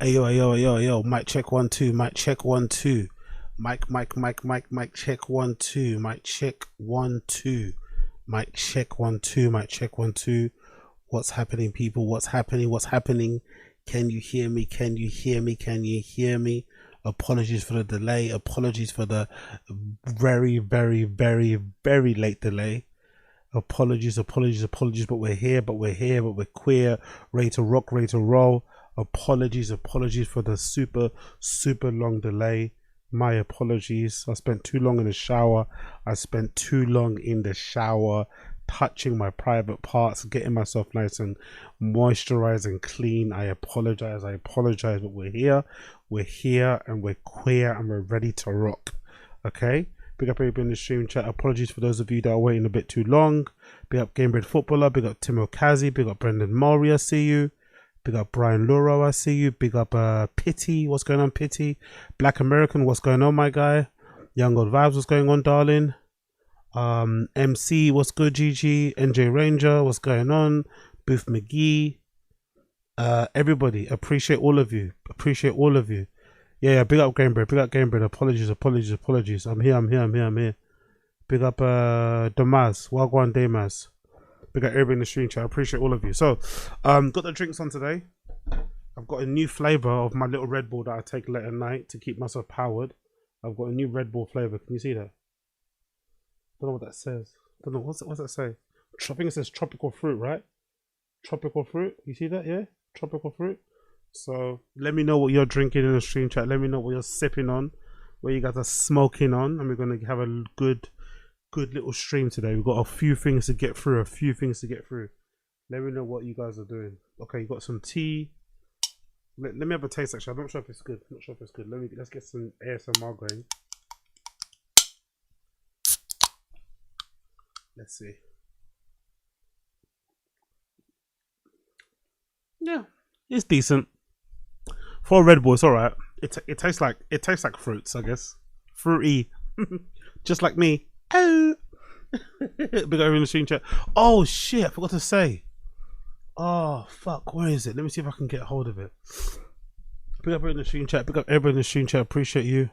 Yo. Mic check 1 2. Mic check 1 2. Mic check 1 2. Mic check 1 2. Mic check 1 2. Mic check 1 2. What's happening, people? What's happening? What's happening? Can you hear me? Can you hear me? Can you hear me? Apologies for the delay. Apologies for the very late delay. Apologies, but we're here, but we're queer, ready to rock, ready to roll. Apologies for the super long delay. My apologies. I spent too long in the shower. Touching my private parts, getting myself nice and moisturized and clean. I apologize, but we're here and we're queer and we're ready to rock. Okay, big up everybody in the stream chat. Apologies for those of you that are waiting a bit too long. Big up Gamebred Footballer, big up Timo Kazi, big up Brendan Murray, I see you. Big up Brian Luro, I see you. Big up Pity, what's going on, Pity? Black American, what's going on, my guy? Young Old Vibes, what's going on, darling? MC, what's good, GG? NJ Ranger, what's going on? Booth McGee, everybody, appreciate all of you. Yeah, big up Gamebred, apologies. I'm here. Big up Damas, Wagwan Damas. Big up everybody in the stream chat. I appreciate all of you. So, got the drinks on today. I've got a new flavor of my little Red Bull that I take late at night to keep myself powered. I've got a new Red Bull flavor. Can you see that? Don't know what that says. Don't know what's that say. I think it says tropical fruit, right? Tropical fruit. You see that? Yeah, tropical fruit. So let me know what you're drinking in the stream chat. Let me know what you're sipping on, what you guys are smoking on, and we're gonna have a good little stream today. We've got a few things to get through. Let me know what you guys are doing. Okay, you got some tea. Let me have a taste. Actually, I'm not sure if it's good. Let's get some ASMR going. Let's see. Yeah, it's decent. For a Red Bull, it's alright. It tastes like fruits, I guess. Fruity. Just like me. Oh. Big over in the stream chat. Oh shit, I forgot to say. Oh fuck, where is it? Let me see if I can get hold of it. Big up in the stream chat. Big up everybody in the stream chat. Appreciate you.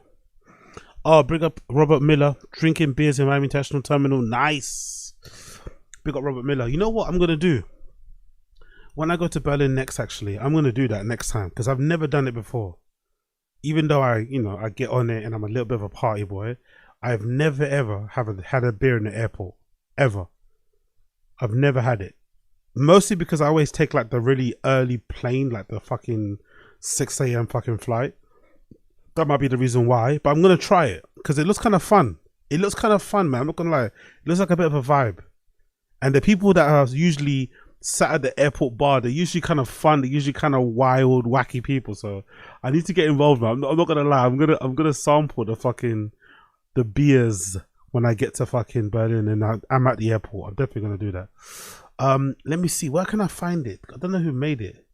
Oh, big up Robert Miller, drinking beers in Miami International Terminal. Nice. Big up Robert Miller. You know what I'm gonna do? When I go to Berlin next, actually, I'm gonna do that next time because I've never done it before. Even though I get on it and I'm a little bit of a party boy, I've never ever had a beer in the airport. Ever. I've never had it. Mostly because I always take like the really early plane, like the fucking 6 a.m. fucking flight. That might be the reason why, but I'm gonna try it because it looks kind of fun. It looks kind of fun, man. I'm not gonna lie. It looks like a bit of a vibe. And the people that are usually sat at the airport bar, they're usually kind of fun. They're usually kind of wild, wacky people. So I need to get involved, man. I'm not gonna lie. I'm gonna sample the beers when I get to fucking Berlin and I'm at the airport. I'm definitely gonna do that. Let me see. Where can I find it? I don't know who made it.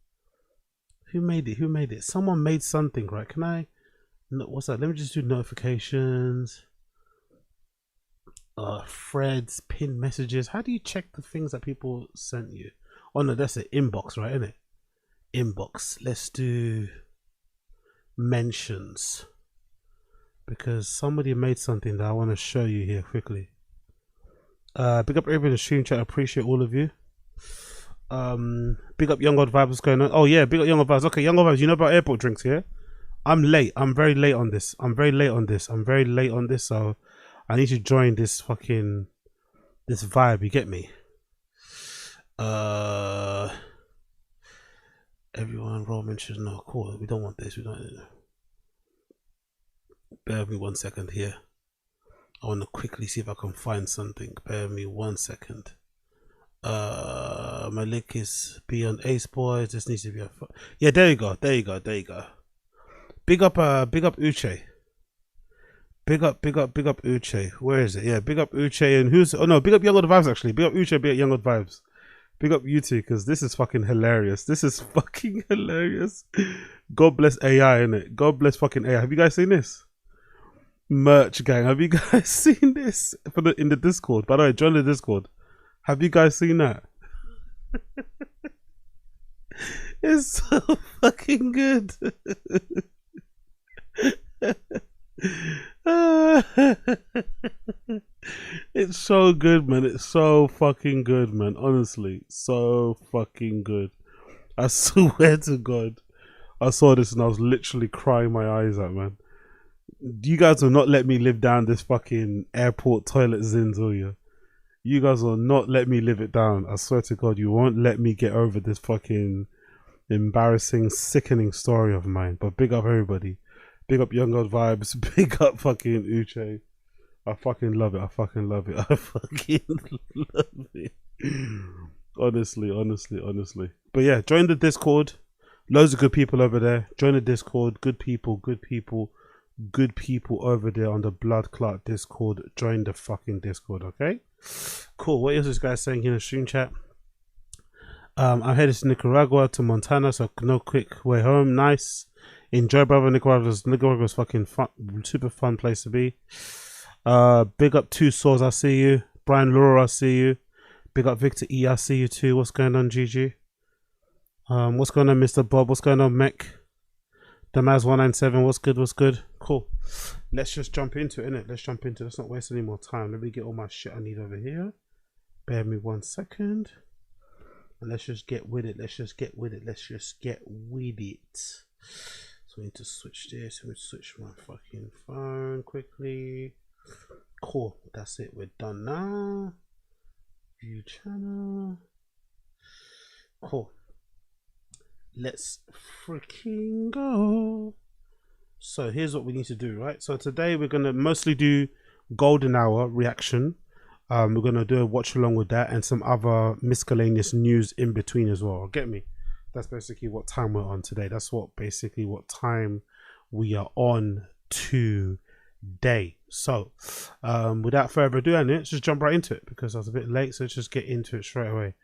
Who made it? Someone made something, right? Can I? No, what's that? Let me just do notifications. Threads, pinned messages. How do you check the things that people sent you? Oh no, that's an inbox, right? Isn't it? Inbox. Let's do mentions because somebody made something that I want to show you here quickly. Big up everybody in the stream chat. I appreciate all of you. Big up Young Old Vibes. What's going on? Oh yeah, big up Young Old Vibes. Okay, Young Old Vibes. You know about airport drinks, yeah? I'm late. I'm very late on this. So I need to join this vibe. You get me? Everyone roll mentions. No, cool. We don't want this. We don't. Bear with me 1 second here. I want to quickly see if I can find something. Bear with me 1 second. My link is beyond Ace Boys. This needs to be yeah. There you go. Big up Uche. Big up Uche. Where is it? Yeah, big up Uche and who's? Oh no, big up Young Old Vibes actually. Big up Uche. Big up Young Old Vibes. Big up you two because this is fucking hilarious. God bless AI, innit? God bless fucking AI. Have you guys seen this? Merch gang. Have you guys seen this in the Discord? By the way, join the Discord. Have you guys seen that? It's so fucking good. It's so good, man. It's so fucking good, man. Honestly, so fucking good. I swear to God, I saw this and I was literally crying my eyes out, man. You guys will not let me live down this fucking airport toilet zins, will you? You guys will not let me live it down. I swear to God, you won't let me get over this fucking embarrassing, sickening story of mine. But big up everybody. Big up Young God Vibes. Big up fucking Uche. I fucking love it. I fucking love it. I fucking love it. Honestly. But yeah, join the Discord. Loads of good people over there. Join the Discord. Good people over there on the Blood Clot Discord. Join the fucking Discord, okay? Cool. What is this guy saying in the stream chat? I'm headed to Nicaragua, to Montana, so no quick way home. Nice. Enjoy, brother. Nicaragua's fucking fun, super fun place to be. Big up Two Swords, I see you. Brian Laura, I see you. Big up Victor E, I see you too. What's going on, GG? What's going on, Mr. Bob? What's going on, Mech? Damaz197, what's good? Cool. Let's just jump into it, innit? Let's not waste any more time. Let me get all my shit I need over here. Bear me 1 second. And let's just get with it. So we need to switch this. We need to switch my fucking phone quickly. Cool. That's it. We're done now. View channel. Cool. Let's freaking go. So here's what we need to do, right? So today we're gonna mostly do golden hour reaction. We're gonna do a watch along with that and some other miscellaneous news in between as well. Get me? That's basically what time we're on today. That's what time we are on today. So without further ado, and let's just jump right into it because I was a bit late. So let's just get into it straight away.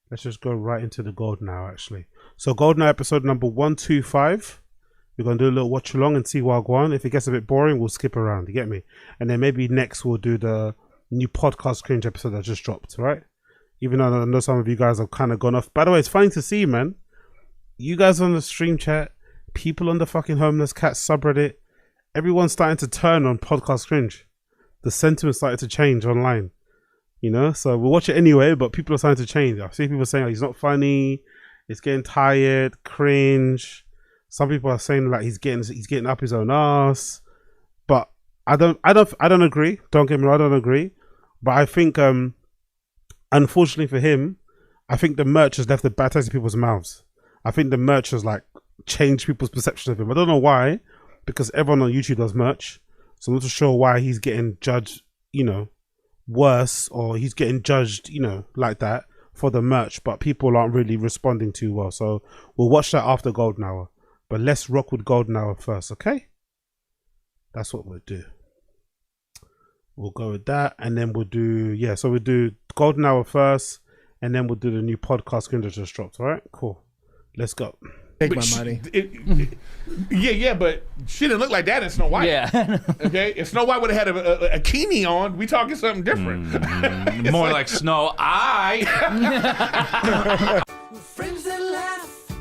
Let's just go right into the golden hour actually. So golden hour episode number 125. We're gonna do a little watch along and see what I go on. If it gets a bit boring, we'll skip around. You get me? And then maybe next we'll do the new podcast cringe episode that just dropped, right? Even though I know some of you guys have kind of gone off. By the way, it's funny to see, man. You guys on the stream chat, people on the fucking homeless cat subreddit, everyone's starting to turn on podcast cringe. The sentiment started to change online, you know. So we'll watch it anyway, but people are starting to change. I see people saying like, he's not funny, it's getting tired, cringe. Some people are saying like he's getting up his own ass, but I don't agree. Don't get me wrong, I don't agree. But I think, unfortunately for him, I think the merch has left a bad taste in people's mouths. I think the merch has like changed people's perception of him. I don't know why, because everyone on YouTube does merch. So I'm not sure why he's getting judged, you know, worse, or he's getting judged, you know, like that for the merch. But people aren't really responding too well. So we'll watch that after Golden Hour. But let's rock with Golden Hour first, okay? That's what we'll do. We'll go with that, and then we'll do, yeah, so we'll do Golden Hour first, and then we'll do the new podcast screen that just dropped, all right? Cool. Let's go. Take my money. Yeah, but she didn't look like that in Snow White. Yeah. Okay? If Snow White would have had a bikini on, we talking something different. More like Snow Eye. We're friends that laugh.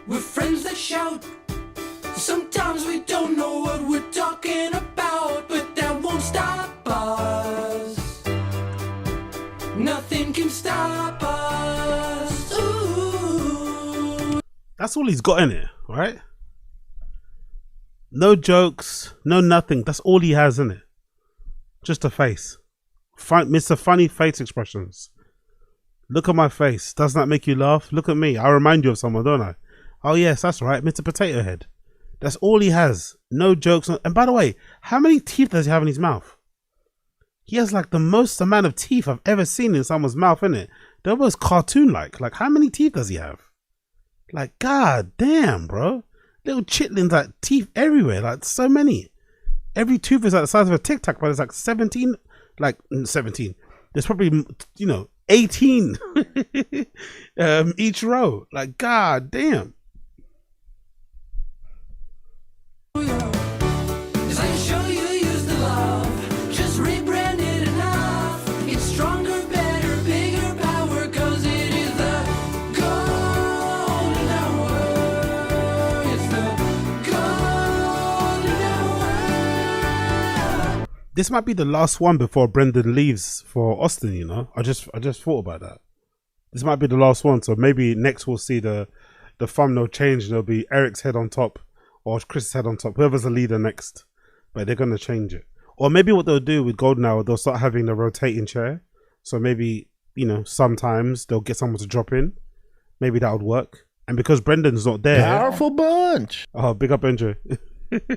We're friends that shout. Sometimes we don't know what we're talking about, but that won't stop us. Nothing can stop us. Ooh. That's all he's got in it, right? No jokes, no nothing. That's all he has in it. Just a face. Mr. Funny face expressions. Look at my face. Doesn't that make you laugh? Look at me. I remind you of someone, don't I? Oh yes, that's right, Mr. Potato Head. That's all he has. No jokes. And by the way, how many teeth does he have in his mouth? He has like the most amount of teeth I've ever seen in someone's mouth, innit? They're almost cartoon-like. Like, how many teeth does he have? Like, god damn, bro. Little chitlins, like, teeth everywhere. Like, so many. Every tooth is like the size of a Tic Tac, but it's like 17. Like, 17. There's probably, you know, 18 each row. Like, god damn. As I show you use the love, just rebrand it enough. It's stronger, better, bigger power, cause it is the golden hour. This might be the last one before Brendan leaves for Austin. You know, I just thought about that. This might be the last one, so maybe next we'll see the thumbnail change. There'll be Eric's head on top or Chris's head on top, whoever's the leader next. But they're gonna change it, or maybe what they'll do with Gold now, they'll start having a rotating chair. So maybe, you know, sometimes they'll get someone to drop in. Maybe that would work. And because Brendan's not there, powerful bunch. Oh, big up Andrew.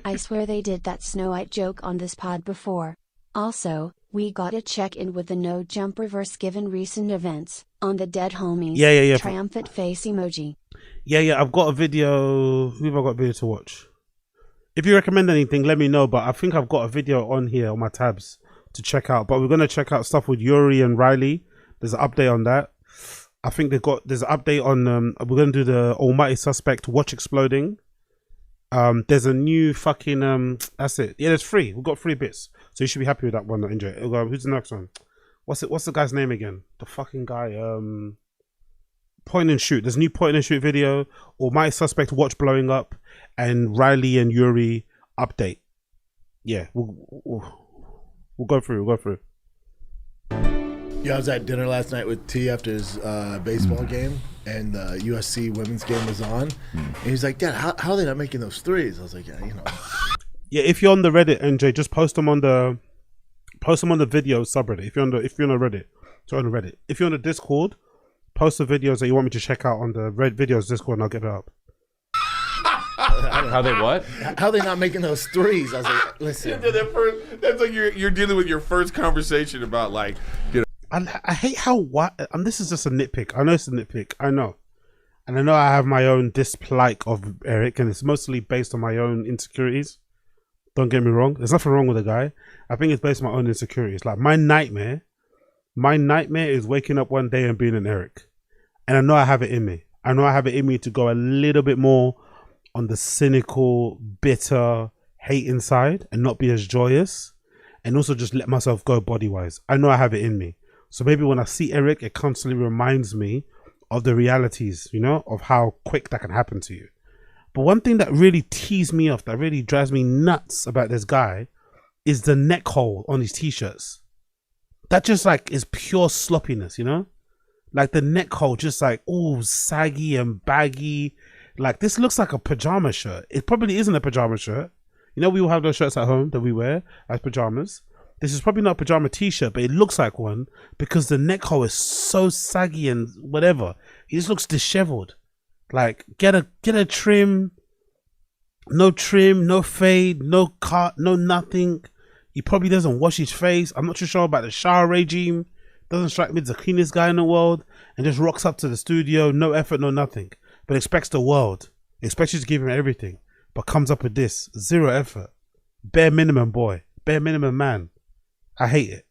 I swear they did that Snow White joke on this pod before. Also, we gotta check in with the no jump reverse given recent events on the dead homies. Yeah. Triumphant face emoji. Yeah. I've got a video. Who have I got a video to watch? If you recommend anything, let me know. But I think I've got a video on here on my tabs to check out. But we're gonna check out stuff with Yuri and Riley. There's an update on that. I think there's an update on. We're gonna do the Almighty Suspect watch exploding. There's a new fucking that's it. Yeah, there's 3. We've got 3 bits, so you should be happy with that one. Enjoy it. Who's the next one? What's the guy's name again? The fucking guy. Point and shoot. There's a new point and shoot video. Almighty Suspect watch blowing up, and Riley and Yuri update. Yeah, we'll go through. We'll go through. Yeah, I was at dinner last night with T after his baseball game, and the USC women's game was on. And he's like, Dad, how are they not making those threes? I was like, yeah, you know. Yeah, if you're on the Reddit, NJ, just post them on the video subreddit. If you're on Reddit, sorry, on the Reddit. If you're on the Discord, post the videos that you want me to check out on the Red Videos Discord, and I'll get it up. How they what? How are they not making those threes? I was like, listen. That's like you're dealing with your first conversation about, like, you know. I hate how this is just a nitpick. I know it's a nitpick. I know. And I know I have my own dislike of Eric, and it's mostly based on my own insecurities. Don't get me wrong. There's nothing wrong with the guy. I think it's based on my own insecurities. Like, my nightmare is waking up one day and being an Eric. And I know I have it in me. I know I have it in me to go a little bit more on the cynical, bitter, hating side and not be as joyous. And also just let myself go body-wise. I know I have it in me. So maybe when I see Eric, it constantly reminds me of the realities, you know, of how quick that can happen to you. But one thing that really teased me off, that really drives me nuts about this guy, is the neck hole on his t-shirts. That just like is pure sloppiness, you know? Like the neck hole just like, oh, saggy and baggy. Like this looks like a pajama shirt. It probably isn't a pajama shirt. You know, we all have those shirts at home that we wear as pajamas. This is probably not a pajama t-shirt, but it looks like one because the neck hole is so saggy and whatever. He just looks disheveled. Like get a trim, no fade, no cut, no nothing. He probably doesn't wash his face. I'm not too sure about the shower regime. Doesn't strike me as the cleanest guy in the world, and just rocks up to the studio, no effort, no nothing, but expects the world, expects you to give him everything, but comes up with this, 0 effort, bare minimum boy, bare minimum man. I hate it.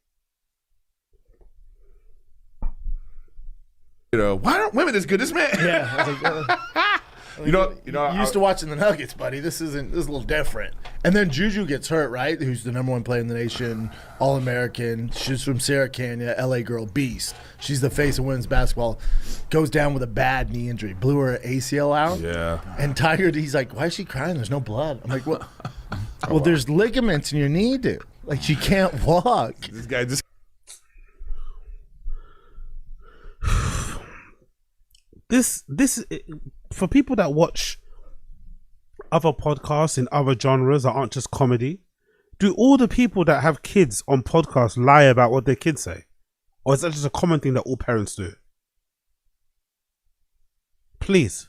You know, why aren't women as good as men? Yeah. I was like, you used to watching the Nuggets, buddy. This is a little different. And then Juju gets hurt, right? Who's the #1 player in the nation, All-American. She's from Sarah Canyon, LA girl, beast. She's the face of women's basketball. Goes down with a bad knee injury. Blew her ACL out. Yeah. And Tiger, he's like, why is she crying? There's no blood. I'm like, what? Well, there's ligaments in your knee, dude. Like, she can't walk. This guy just. This for people that watch other podcasts in other genres that aren't just comedy, do all the people that have kids on podcasts lie about what their kids say? Or is that just a common thing that all parents do? Please.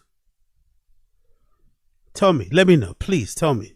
Tell me. Let me know. Please tell me.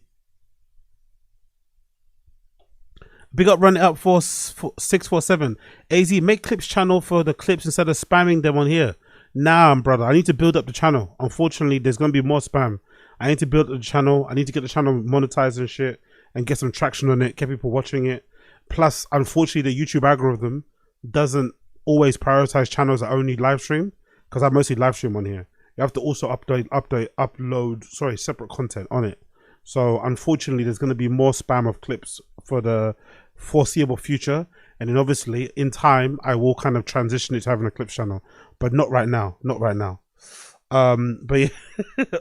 Big up, run it up for 647. AZ, make clips channel for the clips instead of spamming them on here. Nah, brother, I need to build up the channel. Unfortunately, there's going to be more spam. I need to build up the channel. I need to get the channel monetized and shit and get some traction on it, get people watching it. Plus, unfortunately, the YouTube algorithm doesn't always prioritize channels that only live stream, because I mostly live stream on here. You have to also upload separate content on it. So unfortunately, there's going to be more spam of clips for the foreseeable future. And then obviously in time, I will kind of transition it to having a clips channel, but not right now. Not right now. But yeah.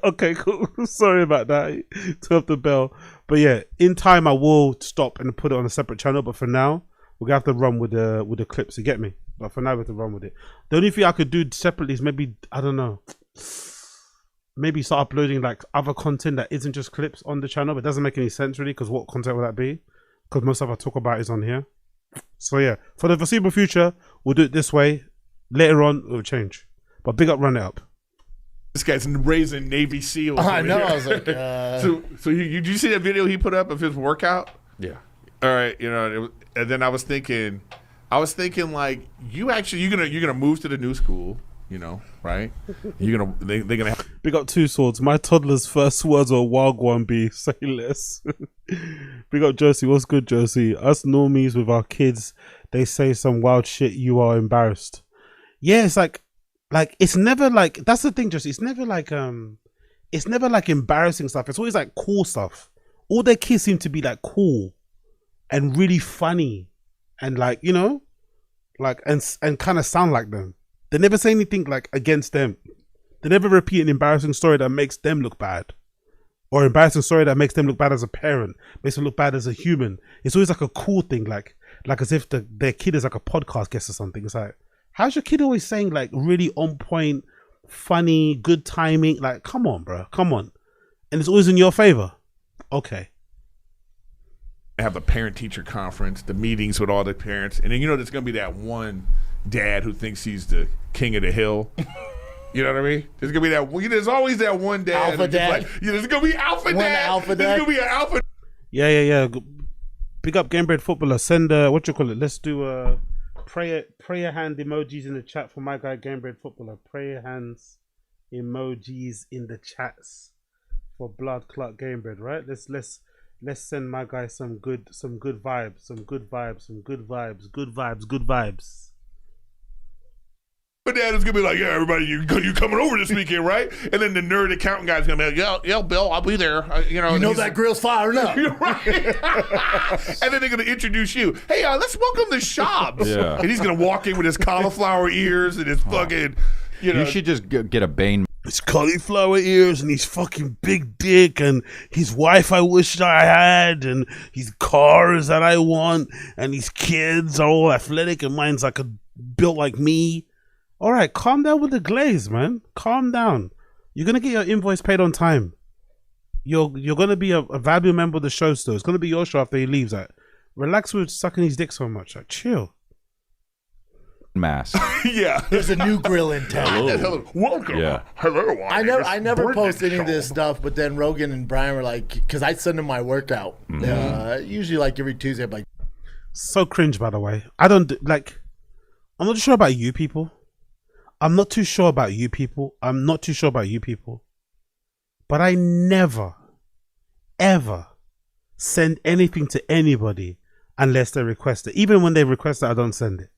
Okay, cool. Sorry about that. Turn off the bell. But yeah, in time I will stop and put it on a separate channel. But for now, we're gonna have to run with the clips. You get me? But for now, we have to run with it. The only thing I could do separately is maybe, I don't know, maybe start uploading like other content that isn't just clips on the channel. But it doesn't make any sense really, because what content would that be? Because most of I talk about is on here. So yeah, for the foreseeable future, we'll do it this way. Later on, it will change. But big up, Run It Up. This guy's raising Navy SEALs. I know. Here. I was like, so did you see that video he put up of his workout? Yeah. All right, you know, and then I was thinking like, you're gonna move to the new school, you know, right? They're gonna have. Big up Two Swords. My toddler's first words are Wagwan B. Say less. Big up Josie. What's good, Josie? Us normies with our kids, they say some wild shit. You are embarrassed. Yeah, it's like it's never like, that's the thing, Josie. It's never like embarrassing stuff. It's always like cool stuff. All their kids seem to be like cool and really funny and like, you know, like and kind of sound like them. They never say anything like against them. They never repeat an embarrassing story that makes them look bad, or embarrassing story that makes them look bad as a parent, makes them look bad as a human. It's always like a cool thing, like as if their kid is like a podcast guest or something. It's like, how's your kid always saying like really on point, funny, good timing? Like, come on, bro, come on. And it's always in your favor. Okay. Have the parent-teacher conference, the meetings with all the parents, and then, you know, there's gonna be that one dad who thinks he's the king of the hill. You know what I mean? There's gonna be that. There's always that one dad. Alpha dad. Like, yeah, there's gonna be alpha One dad. alpha There's dad. gonna be an alpha. Yeah. Big up Game Bread Footballer. Send what you call it? Let's do prayer hand emojis in the chat for my guy Game Bread Footballer. Prayer hands emojis in the chats for Blood Clot Game Bread. Right? Let's send my guy some good vibes, some good vibes. But dad is gonna be like, yeah, everybody, you coming over this weekend, right? And then the nerd accountant guy's gonna be like, yeah, Bill, I'll be there. You know that grill's firing up. You're right. And then they're gonna introduce you. Hey, let's welcome the Shabs. Yeah. And he's gonna walk in with his cauliflower ears and his fucking, you know. You should just get a Bane. His cauliflower ears and his fucking big dick and his wife I wish I had and his cars that I want and his kids are all athletic and mine's like built like me. All right, calm down with the glaze, man. Calm down. You're gonna get your invoice paid on time. You're gonna be a valuable member of the show still. It's gonna be your show after he leaves. Like, relax with sucking his dick so much. Like, chill. Mask. Yeah. There's a new grill in town. Hello. Welcome. Yeah. Hello. I never post any of this stuff, but then Rogan and Brian were like, because I send them my workout. Usually like every Tuesday, I'm like, So cringe, by the way. I'm not sure about you people. I'm not too sure about you people. But I never, ever send anything to anybody unless they request it. Even when they request it, I don't send it.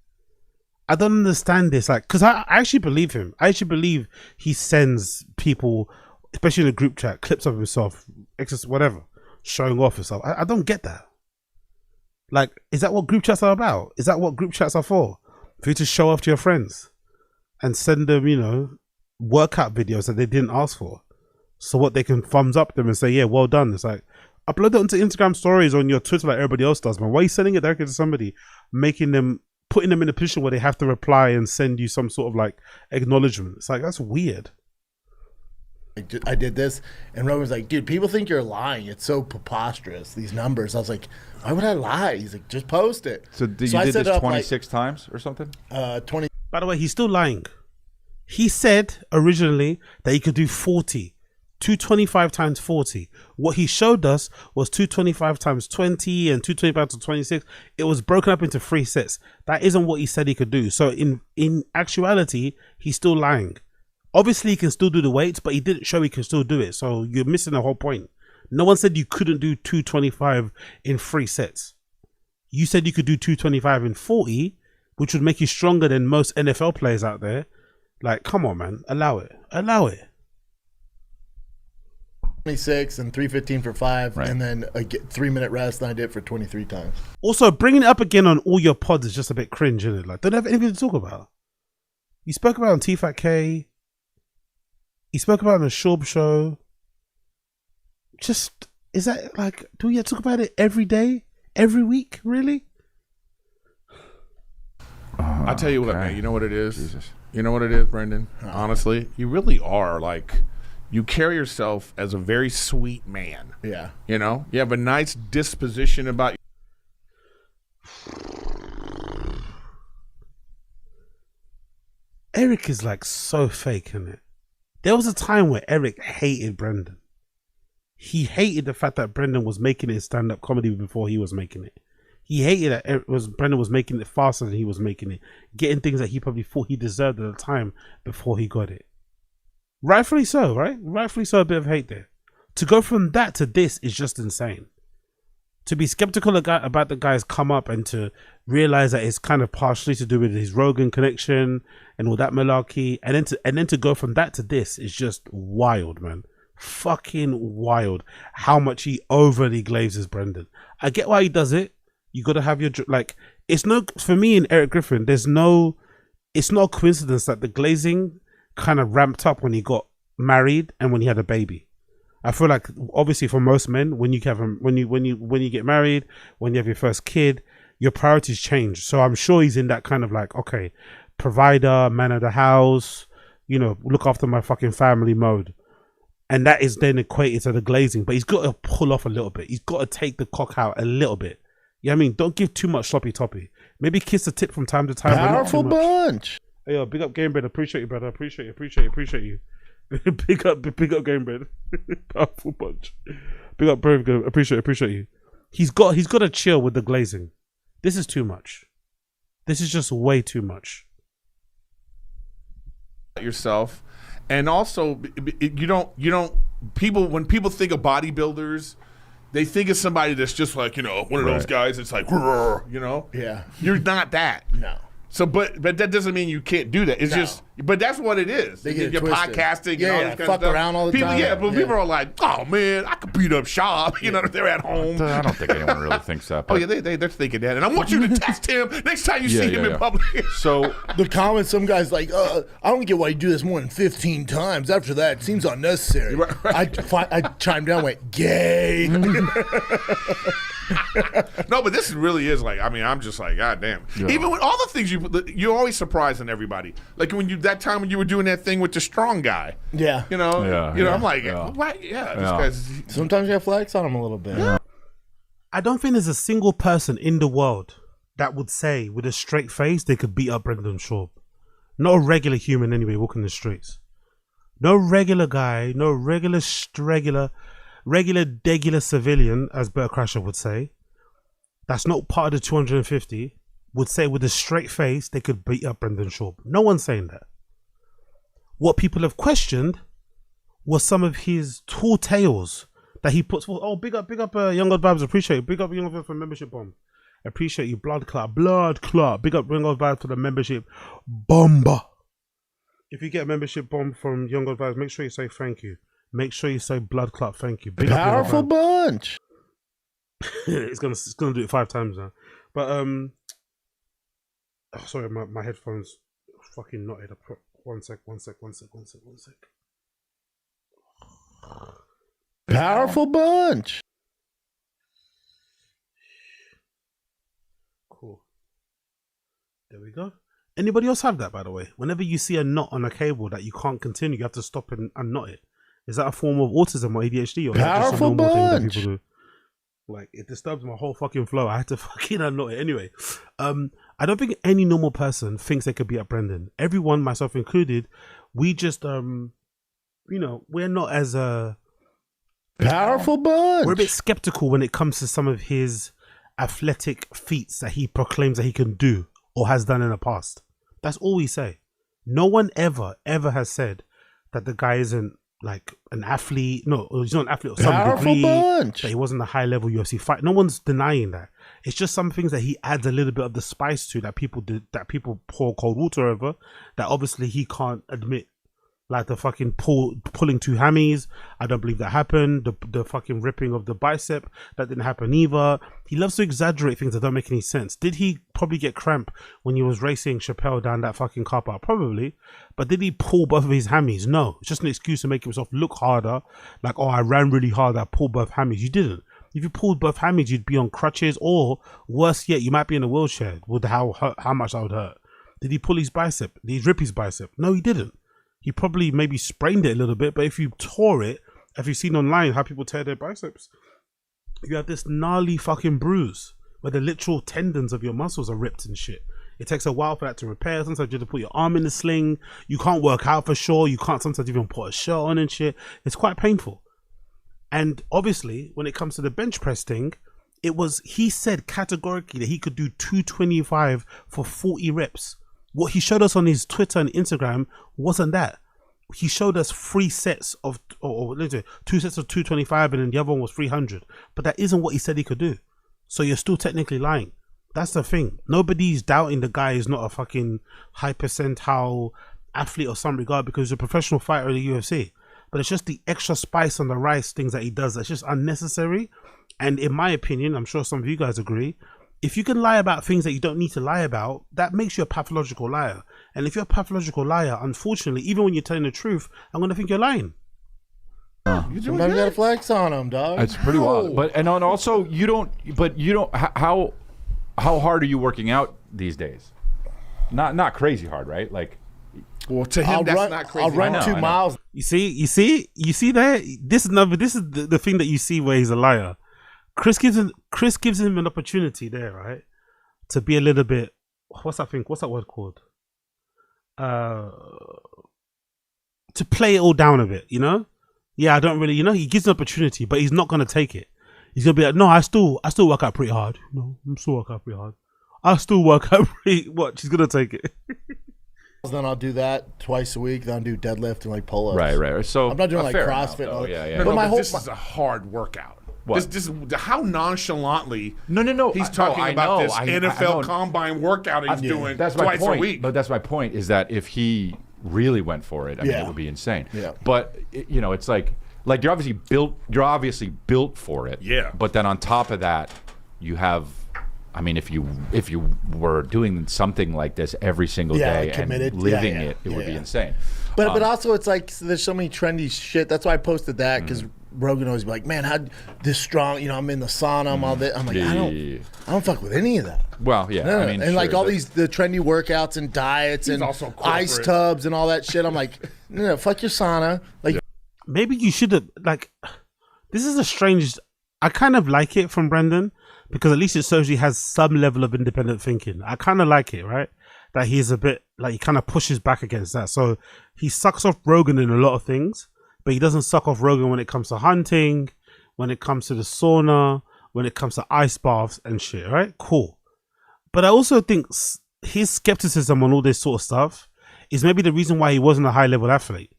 I don't understand this. Like, because I actually believe him. I actually believe he sends people, especially in a group chat, clips of himself, whatever, showing off himself. I don't get that. Like, is that what group chats are about? Is that what group chats are for? For you to show off to your friends and send them, you know, workout videos that they didn't ask for. So what, they can thumbs up them and say, yeah, well done. It's like, upload it onto Instagram stories on your Twitter like everybody else does, man. Why are you sending it directly to somebody, putting them in a position where they have to reply and send you some sort of like acknowledgement? It's like, that's weird. I did this, and Rogan was like, dude, people think you're lying. It's so preposterous, these numbers. I was like, why would I lie? He's like, just post it. So you did this 26 times or something? 20. By the way, he's still lying. He said originally that he could do 40. 225 times 40. What he showed us was 225 times 20 and 225 to 26. It was broken up into 3 sets. That isn't what he said he could do. So in actuality, he's still lying. Obviously, he can still do the weights, but he didn't show he can still do it. So you're missing the whole point. No one said you couldn't do 225 in 3 sets. You said you could do 225 in 40, which would make you stronger than most NFL players out there. Like, come on, man. Allow it. 26 and 315 for 5, right. And then a 3-minute rest, and I did it for 23 times. Also, bringing it up again on all your pods is just a bit cringe, isn't it? Like, don't have anything to talk about. You spoke about it on TFATK. You spoke about it on the Shorb show. Just Is that like, do we have to talk about it every day, every week, really? I'll tell you what, man. You know what it is? Jesus. You know what it is, Brendan? Honestly, you really are like, you carry yourself as a very sweet man. Yeah. You know, you have a nice disposition about you. Eric is like so fake, isn't it? There was a time where Eric hated Brendan. He hated the fact that Brendan was making it stand-up comedy before he was making it. He hated that Brendan was making it faster than he was making it, getting things that he probably thought he deserved at the time before he got it. Rightfully so, right? Rightfully so, a bit of hate there. To go from that to this is just insane. To be skeptical about the guy's come up and to realize that it's kind of partially to do with his Rogan connection and all that malarkey, and then to go from that to this is just wild, man. Fucking wild. How much he overly glazes Brendan. I get why he does it. You got to have your like. It's no, for me and Eric Griffin. It's no coincidence that the glazing kind of ramped up when he got married and when he had a baby. I feel like obviously for most men, when you get married, when you have your first kid, your priorities change. So I'm sure he's in that kind of like, okay, provider, man of the house, you know, look after my fucking family mode. And that is then equated to the glazing. But he's got to pull off a little bit. He's got to take the cock out a little bit. You know what I mean? Don't give too much sloppy toppy. Maybe kiss the tip from time to time. Powerful bunch. Hey, yo, big up Game Bread. Appreciate you, brother. Appreciate you. Big up Game Bread. Powerful bunch. Big up Brave. Appreciate you. He's got to chill with the glazing. This is too much. This is just way too much. Yourself, and also you don't people, when people think of bodybuilders, they think of somebody that's just like, you know, one of those guys that's like, you know. Yeah. You're not that. No. So, but that doesn't mean you can't do that. It's just, but that's what it is. They get You're twisted. podcasting, Yeah, and all yeah, this kind fuck of stuff. around all the people, time. Yeah, but Yeah. people are like, oh man, I could beat up Shab. You know, if they're at home. I don't think anyone really thinks that. Oh yeah, they're thinking that, and I want you to test him next time you see him in public. So the comments, some guys like, I don't get why you do this more than 15 times. After that, it seems unnecessary. Right. I chimed down, went gay. No, but this really is like, I mean, I'm just like, God damn. Yeah. Even with all the things you're always surprising everybody. Like when that time when you were doing that thing with the strong guy. Yeah. You know, I'm like, yeah. what? Yeah, this Yeah. guy's. Sometimes you have flex on them a little bit. Yeah. I don't think there's a single person in the world that would say with a straight face they could beat up Brendan Schaub. Not a regular human anyway walking the streets. No regular guy, no regular degular civilian, as Bert Crusher would say, that's not part of the 250, would say with a straight face they could beat up Brendan Schaub. No one's saying that. What people have questioned was some of his tall tales that he puts forth. Oh, big up, Young God Vibes, appreciate it. Big up Young God Vibes for membership bomb. Appreciate you, blood clot. Big up Young God Vibes for the membership bomber. If you get a membership bomb from Young God Vibes, make sure you say thank you. Make sure you say blood clot thank you. Big Powerful bunch. it's gonna do it 5 times now. But sorry, my headphones fucking knotted. One sec. Powerful bunch. Cool. There we go. Anybody else have that, by the way? Whenever you see a knot on a cable that you can't continue, you have to stop and unknot it. Is that a form of autism or ADHD, or is that just a normal thing that people do? Like, it disturbs my whole fucking flow. I had to fucking unknot it anyway. I don't think any normal person thinks they could beat up Brendan. Everyone, myself included, we just you know, we're not as powerful bunch. We're a bit skeptical when it comes to some of his athletic feats that he proclaims that he can do or has done in the past. That's all we say. No one ever has said that the guy isn't like an athlete. No, he's not an athlete of some powerful degree. bunch. That he wasn't a high level UFC fight. No one's denying that. It's just some things that he adds a little bit of the spice to that people pour cold water over, that obviously he can't admit. Like the fucking pulling two hammies, I don't believe that happened. The fucking ripping of the bicep, that didn't happen either. He loves to exaggerate things that don't make any sense. Did he probably get cramp when he was racing Chappelle down that fucking car park? Probably. But did he pull both of his hammies? No. It's just an excuse to make himself look harder. Like, oh, I ran really hard, I pulled both hammies. You didn't. If you pulled both hammies, you'd be on crutches, or worse yet, you might be in a wheelchair with how much that would hurt. Did he pull his bicep? Did he rip his bicep? No, he didn't. He probably maybe sprained it a little bit, but if you tore it, if you've seen online how people tear their biceps, you have this gnarly fucking bruise where the literal tendons of your muscles are ripped and shit. It takes a while for that to repair. Sometimes you have to put your arm in the sling. You can't work out for sure. You can't sometimes even put a shirt on and shit. It's quite painful. And obviously, when it comes to the bench press thing, he said categorically that he could do 225 for 40 reps. What he showed us on his Twitter and Instagram wasn't that. He showed us 3 sets of, or 2 sets of 225, and then the other one was 300. But that isn't what he said he could do. So you're still technically lying. That's the thing. Nobody's doubting the guy is not a fucking high percentile athlete of some regard because he's a professional fighter in the UFC. But it's just the extra spice on the rice things that he does that's just unnecessary. And in my opinion, I'm sure some of you guys agree, if you can lie about things that you don't need to lie about, that makes you a pathological liar. And if you're a pathological liar, unfortunately, even when you're telling the truth, I'm going to think you're lying. You got to flex on him, dog. It's pretty wild. But and also you don't. How hard are you working out these days? Not crazy hard, right? Like, well, to him that's not crazy. I'll run 2 miles. You see that this is the thing that you see where he's a liar. Chris gives him an opportunity there, right, to be a little bit, what's that word called? To play it all down a bit, you know? Yeah, I don't really, he gives an opportunity, but he's not gonna take it. He's gonna be like, no, I still work out pretty hard. No, I'm still work out pretty hard. I still work out pretty. What? She's gonna take it. Then I'll do that twice a week. Then I'll do deadlift and like pull-ups. Right. So I'm not doing like CrossFit. Amount, yeah. No, but this is a hard workout. This how nonchalantly he's talking about this NFL combine workout he's doing twice a week. But that's my point, is that if he really went for it, I mean, it would be insane. Yeah. But it's like you're obviously built for it. Yeah. But then on top of that, you have, I mean, if you were doing something like this every single day committed, and living it would be insane. But also it's like there's so many trendy shit. That's why I posted that, because Rogan always be like, man, how this strong? I'm in the sauna, I'm all this. I'm like, I don't fuck with any of that. Well, yeah, I mean, and like all the trendy workouts and diets and ice tubs and all that shit. I'm like, no, fuck your sauna. Like, maybe you should have, like, this is a strange. I kind of like it from Brendan, because at least it shows he has some level of independent thinking. I kind of like it, right? That he's a bit like, he kind of pushes back against that. So he sucks off Rogan in a lot of things, but he doesn't suck off Rogan when it comes to hunting, when it comes to the sauna, when it comes to ice baths and shit, right? Cool. But I also think his skepticism on all this sort of stuff is maybe the reason why he wasn't a high level athlete.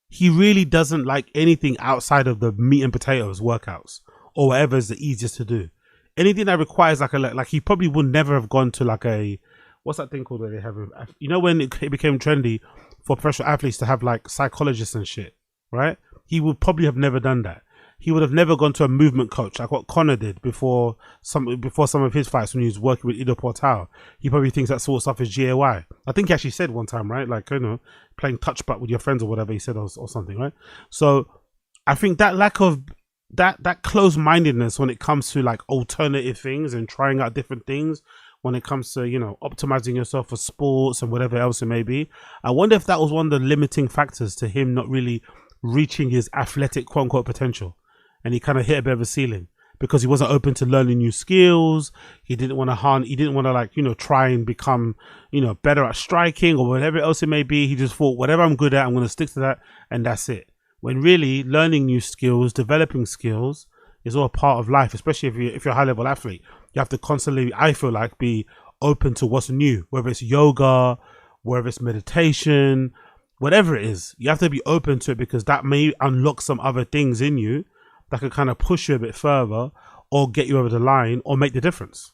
He really doesn't like anything outside of the meat and potatoes workouts or whatever is the easiest to do. Anything that requires like he probably would never have gone to like a, what's that thing called that they have? When it became trendy for professional athletes to have like psychologists and shit, right? He would probably have never done that. He would have never gone to a movement coach like what Conor did before some of his fights when he was working with Ido Portal. He probably thinks that sort of stuff is GAY. I think he actually said one time, right? Like, playing touch butt with your friends or whatever he said or something, right? So I think that lack of that closed-mindedness when it comes to like alternative things and trying out different things, when it comes to, optimizing yourself for sports and whatever else it may be. I wonder if that was one of the limiting factors to him not really reaching his athletic quote-unquote potential. And he kind of hit a bit of a ceiling because he wasn't open to learning new skills. He didn't want to try and become, better at striking or whatever else it may be. He just thought, whatever I'm good at, I'm going to stick to that. And that's it. When really learning new skills, developing skills is all a part of life, especially if you're a high level athlete. You have to constantly, I feel like, be open to what's new, whether it's yoga, whether it's meditation, whatever it is. You have to be open to it because that may unlock some other things in you that could kind of push you a bit further or get you over the line or make the difference.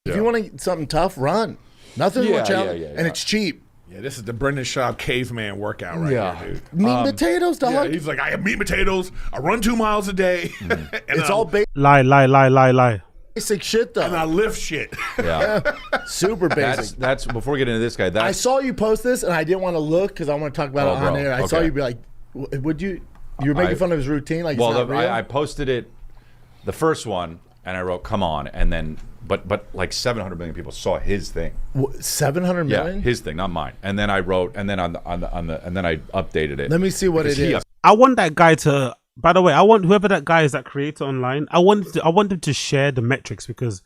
If you want something tough, run. Nothing more challenging, and it's cheap. Yeah, this is the Brendan Schaub caveman workout right here, dude. Meat and potatoes, dog. Yeah, he's like, I have meat and potatoes. I run 2 miles a day. and It's I, all Lie. basic shit, though. and I lift shit. Yeah. Super basic. That's before we get into this guy. I saw you post this, and I didn't want to look because I want to talk about it on bro. air. I saw Okay. you be like, would you? You were making fun of his routine, like well, it's not real? I posted it, the first one, and I wrote, "Come on," and then, but like 700 million people saw his thing. 700 million. Yeah, his thing, not mine. And then I wrote, and then and then I updated it. Let me see what it is. I want that guy to. By the way, I want whoever that guy is, that creator online. I want him to share the metrics because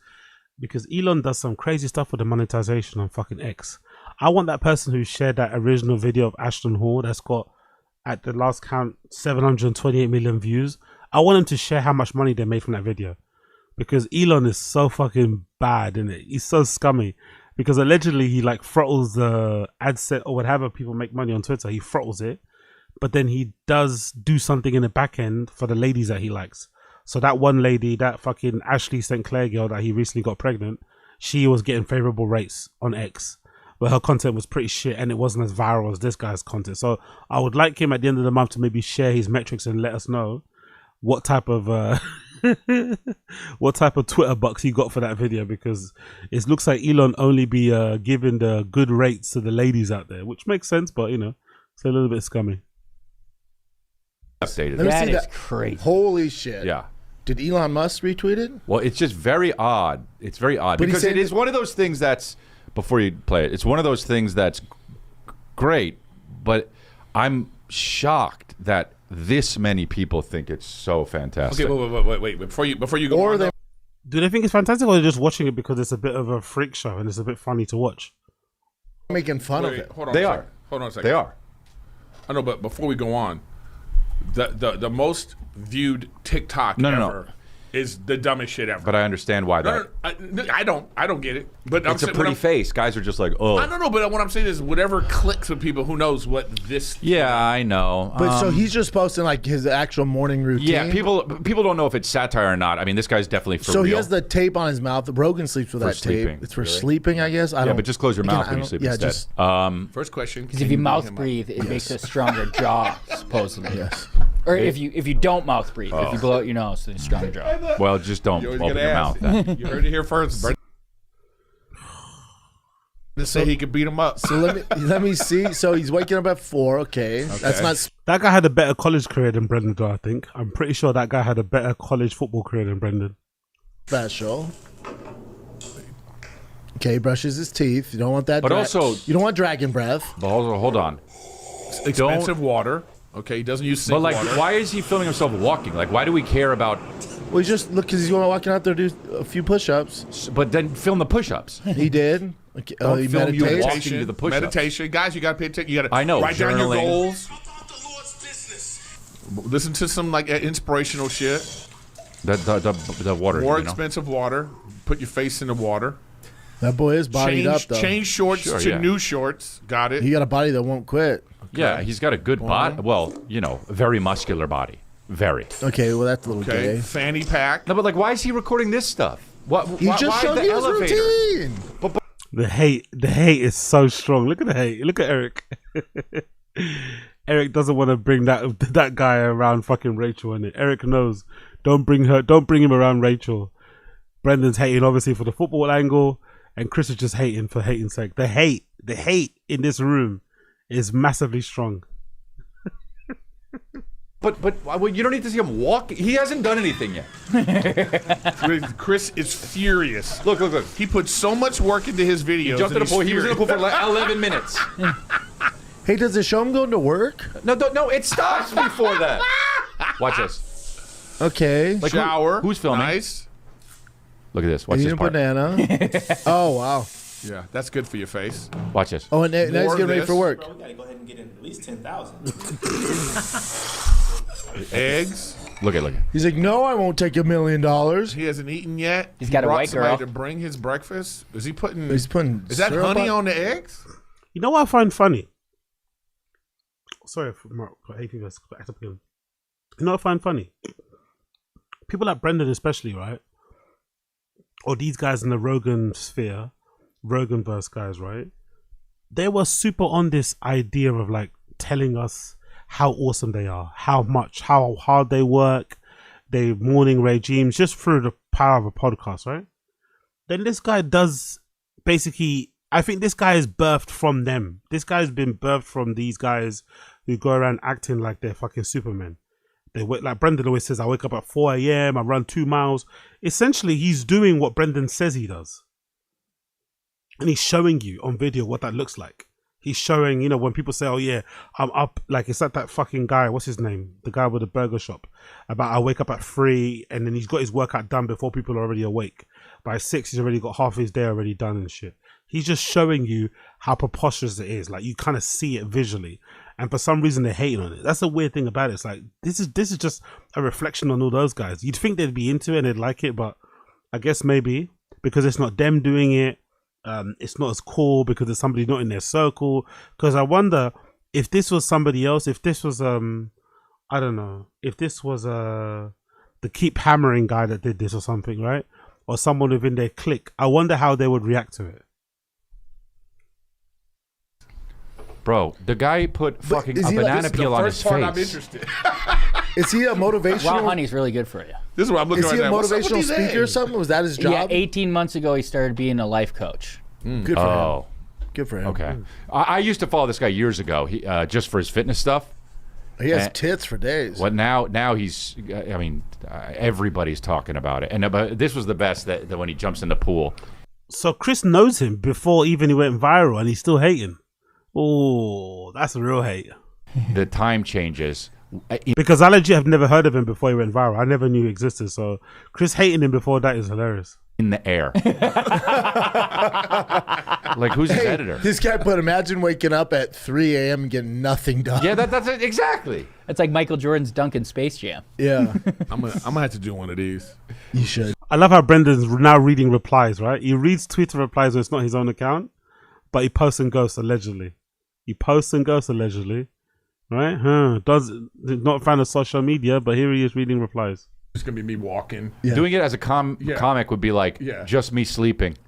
Elon does some crazy stuff with the monetization on fucking X. I want that person who shared that original video of Ashton Hall that's got, at the last count, 728 million views. I want him to share how much money they made from that video, because Elon is so fucking bad, and he's so scummy. Because allegedly he like throttles the ad set or whatever people make money on Twitter. He throttles it, but then he does do something in the back end for the ladies that he likes. So that one lady, that fucking Ashley St. Clair girl that he recently got pregnant, she was getting favorable rates on X, but her content was pretty shit and it wasn't as viral as this guy's content. So I would like him at the end of the month to maybe share his metrics and let us know what type of what type of Twitter bucks he got for that video, because it looks like Elon only be giving the good rates to the ladies out there, which makes sense, but you know, it's a little bit scummy. Updated. Let me That see is that. crazy. Holy shit. Yeah. Did Elon Musk retweet it? Well, it's just very odd. It's very odd But he because said it is one of those things that's, before you play it, it's one of those things that's great, but I'm shocked that this many people think it's so fantastic. Okay, wait. Before you go Or on, they Do they think it's fantastic, or they're just watching it because it's a bit of a freak show and it's a bit funny to watch? making fun of wait, it. hold on They a are. second. Hold on a second. They are. I know, but before we go on, the most viewed TikTok ever is the dumbest shit ever. But I understand why that. I don't get it. But It's a pretty face. Guys are just like, oh. I don't know, but what I'm saying is whatever clicks with people, who knows what this. Yeah, I know. But so he's just posting like his actual morning routine. Yeah, people don't know if it's satire or not. I mean, this guy's definitely for So real. he has the tape on his mouth. Rogan sleeps with For that sleeping. tape. It's for sleeping, I guess. I yeah, don't. but just close your again, mouth I when you don't- sleep yeah, instead. just- First question. Because if you mouth breathe, it makes a stronger jaw, supposedly. Yes. Or if you don't mouth breathe, if you blow out your nose, then stronger jaw. Well, just don't You always open gotta your ask. mouth. Then. You heard it here first. Just say he could beat him up. So let me see. So he's waking up at 4. Okay, that's not. That guy had a better college career than Brendan, though, I think. I'm pretty sure that guy had a better college football career than Brendan. Special. Okay, he brushes his teeth. You don't want that. But also- you don't want dragon breath. But also, hold on. Expensive water. Okay, he doesn't use sink But like, water. why is he filming himself walking? Like, why do we care about? Well, he's just look because he's going walking out there to do a few push-ups. But then film the push-ups. He did. Okay, Don't he film you meditates. walking to the push-ups. Meditation, guys. You got to pay attention. You got to. I know, Write down your journaling. goals. Listen to some like inspirational shit. The water. More you know? expensive water. Put your face in the water. That boy is bodied up though. Change shorts Sure, to yeah. new shorts. Got it. He got a body that won't quit. Yeah, he's got a good body. Well, you know, a very muscular body. Very. Okay, well that's a little Okay. gay. Fanny pack. No, but like, why is he recording this stuff? What? He just why showed the you his elevator? routine. The hate is so strong. Look at the hate. Look at Eric. Eric doesn't want to bring that guy around fucking Rachel, innit? Eric knows. Don't bring him around Rachel. Brendan's hating obviously for the football angle, and Chris is just hating for hating's sake. The hate in this room is massively strong. But well, you don't need to see him walk. He hasn't done anything yet. Chris is furious. Look. He put so much work into his videos. He jumped in the pool. He was in the pool for like 11 minutes. Hey, does it show him going to work? No, it stops before that. Watch this. Okay. Like, Shower. who's filming? Nice. Look at this. Watch Eating this a part. banana. Oh wow. Yeah, that's good for your face. Watch this. Oh, and now he's More getting ready this. for work. Bro, we gotta go ahead and get in at least 10,000. Eggs. Look at. He's like, no, I won't take $1 million. He hasn't eaten yet. He's He got a brought white somebody girl. to bring his breakfast. Is he putting? He's putting. Is that syrup honey on the eggs? You know what I find funny? Sorry for Mark. I hate people. You know what I find funny? People like Brendan, especially, right? Or these guys in the Rogan-sphere, Rogan-verse guys, right? they were super on this idea of like telling us how awesome they are, how hard they work, their morning regimes, just through the power of a podcast, right? Then this guy does basically, I think this guy is birthed from them. This guy's been birthed from these guys who go around acting like they're fucking Supermen. They wake, like Brendan always says, I wake up at 4 a.m, I run 2 miles. Essentially, he's doing what Brendan says he does. And he's showing you on video what that looks like. He's showing, you know, when people say, oh yeah, I'm up, like it's like that fucking guy, what's his name? The guy with the burger shop. About I wake up at 3 and then he's got his workout done before people are already awake. By 6, he's already got half his day already done and shit. He's just showing you how preposterous it is. Like you kind of see it visually. And for some reason they're hating on it. That's the weird thing about it. It's like, this is just a reflection on all those guys. You'd think they'd be into it and they'd like it, but I guess maybe because it's not them doing it, it's not as cool because there's somebody not in their circle. Because I wonder if this was somebody else, if this was I don't know, if this was the Keep Hammering guy that did this or something, right? Or someone within their clique, I wonder how they would react to it. Bro, the guy put fucking a banana peel on his face. I'm interested. Is he a motivational? Wild honey's really good for you. This is what I'm looking Is at he a right now. motivational speaker or something? Was that his job? Yeah, 18 months ago he started being a life coach. Good for him. Good for him. Okay. I used to follow this guy years ago. He just for his fitness stuff. He has tits for days. Well, now he's. I mean, everybody's talking about it. And but this was the best that when he jumps in the pool. So Chris knows him before even he went viral, and he's still hating. Oh, that's a real hate. The time changes. Because I legit have never heard of him before he went viral. I never knew he existed. So Chris hating him before that is hilarious. In the air. Like, who's his editor? This guy put, imagine waking up at 3 a.m. and getting nothing done. Yeah, that's it. Exactly. It's like Michael Jordan's dunk in Space Jam. Yeah. I'm gonna have to do one of these. You should. I love how Brendan's now reading replies, right? He reads Twitter replies when it's not his own account, but he posts and ghosts allegedly. Right? Does not fan of social media, but here he is reading replies. It's gonna be me walking. Yeah. Doing it as a comic would be like just me sleeping.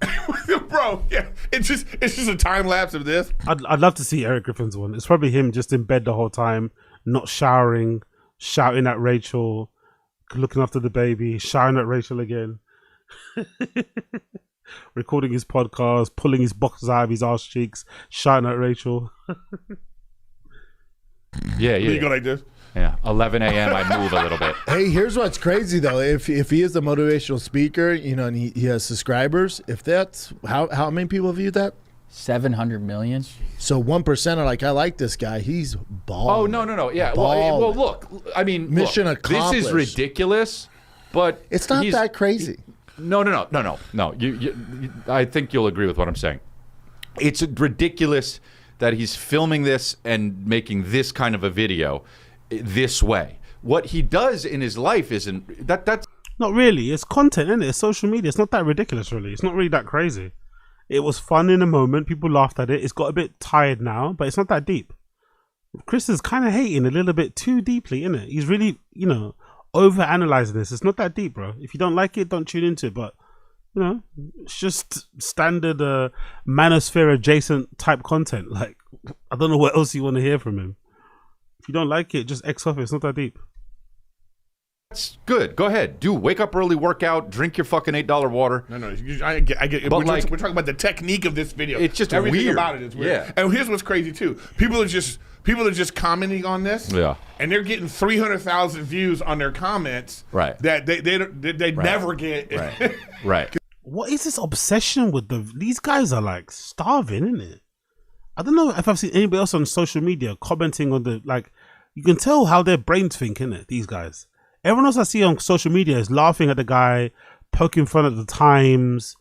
Bro, yeah. It's just a time lapse of this. I'd love to see Eric Griffin's one. It's probably him just in bed the whole time, not showering, shouting at Rachel, looking after the baby, shouting at Rachel again. Recording his podcast, pulling his boxes out of his arse cheeks, shouting at Rachel. Yeah. You go like this. Yeah, 11 a.m. I move a little bit. Hey, here's what's crazy though. If he is a motivational speaker, you know, and he has subscribers, if that's how many people viewed that? 700 million. So 1% are like, I like this guy. He's balling. Oh no. Yeah. Well, look. I mean, Mission look, accomplished. This is ridiculous, but It's not that crazy. No. You, I think you'll agree with what I'm saying. It's ridiculous that he's filming this and making this kind of a video this way. What he does in his life isn't that's not really. It's content, isn't it? It's social media. It's not that ridiculous, really. It's not really that crazy. It was fun in a moment. People laughed at it. It's got a bit tired now, but it's not that deep. Chris is kind of hating a little bit too deeply, isn't it? He's really, over analyzing this. It's not that deep, bro. If you don't like it, don't tune into it. But it's just standard manosphere adjacent type content. Like, I don't know what else you want to hear from him. If you don't like it, just X off it. It's not that deep. That's good. Go ahead. Wake up early, work out, drink your fucking $8 water. No. I get. But we're talking about the technique of this video. It's just everything weird. about it is weird. Yeah. And here's what's crazy too. People are just commenting on this. Yeah. And they're getting 300,000 views on their comments. Right. That they never get. Right. What is this obsession with these guys are like starving, isn't it? I don't know if I've seen anybody else on social media commenting on you can tell how their brains think, innit? These guys. Everyone else I see on social media is laughing at the guy, poking fun at the Times,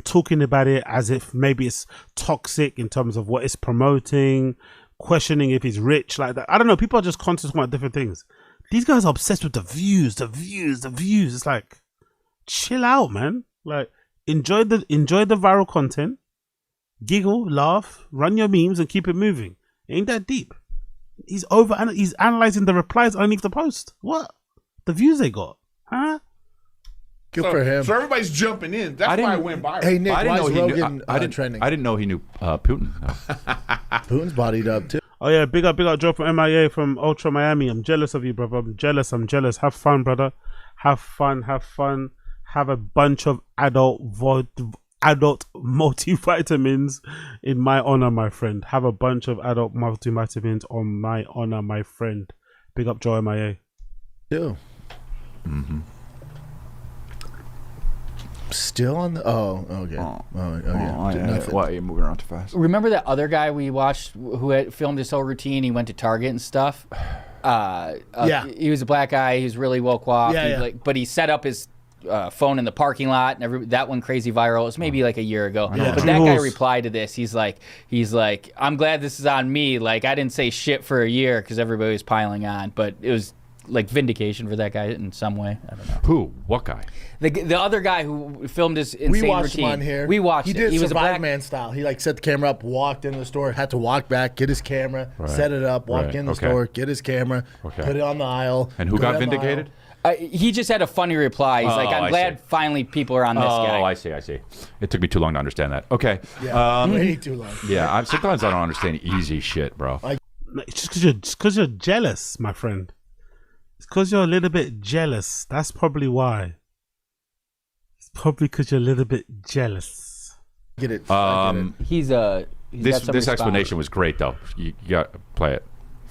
talking about it as if maybe it's toxic in terms of what it's promoting, questioning if he's rich, like that. I don't know. People are just constantly talking about different things. These guys are obsessed with the views. It's like, chill out, man. Like, enjoy the viral content. Giggle, laugh, run your memes, and keep it moving. It ain't that deep. He's analyzing the replies underneath the post. What? The views they got, huh? Good for him. So everybody's jumping in. That's why it went viral. Hey, Nick, I didn't why know is he Rogan knew. I didn't. trending? I didn't know he knew Putin. No. Putin's bodied up, too. Oh yeah, big up Joe from MIA from Ultra Miami. I'm jealous of you, brother. I'm jealous. Have fun, brother. Have fun. Have a bunch of adult multivitamins in my honor, my friend. Have a bunch of adult multivitamins on my honor, my friend. Big up Joe MIA. Too. Mm-hmm. Still on the... Oh, okay. Why are you moving around too fast? Remember that other guy we watched who had filmed his whole routine? He went to Target and stuff. Yeah. He was a black guy. He was really woke off. Yeah. But he set up his phone in the parking lot, and that one crazy viral. It was maybe like a year ago. Yeah. But that guy replied to this. He's like, I'm glad this is on me. Like, I didn't say shit for a year because everybody was piling on. But it was like vindication for that guy in some way. I don't know. Who? What guy? The other guy who filmed his insane we watched routine. him on here. We watched he it. did He was a Survive black Man style. He like set the camera up, walked in the store, had to walk back, get his camera, set it up, walk in the store, get his camera, put it on the aisle. And who got vindicated? He just had a funny reply. He's like, I'm glad finally people are on this guy. Oh, I see. It took me too long to understand that. Okay. Yeah, way too long. Yeah, sometimes I don't understand easy shit, bro. It's just because you're jealous, my friend. It's because you're a little bit jealous. That's probably why. It's probably because you're a little bit jealous. Get it. This explanation was great, though. You got to play it.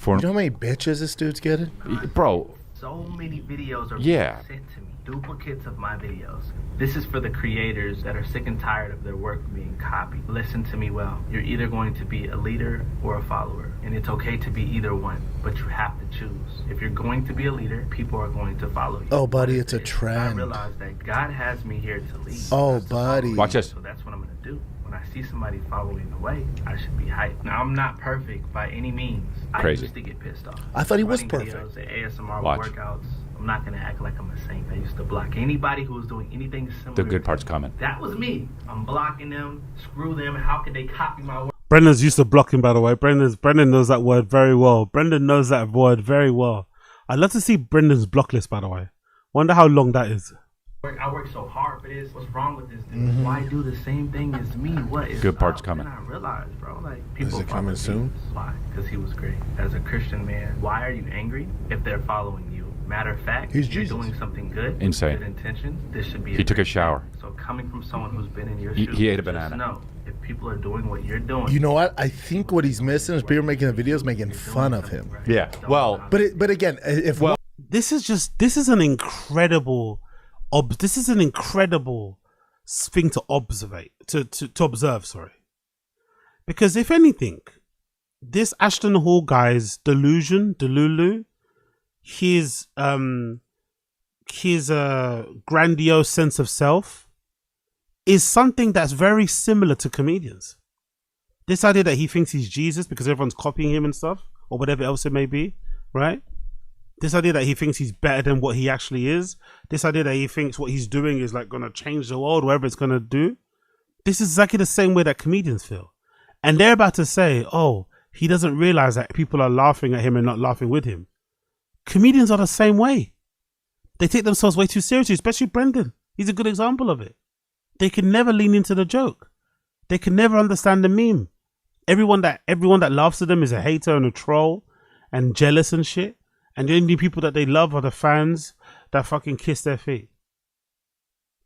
You know how many bitches this dude's getting? Bro. So many videos are Yeah. being sent to me, duplicates of my videos. This is for the creators that are sick and tired of their work being copied. Listen to me well. You're either going to be a leader or a follower, and it's okay to be either one, but you have to choose. If you're going to be a leader, people are going to follow you. Oh, buddy, it's a I trend. realize that God has me here to lead. Oh, buddy. Watch this. So that's what I'm going to do. When I see somebody following the way, I should be hyped. Now, I'm not perfect by any means. Crazy. I used to get pissed off. I thought he was Running perfect. videos, ASMR Watch. workouts. I'm not going to act like I'm a saint. I used to block anybody who was doing anything similar. The good part's coming. That was me. I'm blocking them. Screw them. How could they copy my work? Brendan's used to blocking, by the way. Brendan knows that word very well. Brendan knows that word very well. I'd love to see Brendan's block list, by the way. Wonder how long that is. I work so hard for this. What's wrong with this dude? Why do the same thing as me? What is Good part's up? coming. And I realized, bro, like people Is it follow coming me. soon? Why? Because he was great. As a Christian man, why are you angry if they're following you? Matter of fact, He's you're Jesus. doing something good. Insane. Good intentions. This should be. He took a shower. So coming from someone who's been in your He shoes, ate a just banana. know if people are doing what you're doing. You know what? I think what he's missing is people making the videos making fun of him. Yeah. Well, But again, if This is an incredible thing to observe, sorry. Because if anything, this Ashton Hall guy's Delulu, his grandiose sense of self is something that's very similar to comedians. This idea that he thinks he's Jesus because everyone's copying him and stuff, or whatever else it may be, right? This idea that he thinks he's better than what he actually is. This idea that he thinks what he's doing is like going to change the world, whatever it's going to do. This is exactly the same way that comedians feel. And they're about to say, oh, he doesn't realize that people are laughing at him and not laughing with him. Comedians are the same way. They take themselves way too seriously, especially Brendan. He's a good example of it. They can never lean into the joke. They can never understand the meme. Everyone that laughs at them is a hater and a troll and jealous and shit. And the only people that they love are the fans that fucking kiss their feet.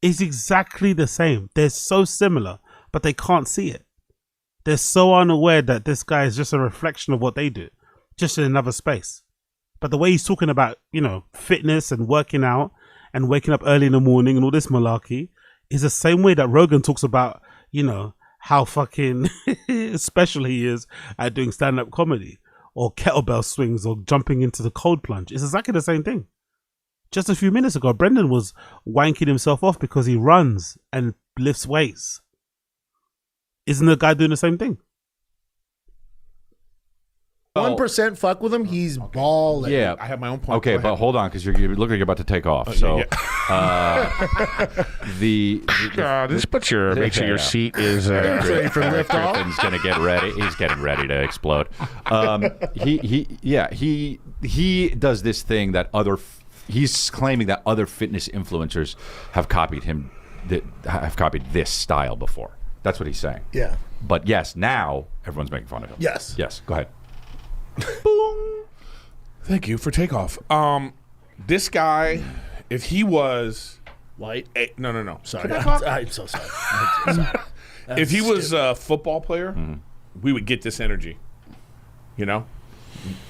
It's exactly the same. They're so similar, but they can't see it. They're so unaware that this guy is just a reflection of what they do, just in another space. But the way he's talking about, fitness and working out and waking up early in the morning and all this malarkey is the same way that Rogan talks about, how fucking special he is at doing stand-up comedy. Or kettlebell swings, or jumping into the cold plunge. It's exactly the same thing. Just a few minutes ago, Brendan was wanking himself off because he runs and lifts weights. Isn't the guy doing the same thing? 1% fuck with him, he's balling. Yeah, I have my own point. Okay, but hold on, because you look like you're about to take off. Just put make sure your seat is ready for liftoff. Griffin's gonna get ready. He's getting ready to explode. He does this thing that other he's claiming that other fitness influencers have copied him, that have copied this style before. That's what he's saying. Yeah. But yes, now everyone's making fun of him. Yes. Yes. Go ahead. Boom. Thank you for takeoff. This guy, if he was white, no. Sorry, I'm so sorry. If he was a football player, we would get this energy. You know,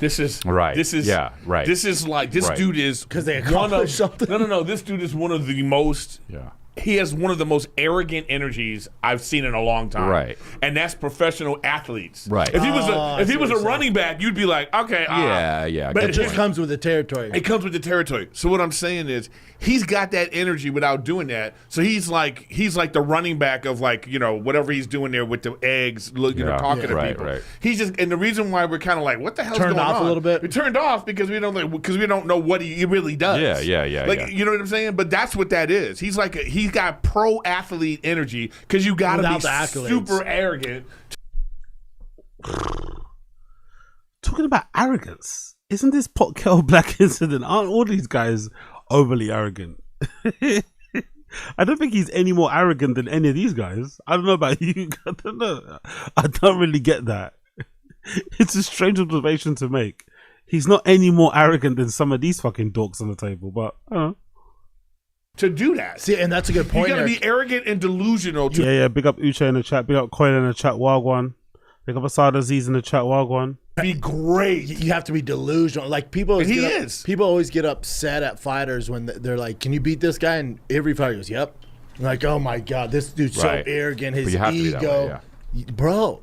this is right. This is right. This is like this dude is because they accomplished something. No. This dude is one of the most. Yeah. He has one of the most arrogant energies I've seen in a long time. Right. And that's professional athletes. Right. If he was a running back, you'd be like, okay, yeah. But it just comes with the territory. It comes with the territory. So what I'm saying is he's got that energy without doing that. So he's like the running back of like, you know, whatever he's doing there with the eggs, talking to people. Right. He's just, and the reason why we're kind of like, what the hell's going on? Turned off a little bit. We turned off because we don't know what he really does. Yeah. Like, you know what I'm saying? But that's what that is. He's like he's got pro athlete energy because you got to be super arrogant. Talking about arrogance, isn't this pot kettle black incident? Aren't all these guys overly arrogant? I don't think he's any more arrogant than any of these guys. I don't know about you. I don't know. I don't really get that. It's a strange observation to make. He's not any more arrogant than some of these fucking dorks on the table, but I don't know. To do that. See, and that's a good point. You gotta be arrogant and delusional. Yeah. Big up Uche in the chat. Big up Coil in the chat. Wagwan. Big up Asad Aziz in the chat. Wagwan. Be great. You have to be delusional. Like people always get upset at fighters when they're like, "Can you beat this guy?" And every fighter goes, "Yep." I'm like, oh my god, this dude's so arrogant. His ego, bro.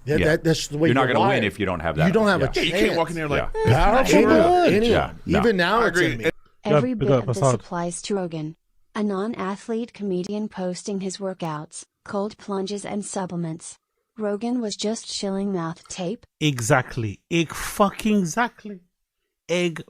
That's just the way you're not going to win if you don't have that. You don't have a chance. You can't walk in there like powerful. Anyone. No. Even now, it's in me. Every bit of this applies to Rogan, a non-athlete comedian posting his workouts, cold plunges, and supplements. Rogan was just shilling mouth tape. Exactly. Egg fucking exactly. The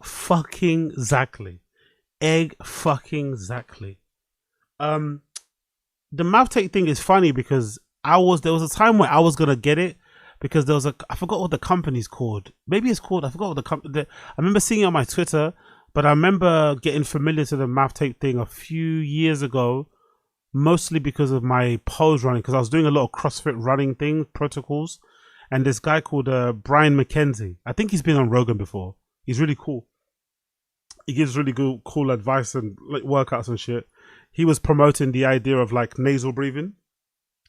mouth tape thing is funny because there was a time where I was gonna get it because there was I forgot what the company's called. Maybe it's called, I forgot what the company. I remember seeing it on my Twitter, but I remember getting familiar to the mouth tape thing a few years ago. Mostly because of my pose running, because I was doing a lot of CrossFit running thing protocols, and this guy called Brian McKenzie. I think he's been on Rogan before. He's really cool. He gives really good, cool advice and like workouts and shit. He was promoting the idea of like nasal breathing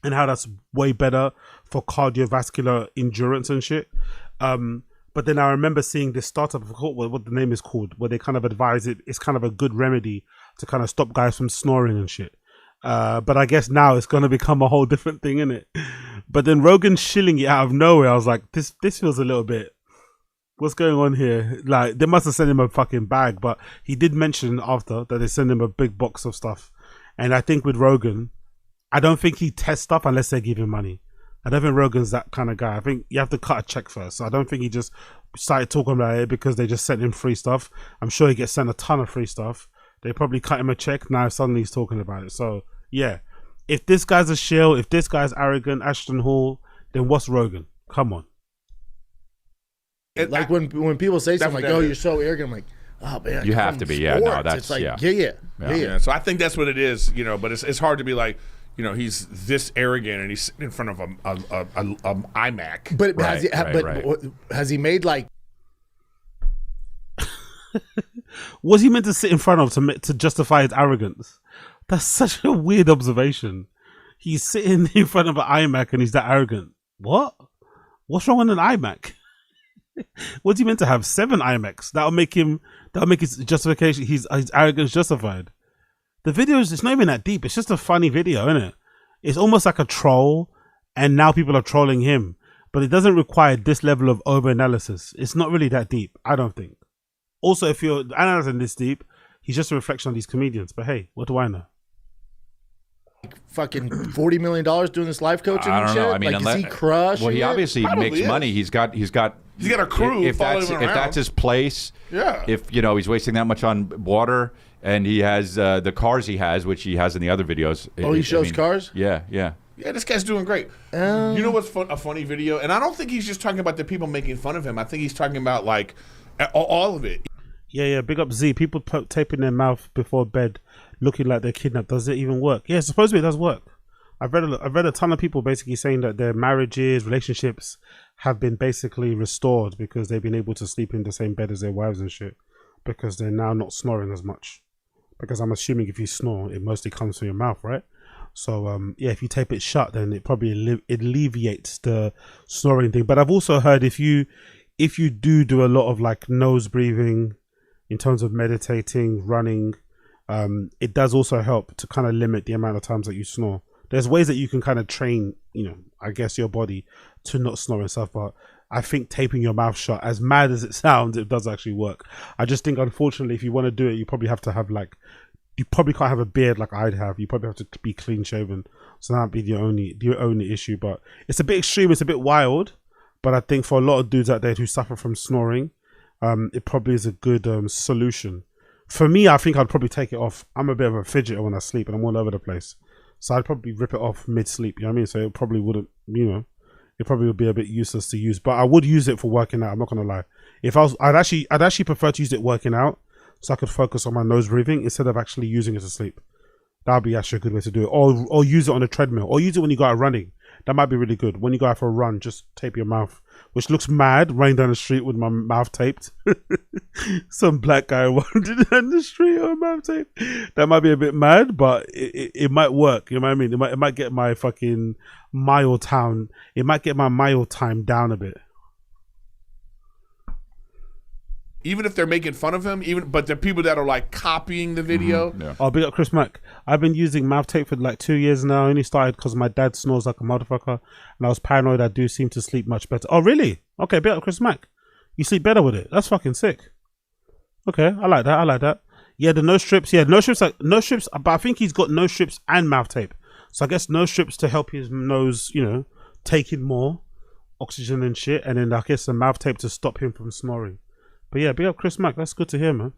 and how that's way better for cardiovascular endurance and shit. But then I remember seeing this startup, I forgot what the name is called, where they kind of advise it's kind of a good remedy to kind of stop guys from snoring and shit. But I guess now it's going to become a whole different thing, innit? But then Rogan shilling it out of nowhere. I was like, this feels a little bit, what's going on here? Like, they must have sent him a fucking bag, but he did mention after that they sent him a big box of stuff. And I think with Rogan, I don't think he tests stuff unless they give him money. I don't think Rogan's that kind of guy. I think you have to cut a check first. So I don't think he just started talking about it because they just sent him free stuff. I'm sure he gets sent a ton of free stuff. They probably cut him a check. Now suddenly he's talking about it. So yeah, if this guy's a shill, if this guy's arrogant, Ashton Hall, then what's Rogan? Come on. Like when people say something like, "Oh, you're so arrogant," I'm like, "Oh man, you have to be." Sports. Yeah, no, that's it's like, yeah. So I think that's what it is, you know. But it's hard to be like, you know, he's this arrogant and he's sitting in front of a iMac. But has he made like? Was he meant to sit in front of to justify his arrogance? That's such a weird observation. He's sitting in front of an iMac and he's that arrogant. What? What's wrong with an iMac? What's he meant to have? 7 iMacs? That'll make his justification, his arrogance justified. The video it's not even that deep. It's just a funny video, isn't it? It's almost like a troll, and now people are trolling him. But it doesn't require this level of over-analysis. It's not really that deep, I don't think. Also, if you're analyzing this deep, he's just a reflection on these comedians. But hey, what do I know? Fucking $40 million doing this life coaching and shit? Know. I mean, like, is he crushing? Well, he obviously makes money. He's got a crew if following him around. If that's his place, if you know he's wasting that much on water, and he has the cars he has, which he has in the other videos. Oh, he shows cars? Yeah. Yeah, this guy's doing great. You know what's a funny video? And I don't think he's just talking about the people making fun of him. I think he's talking about like all of it. Yeah. Big up Z. People taping their mouth before bed, looking like they're kidnapped. Does it even work? Yeah, supposedly it does work. I've read a ton of people basically saying that their marriages, relationships have been basically restored because they've been able to sleep in the same bed as their wives and shit because they're now not snoring as much. Because I'm assuming if you snore, it mostly comes from your mouth, right? So yeah, if you tape it shut, then it probably alleviates the snoring thing. But I've also heard if you do a lot of like nose breathing, in terms of meditating, running, it does also help to kind of limit the amount of times that you snore. There's ways that you can kind of train, I guess your body to not snore and stuff, but I think taping your mouth shut, as mad as it sounds, it does actually work. I just think, unfortunately, if you want to do it, you probably have to have you probably can't have a beard like I'd have. You probably have to be clean shaven. So that'd be the only issue. But it's a bit extreme. It's a bit wild. But I think for a lot of dudes out there who suffer from snoring, it probably is a good solution. For me, I think I'd probably take it off. I'm a bit of a fidgeter when I sleep, and I'm all over the place. So I'd probably rip it off mid-sleep, you know what I mean? So it probably wouldn't, it probably would be a bit useless to use. But I would use it for working out, I'm not going to lie. I'd actually prefer to use it working out so I could focus on my nose breathing instead of actually using it to sleep. That would be actually a good way to do it. Or use it on a treadmill. Or use it when you go out running. That might be really good. When you go out for a run, just tape your mouth. Which looks mad, running down the street with my mouth taped. Some black guy running down the street with mouth taped. That might be a bit mad, but it might work. You know what I mean? It might get my fucking mile time down a bit. Even if they're making fun of him, but the people that are like copying the video. Yeah. Oh, big up Chris Mack. I've been using mouth tape for like 2 years now. I only started because my dad snores like a motherfucker, and I was paranoid. I do seem to sleep much better. Oh, really? Okay, big up Chris Mack. You sleep better with it. That's fucking sick. Okay, I like that. Yeah, the nose strips. Yeah, nose strips. But I think he's got nose strips and mouth tape. So I guess nose strips to help his nose, take in more oxygen and shit, and then I guess the mouth tape to stop him from snoring. But yeah, big up Chris Mack. That's good to hear, man.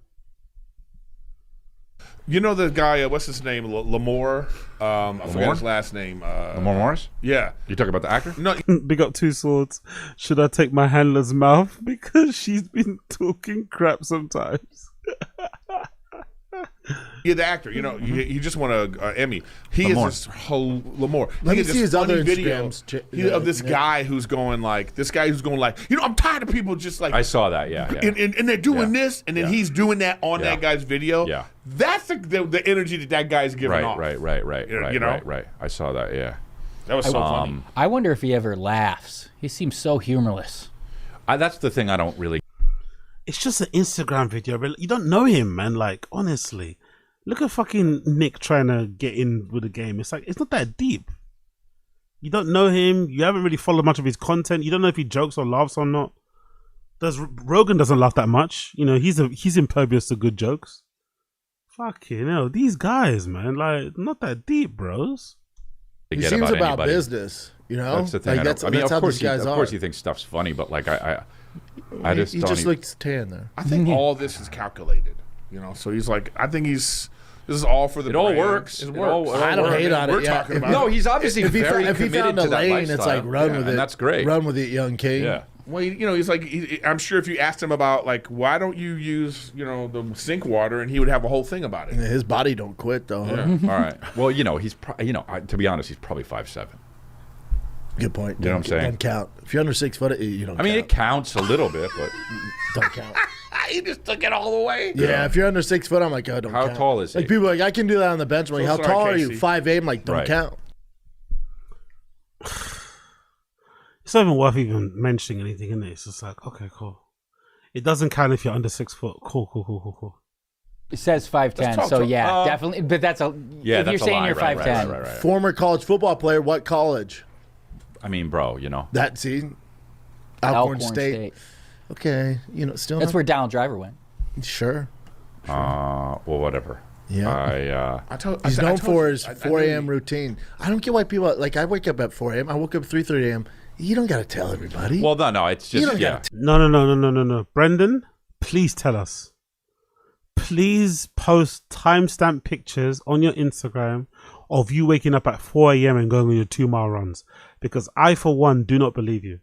You know the guy, what's his name? Lamore? I forgot his last name. Lamore Morris? Yeah. You talking about the actor? No. Big up Two Swords. Should I take my handler's mouth? Because she's been talking crap sometimes. Yeah, the actor. You just won an Emmy. He Lamore. is this whole Lamore. Let me see his other videos of this guy who's going like, I'm tired of people just like. I saw that, yeah. And they're doing this, and then he's doing that on that guy's video. Yeah. That's the energy that guy's giving off. Right. Right. I saw that, yeah. That was so funny. I wonder if he ever laughs. He seems so humorless. That's the thing I don't really. It's just an Instagram video, but you don't know him, man. Like, honestly, look at fucking Nick trying to get in with the game. It's like, it's not that deep. You don't know him. You haven't really followed much of his content. You don't know if he jokes or laughs or not. Rogan doesn't laugh that much. He's impervious to good jokes. Fucking hell, these guys, man, like, not that deep, bros. He seems about business, That's the thing. Like, that's how these guys are. Of course, he thinks stuff's funny, but like he just looks tan there. I think all this is calculated, So he's like, I think this is all for the. It brand. all works. It works. I don't hate on it. We're talking about. No, he's obviously very if he committed found a to that lane, lifestyle. it's like run with it. And that's great. Run with it, young king. Yeah. Well, he's like, I'm sure if you asked him about like, why don't you use, the sink water, and he would have a whole thing about it. Yeah, his body don't quit though. Yeah. All right. Well, he's to be honest, he's probably 5'7". Good point. You know what I'm saying? Don't count. If you're under 6 foot, you don't. I mean, it counts a little bit, but don't count. He just took it all the way. Yeah, if you're under 6 foot, I'm like, oh, don't count. How tall is he? Like people are like, I can do that on the bench. I'm like, how tall are you? 5'8". I'm like, don't count. It's not even worth even mentioning anything in this. It's like, okay, cool. It doesn't count if you're under 6 foot. Cool. It says 5'10", so yeah, definitely. But that's a yeah. If you're saying you're 5'10", right. Former college football player, what college? I mean, bro, that Alcorn State. Okay, still that's where Donald Driver went. Sure. Well, whatever. Yeah. He's known for his 4 a.m. routine. I don't get why people like. I wake up at 4 a.m. I woke up 3:30 a.m. You don't got to tell everybody. Well, no, it's just No. Brendan, please tell us. Please post timestamp pictures on your Instagram of you waking up at 4 a.m. and going on your 2-mile runs. Because I, for one, do not believe you.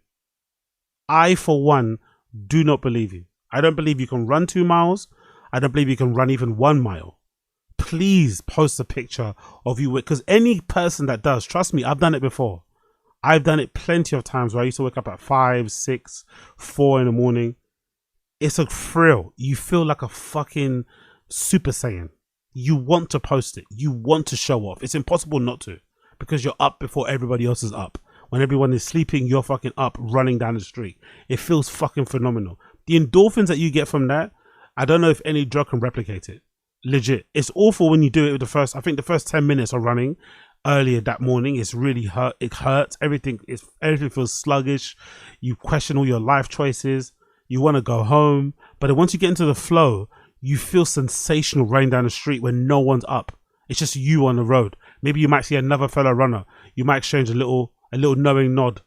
I, for one, do not believe you. I don't believe you can run 2 miles. I don't believe you can run even 1 mile. Please post a picture of you, because any person that does, trust me, I've done it before. I've done it plenty of times where I used to wake up at 5, 6, 4 in the morning. It's a thrill. You feel like a fucking Super Saiyan. You want to post it. You want to show off. It's impossible not to, because you're up before everybody else is up. When everyone is sleeping, you're fucking up running down the street. It feels fucking phenomenal. The endorphins that you get from that, I don't know if any drug can replicate it. Legit. It's awful when you do it with I think the first 10 minutes of running earlier that morning. It's really hurt. It hurts. Everything feels sluggish. You question all your life choices. You want to go home. But then once you get into the flow, you feel sensational running down the street when no one's up. It's just you on the road. Maybe you might see another fellow runner. You might exchange a little knowing nod.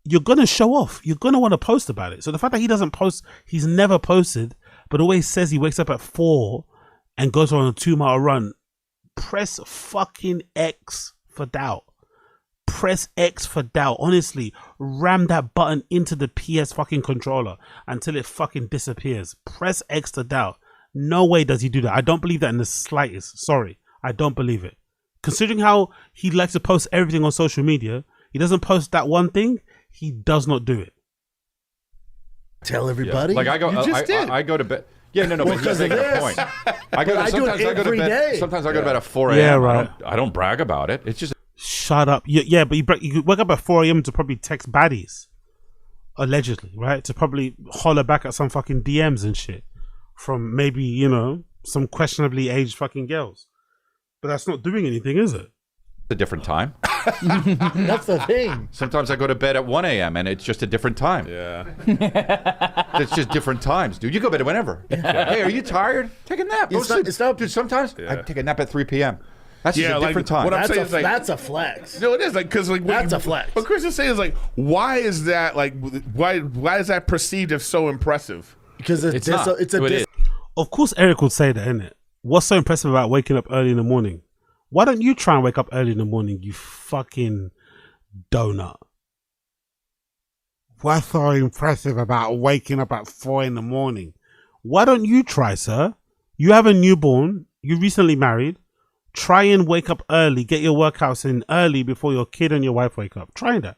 You're going to show off. You're going to want to post about it. So the fact that he doesn't post, he's never posted, but always says he wakes up at 4 and goes on a 2-mile run. Press fucking X for doubt. Press X for doubt. Honestly, ram that button into the PS fucking controller until it fucking disappears. Press X to doubt. No way does he do that. I don't believe that in the slightest. Sorry, I don't believe it. Considering how he likes to post everything on social media, he doesn't post that one thing. He does not do it. Tell everybody. Yeah. Like I go to bed. Yeah, no, but you make a point. I go to bed. Sometimes I go to bed at 4 a.m. Yeah, right. I don't brag about it. It's just shut up. Yeah, but you wake up at 4 a.m. to probably text baddies, allegedly, right? To probably holler back at some fucking DMs and shit from maybe some questionably aged fucking girls. But that's not doing anything, is it? a different time. That's the thing. Sometimes I go to bed at 1 a.m. and it's just a different time. Yeah. It's just different times, dude. You go to bed whenever. Hey, are you tired? Take a nap. It's not, dude, sometimes I take a nap at 3 p.m. That's just a different time. What I'm saying is that's a flex. No, it is because that's a flex. What Chris is saying is why is that why is that perceived as so impressive? Because it's Of course, Eric would say that, innit? What's so impressive about waking up early in the morning? Why don't you try and wake up early in the morning, you fucking donut? What's so impressive about waking up at 4 in the morning? Why don't you try, sir? You have a newborn. You recently married. Try and wake up early. Get your workouts in early before your kid and your wife wake up. Try that.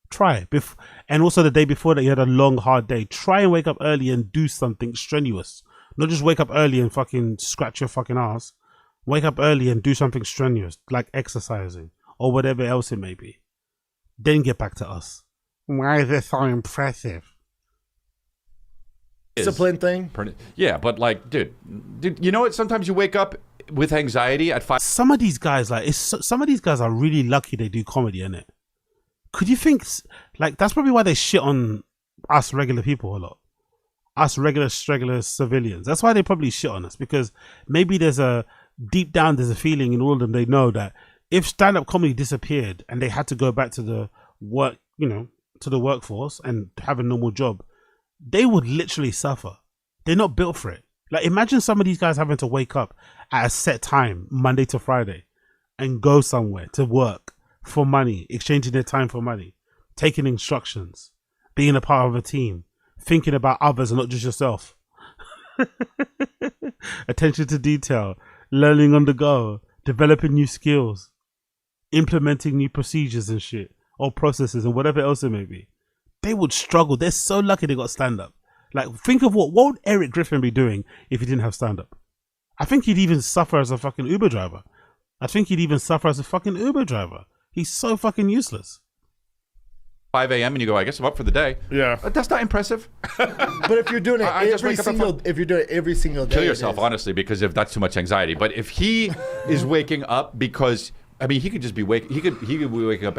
Try it. And also the day before that you had a long, hard day. Try and wake up early and do something strenuous. Not just wake up early and fucking scratch your fucking ass. Wake up early and do something strenuous, like exercising or whatever else it may be. Then get back to us. Why is it so impressive? Discipline thing? Yeah, but like, dude, you know what? Sometimes you wake up with anxiety at 5. Some of these guys, some of these guys are really lucky they do comedy, innit? Could you think, that's probably why they shit on us regular people a lot. Us regular civilians. That's why they probably shit on us, because maybe deep down there's a feeling in all of them, they know that if stand-up comedy disappeared and they had to go back to the work, to the workforce and have a normal job, they would literally suffer. They're not built for it. Like, imagine some of these guys having to wake up at a set time, Monday to Friday, and go somewhere to work for money, exchanging their time for money, taking instructions, being a part of a team, thinking about others and not just yourself. Attention to detail, learning on the go, developing new skills, implementing new procedures and shit, or processes and whatever else it may be. They would struggle. They're so lucky they got stand-up. Like, think of what would Eric Griffin be doing if he didn't have stand-up? I think he'd even suffer as a fucking Uber driver. He's so fucking useless. 5 a.m. and you go, I guess I'm up for the day. Yeah. That's not impressive. But if you're doing it every single day, kill yourself, honestly, because if that's too much anxiety. But if he is waking up because, he could just be he could be waking up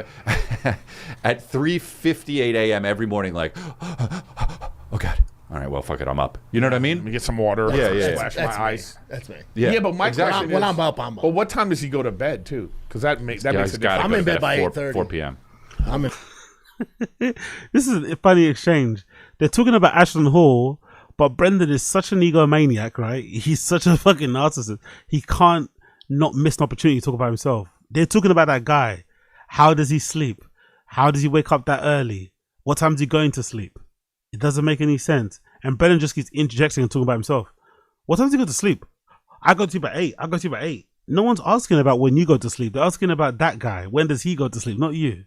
at 3:58 a.m. every morning, like, oh God. All right, well, fuck it, I'm up. You know what I mean? Let me get some water. Yeah. Splash my eyes. That's me. Yeah, but my question is, when I'm up, I'm up. But what time does he go to bed too? Because that makes a difference. I'm in bed by 4 p.m. This is a funny exchange. They're talking about Ashton Hall, but Brendan is such an egomaniac, right? He's such a fucking narcissist. He can't not miss an opportunity to talk about himself. They're talking about that guy. How does he sleep? How does he wake up that early? What time is he going to sleep? It doesn't make any sense. And Brendan just keeps interjecting and talking about himself. What time do you go to sleep? I go to sleep at 8. I go to sleep at 8. No one's asking about when you go to sleep. They're asking about that guy. When does he go to sleep? Not you.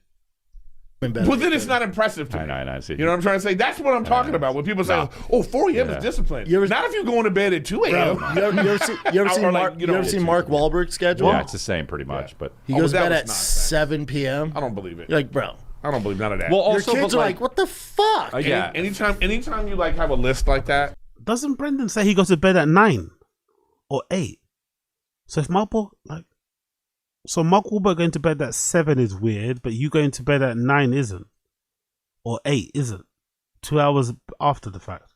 Well, then it's not impressive to me. I see. You know what I'm trying to say? That's what I'm talking about. When people say, "Oh, 4 a.m. is discipline." Not if you're going to bed at 2 a.m. You ever seen Mark Wahlberg's schedule? Yeah, it's the same pretty much. But he goes to bed at 7 p.m. I don't believe it. You're like, bro. I don't believe none of that. Well, Your also, kids are like, what the fuck? Anytime you like have a list like that. Doesn't Brendan say he goes to bed at 9 or 8? So if Mark Wahlberg going to bed at 7 is weird, but you going to bed at 9 isn't, or 8 isn't. 2 hours after the fact.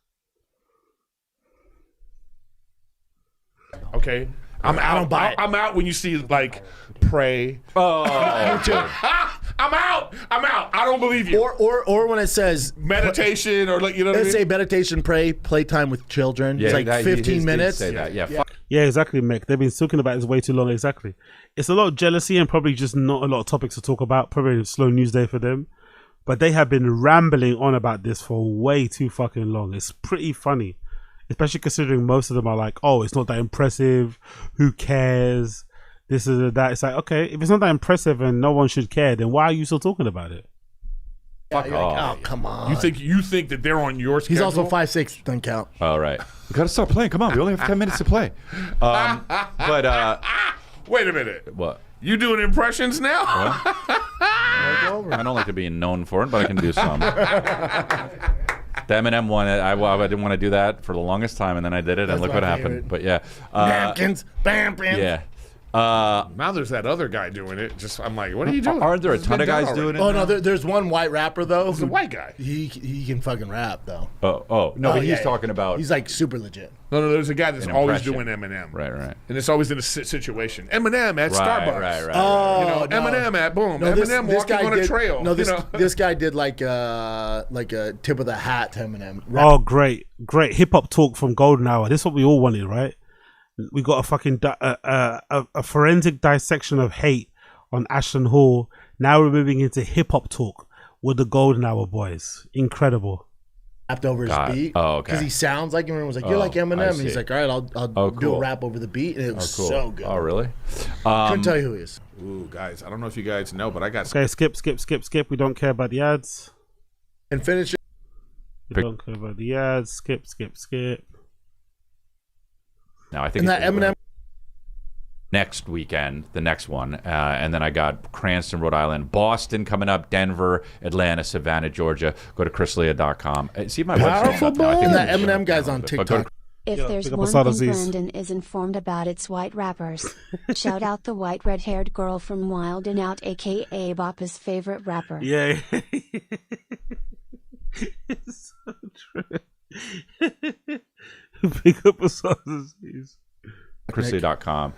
Okay, I'm out when you see like pray. oh, I'm out. I don't believe you. Or when it says meditation or like, you know what I let's mean? say meditation, pray, playtime with children. yeah, It's like that- 15 his did minutes. Say that. Yeah. Yeah, exactly, Mick. They've been talking about this way too long. Exactly. It's a lot of jealousy and probably just not a lot of topics to talk about. Probably a slow news day for them. But they have been rambling on about this for way too fucking long. It's pretty funny. Especially considering most of them are like, oh, it's not that impressive. Who cares? This is that. It's like, okay, if it's not that impressive and no one should care, then why are you still talking about it? Fuck off. Oh, come on. You think that they're on your schedule? He's also 5'6", doesn't count. All right. We got to start playing. Come on. We only have 10 minutes to play. Wait a minute. What? You doing impressions now? I don't like to be known for it, but I can do some. The Eminem one, I didn't want to do that for the longest time, and then I did it, and look what happened. But yeah. Napkins. Bam, bam. Yeah. Now there's that other guy doing it. I'm like, what are you doing? Aren't there a It's ton been of guys done doing already. it? Oh, no, there's one white rapper, though. He's a white guy. He can fucking rap, though. No, but he's talking about. He's like super legit. No, there's a guy that's An always impression. doing Eminem. Right. And it's always in a situation. Eminem at Starbucks. Right. Oh, You know, no. Eminem at boom. No, Eminem walking on a trail. No, this you know? this guy did like a tip of the hat to Eminem. Oh, great hip hop talk from Golden Hour. This is what we all wanted, right? We got a fucking a forensic dissection of hate on Ashton Hall. Now we're moving into hip hop talk with the Golden Hour boys. Incredible. Rapped over his beat. Oh, okay. Because he sounds like him. Everyone was like, "You're like Eminem." And he's like, "All right, I'll do cool. a rap over the beat," and it was so good. Oh, really? Couldn't tell you who he is. Ooh, guys, I don't know if you guys know, but I got Okay, skip. We don't care about the ads. And finish it. We don't care about the ads. Skip. No, I think And it's that Eminem. next weekend, the next one, and then I got Cranston, Rhode Island, Boston coming up, Denver, Atlanta, Savannah, Georgia. Go to chrisleah.com. See my Powerful website. Now. I think And I that can show Eminem it guy's now, on but go TikTok. to- If there's pick up one Asada thing Aziz. Brandon is informed about, it's white rappers. Shout out the white red-haired girl from Wild and Out, aka Bappa's favorite rapper. Yeah. It's so true. Pick up Asada Aziz. chrisleah.com.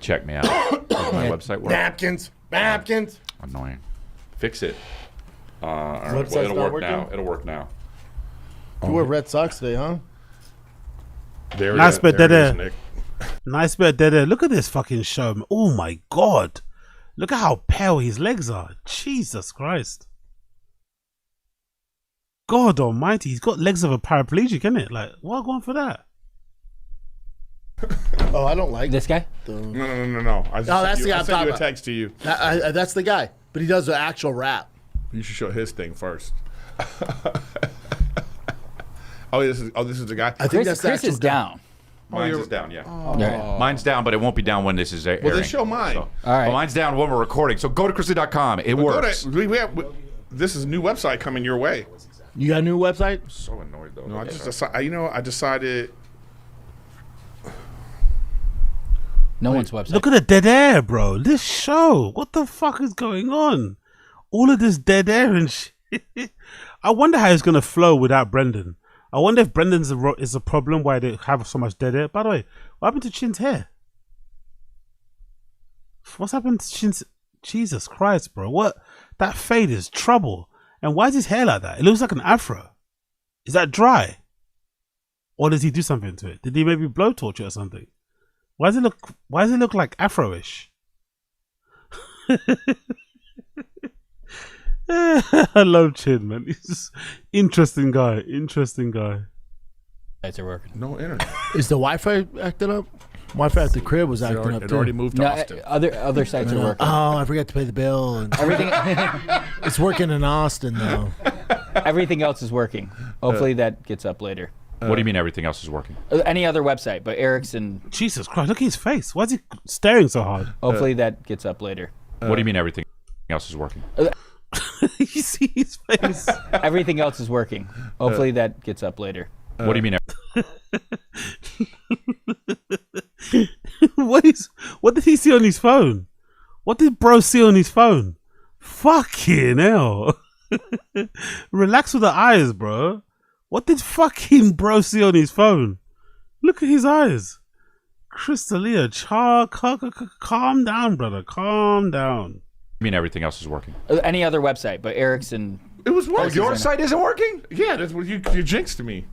Check me out. Does my website work? Napkins. Annoying. Fix it. All right. Website's Well, it'll not work working? now. It'll work now. You wear red socks today, huh? There Nice bit there it there. is, Nick. Nice bit there. Look at this fucking show. Man. Oh my god. Look at how pale his legs are. Jesus Christ. God almighty. He's got legs of a paraplegic, isn't it? Like, what going for that? Oh, I don't like This guy? No. I that's the guy I I'm sent talking you a about. text to you. That's the guy, but he does the actual rap. You should show his thing first. This is the guy. I think Chris, that's the Chris actual is guy. down. Mine's is down, yeah. Yeah. Mine's down, but it won't be down when this is airing. Well, then show mine. So, All right. Well, mine's down when we're recording. So go to chrisleah.com. It Go works. to- this is a new website coming your way. You got a new website? So annoyed though. No, I decided. No one's website. Look at the dead air, bro. This show. What the fuck is going on? All of this dead air and shit. I wonder how it's going to flow without Brendan. I wonder if Brendan's is a problem why they have so much dead air. By the way, what happened to Chin's hair? What's happened to Chin's... Jesus Christ, bro. What? That fade is trouble. And why is his hair like that? It looks like an afro. Is that dry? Or does he do something to it? Did he maybe blowtorch it or something? Why does it look like afro-ish? I love Chin, man. He's just interesting guy. Sites are working. No internet. Is the Wi-Fi acting up? Wi-Fi at the crib was acting up It too. already moved to No, Austin. other sites are working. Oh, I forgot to pay the bill. And Everything, it's working in Austin though. everything else is working. Hopefully that gets up later. What do you mean everything else is working? Any other website, but Eric's and Jesus Christ, look at his face. Why is he staring so hard? hopefully that gets up later. What do you mean everything else is working? You see his face. Everything else is working. Hopefully that gets up later. What do you mean? What did he see on his phone? What did bro see on his phone? Fucking hell. Relax with the eyes, bro. What did fucking bro see on his phone? Look at his eyes. Crystalia, calm down, brother. Calm down. I mean everything else is working. Any other website, but Eric's and It was working. Your site isn't working? Yeah, that's what you jinxed me.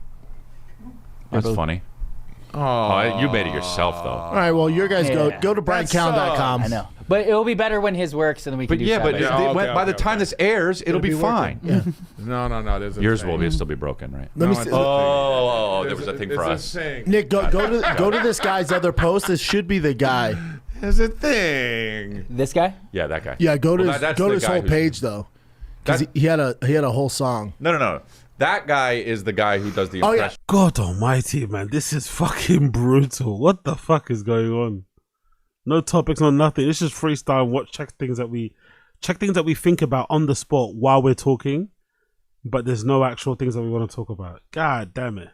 That's funny. Oh, you made it yourself though. All right, well, your guys Yeah. go to briancown.com. I know, but it'll be better when his works, and then we can But do. yeah, side but by Yeah, side. okay, by the okay, time okay. this airs, it'll be fine. Yeah. No. There's a Yours thing. will be still be broken, right? Let me No, see. it's a Oh, thing. there was a thing There's for us. thing. Nick, go to this guy's other post. This should be the guy. There's a thing. This guy? Yeah, that guy. Yeah, go to Well, his, that's go the to his guy whole who's- page though, because That- he had a whole song. No. That guy is the guy who does the Oh, yeah. impression. God almighty, man. This is fucking brutal. What the fuck is going on? No topics, no nothing. It's just freestyle. Check things that we think about on the spot while we're talking, but there's no actual things that we want to talk about. God damn it.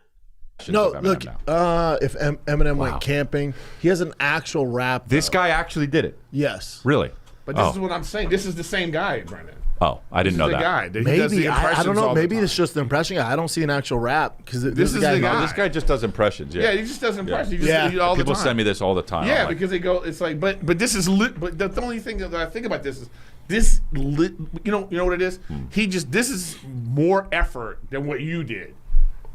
No, of Eminem look, now. if Eminem went camping, he has an actual rap. This though. guy actually did it. Yes. Really? But this is what I'm saying. This is the same guy, Brennan. Oh, I didn't know The that. guy. He does the Maybe I impressions don't know. all the Maybe time. it's just the impression guy. I don't see an actual rap because This is the guy. This guy just does impressions. Yeah, Yeah, he just does impressions. He just Yeah. he, all the People time. send me this all the time. Yeah, I'm like, because they go. It's like, but this is lit. But the only thing that I think about this is this lit. You know what it is? This is more effort than what you did.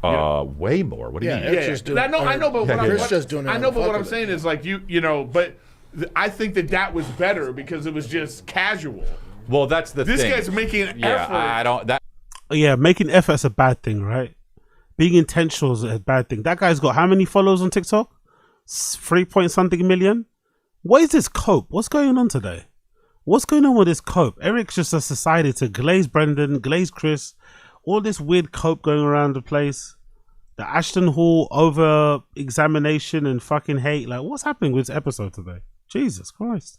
way more. What do you Yeah, mean? It's just doing- I know, but what Chris I'm, just doing it I on know, the but fuck what I'm with it. saying is like you know, but I think that was better because it was just casual. Well, that's the This thing. guy's making an yeah, effort. I don't. That Yeah, making effort's a bad thing, right? Being intentional is a bad thing. That guy's got how many followers on TikTok? 3 point something million? What is this cope? What's going on today? What's going on with this cope? Eric's just has decided to glaze Brendan, glaze Chris, all this weird cope going around the place. The Ashton Hall over examination and fucking hate. Like, what's happening with this episode today? Jesus Christ.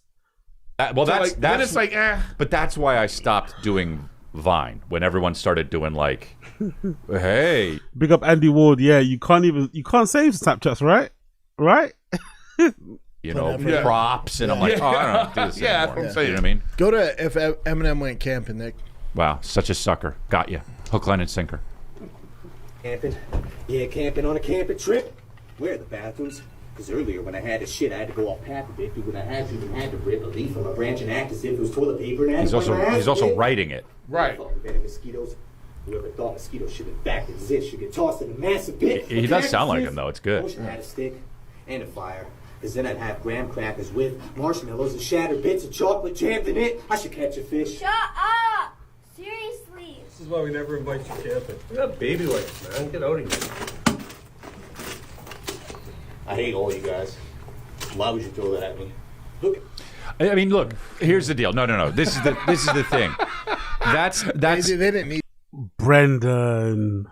well, So, that's like, then that's it's like, But that's why I stopped doing Vine when everyone started doing like, hey, Big up Andy Ward. Yeah, you can't save Snapchats, right? Right? you know, Yeah. props, and I'm like, oh, I don't do this Yeah, anymore. that's what I'm saying. You know what I mean? Go to if Eminem went camping, Nick. Wow, such a sucker. Got you. Hook, line, and sinker. Camping? Yeah, camping on a camping trip. Where are the bathrooms? Because earlier when I had to shit, I had to go off path a bit. When I had to rip a leaf from a branch and act as if it was toilet paper. And I had He's to wipe my ass also with it. writing it. right. Fucking venom mosquitoes. Whoever thought mosquitoes should have backed exist should get tossed in a massive pit. He does sound like him, though. It's good. I wish I had a stick and a fire. Because then I'd have graham crackers with marshmallows and shattered bits of chocolate jammed in it. I should catch a fish. Shut up! Seriously. This is why we never invite you camping. We got baby wipes, man. Get out of here. I hate all you guys. Why would you throw that at me? Look. I mean, look. Here's the deal. No. This is the thing. That's They didn't need. Brendan,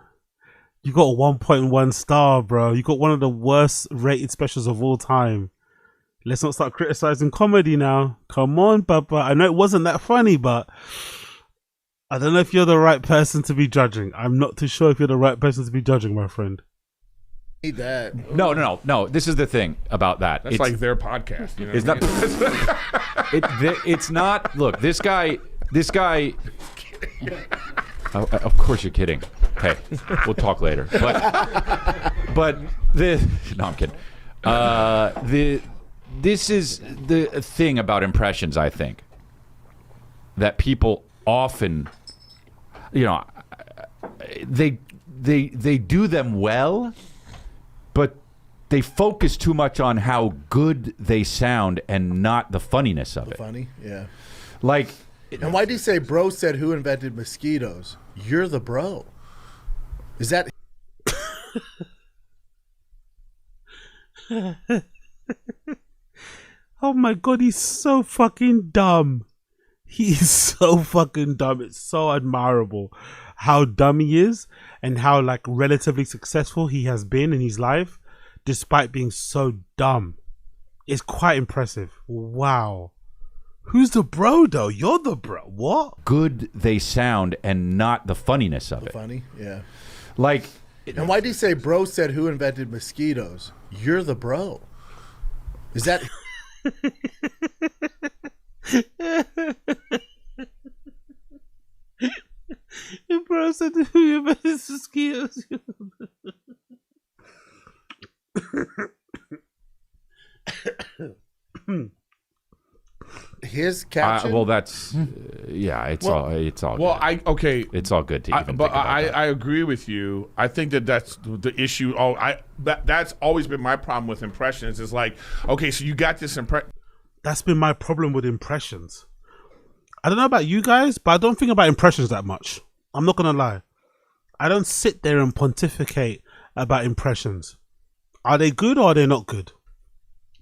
you got a 1.1 star, bro. You got one of the worst rated specials of all time. Let's not start criticizing comedy now. Come on, Papa. I know it wasn't that funny, but I don't know if you're the right person to be judging. I'm not too sure if you're the right person to be judging, my friend. Need that. No. This is the thing about that. That's like their podcast. You know It's what not. I mean? It's not. Look, this guy. Oh, of course you're kidding. Hey, we'll talk later. But no, I'm kidding. This is the thing about impressions. I think that people often, they do them well, but they focus too much on how good they sound and not the funniness of it. Funny, yeah. Like, And why do you say bro said who invented mosquitoes? You're the bro. Is that Oh my god, he's so fucking dumb. He's so fucking dumb. It's so admirable how dumb he is and how like relatively successful he has been in his life despite being so dumb. It's quite impressive. Wow. Who's the bro though? You're the bro. What? Good they sound and not the funniness of it. Funny, yeah. Like, and why do you say bro said who invented mosquitoes? You're the bro. Is that... Bro said who invented mosquitoes? His caption. well, that's yeah. It's all Well, good. It's all good to even think about that. I agree with you. I think that's the issue. That's always been my problem with impressions. Is like, okay, so you got this impression. That's been my problem with impressions. I don't know about you guys, but I don't think about impressions that much. I'm not gonna lie. I don't sit there and pontificate about impressions. Are they good or are they not good?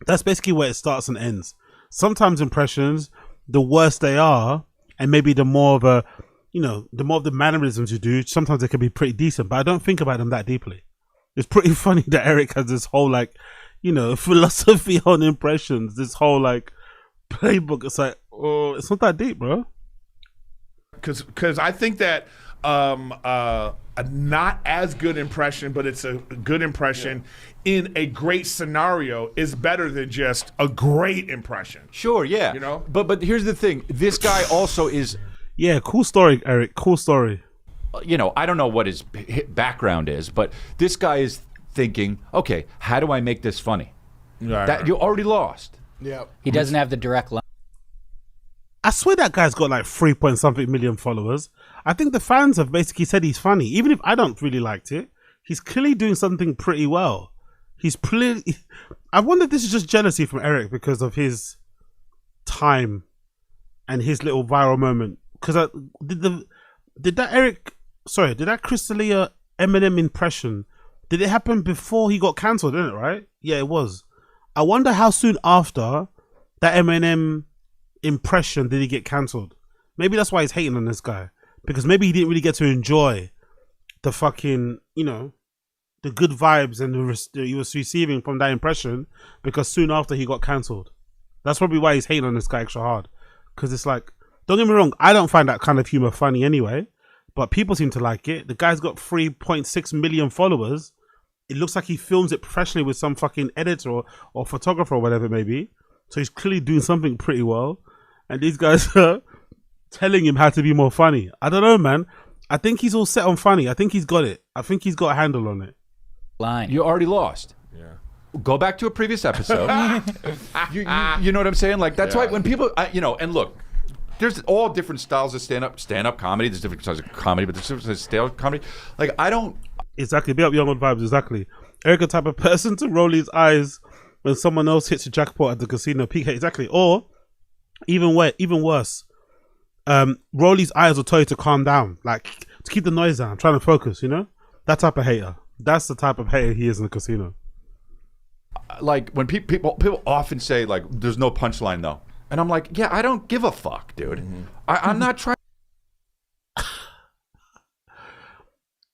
That's basically where it starts and ends. Sometimes impressions, the worse they are, and maybe the more of a, the more of the mannerisms you do, sometimes they can be pretty decent, but I don't think about them that deeply. It's pretty funny that Eric has this whole philosophy on impressions, this whole playbook. It's like, oh, it's not that deep, bro. Because I think that a not as good impression, but it's a good impression in a great scenario is better than just a great impression. Sure, yeah. But here's the thing. This guy also is... Yeah, cool story, Eric. Cool story. I don't know what his background is, but this guy is thinking, okay, how do I make this funny? Right. You already lost. Yeah. He doesn't have the direct line. I swear that guy's got 3 point something million followers. I think the fans have basically said he's funny. Even if I don't really liked it, he's clearly doing something pretty well. I wonder if this is just jealousy from Eric because of his time and his little viral moment. Because did that Crystalia Eminem impression, did it happen before he got cancelled, didn't it, right? Yeah, it was. I wonder how soon after that Eminem impression did he get cancelled. Maybe that's why he's hating on this guy, because maybe he didn't really get to enjoy the fucking the good vibes and he was receiving from that impression, because soon after he got cancelled. That's probably why he's hating on this guy extra hard, because it's like, don't get me wrong, I don't find that kind of humor funny anyway, but people seem to like it. The guy's got 3.6 million followers. It looks like he films it professionally with some fucking editor or photographer or whatever it may be. So he's clearly doing something pretty well. And these guys are telling him how to be more funny. I don't know, man. I think he's all set on funny. I think he's got it. I think he's got a handle on it. Line. You already lost. Yeah. Go back to a previous episode. you know what I'm saying? That's why when people, and look, there's all different styles of stand-up comedy. There's different styles of comedy, but there's different styles of stand-up comedy. I don't... Exactly. Be up young on vibes. Exactly. Eric, a type of person to roll his eyes when someone else hits a jackpot at the casino. PK. Exactly. Or even worse, roll his eyes or tell you to calm down, to keep the noise down, trying to focus. That type of hater. That's the type of hater he is in the casino. When people often say there's no punchline though, and I'm like, yeah, I don't give a fuck, dude. Mm-hmm. I'm not trying.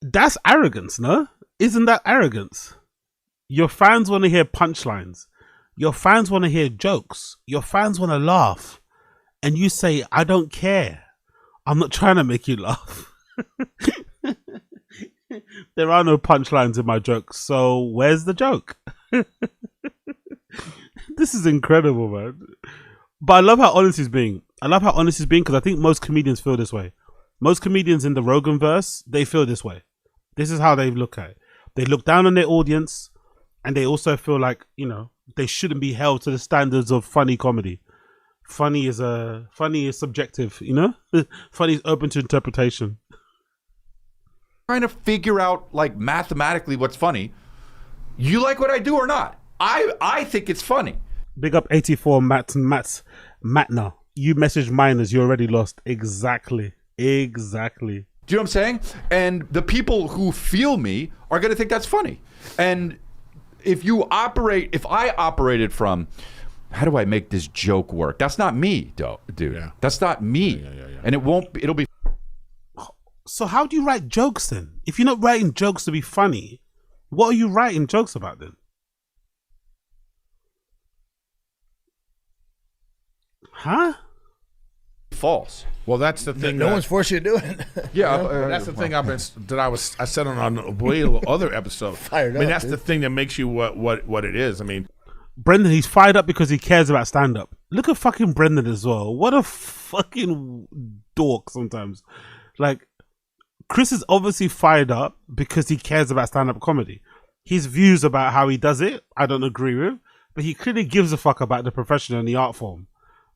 That's arrogance, no? Isn't that arrogance? Your fans want to hear punchlines. Your fans want to hear jokes. Your fans want to laugh. And you say, I don't care. I'm not trying to make you laugh. There are no punchlines in my jokes, so where's the joke? This is incredible, man. But I love how honest he's being. Because I think most comedians feel this way. Most comedians in the Rogan-verse, they feel this way. This is how they look at it. They look down on their audience, and they also feel like, they shouldn't be held to the standards of funny comedy. Funny is subjective, Funny is open to interpretation. Trying to figure out mathematically what's funny. You like what I do or not? I think it's funny. Big up 84 Matna. You messaged minors, you already lost. Exactly. Do you know what I'm saying? And the people who feel me are going to think that's funny. And if I operated from, how do I make this joke work? That's not me, dude. Yeah. That's not me. And it'll be. So how do you write jokes then? If you're not writing jokes to be funny, what are you writing jokes about then? Huh? False. Well, that's the thing. No one's forced you to do it. Yeah, that's the thing I said on a way other episode. Fired I mean, up, that's dude. the thing that makes you what it is. I mean, Brendan, he's fired up because he cares about stand-up. Look at fucking Brendan as well. What a fucking dork sometimes. Like, Chris is obviously fired up because he cares about stand-up comedy. His views about how he does it, I don't agree with, but he clearly gives a fuck about the profession and the art form.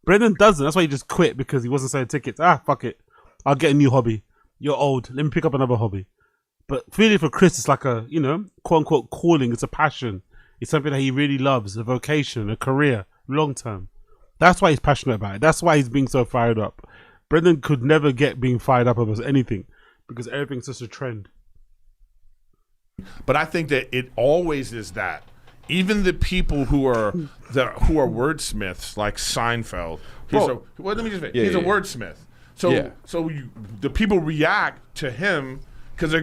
Brendan doesn't. That's why he just quit, because he wasn't selling tickets. Fuck it. I'll get a new hobby. You're old. Let me pick up another hobby. But really for Chris, it's like a, quote unquote calling. It's a passion. It's something that he really loves, a vocation, a career, long term. That's why he's passionate about it. That's why he's being so fired up. Brendan could never get being fired up about anything, because everything's just a trend. but I think that it always is that. Even the people who are wordsmiths, like Seinfeld. He's a wordsmith. So the people react to him because they're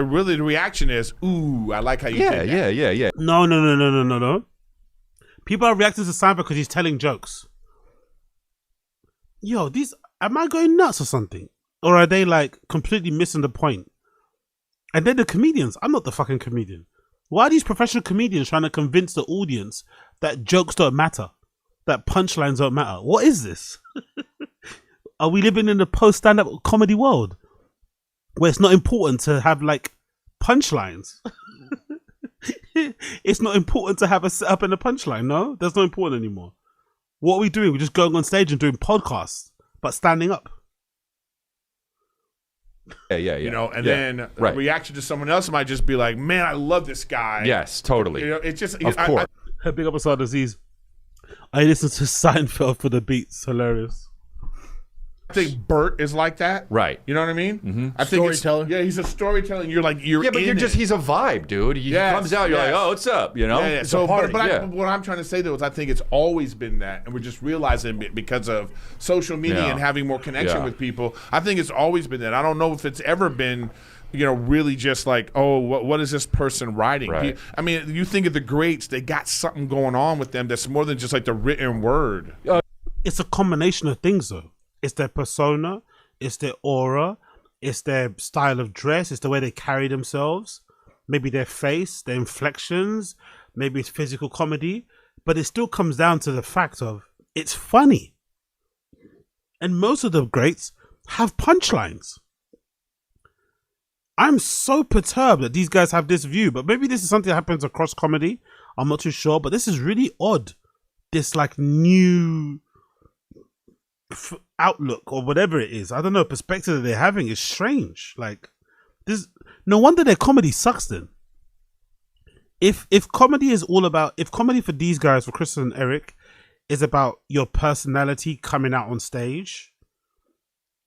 really, the reaction is, ooh, I like how you did that. Yeah. No. People are reacting to Seinfeld because he's telling jokes. Yo, am I going nuts or something? Or are they like completely missing the point? And they're the comedians. I'm not the fucking comedian. Why are these professional comedians trying to convince the audience that jokes don't matter? That punchlines don't matter? What is this? Are we living in the post-stand-up comedy world where it's not important to have like punchlines? It's not important to have a setup and a punchline. No, that's not important anymore. What are we doing? We're just going on stage and doing podcasts, but standing up. Yeah. Then a reaction to someone else might just be like, man, I love this guy. Yes, totally. It's just, of course. Her big episode disease. I listen to Seinfeld for the beats. Hilarious. I think Bert is like that. Right. You know what I mean? Mm-hmm. I think storyteller. he's a storyteller. And you're but he's a vibe, dude. He comes out, you're like, oh, what's up? Yeah. So, what I'm trying to say though is I think it's always been that, and we're just realizing it because of social media and having more connection with people. I think it's always been that. I don't know if it's ever been, really just like, oh, what is this person writing? Right. I mean, you think of the greats, they got something going on with them that's more than just like the written word. It's a combination of things though. It's their persona, it's their aura, it's their style of dress, it's the way they carry themselves, maybe their face, their inflections, maybe it's physical comedy, but it still comes down to the fact of it's funny. And most of the greats have punchlines. I'm so perturbed that these guys have this view, but maybe this is something that happens across comedy. I'm not too sure, but this is really odd. This like new outlook or whatever it is, I don't know, perspective that they're having is strange. Like this, no wonder their comedy sucks then. If comedy is all about, if comedy for these guys, for Chris and Eric, is about your personality coming out on stage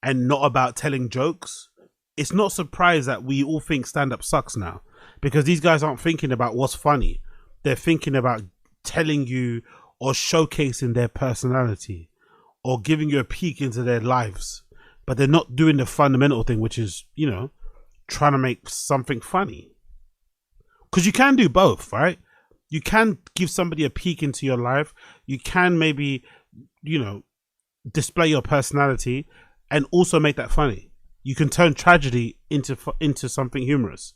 and not about telling jokes, it's not surprised that we all think stand-up sucks now, because these guys aren't thinking about what's funny. They're thinking about telling you or showcasing their personality or giving you a peek into their lives, but they're not doing the fundamental thing, which is, trying to make something funny. Because you can do both, right? You can give somebody a peek into your life. You can maybe, display your personality and also make that funny. You can turn tragedy into something humorous.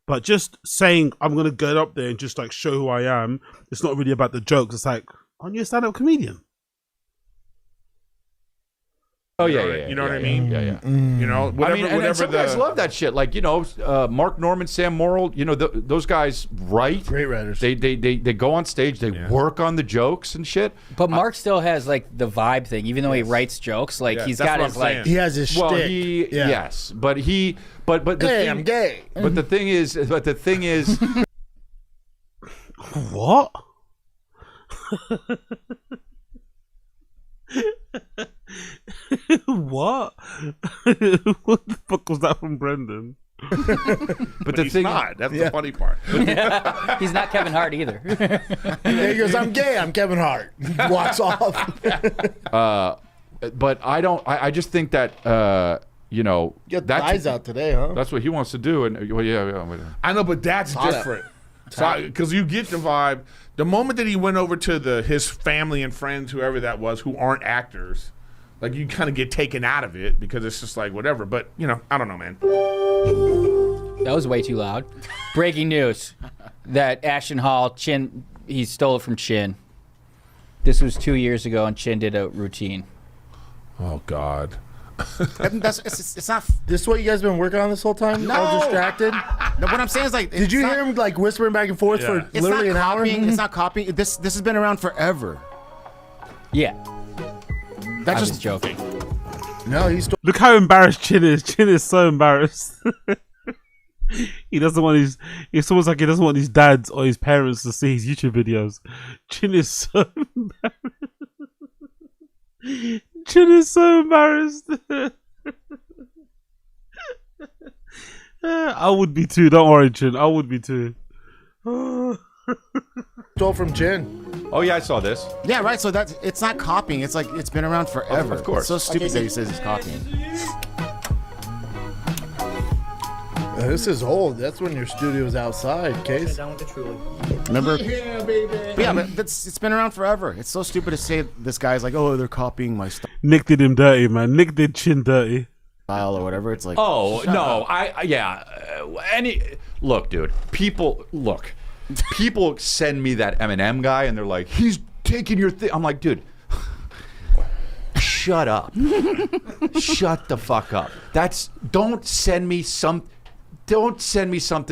But just saying, I'm going to get up there and just like show who I am, it's not really about the jokes. It's like, aren't you a stand-up comedian? Oh You know what I mean? Yeah. Whatever. And some guys love that shit. Like Mark Norman, Sam Morrill. Those guys write. Great writers. They go on stage. They work on the jokes and shit. But Mark still has like the vibe thing, even though he writes jokes. Like he's got his like. He has his shtick. Yes, but the hey, thing, I'm gay. But the thing is, what? What? What the fuck was that from Brendan? But the thing, not. That's the funny part. He's not Kevin Hart either. He goes, I'm gay. I'm Kevin Hart. Walks off. But I don't. I just think that you know, get the eyes out today, huh? That's what he wants to do. And well, yeah. I know, but that's different. Because you get the vibe. The moment that he went over to his family and friends, whoever that was, who aren't actors, like you kind of get taken out of it because it's just like whatever. But you know, I don't know, man. That was way too loud. Breaking news that Ashton Hall, Chin, he stole it from Chin. This was 2 years ago, and Chin did a routine. Oh God. It's not. This is what you guys been working on this whole time? No. All distracted? No, what I'm saying is like. Did you hear him like whispering back and forth for literally an hour? It's not copying. This has been around forever. Yeah. That's just joking. No, he's. Look how embarrassed Chin is. Chin is so embarrassed. He doesn't want his. It's almost like he doesn't want his dads or his parents to see his YouTube videos. Chin is so embarrassed. Chin is so embarrassed. I would be too. Don't worry, Chin. I would be too. Stole from Chin. Oh yeah, I saw this. Yeah, right. So it's not copying. It's like it's been around forever. Of course. It's so stupid that he says he's copying. This is old. That's when your studio's outside, Case. Remember? Yeah, baby. But yeah, but it's been around forever. It's so stupid to say this guy's like, oh, they're copying my style Nick did him dirty, man. Nick did Chin dirty. or whatever. It's like, oh no, up. Look, dude. People send me that Eminem guy, and they're like, he's taking your thing. I'm like, dude. Shut up. Shut the fuck up. Don't send me something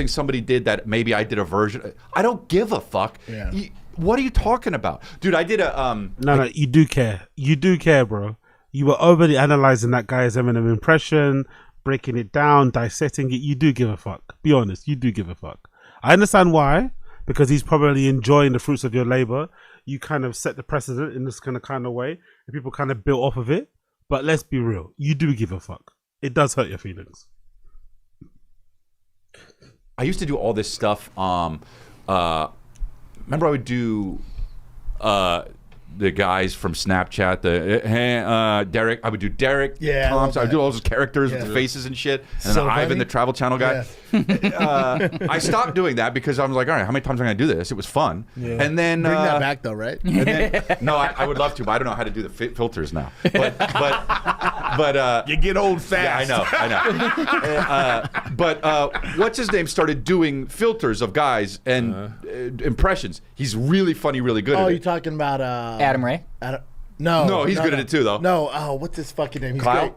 somebody did that maybe I did a version. I don't give a fuck. Yeah. What are you talking about? Dude, I did a No, you do care. You do care, bro. You were overly analyzing that guy's Eminem impression, breaking it down, dissecting it. You do give a fuck. Be honest, you do give a fuck. I understand why, because he's probably enjoying the fruits of your labor. You kind of set the precedent in this kind of way, and people kind of built off of it. But let's be real, you do give a fuck. It does hurt your feelings. I used to do all this stuff. Remember, I would do the guys from Snapchat, Derek. I would do Derek. Yeah, Thompson. I would do all those characters with the faces and shit. And then Ivan, the Travel Channel guy. Yeah. I stopped doing that because I was like, all right, how many times am I going to do this? It was fun. Yeah. And then bring that back though, right? And then, no, I would love to, but I don't know how to do the filters now. But you get old fast. Yeah, I know. But what's his name started doing filters of guys and impressions. He's really funny, really good at it. Oh, you're talking about Adam Ray? No, he's good at it too, though. No, what's his fucking name? He's Clout? great.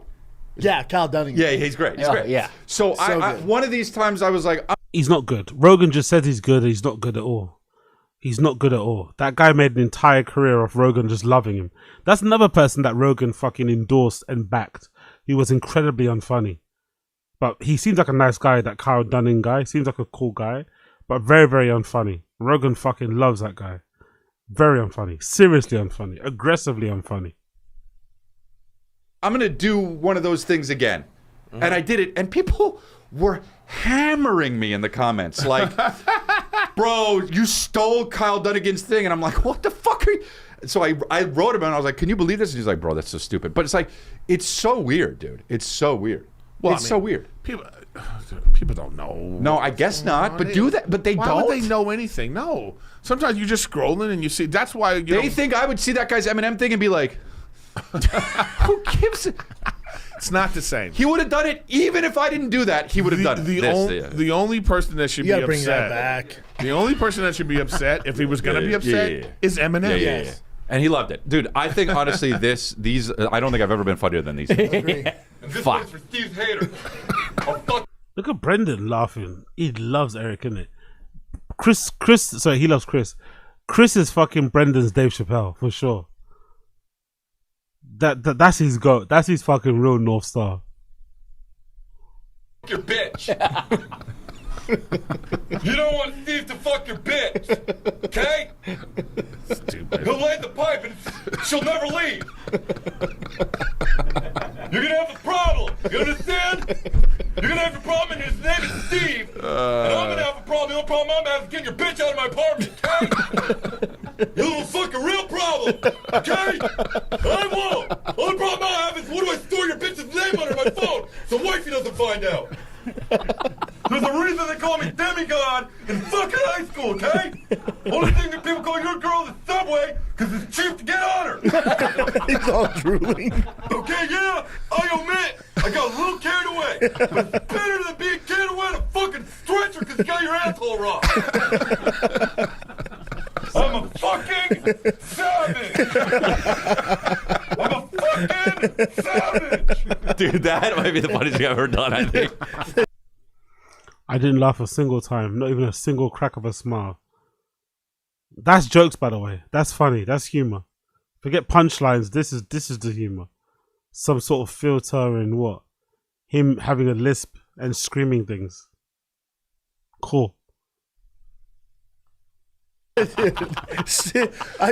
Yeah, Kyle Dunning. Yeah, he's great. He's great. Yeah. So I one of these times I was like, he's not good. Rogan just said he's good. He's not good at all. He's not good at all. That guy made an entire career of Rogan just loving him. That's another person that Rogan fucking endorsed and backed. He was incredibly unfunny. But he seems like a nice guy, that Kyle Dunning guy. Seems like a cool guy. But very, very unfunny. Rogan fucking loves that guy. Very unfunny. Seriously unfunny. Aggressively unfunny. I'm going to do one of those things again. Mm-hmm. And I did it. And people were hammering me in the comments. Like, bro, you stole Kyle Dunnigan's thing. And I'm like, what the fuck are you? So I wrote him and I was like, can you believe this? And he's like, bro, that's so stupid. But it's like, it's so weird, dude. It's so weird. Well, it's so weird. People don't know. No, I guess not. But do that. But they why don't. Why would they know anything? No. Sometimes you're just scrolling and you see. That's why they think I would see that guy's Eminem thing and be like, who gives it? It's not the same. He would have done it even if I didn't do that. He would have done it. The only person that should be upset. Bring that back. The only person that should be upset, if he was going to be upset, is Eminem. Yeah. And he loved it, dude. I think honestly, these I don't think I've ever been funnier than these. Fuck. For Steve's hater. Look at Brendan laughing. He loves Eric, innit? Chris. Sorry, he loves Chris. Chris is fucking Brendan's Dave Chappelle for sure. That's his goat. That's his fucking real North Star. Your bitch. You don't want Steve to fuck your bitch, okay? Stupid. He'll lay the pipe and she'll never leave. You're gonna have a problem. You understand? You're gonna have a problem and his name is my phone so wifey doesn't find out. There's a reason they call me demigod in fucking high school, okay? Only thing that people call your girl is Subway because it's cheap to get on her. He's all drooling. Okay, yeah, I admit I got a little carried away. But it's better than being carried away in a fucking stretcher because you got your asshole raw. I'm a fucking savage. I'm a fucking savage. Dude, that might be the funniest thing I've ever done, I think. I didn't laugh a single time, not even a single crack of a smile. That's jokes, by the way. That's funny. That's humor. Forget punchlines. This is the humor. Some sort of filter and what? Him having a lisp and screaming things. Cool. I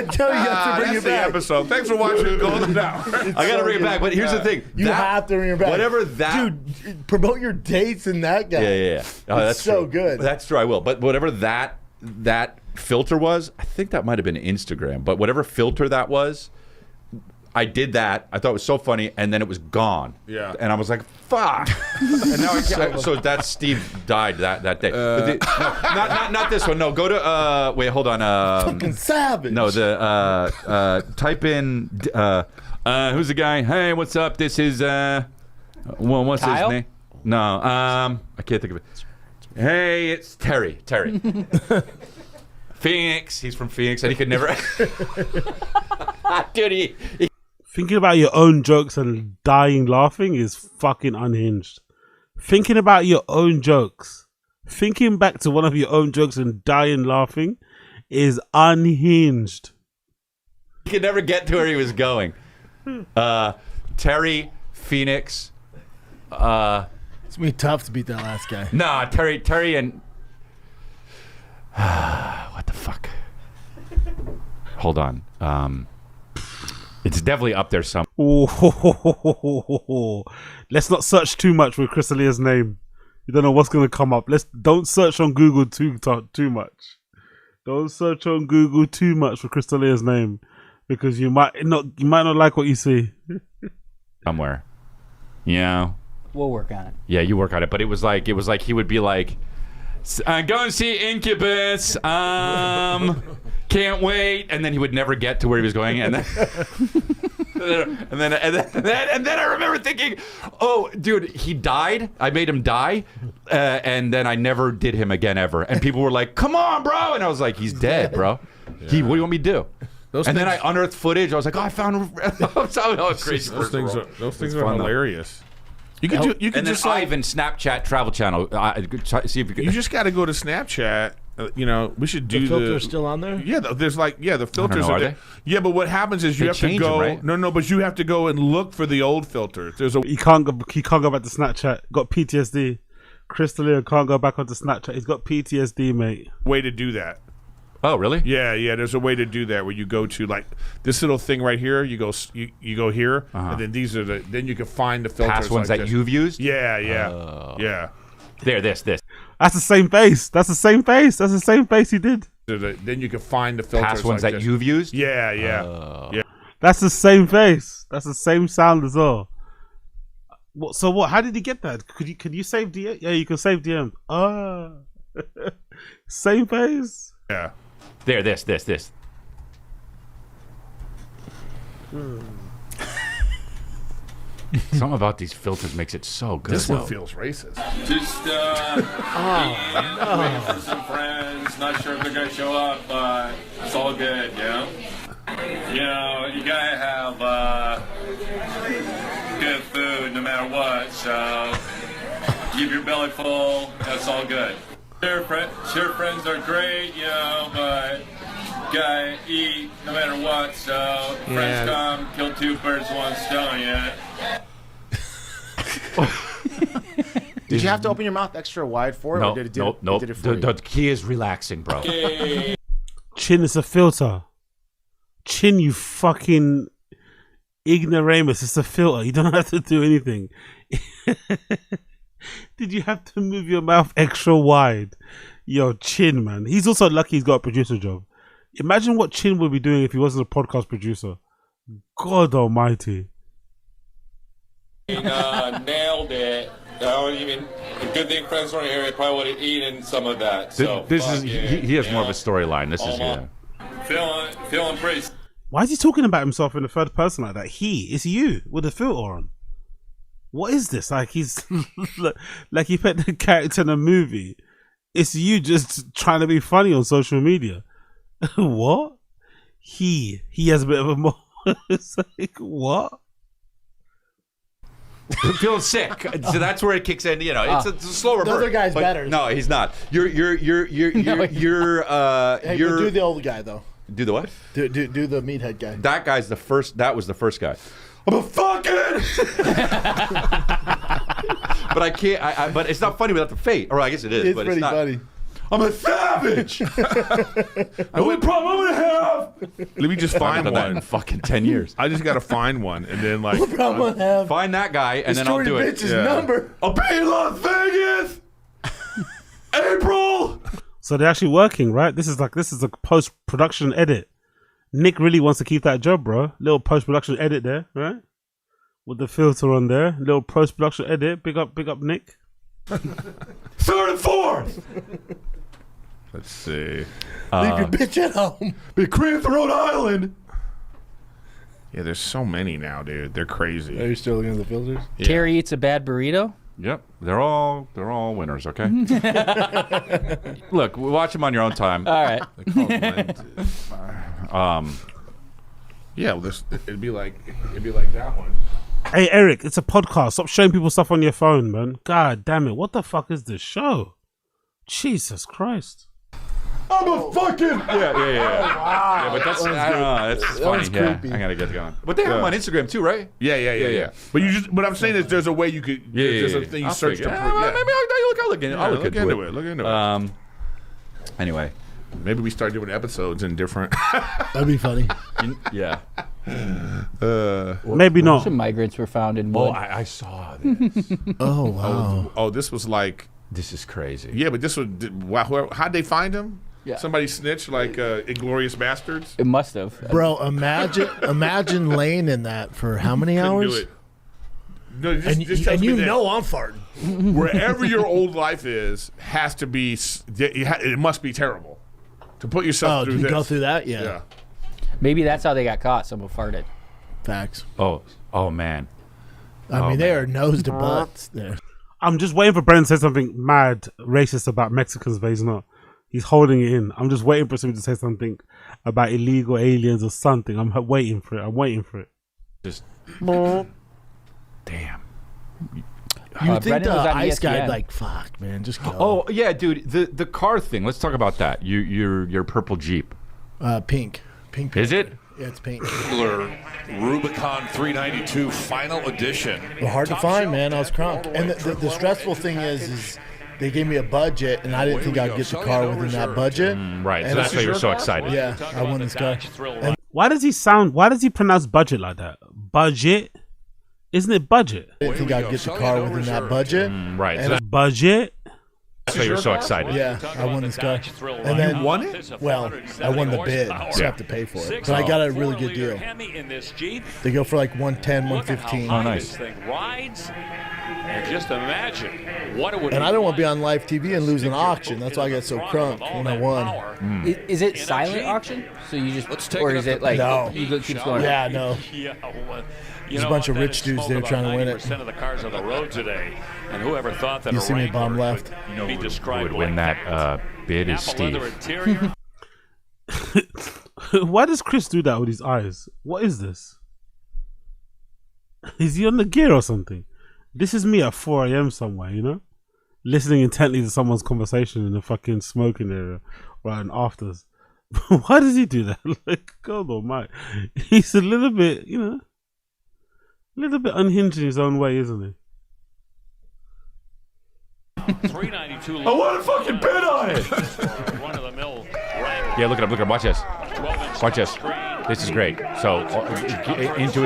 tell you, you have to bring That's it the back. episode. Thanks for watching Golden Hour. I gotta bring it back, but here's the thing. You have to bring it back. Whatever that... Dude, promote your dates and that guy. Yeah. Oh, that's so true. good. That's true, I will. But whatever that filter was, I think that might have been Instagram, but whatever filter that was, I did that. I thought it was so funny, and then it was gone. Yeah. And I was like, fuck. And now so that's Steve died that day. But not this one. No, go to wait, hold on. Fucking savage. No, the type in who's the guy? Hey, what's up? This is what's Kyle? his name? No, I can't think of it. Hey, it's Terry. Phoenix. He's from Phoenix, and he could never. Dude, he Thinking about your own jokes and dying laughing is fucking unhinged. Thinking about your own jokes, thinking back to one of your own jokes and dying laughing is unhinged. He could never get to where he was going. Terry, Phoenix. It's gonna be tough to beat that last guy. Nah, Terry and what the fuck? Hold on. It's definitely up there somewhere. Let's not search too much with Crystalia's name. You don't know what's gonna come up. Don't search on Google too much. Don't search on Google too much for Crystalia's name because you might not like what you see. Somewhere. Yeah. We'll work on it. Yeah, you work on it. But it was like he would be like, go and see Incubus. Can't wait. And then he would never get to where he was going. And then and then I remember thinking, oh, dude, he died. I made him die. And then I never did him again ever. And people were like, come on, bro. And I was like, he's dead, bro. What do you want me to do? Then I unearthed footage. I was like, oh, I found crazy. Those things are hilarious. You could and just then like Ivan Snapchat travel channel. See if you could. you just got to go to Snapchat. We should do the filter's still on there. Yeah, there's the filters are there. they? Yeah, but what happens is you have to change go. them, right? No, but you have to go and look for the old filters. There's a He can't go back to Snapchat. Got PTSD. Crystalia can't go back onto Snapchat. He's got PTSD, mate. way to do that. Oh, really? Yeah. There's a way to do that where you go to like this little thing right here. You go here, and then these are then you can find the filters. Past ones like that this. you've used. Yeah. There, this. That's the same face. That's the same face he did. Then you can find the filters. Past ones like that this. you've used. Yeah. That's the same face. That's the same sound as well. So what? How did he get that? Could you save DM? Yeah, you can save DM. Same face. Yeah. There, this. Something about these filters makes it so good. This one feels racist. Just waiting for some friends. Not sure if they're gonna show up, but it's all good, you gotta have good food no matter what. So keep your belly full. That's all good. Sure, friends are great, but gotta eat no matter what. So friends come, kill two birds with one stone. Did you have to open your mouth extra wide for it? No, or did it nope. Did it for you? The key is relaxing, bro. Chin is a filter. Chin, you fucking ignoramus. It's a filter. You don't have to do anything. Did you have to move your mouth extra wide? Yo, Chin, man. He's also lucky he's got a producer job. Imagine what Chin would be doing if he wasn't a podcast producer. God almighty. Nailed it. I don't even. Good thing friends weren't here. I probably would have eaten some of that. So This is he has more of a storyline. This is feeling pretty. Why is he talking about himself in the third person like that? It's you with the filter on. What is this? Like he's like he put the character in a movie. It's you just trying to be funny on social media. What? He has a bit of a it's like what? Feeling sick, so that's where it kicks in. You know, it's a slower burn. The other guy's better. No, he's not. You're Hey, do the old guy though. Do the what? Do the meathead guy. That guy's the first. That was the first guy. I'm a fucking. But I can't. But it's not funny without the fate. Or I guess it is. It's but pretty it's not. funny. I'm a savage. The only problem I'm gonna have. Let me just find done that in one. fucking 10 years. I just gotta find one, and then like The problem I have. Find that guy, and then I'll do it. Bitch's number. I'll be in Las Vegas. April. So they're actually working, right? This is a post-production edit. Nick really wants to keep that job, bro. Little post-production edit there, right? With the filter on there. Little post-production edit. Big up Nick. Third and fourth. let's see. Leave your bitch at home. Be Cranford, Rhode Island. Yeah, there's so many now, dude. They're crazy. Are you still looking at the filters? Yeah. Terry eats a bad burrito. Yep, they're all winners. Okay. Look, watch them on your own time. All right. Yeah, well, it'd be like that one. Hey, Eric, it's a podcast. Stop showing people stuff on your phone, man. God damn it. What the fuck is this show? Jesus Christ. I'm a fucking yeah. Yeah, but that's I don't know. That's funny. Yeah, creepy. I gotta get going. But they have them on Instagram too, right? Yeah. But what I'm saying is, there's a way you could. There's a thing you search to. Maybe I'll look into it. Look into it. Anyway, maybe we start doing episodes in different. That'd be funny. Yeah. Maybe not. Some migrants were found in wood. Oh, I saw this. Oh wow. Oh, this was like. This is crazy. Yeah, but this was. How'd they find him? Yeah. Somebody snitched like Inglorious Bastards. It must have. Bro, imagine laying in that for how many Couldn't hours? do it. No, just tells And me you that know I'm farting. wherever your old life is has to be. It must be terrible to put yourself through to this. go through that? Yeah. Maybe that's how they got caught. Someone farted. Facts. Oh man. I mean, they are nose to butts there. I'm just waiting for Brennan to say something mad racist about Mexicans, but he's not. He's holding it in. I'm just waiting for him to say something about illegal aliens or something. I'm waiting for it. Just damn. You think Brennan the was on ice guy ESPN. like, fuck, man, just go. Oh yeah, dude. The car thing. Let's talk about that. Your purple Jeep. Pink. Is it? Yeah, it's pink. Rubicon 392 final edition. Well, hard to find, man. I was crunk. And the stressful thing is they gave me a budget, and I didn't think I'd get the car within that budget. Right. And So that's why you're so excited. Yeah, I won this car. And Why does he pronounce budget like that? Budget? Isn't it budget? I didn't think I'd get the car within that budget. Right. So And that's Budget? why you're so excited. yeah, I won this car. And then won it? Well, I won the bid, so I have to pay for it. But I got a really good deal. They go for like 110, 115. Oh, nice. And just imagine what it would And I don't want to be on live TV and lose an auction. That's why I got so crunk when I won. Is it silent auction? So you just, or is it like No. you keep going? Yeah, no. There's a bunch of rich dudes there trying to win it. Of the cars on the road today, and whoever thought that You a see me Wrangler bomb left. could be Who described would win like that bid is apple leather Steve. interior. Why does Chris do that with his eyes? What is this? Is he on the gear or something? This is me at 4 a.m. somewhere, you know? Listening intently to someone's conversation in the fucking smoking area or in afters. Why does he do that? Like, God almighty. He's a little bit, you know, a little bit unhinged in his own way, isn't he? 392. I want to fucking bid on it. Run-of-the-mill Yeah, look it up. Watch this. Watch this. This is great. So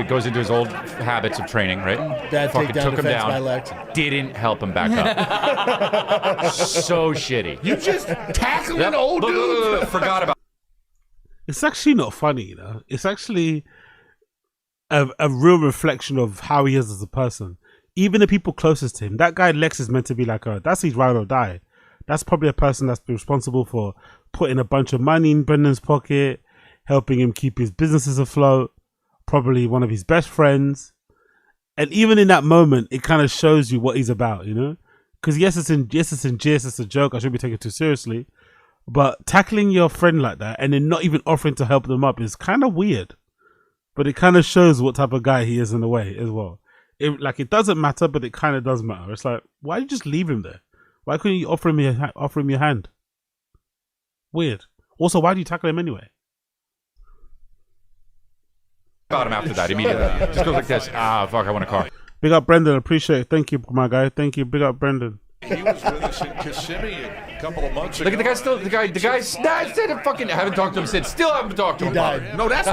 goes into his old habits of training, right? Dad Fucking takedown took him defense by down. Lex. Didn't help him back up. So shitty. You just tackling Yep. old dude. Forgot about. It's actually not funny, you know? It's actually a real reflection of how he is as a person. even the people closest to him, that guy Lex is meant to be like that's his ride or die. That's probably a person that's responsible for putting a bunch of money in Brendan's pocket, helping him keep his businesses afloat, probably one of his best friends. And even in that moment, it kind of shows you what he's about, you know? Because yes, it's in jest, it's a joke, I shouldn't be taken too seriously. But tackling your friend like that and then not even offering to help them up is kind of weird. But it kind of shows what type of guy he is in a way as well. It doesn't matter, but it kind of does matter. It's like, why you just leave him there? Why couldn't you offer him your hand? Weird. Also, why do you tackle him anyway? About him after that immediately. Just goes like this. Fuck, I want a car. Big up Brendan, appreciate it. Thank you, my guy. Thank you. Big up Brendan. He was with us in Kissimmee a couple of months ago. Look at the guy still. The guy said it fucking. I haven't talked to him since. Still haven't talked to him. He died. No, that's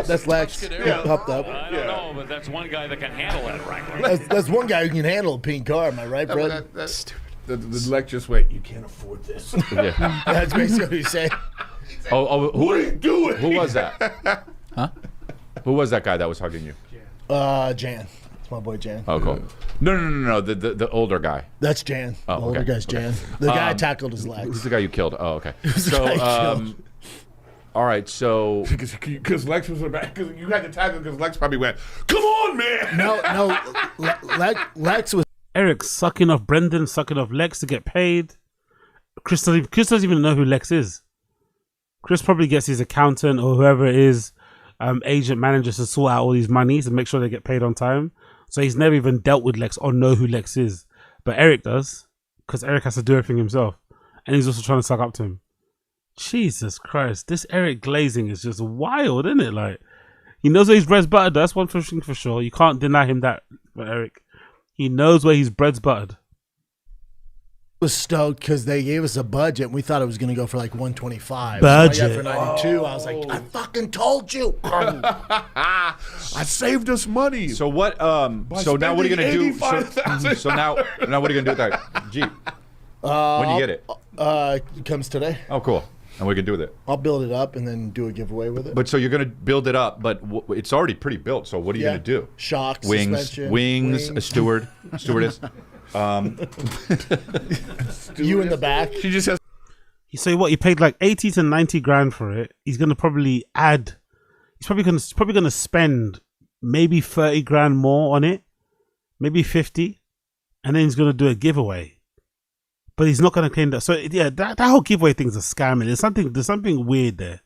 that's Lex. He popped up. I don't know, but that's one guy that can handle that, frankly. That's one guy who can handle a pink car. Am I right, bro? That's stupid. The Lex just went, you can't afford this. Yeah. That's basically what he's saying. What are you doing? Who was that? Huh? Who was that guy that was hugging you? Jan. It's my boy Jan. Oh, cool. No. The older guy. That's Jan. Oh, the older guy's Jan. The guy tackled his legs. Who's the guy you killed? Oh, okay. So, all right. So because Lex was back, because you had to tackle because Lex probably went, come on, man. No. Lex was. Eric sucking off Brendan, sucking off Lex to get paid. Chris doesn't even know who Lex is. Chris probably gets his accountant or whoever it is, agent manager to sort out all these monies and make sure they get paid on time. So he's never even dealt with Lex or know who Lex is. But Eric does, because Eric has to do everything himself. And he's also trying to suck up to him. Jesus Christ. This Eric glazing is just wild, isn't it? Like, he knows where his bread's buttered. That's one thing for sure. You can't deny him that, but Eric. He knows where his bread's buttered. Was stoked because they gave us a budget and we thought it was going to go for like 125. Budget. So for 92, I was like, I fucking told you. I saved us money. So what? So now what are you gonna do? So now what are you gonna do with that Jeep? When you get it? It comes today. Oh, cool. And what are you gonna do with it? I'll build it up and then do a giveaway with it. But so you're gonna build it up, but it's already pretty built. So what are you gonna do? Shocks, wings, a stewardess. You in the back. She just has. So what? He paid like 80 to 90 grand for it. He's gonna probably add. He's probably gonna spend maybe 30 grand more on it, maybe 50, and then he's gonna do a giveaway. But he's not gonna claim that. So yeah, that whole giveaway thing's a scam. There's something weird there.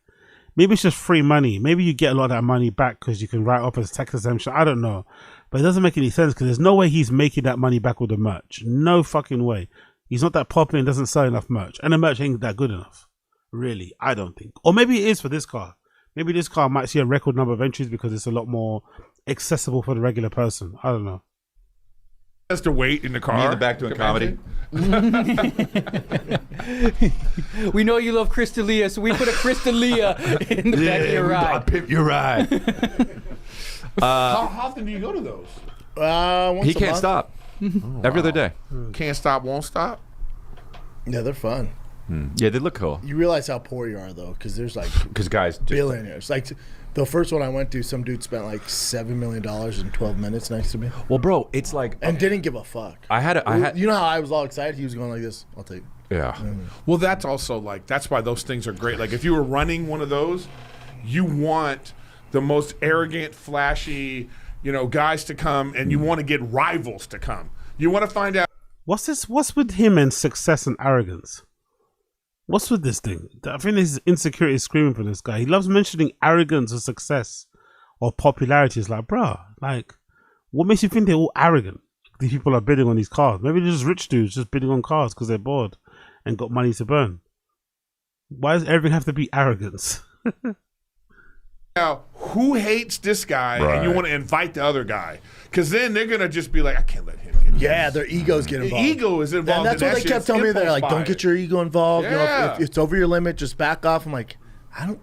Maybe it's just free money. Maybe you get a lot of that money back because you can write up as tax exemption. I don't know. But it doesn't make any sense because there's no way he's making that money back with the merch. No fucking way. He's not that popular and doesn't sell enough merch. And the merch ain't that good enough. Really, I don't think. Or maybe it is for this car. Maybe this car might see a record number of entries because it's a lot more accessible for the regular person. I don't know. Has to wait in the car. Me in the back doing comedy. We know you love Crystalia, so we put a Crystalia in the back of your ride. I'll pimp your ride. How often do you go to those? Once He a can't month. stop. Every other day. Can't stop, won't stop. Yeah, they're fun. Yeah, they look cool. You realize how poor you are though, because there's like guys billionaires. Like the first one I went to, some dude spent like $7 million in 12 minutes next to me. Well, bro, it's like and didn't give a fuck. I had. You know how I was all excited? He was going like this. I'll take it. Yeah. Well, that's also like that's why those things are great. Like if you were running one of those, you want the most arrogant, flashy, guys to come, and you want to get rivals to come. You want to find out what's with him and success and arrogance. What's with this thing? I think his insecurity is screaming for this guy. He loves mentioning arrogance or success or popularity. It's like, bruh, like, what makes you think they're all arrogant? These people are bidding on these cars. Maybe they're just rich dudes just bidding on cars because they're bored and got money to burn. Why does everything have to be arrogance? Now, who hates this guy and you want to invite the other guy? Because then they're going to just be like, I can't let him get involved. Yeah, their egos get involved. The ego is involved. And that's what they kept telling me. They're like, don't get your ego involved. Yeah. If it's over your limit, just back off. I'm like, I don't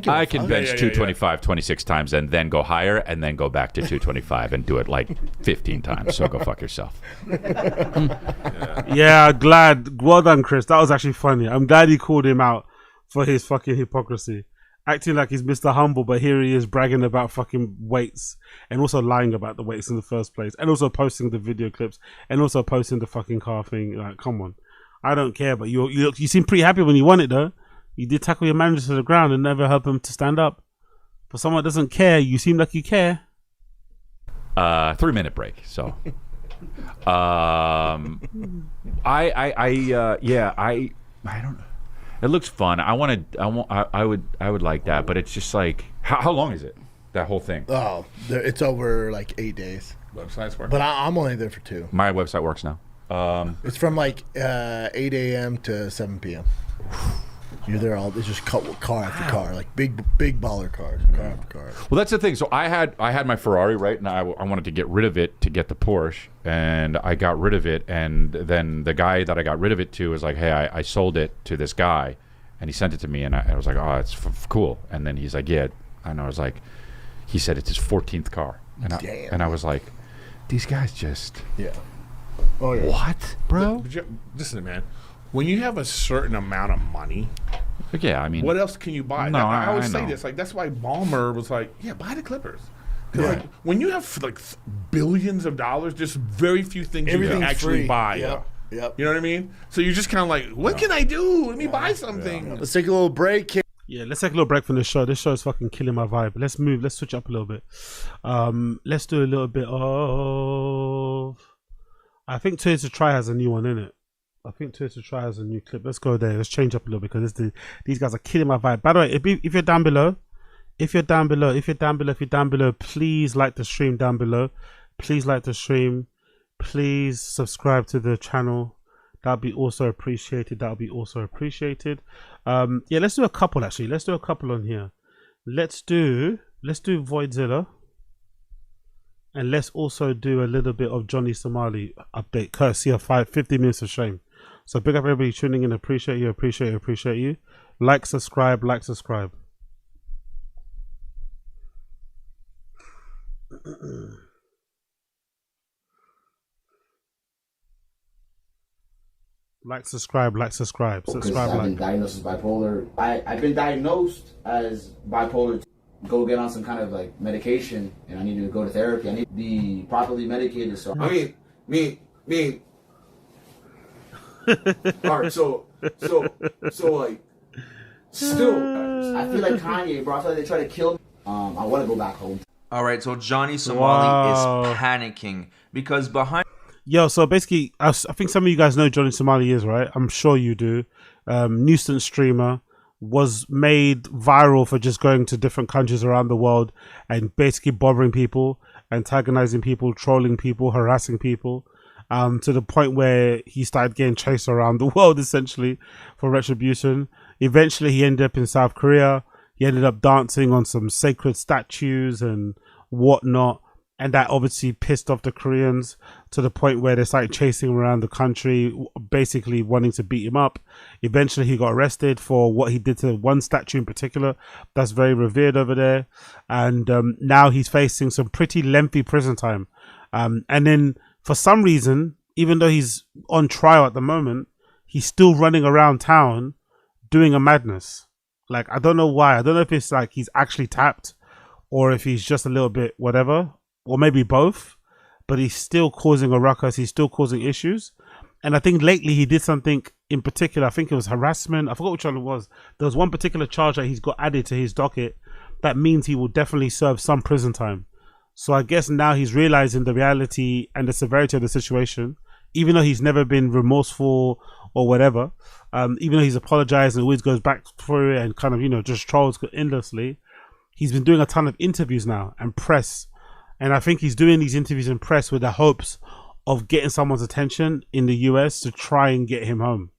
give a I can fuck. bench 225 26 times and then go higher and then go back to 225 and do it like 15 times. So go fuck yourself. Yeah, glad. Well done, Chris. That was actually funny. I'm glad he called him out for his fucking hypocrisy. acting like he's Mr. Humble, but here he is bragging about fucking weights and also lying about the weights in the first place, and also posting the video clips and also posting the fucking car thing. Like, come on, I don't care, but you seem pretty happy when you won it though. You did tackle your manager to the ground and never help him to stand up. For someone that doesn't care, you seem like you care. 3-minute break. So, I don't know. It looks fun. I would like that, but it's just like, how long is it? That whole thing? Oh, it's over like 8 days. Websites work. But I'm only there for 2. My website works now. It's from like 8 a.m. to 7 p.m. You're there all. It's just car after car, like big baller cars, car after car. Well, that's the thing. So I had my Ferrari, right, and I wanted to get rid of it to get the Porsche, and I got rid of it, and then the guy that I got rid of it to was like, hey, I sold it to this guy, and he sent it to me, and I was like, oh, it's cool. And then he's like, yeah, and I was like, he said it's his 14th car, and I was like, these guys just what, bro? Listen, man. When you have a certain amount of money, yeah, I mean, what else can you buy? No, I always say know. this. Like, that's why Ballmer was like, yeah, buy the Clippers. Yeah. Like, when you have like billions of dollars, there's very few things you can actually free. buy. Yep. You know what I mean? So you're just kind of like, what can I do? Let me buy something. Let's take a little break. Yeah, let's take a little break from this show. This show is fucking killing my vibe. Let's move. Let's switch up a little bit. Let's do a little bit of. I think Tate to Try has a new one in it. I think Tate to Try has a new clip. Let's go there. Let's change up a little bit because these guys are killing my vibe. By the way, if you're down below, please like the stream down below. Please like the stream. Please subscribe to the channel. That'll be also appreciated. Yeah, let's do a couple actually. Let's do a couple on here. Let's do Voidzilla. And let's also do a little bit of Johnny Somali update, courtesy of 50 minutes of shame. So big up everybody tuning in. Appreciate you. Like, subscribe. Like, subscribe, subscribe. I've been diagnosed as bipolar. I've been diagnosed as bipolar. Go get on some kind of like medication, and I need to go to therapy. I need to be properly medicated. So I mean. All right, so like, still, I feel like Kanye, bro. I feel like they try to kill me. I want to go back home. All right, so Johnny Somali is panicking because behind. Yo, so basically, I think some of you guys know who Johnny Somali is, right? I'm sure you do. Nuisance streamer. Was made viral for just going to different countries around the world and basically bothering people, antagonizing people, trolling people, harassing people, to the point where he started getting chased around the world essentially for retribution. Eventually he ended up in South Korea. He ended up dancing on some sacred statues and whatnot, and that obviously pissed off the Koreans to the point where they started chasing him around the country, basically wanting to beat him up. Eventually he got arrested for what he did to one statue in particular that's very revered over there, and now he's facing some pretty lengthy prison time, and then for some reason, even though he's on trial at the moment, he's still running around town doing a madness. Like, I don't know why. I don't know if it's like he's actually tapped or if he's just a little bit whatever, or maybe both, but he's still causing a ruckus. He's still causing issues. And I think lately he did something in particular. I think it was harassment. I forgot which one it was. There was one particular charge that he's got added to his docket that means he will definitely serve some prison time. So I guess now he's realizing the reality and the severity of the situation, even though he's never been remorseful or whatever, even though he's apologized and always goes back for it and kind of, just trolls endlessly. He's been doing a ton of interviews now and press. And I think he's doing these interviews in press with the hopes of getting someone's attention in the US to try and get him home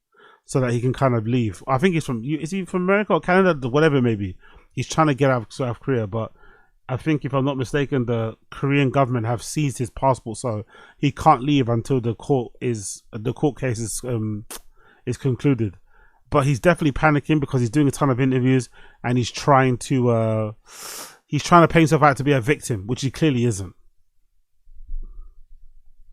so that he can kind of leave. I think is he from America or Canada? Whatever it may be. He's trying to get out of South Korea, but I think if I'm not mistaken, the Korean government have seized his passport, so he can't leave until the court case is concluded. But he's definitely panicking because he's doing a ton of interviews and he's trying to paint himself out to be a victim, which he clearly isn't.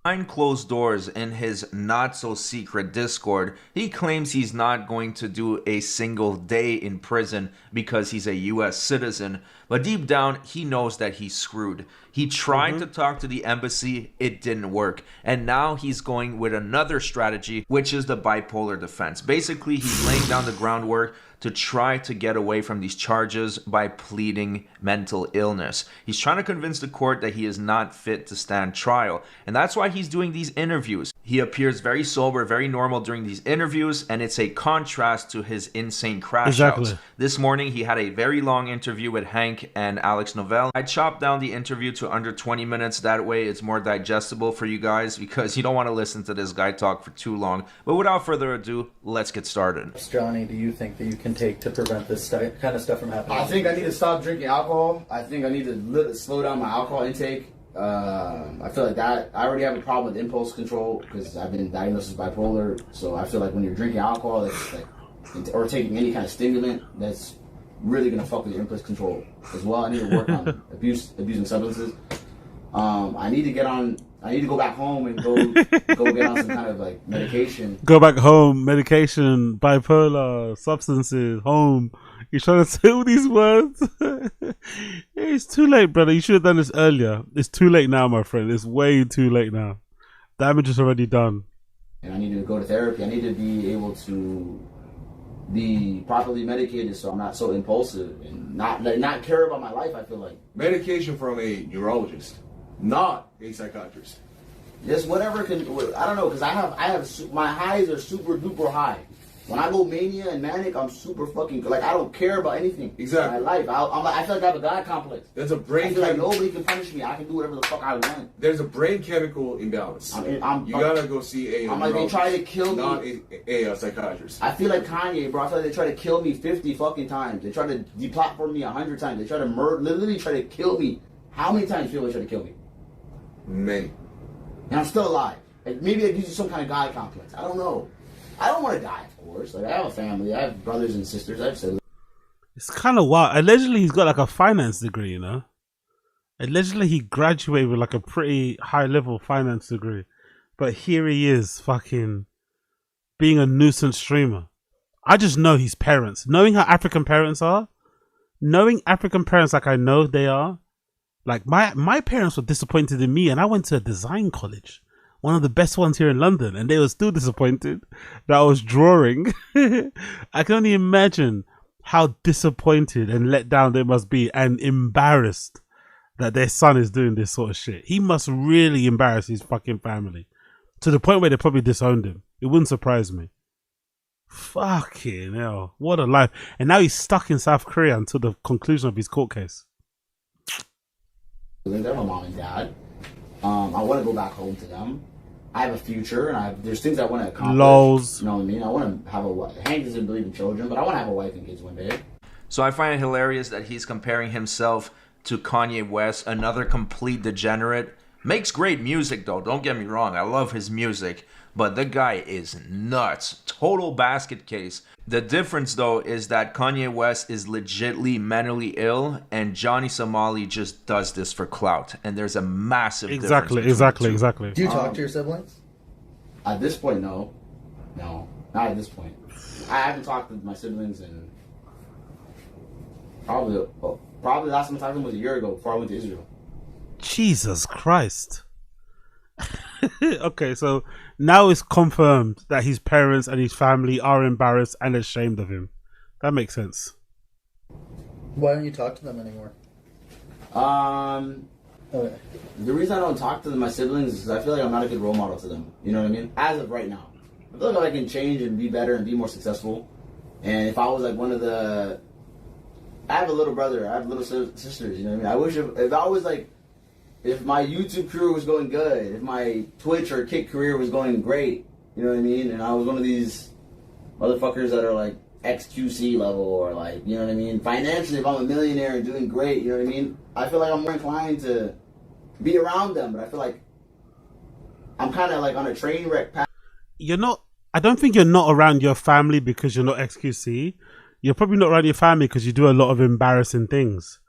Behind closed doors in his not-so-secret Discord, he claims he's not going to do a single day in prison because he's a U.S. citizen, but deep down, he knows that he's screwed. He tried to talk to the embassy, it didn't work, and now he's going with another strategy, which is the bipolar defense. Basically, he's laying down the groundwork to try to get away from these charges by pleading mental illness. He's trying to convince the court that he is not fit to stand trial, and that's why he's doing these interviews. He appears very sober, very normal during these interviews, and it's a contrast to his insane crash outs. This morning, he had a very long interview with Hank and Alex Novell. I chopped down the interview to under 20 minutes. That way, it's more digestible for you guys because you don't want to listen to this guy talk for too long. But without further ado, let's get started. Johnny, do you think that you can take to prevent this kind of stuff from happening? I think I need to stop drinking alcohol. I think I need to slow down my alcohol intake. I feel like that I already have a problem with impulse control because I've been diagnosed as bipolar. So I feel like when you're drinking alcohol, that's like, or taking any kind of stimulant, that's really gonna fuck with your impulse control as well. I need to work on abusing substances. I need to go back home and go get on some kind of like medication. Go back home, medication, bipolar, substances, home. You're trying to say all these words. It's too late, brother. You should have done this earlier. It's too late now, my friend. It's way too late now. Damage is already done. And I need to go to therapy. I need to be able to be properly medicated so I'm not so impulsive and not care about my life. I feel like medication from a neurologist, not a psychiatrist. Just whatever can. I don't know, because I have my highs are super duper high. When I go mania and manic, I'm super fucking like I don't care about anything. Exactly. In my life, I feel like I have a God complex. There's a brain. I feel like nobody can punish me. I can do whatever the fuck I want. There's a brain chemical imbalance. You gotta go see a. I'm like they try to kill me. Not a psychiatrist. I feel like Kanye, bro. I feel like they try to kill me 50 fucking times. They try to deplatform me 100 times. They try to literally try to kill me. How many times do you try to kill me? Many. And I'm still alive. Like, maybe it gives you some kind of God complex. I don't know. I don't want to die, of course. Like, I have a family. I have brothers and sisters. I have siblings. It's kind of wild. Allegedly, he's got like a finance degree, you know? Allegedly, he graduated with like a pretty high-level finance degree. But here he is, fucking being a nuisance streamer. I just know his parents. Knowing how African parents are, knowing African parents like I know they are, like my parents were disappointed in me, and I went to a design college, one of the best ones here in London, and they were still disappointed that I was drawing. I can only imagine how disappointed and let down they must be, and embarrassed that their son is doing this sort of shit. He must really embarrass his fucking family to the point where they probably disowned him. It wouldn't surprise me. Fucking hell, what a life. And now he's stuck in South Korea until the conclusion of his court case. They're my mom and dad. I want to go back home to them. I have a future, and there's things I want to accomplish. Lols. You know what I mean? I want to have a wife. Hank doesn't believe in children, but I want to have a wife and kids one day. So I find it hilarious that he's comparing himself to Kanye West, another complete degenerate. Makes great music, though. Don't get me wrong. I love his music. But the guy is nuts. Total basket case. The difference, though, is that Kanye West is legitly mentally ill, and Johnny Somali just does this for clout. And there's a massive difference. Exactly. Do you talk to your siblings? At this point, no. No, not at this point. I haven't talked to my siblings in probably last time I talked to them was a year ago before I went to Israel. Jesus Christ. Okay, so now it's confirmed that his parents and his family are embarrassed and ashamed of him. That makes sense. Why don't you talk to them anymore? The reason I don't talk to my siblings is because I feel like I'm not a good role model to them. You know what I mean? As of right now. I feel like I can change and be better and be more successful. And if I was like one of the... I have a little brother. I have little sisters. You know what I mean? I wish if I was like... If my YouTube career was going good, if my Twitch or Kick career was going great, you know what I mean? And I was one of these motherfuckers that are like XQC level or like, you know what I mean? Financially, if I'm a millionaire and doing great, you know what I mean? I feel like I'm more inclined to be around them, but I feel like I'm kind of like on a train wreck path. I don't think you're not around your family because you're not XQC. You're probably not around your family because you do a lot of embarrassing things.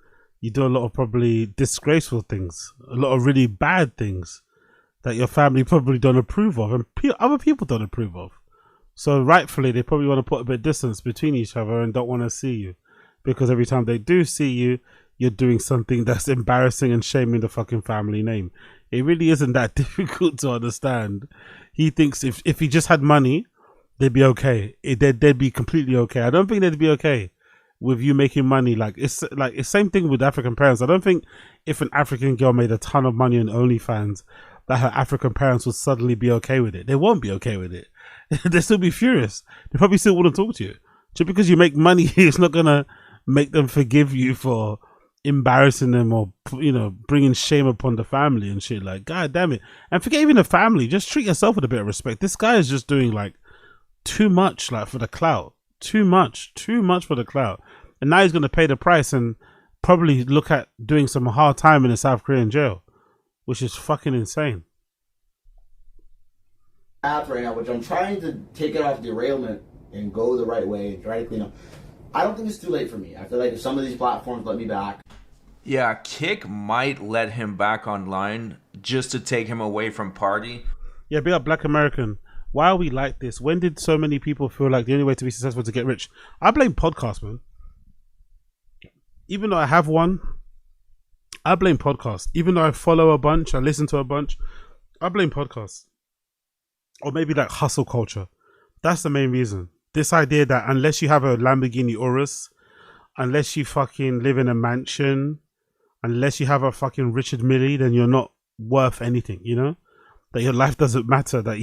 You do a lot of probably disgraceful things, a lot of really bad things that your family probably don't approve of, and other people don't approve of. So rightfully, they probably want to put a bit of distance between each other and don't want to see you, because every time they do see you, you're doing something that's embarrassing and shaming the fucking family name. It really isn't that difficult to understand. He thinks if he just had money, they'd be okay. They'd be completely okay. I don't think they'd be okay with you making money. It's the same thing with African parents. I don't think if an African girl made a ton of money on OnlyFans, that her African parents would suddenly be okay with it. They won't be okay with it. They'll still be furious. They probably still wouldn't talk to you. Just because you make money, it's not gonna make them forgive you for embarrassing them or, you know, bringing shame upon the family and shit. Like, god damn it. And forget even the family, just treat yourself with a bit of respect. This guy is just doing like too much, like, for the clout. Too much for the clout. And now he's gonna pay the price and probably look at doing some hard time in a South Korean jail, which is fucking insane. Right now, which I'm trying to take it off derailment and go the right way and try to clean up. I don't think it's too late for me. I feel like if some of these platforms let me back. Yeah, Kick might let him back online just to take him away from party. Yeah, be like Black American. Why are we like this? When did so many people feel like the only way to be successful is to get rich? I blame podcasts, man. Even though I have one, I blame podcasts. Even though I follow a bunch, I listen to a bunch, I blame podcasts. Or maybe like hustle culture. That's the main reason. This idea that unless you have a Lamborghini Urus, unless you fucking live in a mansion, unless you have a fucking Richard Mille, then you're not worth anything, you know? That your life doesn't matter, that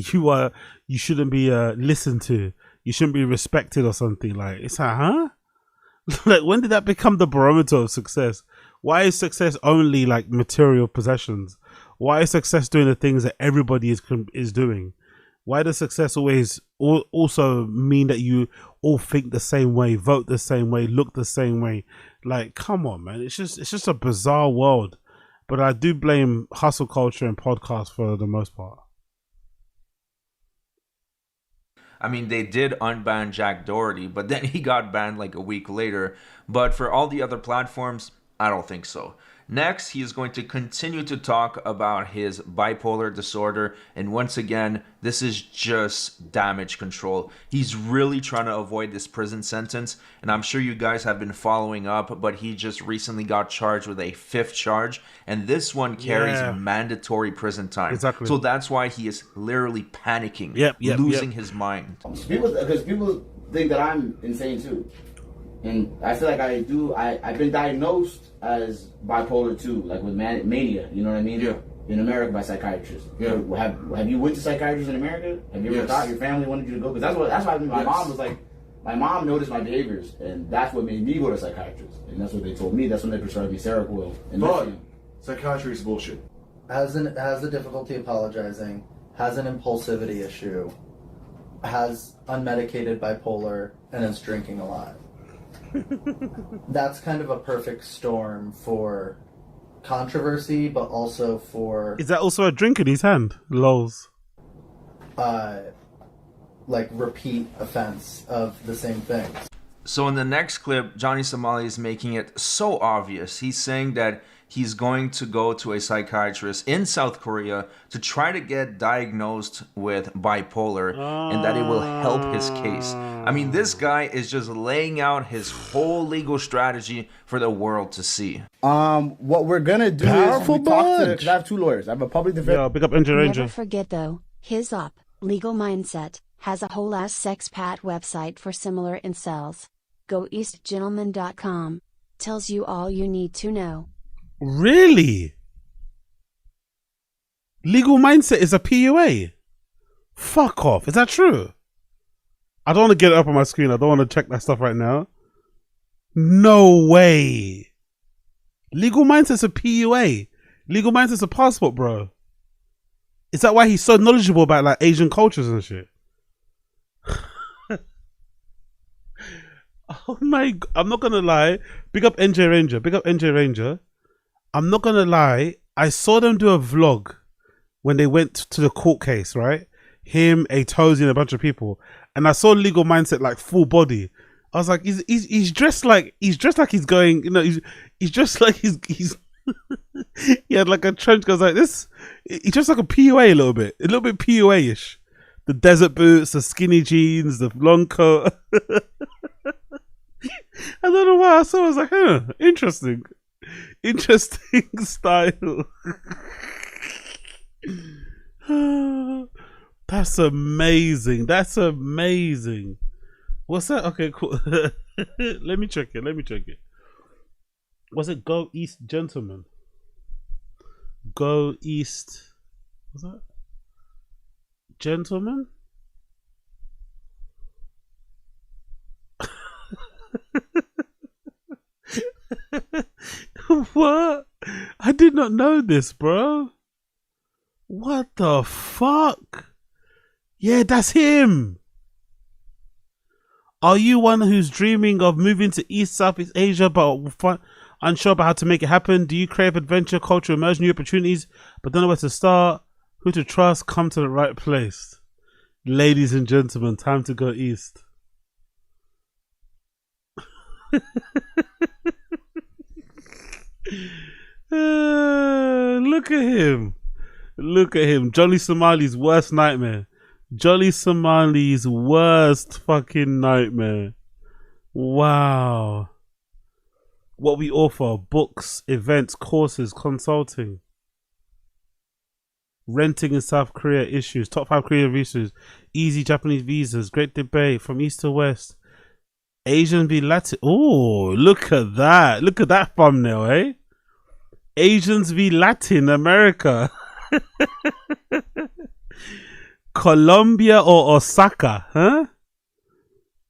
you shouldn't be listened to, you shouldn't be respected or something. Like, it's like, huh? Like, when did that become the barometer of success? Why is success only like material possessions? Why is success doing the things that everybody is doing? Why does success always also mean that you all think the same way, vote the same way, look the same way? Like, come on, man. It's just a bizarre world. But I do blame hustle culture and podcasts for the most part. I mean, they did unban Jack Doherty, but then he got banned like a week later. But for all the other platforms, I don't think so. Next, he is going to continue to talk about his bipolar disorder. And once again, this is just damage control. He's really trying to avoid this prison sentence. And I'm sure you guys have been following up, but he just recently got charged with a 5th charge. And this one carries mandatory prison time. Exactly. So that's why he is literally panicking, losing his mind. Because people think that I'm insane too. And I feel like I've been diagnosed as bipolar 2, like with mania, you know what I mean? Yeah. In America by psychiatrists. Yeah. Have you went to psychiatrists in America? Have you ever thought your family wanted you to go? Because that's why my mom was like, my mom noticed my behaviors, and that's what made me go to psychiatrists. And that's what they told me. That's when they prescribed me Seroquel. But psychiatry is bullshit. Has a difficulty apologizing, has an impulsivity issue, has unmedicated bipolar, and is drinking a lot. That's kind of a perfect storm for controversy, but also for... Is that also a drink in his hand? Lols. Like repeat offense of the same things. So in the next clip, Johnny Somali is making it so obvious. He's saying that he's going to go to a psychiatrist in South Korea to try to get diagnosed with bipolar and that it will help his case. I mean, this guy is just laying out his whole legal strategy for the world to see. What we're gonna do is we talk to, because I have 2 lawyers. I have a public defense. Yeah, pick up Ranger. Never forget though, his Legal Mindset has a whole ass sexpat website for similar incels. GoEastGentleman.com tells you all you need to know. Really? Legal Mindset is a PUA? Fuck off. Is that true? I don't want to get it up on my screen. I don't want to check that stuff right now. No way. Legal Mindset's a PUA. Legal Mindset's a passport, bro. Is that why he's so knowledgeable about like Asian cultures and shit? Oh my, I'm not gonna lie. Big up NJ Ranger. Big up NJ Ranger. I'm not gonna lie. I saw them do a vlog when they went to the court case, right? Him, Atozy, and a bunch of people. And I saw Legal Mindset like full body. I was like, he's dressed like he's going, you know, he's dressed like he's He had like a trench coat like this. He dressed like a PUA a little bit PUA-ish. The desert boots, the skinny jeans, the long coat. I don't know why I saw it. I was like, huh, interesting style. That's amazing. What's that? Okay, cool. Let me check it. Was it Go East Gentleman? Go East. Was that Gentleman? What? I did not know this, bro. What the fuck? Yeah, that's him. Are you one who's dreaming of moving to East Southeast Asia but unsure about how to make it happen? Do you crave adventure, culture, immersion, new opportunities, but don't know where to start? Who to trust? Come to the right place. Ladies and gentlemen, time to go east. Look at him. Jolly Somali's worst nightmare. Fucking nightmare. Wow. What we offer: books, events, courses, consulting, renting in South Korea, issues, top 5 Korean visas, easy Japanese visas, great debate from east to west, Asian v Latin. Oh, look at that thumbnail, eh? Asians v Latin America. Colombia or Osaka, huh?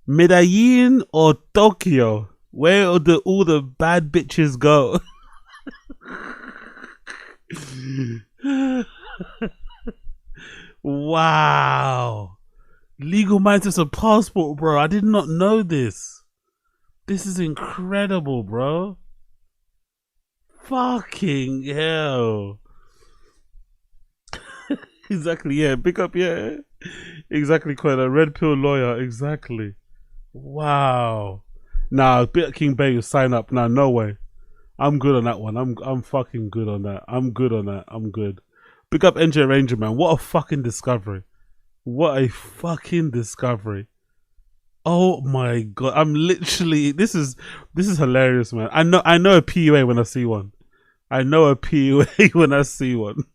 Medellin or Tokyo? Where all the bad bitches go? Wow. Legal minds as a passport, bro. I did not know this. This is incredible, bro. Fucking hell. Exactly, yeah. Pick up, yeah. Exactly, quite a red pill lawyer. Exactly. Wow. Nah, King Bay will sign up. Nah, no way. I'm good on that one. I'm fucking good on that. I'm good. Pick up NJ Ranger, man. What a fucking discovery. Oh my god. I'm literally this is hilarious, man. I know a PUA when I see one.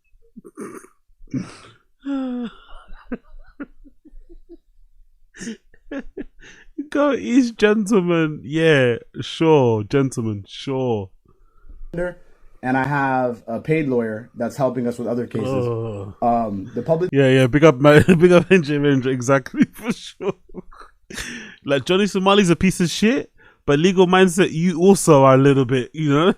Go East, gentlemen. Yeah, sure, gentlemen, sure. And I have a paid lawyer that's helping us with other cases. The public. Yeah. Big up NJ Ranger, exactly, for sure. Like Johnny Somali's a piece of shit, but legal mindset, you also are a little bit, you know.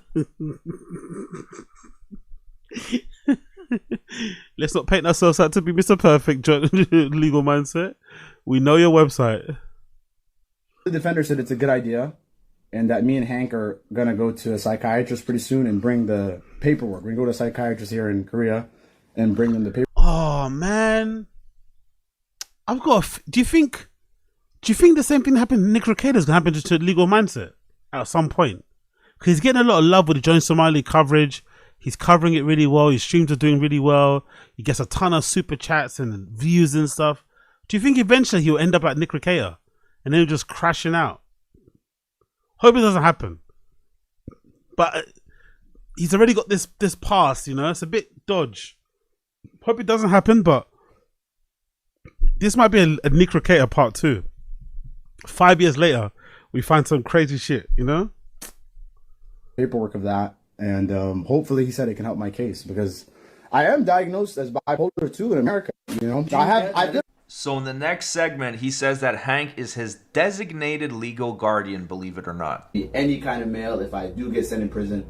Let's not paint ourselves out to be Mr. Perfect. Legal mindset. We know your website. The defender said it's a good idea, and that me and Hank are gonna go to a psychiatrist pretty soon and bring the paperwork. We can go to a psychiatrist here in Korea and bring them the paperwork. Oh man, I've got. Do you think the same thing that happened to Nick Recader is gonna happen to Legal Mindset at some point? Because he's getting a lot of love with the Johnny Somali coverage. He's covering it really well. His streams are doing really well. He gets a ton of super chats and views and stuff. Do you think eventually he'll end up like Nick Recader and then just crashing out? Hope it doesn't happen. But he's already got this past, you know. It's a bit dodge. Hope it doesn't happen, but this might be a Nick Recader part 2. 5 years later, we find some crazy shit, you know? Paperwork of that. And hopefully he said it can help my case, because I am diagnosed as bipolar 2 in America. You know, So in the next segment, he says that Hank is his designated legal guardian, believe it or not. Any kind of mail, if I do get sent in prison,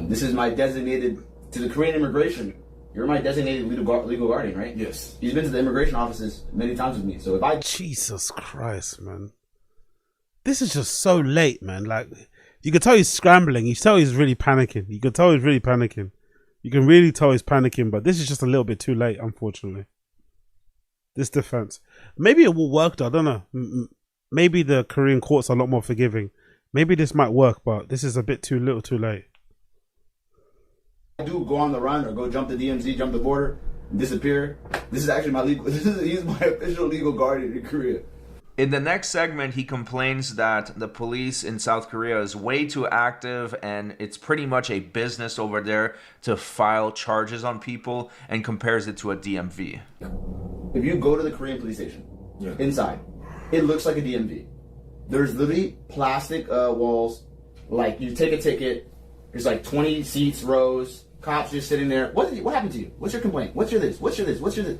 this is my designated, to the Korean immigration, you're my designated legal guardian, right? Yes. He's been to the immigration offices many times with me. So if I... Jesus Christ, man. This is just so late, man. Like, you can tell he's scrambling. You can tell he's really panicking. You can really tell he's panicking, but this is just a little bit too late, unfortunately. This defense. Maybe it will work, though. I don't know. Maybe the Korean courts are a lot more forgiving. Maybe this might work, but this is a bit too little too late. do go on the run or go jump the DMZ, jump the border, and disappear, this is actually my legal. He's my official legal guardian in Korea. In the next segment, he complains that the police in South Korea is way too active and it's pretty much a business over there to file charges on people, and compares it to a DMV. If you go to the Korean police station, inside, it looks like a DMV. There's literally plastic walls. Like, you take a ticket, there's like 20 seats, rows, cops just sitting there. What happened to you? What's your complaint? What's your this? What's your this? What's your this?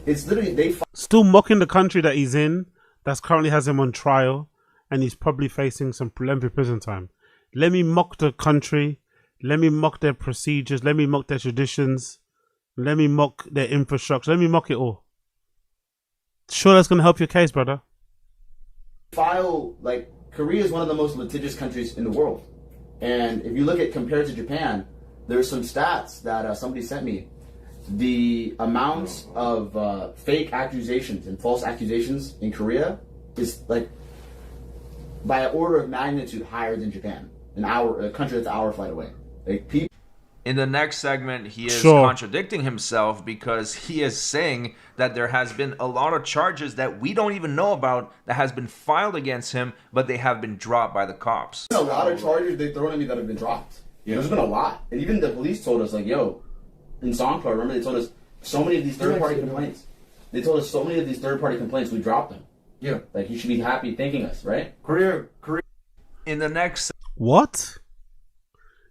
It's literally, still mocking the country that he's in, that's currently has him on trial, and he's probably facing some lengthy prison time. Let me mock the country. Let me mock their procedures. Let me mock their traditions. Let me mock their infrastructure. Let me mock it all. Sure, that's going to help your case, brother. File, like, Korea is one of the most litigious countries in the world. And if you look at, compared to Japan, there's some stats that somebody sent me. The amount of fake accusations and false accusations in Korea is like by an order of magnitude higher than Japan, a country that's an hour flight away. Like, people. In the next segment, he is contradicting himself, because he is saying that there has been a lot of charges that we don't even know about that has been filed against him, but they have been dropped by the cops. There's a lot of charges they've thrown at me that have been dropped. There's been a lot. And even the police told us, like, yo, in Songkla, remember, they told us so many of these third-party complaints. They told us so many of these third-party complaints, we dropped them. Yeah. Like, you should be happy thanking us, right? Korea. In the next... What?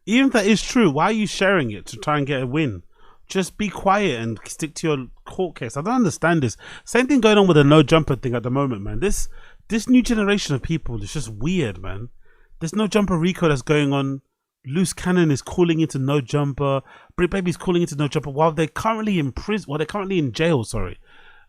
Even if that is true, why are you sharing it to try and get a win? Just be quiet and stick to your court case. I don't understand this. Same thing going on with the no jumper thing at the moment, man. This new generation of people is just weird, man. There's no jumper Rico that's going on. Loose Cannon is calling into no jumper. Brit Baby's calling into no jumper while they're currently in prison. While they're currently in jail. Sorry,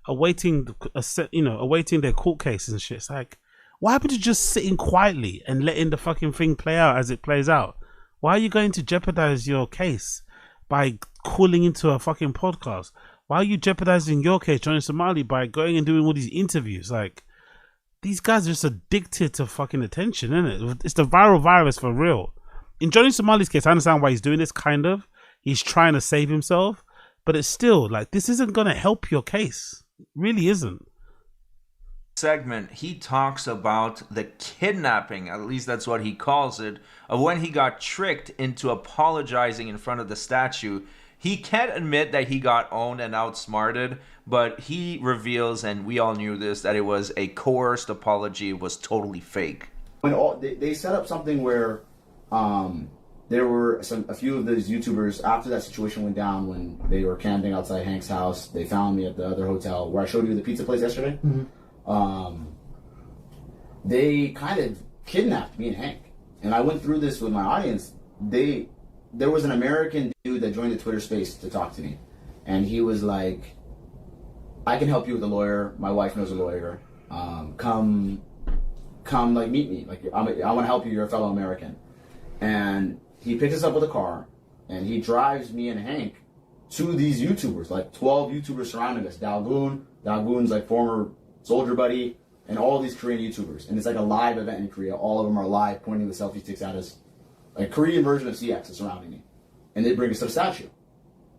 awaiting their court cases and shit. It's like, what happened to just sitting quietly and letting the fucking thing play out as it plays out? Why are you going to jeopardize your case by calling into a fucking podcast? Why are you jeopardizing your case, Johnny Somali, by going and doing all these interviews? Like, these guys are just addicted to fucking attention, isn't it? It's the viral virus for real. In Johnny Somali's case, I understand why he's doing this, kind of. He's trying to save himself, but it's still, like, this isn't going to help your case. It really isn't. Segment, he talks about the kidnapping, at least that's what he calls it, of when he got tricked into apologizing in front of the statue. He can't admit that he got owned and outsmarted, but he reveals, and we all knew this, that it was a coerced apology. It was totally fake. When they set up something where there were a few of those YouTubers, after that situation went down, when they were camping outside Hank's house, they found me at the other hotel where I showed you the pizza place yesterday. Mm-hmm. They kind of kidnapped me and Hank. And I went through this with my audience. There was an American dude that joined the Twitter space to talk to me. And he was like, I can help you with a lawyer. My wife knows a lawyer. Come like meet me. Like, I want to help you. You're a fellow American. And he picked us up with a car, and he drives me and Hank to these YouTubers, like 12 YouTubers surrounding us. Dalgoon's like former soldier buddy, and all these Korean YouTubers. And it's like a live event in Korea. All of them are live, pointing the selfie sticks at us. A Korean version of CX is surrounding me. And they bring us to the statue.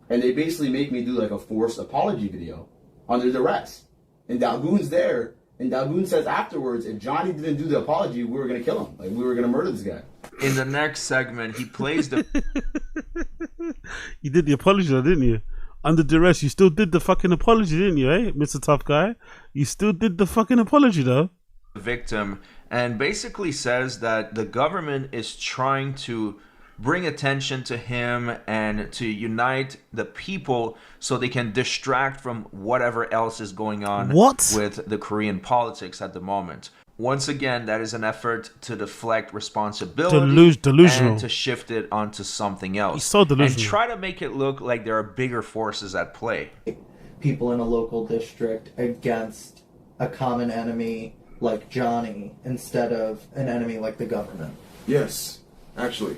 And they basically make me do like a forced apology video under duress. And Dalgoon's there, and Dalgoon says afterwards, if Johnny didn't do the apology, we were going to kill him. Like, we were going to murder this guy. In the next segment, he plays the... You did the apology though, didn't you? Under duress, you still did the fucking apology, didn't you, eh, Mr. Tough Guy? You still did the fucking apology though. Victim, and basically says that the government is trying to bring attention to him and to unite the people so they can distract from whatever else is going on with the Korean politics at the moment. Once again, that is an effort to deflect responsibility delusional. And to shift it onto something else. He's so delusional. And try to make it look like there are bigger forces at play. People in a local district against a common enemy like Johnny instead of an enemy like the government. Yes, actually.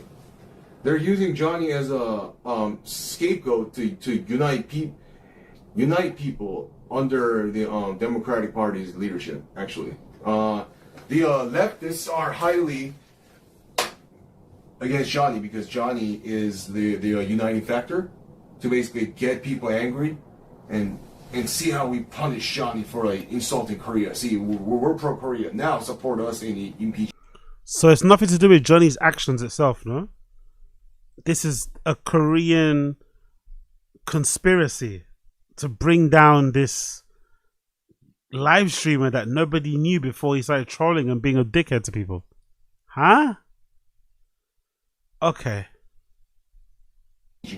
They're using Johnny as a scapegoat to unite people under the Democratic Party's leadership, actually. The leftists are highly against Johnny because Johnny is the uniting factor to basically get people angry and see how we punish Johnny for like insulting Korea. See, we're pro Korea now. Support us in the impeachment. So it's nothing to do with Johnny's actions itself, no? This is a Korean conspiracy to bring down this live streamer that nobody knew before he started trolling and being a dickhead to people. Huh? Okay.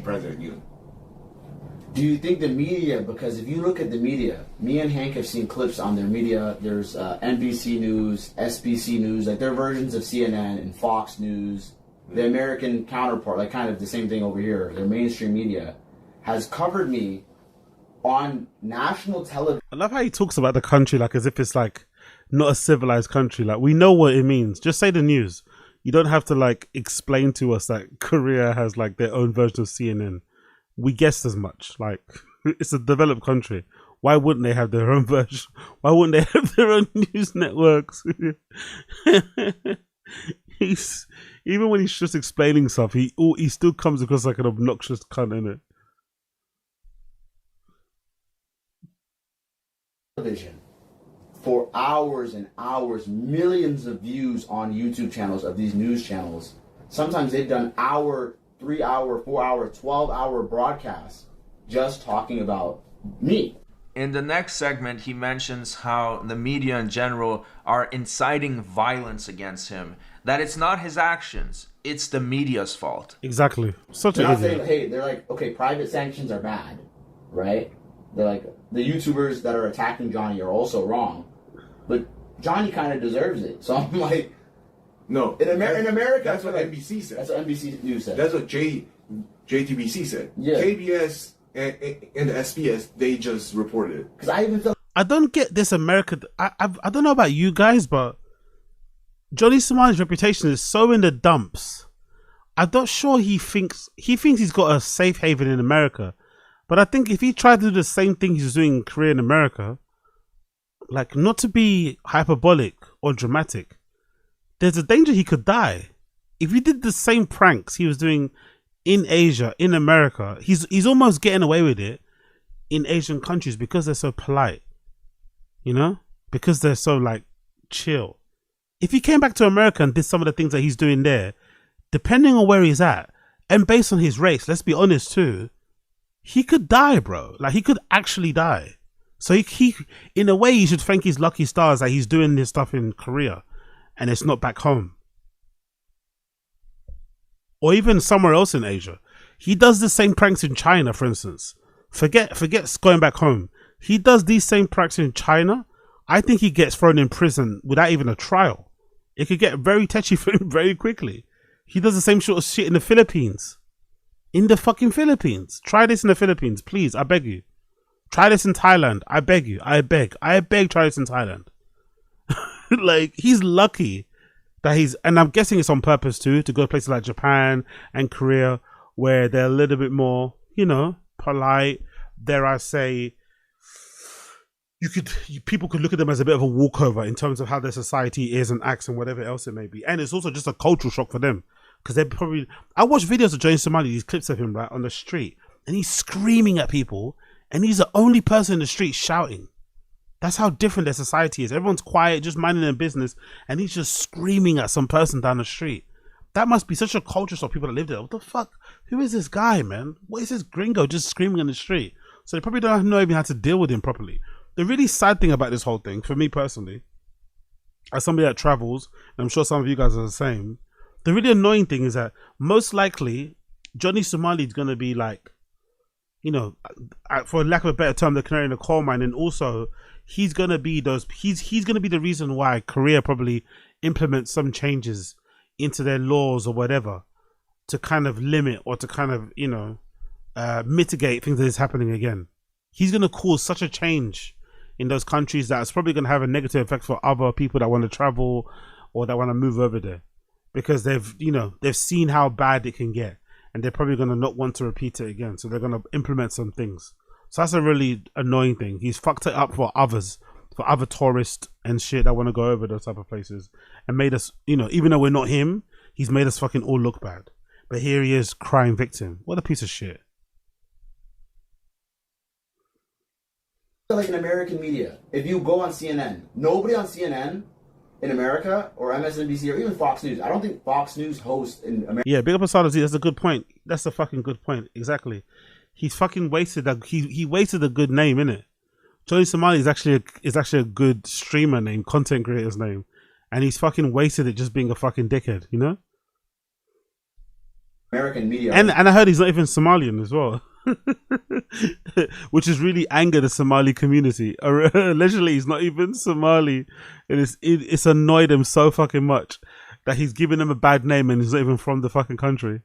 President, you. Do you think the media, because if you look at the media, me and Hank have seen clips on their media, there's NBC News, SBC News, like their versions of CNN and Fox News, the American counterpart, like kind of the same thing over here, their mainstream media, has covered me on national television. I love how he talks about the country like as if it's like not a civilized country. Like we know what it means. Just say the news. You don't have to like explain to us that Korea has like their own version of CNN. We guessed as much. Like it's a developed country. Why wouldn't they have their own version? Why wouldn't they have their own news networks? Even when he's just explaining stuff, he still comes across like an obnoxious cunt, innit? Television for hours and hours, millions of views on YouTube channels of these news channels. Sometimes they've done hour, 3 hour, 4 hour, 12-hour broadcasts just talking about me. In the next segment, he mentions how the media in general are inciting violence against him. That it's not his actions, it's the media's fault. Exactly. Such They're an not idiot. saying, hey, they're like, okay, private sanctions are bad, right? They're like, the YouTubers that are attacking Johnny are also wrong, but Johnny kind of deserves it. So I'm like, no. In America, that's what NBC said. That's what NBC News said. That's what JTBC said. Yeah. KBS and the SBS, they just reported it. Because I even felt I don't get this America. I don't know about you guys, but Johnny Somali's reputation is so in the dumps. I'm not sure he thinks he's got a safe haven in America. But I think if he tried to do the same thing he's doing in Korea and America, like not to be hyperbolic or dramatic, there's a danger he could die. If he did the same pranks he was doing in Asia, in America, he's almost getting away with it in Asian countries because they're so polite, you know, because they're so like chill. If he came back to America and did some of the things that he's doing there, depending on where he's at and based on his race, let's be honest too, he could die, bro. Like he could actually die. So he in a way, he should thank his lucky stars that he's doing this stuff in Korea and it's not back home. Or even somewhere else in Asia. He does the same pranks in China, for instance. Forget going back home. He does these same pranks in China. I think he gets thrown in prison without even a trial. It could get very touchy for him very quickly. He does the same sort of shit in the Philippines. In the fucking Philippines. Try this in the Philippines, please. I beg you. Try this in Thailand. I beg you. I beg, try this in Thailand. Like, he's lucky that and I'm guessing it's on purpose too, to go to places like Japan and Korea where they're a little bit more, you know, polite. Dare I say, people could look at them as a bit of a walkover in terms of how their society is and acts and whatever else it may be. And it's also just a cultural shock for them. Because they're probably... I watched videos of Johnny Somali, these clips of him, right, on the street. And he's screaming at people. And he's the only person in the street shouting. That's how different their society is. Everyone's quiet, just minding their business. And he's just screaming at some person down the street. That must be such a culture shock, people that live there. What the fuck? Who is this guy, man? What is this gringo just screaming in the street? So they probably don't know even how to deal with him properly. The really sad thing about this whole thing, for me personally, as somebody that travels, and I'm sure some of you guys are the same, the really annoying thing is that most likely Johnny Somali is going to be like, you know, for lack of a better term, the canary in the coal mine. And also he's going to be he's going to be the reason why Korea probably implements some changes into their laws or whatever to kind of limit or to kind of, you know, mitigate things that is happening again. He's going to cause such a change in those countries that it's probably going to have a negative effect for other people that want to travel or that want to move over there. Because they've seen how bad it can get, and they're probably going to not want to repeat it again. So they're going to implement some things. So that's a really annoying thing. He's fucked it up for others, for other tourists and shit that want to go over those type of places, and made us, you know, even though we're not him, He's made us fucking all look bad. But here he is, crying victim. What a piece of shit. Like in American media, if you go on CNN, nobody on CNN in America or MSNBC or even Fox News, I don't think Fox News hosts in America. Yeah, big up Asada Z. That's a good point. That's a fucking good point. Exactly. He's fucking wasted that. He wasted a good name, innit? Johnny Somali is actually a good streamer name, content creator's name, and he's fucking wasted it just being a fucking dickhead, you know? American media. And I heard he's not even Somalian as well. Which has really angered the Somali community. Allegedly, he's not even Somali, and it's annoyed him so fucking much that he's given him a bad name, and he's not even from the fucking country.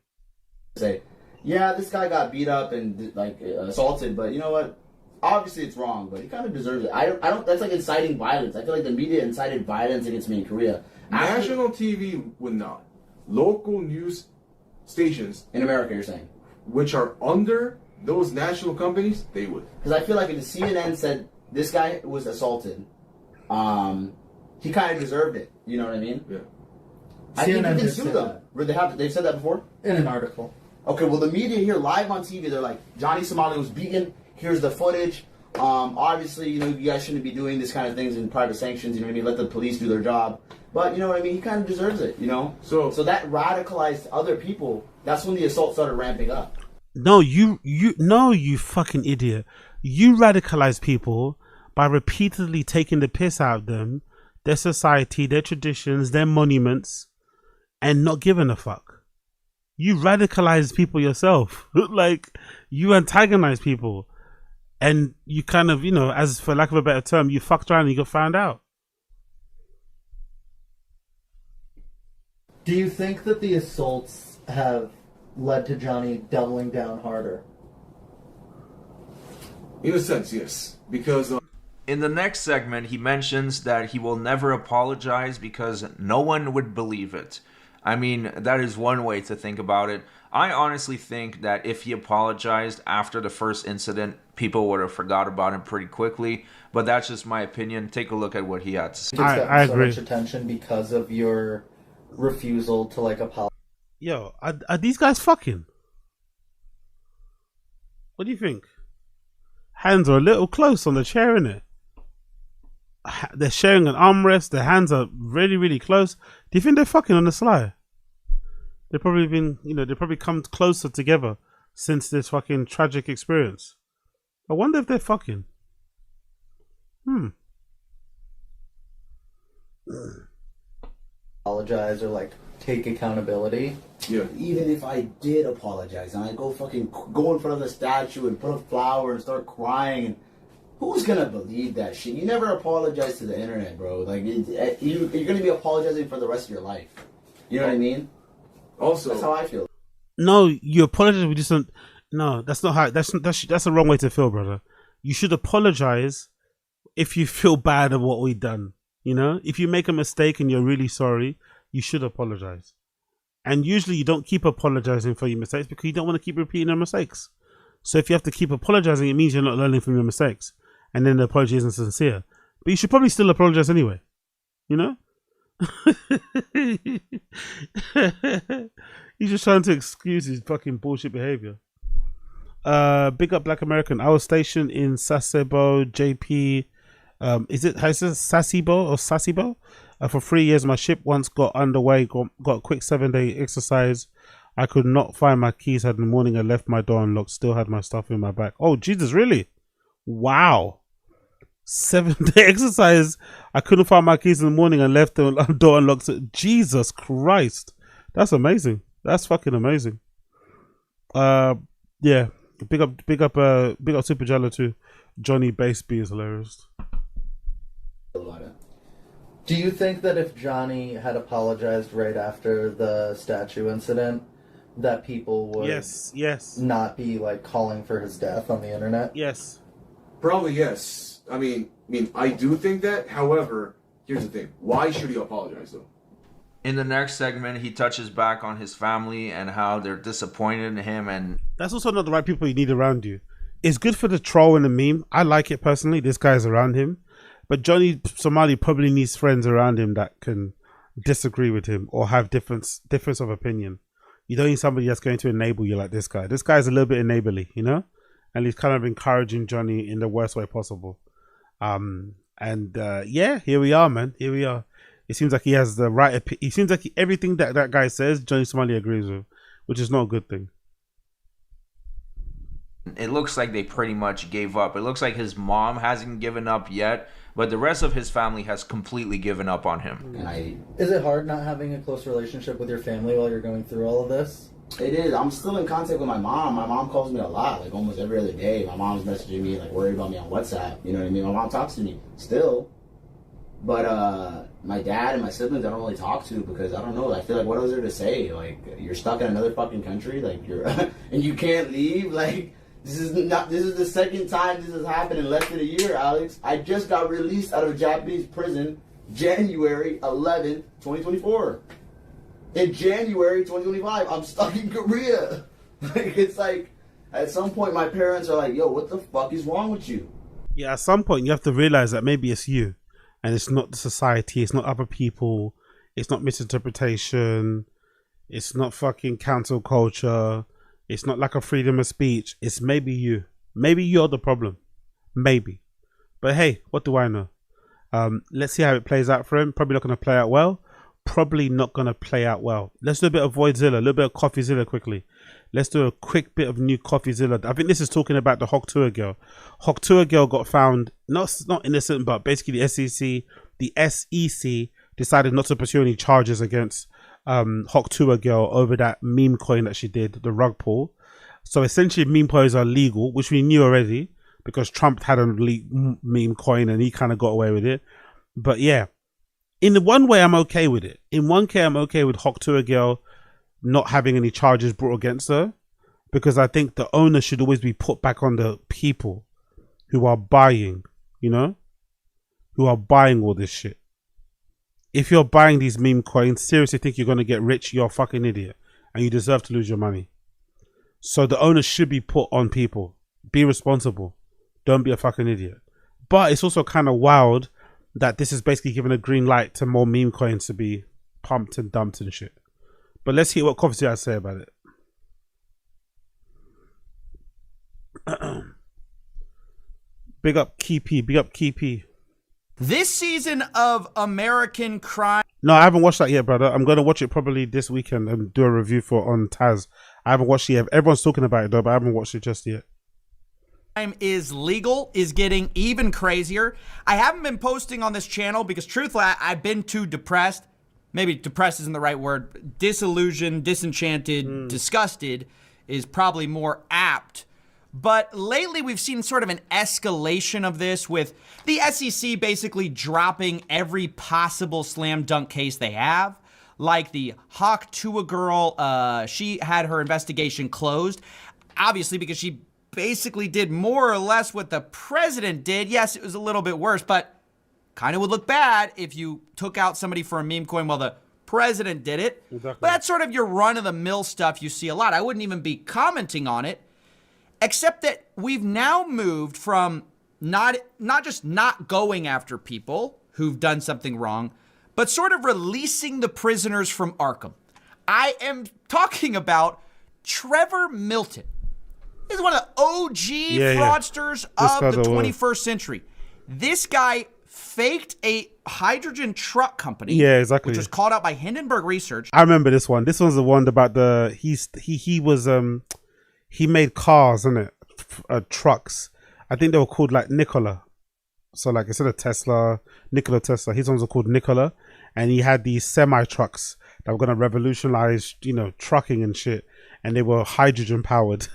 Say, yeah, this guy got beat up and like assaulted, but you know what? Obviously, it's wrong, but he kind of deserves it. I don't. That's like inciting violence. I feel like the media incited violence against me in Korea. National TV would not. Local news stations in America, you're saying, which are under those national companies, they would. Because I feel like if the CNN said this guy was assaulted, he kind of deserved it. You know what I mean? Yeah. I think you can sue them. They've said that before? In an article. Okay, well, the media here, live on TV, they're like, Johnny Somali was beaten. Here's the footage. Obviously, you know, you guys shouldn't be doing this kind of things in private sanctions. You know what I mean? Let the police do their job. But, you know what I mean? He kind of deserves it, you know? So that radicalized other people. That's when the assault started ramping up. No, you fucking idiot. You radicalize people by repeatedly taking the piss out of them, their society, their traditions, their monuments, and not giving a fuck. You radicalize people yourself. Like, you antagonize people. And you kind of, you know, as for lack of a better term, you fucked around and you got found out. Do you think that the assaults have led to Johnny doubling down harder? In a sense, yes. Because in the next segment, he mentions that he will never apologize because no one would believe it. I mean, that is one way to think about it. I honestly think that if he apologized after the first incident, people would have forgot about him pretty quickly. But that's just my opinion. Take a look at what he had to say. I agree. So much attention because of your refusal to like apologize. Yo, are these guys fucking? What do you think? Hands are a little close on the chair, innit? They're sharing an armrest. Their hands are really, really close. Do you think they're fucking on the sly? They've probably been, you know, they've probably come closer together since this fucking tragic experience. I wonder if they're fucking. Apologize or like take accountability. Yeah. Even if I did apologize and I go in front of the statue and put a flower and start crying, and who's gonna believe that shit? You never apologize to the internet, bro. Like you're gonna be apologizing for the rest of your life. You know what I mean? Also, that's how I feel. No, you apologize. We just don't. No, that's not how. That's the wrong way to feel, brother. You should apologize if you feel bad at what we've done. You know, if you make a mistake and you're really sorry, you should apologize. And usually you don't keep apologizing for your mistakes because you don't want to keep repeating your mistakes. So if you have to keep apologizing, it means you're not learning from your mistakes. And then the apology isn't sincere. But you should probably still apologize anyway. You know? He's just trying to excuse his fucking bullshit behavior. Big up Black American. I was stationed in Sasebo, JP. Is it Sasebo or Sasebo? For 3 years, my ship once got underway, got a quick 7-day exercise. I could not find my keys. Had in the morning, I left my door unlocked. Still had my stuff in my bag. Oh, Jesus, really? Wow. 7-day exercise. I couldn't find my keys in the morning and left the door unlocked. Jesus Christ. That's amazing. That's fucking amazing. Yeah. Big up Super Jello too. Johnny Baseby is hilarious. Do you think that if Johnny had apologized right after the statue incident, that people would yes not be like calling for his death on the internet? Yes. Probably yes. I mean, I do think that. However, here's the thing. Why should he apologize though? In the next segment, he touches back on his family and how they're disappointed in him, and that's also not the right people you need around you. It's good for the troll and the meme. I like it personally. This guy's around him. But Johnny Somali probably needs friends around him that can disagree with him or have difference of opinion. You don't need somebody that's going to enable you like this guy. This guy's a little bit enably, you know, and he's kind of encouraging Johnny in the worst way possible. Yeah, here we are, man. Here we are. It seems like he has the right. It seems like everything that guy says, Johnny Somali agrees with, which is not a good thing. It looks like they pretty much gave up. It looks like his mom hasn't given up yet, but the rest of his family has completely given up on him. Is it hard not having a close relationship with your family while you're going through all of this? It is. I'm still in contact with my mom. My mom calls me a lot, like almost every other day. My mom's messaging me, like worried about me on WhatsApp. You know what I mean? My mom talks to me still. But my dad and my siblings I don't really talk to because I don't know. I feel like what is there to say? Like you're stuck in another fucking country, like you're and you can't leave. Like this is the second time this has happened in less than a year, Alex. I just got released out of Japanese prison January 11th, 2024. In January 2025, I'm stuck in Korea. Like it's like at some point my parents are like, "Yo, what the fuck is wrong with you?" Yeah, at some point you have to realize that maybe it's you. And it's not the society, it's not other people, it's not misinterpretation, it's not fucking cancel culture, it's not like a freedom of speech, it's maybe you. Maybe you're the problem. Maybe. But hey, what do I know? Let's see how it plays out for him. Probably not going to play out well. Probably not going to play out well. Let's do a bit of Voidzilla, a little bit of Coffeezilla quickly. Let's do a quick bit of new Coffeezilla. I think this is talking about the Hok Tour girl. Hok Tour girl got found not innocent, but basically the SEC decided not to pursue any charges against Hok Tour girl over that meme coin that she did, the rug pull. So essentially, meme coins are legal, which we knew already because Trump had a meme coin and he kind of got away with it. But yeah, in the one way, I'm okay with it. In 1K, I'm okay with Hok Tour girl not having any charges brought against her because I think the owner should always be put back on the people who are buying, you know, who are buying all this shit. If you're buying these meme coins, seriously think you're going to get rich, you're a fucking idiot and you deserve to lose your money. So the owner should be put on people. Be responsible. Don't be a fucking idiot. But it's also kind of wild that this is basically giving a green light to more meme coins to be pumped and dumped and shit. But let's hear what Coffee has to say about it. Big up Keepy. Big up Keepy. This season of American Crime. No, I haven't watched that yet, brother. I'm going to watch it probably this weekend and do a review for on Taz. I haven't watched it yet. Everyone's talking about it though, but I haven't watched it just yet. Is legal is getting even crazier. I haven't been posting on this channel because truthfully I've been too depressed. Maybe depressed isn't the right word. Disillusioned, disenchanted, disgusted is probably more apt. But lately we've seen sort of an escalation of this with the SEC basically dropping every possible slam dunk case they have. Like the Hawk Tua girl, she had her investigation closed. Obviously because she basically did more or less what the president did. Yes, it was a little bit worse, but kind of would look bad if you took out somebody for a meme coin while the president did it. Exactly. But that's sort of your run-of-the-mill stuff you see a lot. I wouldn't even be commenting on it, except that we've now moved from not just not going after people who've done something wrong, but sort of releasing the prisoners from Arkham. I am talking about Trevor Milton. He's one of the OG fraudsters of the 21st century. This guy faked a hydrogen truck company. Yeah, exactly. Which was called out by Hindenburg Research. I remember this one. This one's the one about the he made cars, isn't it? Trucks. I think they were called like Nikola. So like instead of Tesla, Nikola Tesla, his ones were called Nikola, and he had these semi trucks that were gonna revolutionize, you know, trucking and shit, and they were hydrogen powered.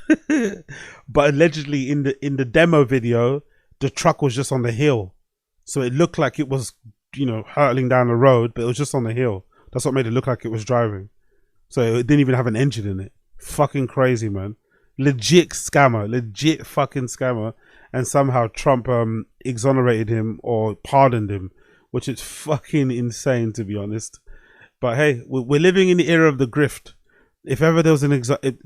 But allegedly in the demo video, the truck was just on the hill. So it looked like it was, you know, hurtling down the road, but it was just on the hill. That's what made it look like it was driving. So it didn't even have an engine in it. Fucking crazy, man. Legit scammer. Legit fucking scammer. And somehow Trump exonerated him or pardoned him, which is fucking insane, to be honest. But hey, we're living in the era of the grift. If ever there was an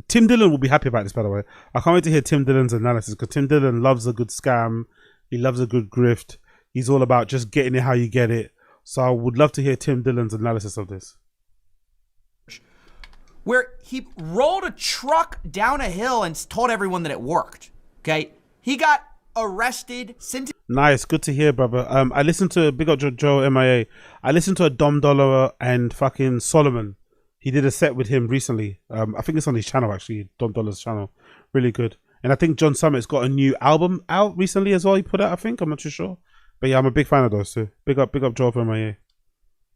Tim Dillon will be happy about this, by the way. I can't wait to hear Tim Dillon's analysis, because Tim Dillon loves a good scam. He loves a good grift. He's all about just getting it how you get it. So I would love to hear Tim Dillon's analysis of this. Where he rolled a truck down a hill and told everyone that it worked. Okay? He got arrested, sentenced. Nice, good to hear, brother. I listened to Big Up Joe MIA. I listened to a Dom Dollar and fucking Solomon. He did a set with him recently. I think it's on his channel actually, Dom Dollar's channel. Really good. And I think John Summit's got a new album out recently as well. He put out, I think. I'm not too sure, but yeah, I'm a big fan of those too. Big up Joe MIA.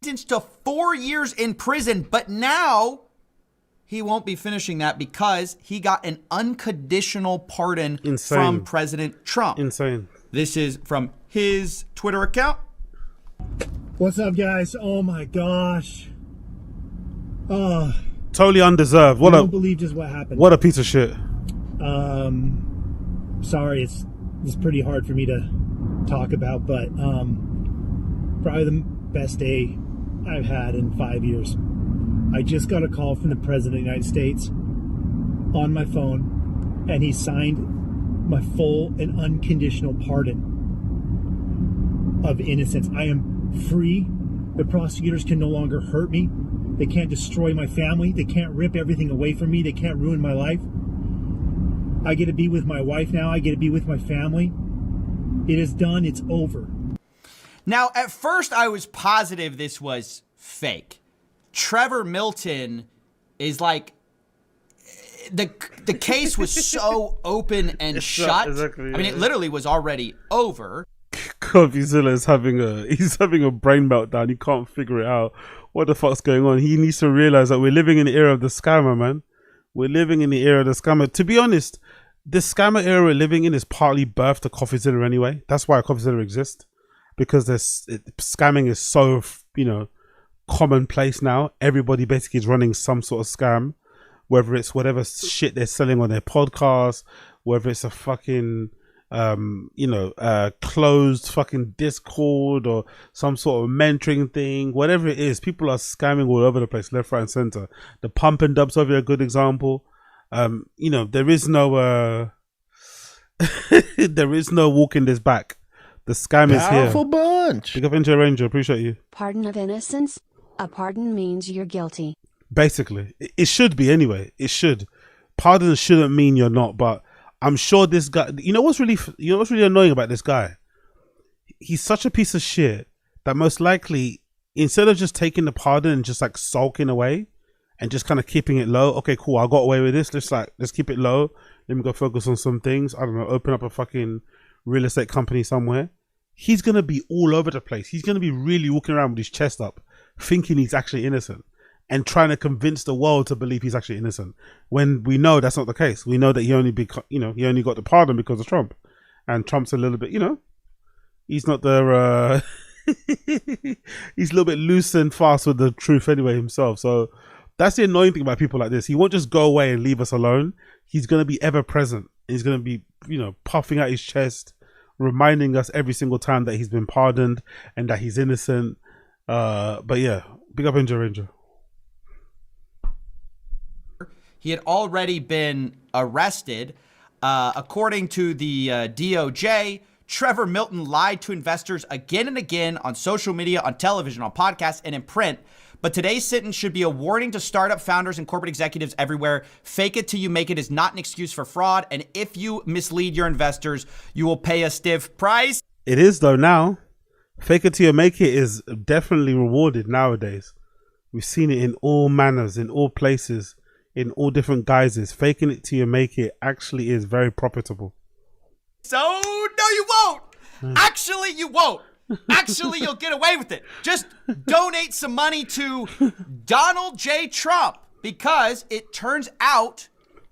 Sentenced to 4 years in prison, but now he won't be finishing that because he got an unconditional pardon from President Trump. Insane. This is from his Twitter account. What's up, guys? Oh my gosh. Totally undeserved. I don't believe just what happened. What a piece of shit. Sorry, it's pretty hard for me to talk about, but probably the best day I've had in 5 years. I just got a call from the President of the United States on my phone, and he signed my full and unconditional pardon of innocence. I am free. The prosecutors can no longer hurt me. They can't destroy my family. They can't rip everything away from me. They can't ruin my life. I get to be with my wife now. I get to be with my family. It is done. It's over. Now, at first, I was positive this was fake. Trevor Milton is like, the case was so open and shut. Exactly, I mean, it literally was already over. Confucilla is having a brain meltdown. He can't figure it out. What the fuck's going on? He needs to realize that we're living in the era of the scammer, man. We're living in the era of the scammer. To be honest, the scammer era we're living in is partly birthed to CoffeeZilla anyway. That's why CoffeeZilla exists, because scamming is so commonplace now. Everybody basically is running some sort of scam, whether it's whatever shit they're selling on their podcast, whether it's a fucking closed fucking Discord or some sort of mentoring thing, whatever it is. People are scamming all over the place, left, right, and center. The pump and dubs are a good example. There is no there is no walking this back. The scam is here. Powerful bunch. Pick up into Ranger, appreciate you. Pardon of innocence? A pardon means you're guilty. Basically, it should be anyway. It should. Pardon shouldn't mean you're not, but I'm sure this guy. You know what's really annoying about this guy? He's such a piece of shit that most likely, instead of just taking the pardon and just like sulking away and just kind of keeping it low. Okay, cool. I got away with this. Let's keep it low. Let me go focus on some things. I don't know. Open up a fucking real estate company somewhere. He's gonna be all over the place. He's gonna be really walking around with his chest up, thinking he's actually innocent, and trying to convince the world to believe he's actually innocent, when we know that's not the case. We know that he only got the pardon because of Trump, and Trump's a little bit, he's not the he's a little bit loose and fast with the truth anyway himself. So that's the annoying thing about people like this. He won't just go away and leave us alone. He's gonna be ever present. He's gonna be puffing out his chest, reminding us every single time that he's been pardoned and that he's innocent. But yeah, big up Ranger. He had already been arrested. According to the DOJ, Trevor Milton lied to investors again and again on social media, on television, on podcasts, and in print. But today's sentence should be a warning to startup founders and corporate executives everywhere. Fake it till you make it is not an excuse for fraud. And if you mislead your investors, you will pay a stiff price. It is though now. Fake it till you make it is definitely rewarded nowadays. We've seen it in all manners, in all places, in all different guises. Faking it till you make it actually is very profitable. So, no, you won't. Actually, you won't. Actually, you'll get away with it. Just donate some money to Donald J. Trump, because it turns out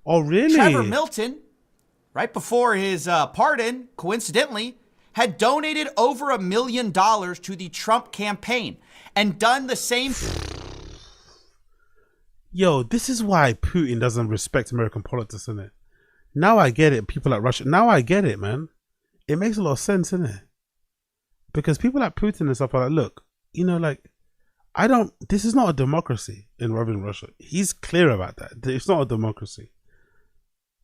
Trevor Milton, right before his pardon, coincidentally, had donated over $1 million to the Trump campaign and done the same. Yo, this is why Putin doesn't respect American politics, isn't it? Now I get it. People like Russia. Now I get it, man. It makes a lot of sense, isn't it? Because people like Putin and stuff are like, look, this is not a democracy in Russia. He's clear about that. It's not a democracy.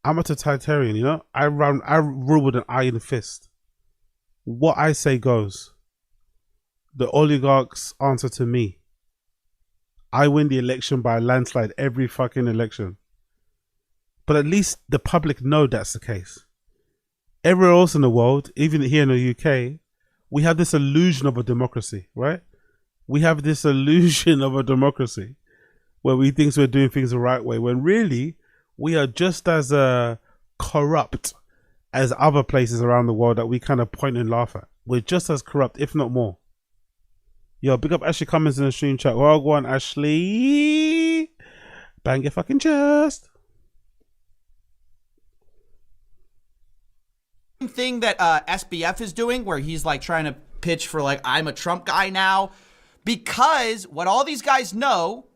I'm a totalitarian, I rule with an iron fist. What I say goes. the oligarchs answer to me. I win the election by a landslide every fucking election. But at least the public know that's the case. Everywhere else in the world, even here in the UK, we have this illusion of a democracy, right? We have this illusion of a democracy where we think we're doing things the right way, when really we are just as corrupt as other places around the world that we kind of point and laugh at. We're just as corrupt, if not more. Yo, big up Ashley Cummins in the stream chat. Well, go on, Ashley. Bang your fucking chest. Thing that SBF is doing, where he's like trying to pitch for like, I'm a Trump guy now, because what all these guys know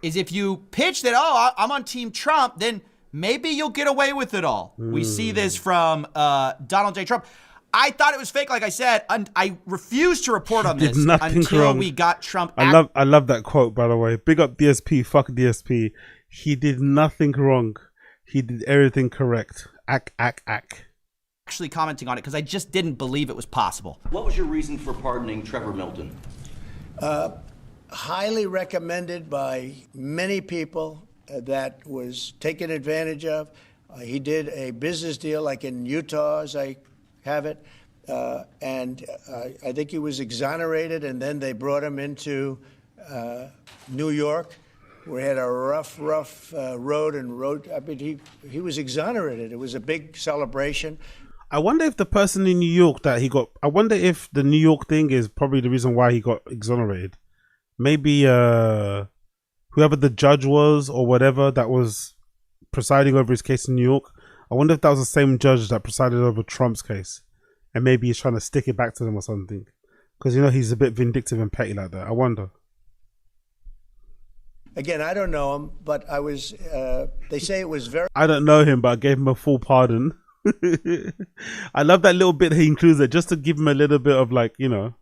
is if you pitch that, oh, I'm on Team Trump, then maybe you'll get away with it all. We see this from Donald J. Trump. I thought it was fake, like I said, and I refused to report on this until we got Trump. I love that quote, by the way. Big up DSP, fuck DSP. He did nothing wrong. He did everything correct. Actually commenting on it because I just didn't believe it was possible. What was your reason for pardoning Trevor Milton? Highly recommended by many people, that was taken advantage of. He did a business deal like in Utah, as I have it, and I think he was exonerated, and then they brought him into New York. We had a rough road. I mean, he was exonerated. It was a big celebration. I wonder if the person in New York that he got, I wonder if the New York thing is probably the reason why he got exonerated. Maybe whoever the judge was or whatever that was presiding over his case in New York, I wonder if that was the same judge that presided over Trump's case. And maybe he's trying to stick it back to them or something. Because, you know, he's a bit vindictive and petty like that. I wonder. Again, I don't know him, but I was, they say it was very... I don't know him, but I gave him a full pardon. I love that little bit he includes there, just to give him a little bit of, like, you know,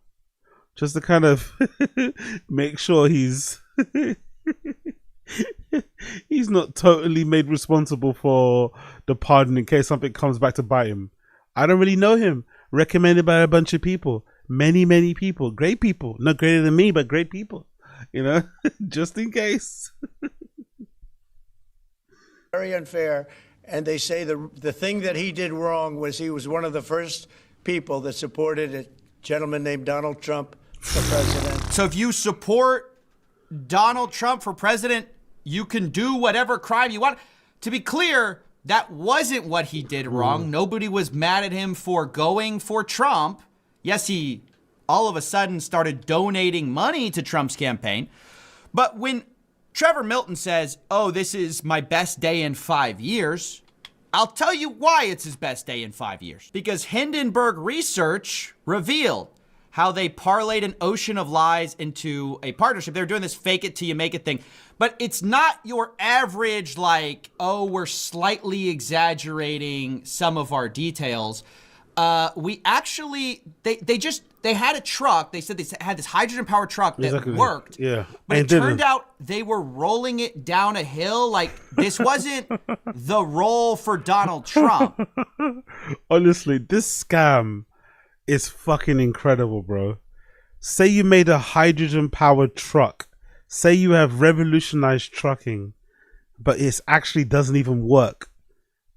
just to kind of make sure he's he's not totally made responsible for the pardon in case something comes back to bite him. I don't really know him. Recommended by a bunch of people. Many people. Great people. Not greater than me, but great people. You know, just in case. Very unfair. And they say the thing that he did wrong was he was one of the first people that supported a gentleman named Donald Trump for president. So if you support Donald Trump for president, you can do whatever crime you want. To be clear, that wasn't what he did wrong. Nobody was mad at him for going for Trump. Yes, he all of a sudden started donating money to Trump's campaign. But when Trevor Milton says, oh, this is my best day in 5 years, I'll tell you why it's his best day in 5 years. Because Hindenburg research revealed how they parlayed an ocean of lies into a partnership. They're doing this fake it till you make it thing. But it's not your average, like, oh, we're slightly exaggerating some of our details. We actually, they had a truck. They said they had this hydrogen-powered truck that worked. Yeah. But it turned out they were rolling it down a hill. Like, this wasn't the roll for Donald Trump. Honestly, this scam is fucking incredible, bro. Say you made a hydrogen-powered truck. Say you have revolutionized trucking, but it actually doesn't even work.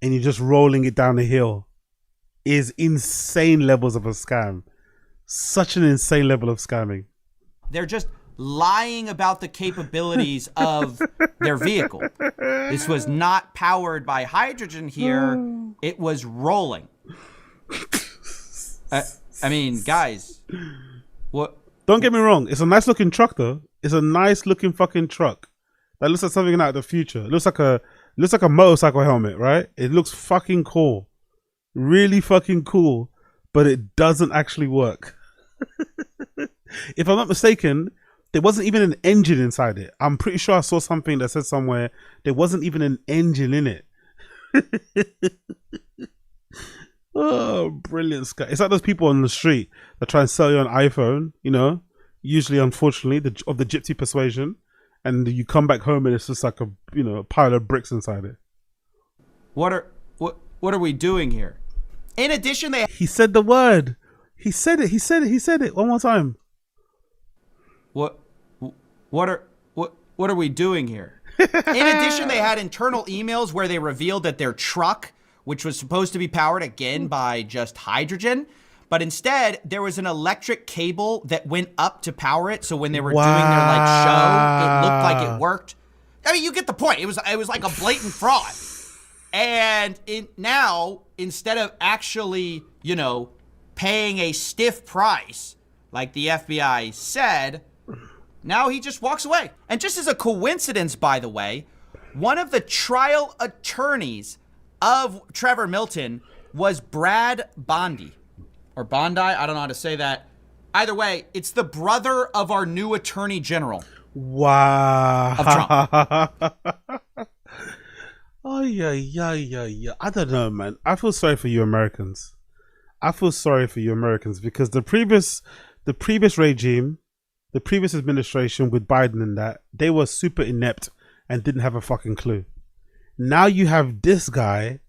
And you're just rolling it down a hill. Is insane levels of a scam. Such an insane level of scamming. They're just lying about the capabilities of their vehicle. This was not powered by hydrogen here. It was rolling. I mean, guys, what? Don't get me wrong. It's a nice looking truck, though. It's a nice looking fucking truck. That looks like something out of the future. It looks like a motorcycle helmet, right? It looks fucking cool. Really fucking cool, but it doesn't actually work. If I'm not mistaken, there wasn't even an engine inside it. I'm pretty sure I saw something that said somewhere there wasn't even an engine in it. Oh, brilliant, Scott. It's like those people on the street that try and sell you an iPhone, you know, usually, unfortunately, of the gypsy persuasion, and you come back home and it's just like a pile of bricks inside it. What are we doing here? In addition, he said the word. He said it. One more time. what are we doing here? In addition, they had internal emails where they revealed that their truck, which was supposed to be powered again by just hydrogen, but instead there was an electric cable that went up to power it. So when they were doing their like show, it looked like it worked. I mean, you get the point. It was like a blatant fraud. And now, instead of actually, paying a stiff price, like the FBI said, now he just walks away. And just as a coincidence, by the way, one of the trial attorneys of Trevor Milton was Brad Bondi. Or Bondi, I don't know how to say that. Either way, it's the brother of our new attorney general. Wow. Of Trump. Oh, yeah. I don't know, man. I feel sorry for you Americans. Because the previous regime, the previous administration with Biden and that, they were super inept and didn't have a fucking clue. Now you have this guy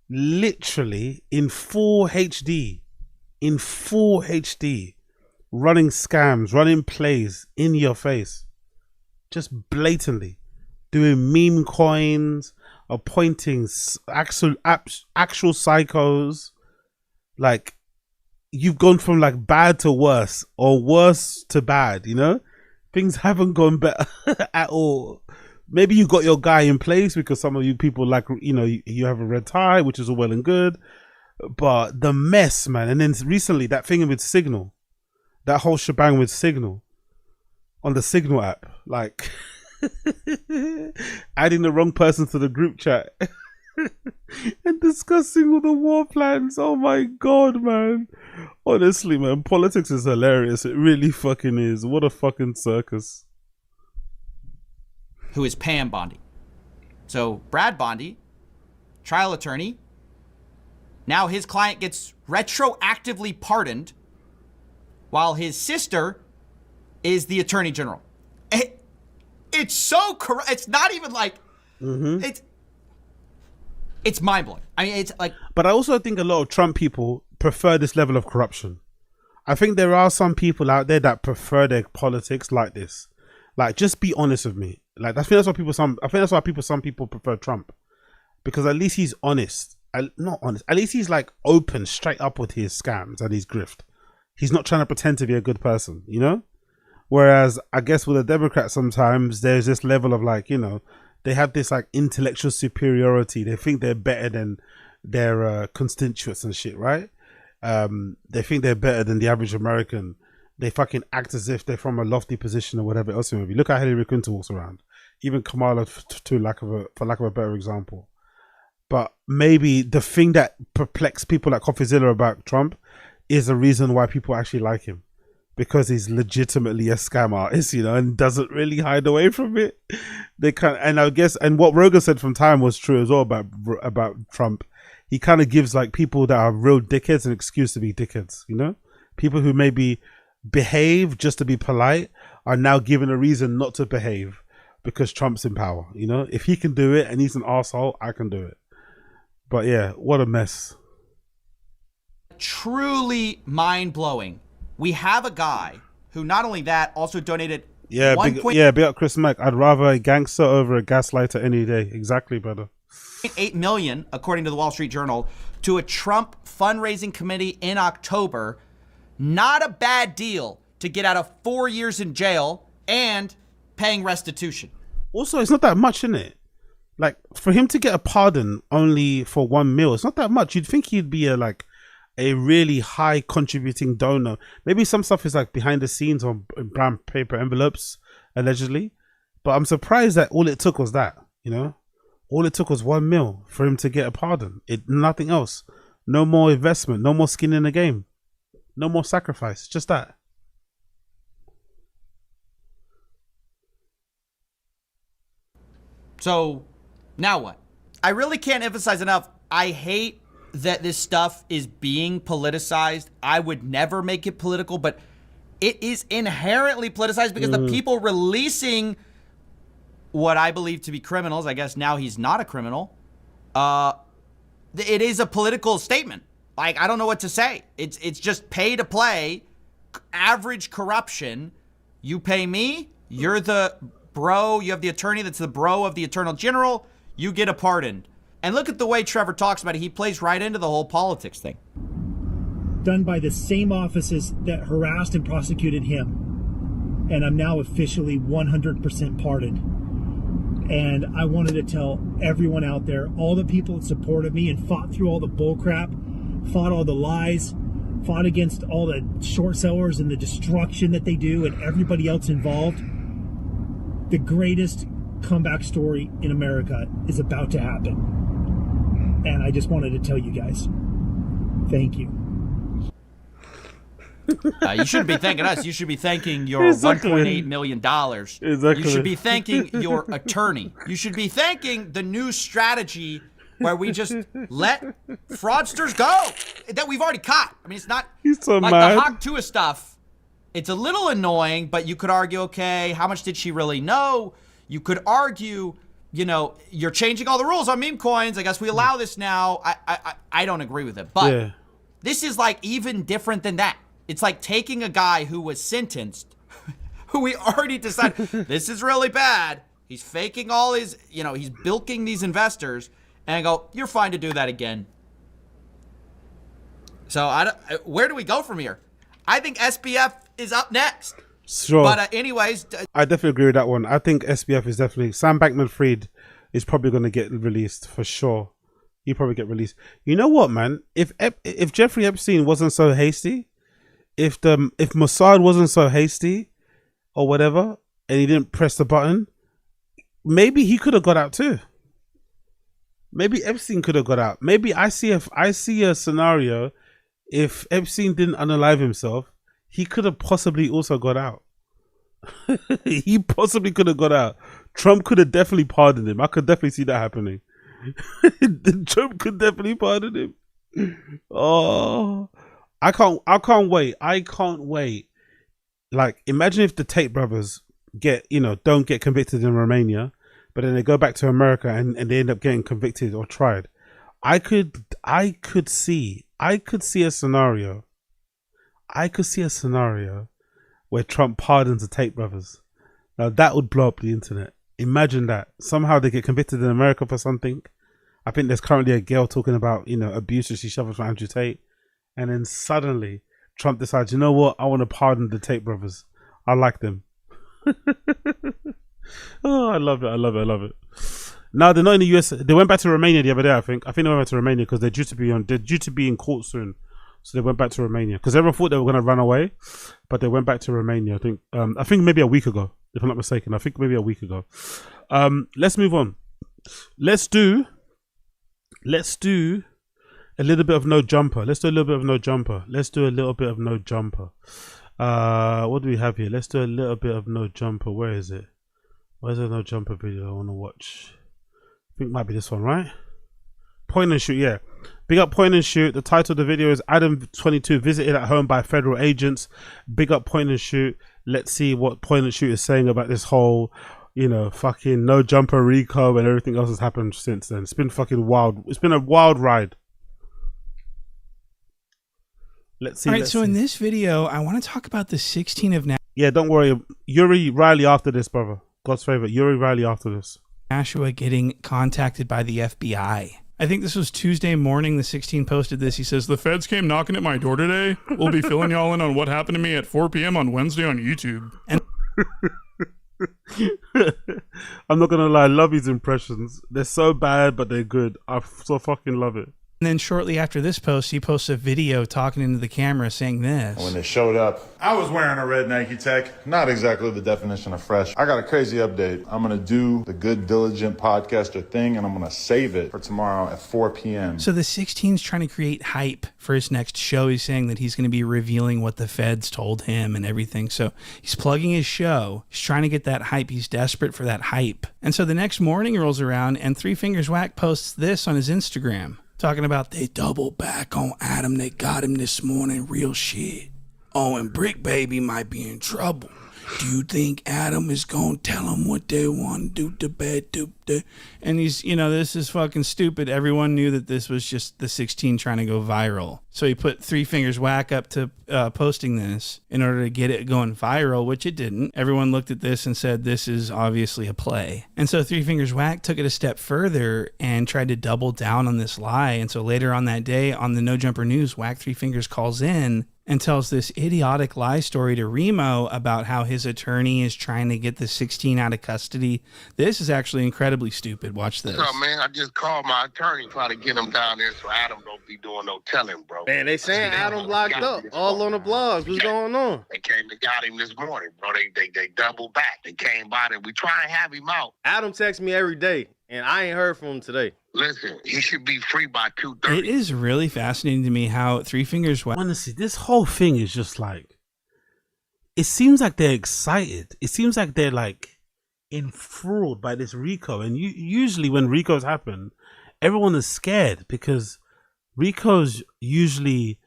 literally in full HD, running scams, running plays in your face, just blatantly doing meme coins, appointing actual psychos. Like, you've gone from like bad to worse or worse to bad, things haven't gone better at all. Maybe you got your guy in place because some of you people like, you have a red tie, which is all well and good, but the mess, man. And then recently that thing with Signal, that whole shebang with Signal on the Signal app, like adding the wrong person to the group chat and discussing all the war plans. Oh my God, man. Honestly, man, politics is hilarious. It really fucking is. What a fucking circus. Who is Pam Bondi. So Brad Bondi, trial attorney. Now his client gets retroactively pardoned while his sister is the attorney general. It's so corrupt. It's not even like, it's mind-blowing. I mean, it's like... But I also think a lot of Trump people prefer this level of corruption. I think there are some people out there that prefer their politics like this. Like, just be honest with me. Like, I think that's why some people prefer Trump, because at least he's honest. Not honest. At least he's like open, straight up with his scams and his grift. He's not trying to pretend to be a good person, Whereas I guess with the Democrats, sometimes there's this level of like, they have this like intellectual superiority. They think they're better than their constituents and shit, right? They think they're better than the average American. They fucking act as if they're from a lofty position or whatever else it may be. Look how Hillary Clinton walks around. Even Kamala, for lack of a better example. But maybe the thing that perplexes people like CoffeeZilla about Trump is the reason why people actually like him. Because he's legitimately a scam artist, and doesn't really hide away from it. And I guess, and what Rogan said from time was true as well about Trump. He kind of gives like people that are real dickheads an excuse to be dickheads, People who maybe behave just to be polite are now given a reason not to behave because Trump's in power, If he can do it and he's an arsehole, I can do it. But yeah, what a mess. Truly mind-blowing. We have a guy who not only that also donated big up Chris Mack. I'd rather a gangster over a gaslighter any day. Exactly, brother. $8 million, according to the Wall Street Journal, to a Trump fundraising committee in October. Not a bad deal to get out of 4 years in jail and paying restitution. Also, it's not that much, isn't it? Like, for him to get a pardon only for $1 million, it's not that much. You'd think he'd be a really high contributing donor. Maybe some stuff is like behind the scenes on brown paper envelopes, allegedly. But I'm surprised that all it took was that, all it took was $1 million for him to get a pardon. Nothing else. No more investment, no more skin in the game, no more sacrifice, just that. So now what? I really can't emphasize enough. I hate that this stuff is being politicized. I would never make it political, but it is inherently politicized because the people releasing what I believe to be criminals, I guess now he's not a criminal, it is a political statement. Like, I don't know what to say. It's just pay to play, average corruption. You pay me. You're the bro. You have the attorney that's the bro of the Attorney General. You get a pardon. And look at the way Trevor talks about it. He plays right into the whole politics thing. Done by the same offices that harassed and prosecuted him. And I'm now officially 100% pardoned. And I wanted to tell everyone out there, all the people that supported me and fought through all the bullcrap, fought all the lies, fought against all the short sellers and the destruction that they do and everybody else involved. The greatest comeback story in America is about to happen. And I just wanted to tell you guys, thank you. You shouldn't be thanking us. You should be thanking your Exactly. $1.8 million. Exactly. You should be thanking your attorney. You should be thanking the new strategy where we just let fraudsters go that we've already caught. I mean, it's not He's so like mad. the Hawk Tua stuff. It's a little annoying, but you could argue, okay, how much did she really know? You could argue, you know, you're changing all the rules on meme coins. I guess we allow this now. I don't agree with it, but this is like even different than that. It's like taking a guy who was sentenced, who we already decided this is really bad. He's faking all his, you know, he's bilking these investors, and I go, you're fine to do that again. So where do we go from here? I think SBF is up next. Sure. But anyways, I definitely agree with that one. I think SBF is definitely Sam Bankman-Fried is probably going to get released for sure. He'll probably get released. You know what, man? If Jeffrey Epstein wasn't so hasty, if Mossad wasn't so hasty or whatever, and he didn't press the button, maybe he could have got out too. Maybe Epstein could have got out. Maybe I see a scenario if Epstein didn't unalive himself, he could have possibly also got out. He possibly could have got out. Trump could have definitely pardoned him. I could definitely see that happening. Trump could definitely pardon him. Oh, I can't wait. I can't wait. Like, imagine if the Tate brothers don't get convicted in Romania, but then they go back to America and they end up getting convicted or tried. I could see a scenario. I could see a scenario where Trump pardons the Tate brothers. Now that would blow up the internet. Imagine that. Somehow they get convicted in America for something. I think there's currently a girl talking about, abuse that she suffered from Andrew Tate. And then suddenly Trump decides, you know what? I want to pardon the Tate brothers. I like them. Oh, I love it. I love it. I love it. No, they're not in the US. They went back to Romania the other day, I think. They went back to Romania because they're due to be in court soon. So they went back to Romania because everyone thought they were going to run away, but they went back to Romania. I think maybe a week ago, if I'm not mistaken. I think maybe a week ago. Let's move on. Let's do a little bit of no jumper. Let's do a little bit of no jumper. What do we have here? Let's do a little bit of no jumper. Where is it? Where's the no jumper video I want to watch? I think it might be this one, right? Point and shoot, yeah. Big up Point and Shoot. The title of the video is Adam 22 visited at home by federal agents. Big up Point and Shoot. Let's see what Point and Shoot is saying about this whole, fucking no jumper Rico and everything else has happened since then. It's been fucking wild. It's been a wild ride. Let's see. All right, so in this video, I want to talk about the 16 of Yeah, don't worry. Yuri Riley after this, brother. God's favorite. Yuri Riley after this. Nashua getting contacted by the FBI. I think this was Tuesday morning. The 16 posted this. He says, the feds came knocking at my door today. We'll be filling y'all in on what happened to me at 4 p.m. on Wednesday on YouTube. And I'm not going to lie. I love his impressions. They're so bad, but they're good. I so fucking love it. And then shortly after this post, he posts a video talking into the camera saying this. When they showed up, I was wearing a red Nike Tech. Not exactly the definition of fresh. I got a crazy update. I'm going to do the Good Diligent Podcaster thing, and I'm going to save it for tomorrow at 4 p.m. So the 16's trying to create hype for his next show. He's saying that he's going to be revealing what the feds told him and everything. So he's plugging his show. He's trying to get that hype. He's desperate for that hype. And so the next morning rolls around, and Three Fingers Whack posts this on his Instagram. Talking about they double back on Adam. They got him this morning. Real shit. Oh, and Brick Baby might be in trouble. Do you think Adam is going to tell them what they want to do to bed? And he's, this is fucking stupid. Everyone knew that this was just the 16 trying to go viral. So he put Three Fingers Whack up to posting this in order to get it going viral, which it didn't. Everyone looked at this and said, this is obviously a play. And so Three Fingers Whack took it a step further and tried to double down on this lie. And so later on that day on the No Jumper News, Whack Three Fingers calls in and tells this idiotic lie story to Remo about how his attorney is trying to get the 16 out of custody. This is actually incredibly stupid. Watch this. What's up, man? I just called my attorney trying to get him down there so Adam don't be doing no telling, bro. Man, they saying Adam locked up all on the blogs. What's going on? They came and got him this morning, bro. They doubled back. They came by and we try and have him out. Adam texts me every day, and I ain't heard from him today. Listen, he should be free by 2:30. It is really fascinating to me how Three Fingers Whack. Honestly, this whole thing is just like, it seems like they're excited. It seems like they're like enthralled by this RICO. And usually when RICOs happen, everyone is scared because RICOs usually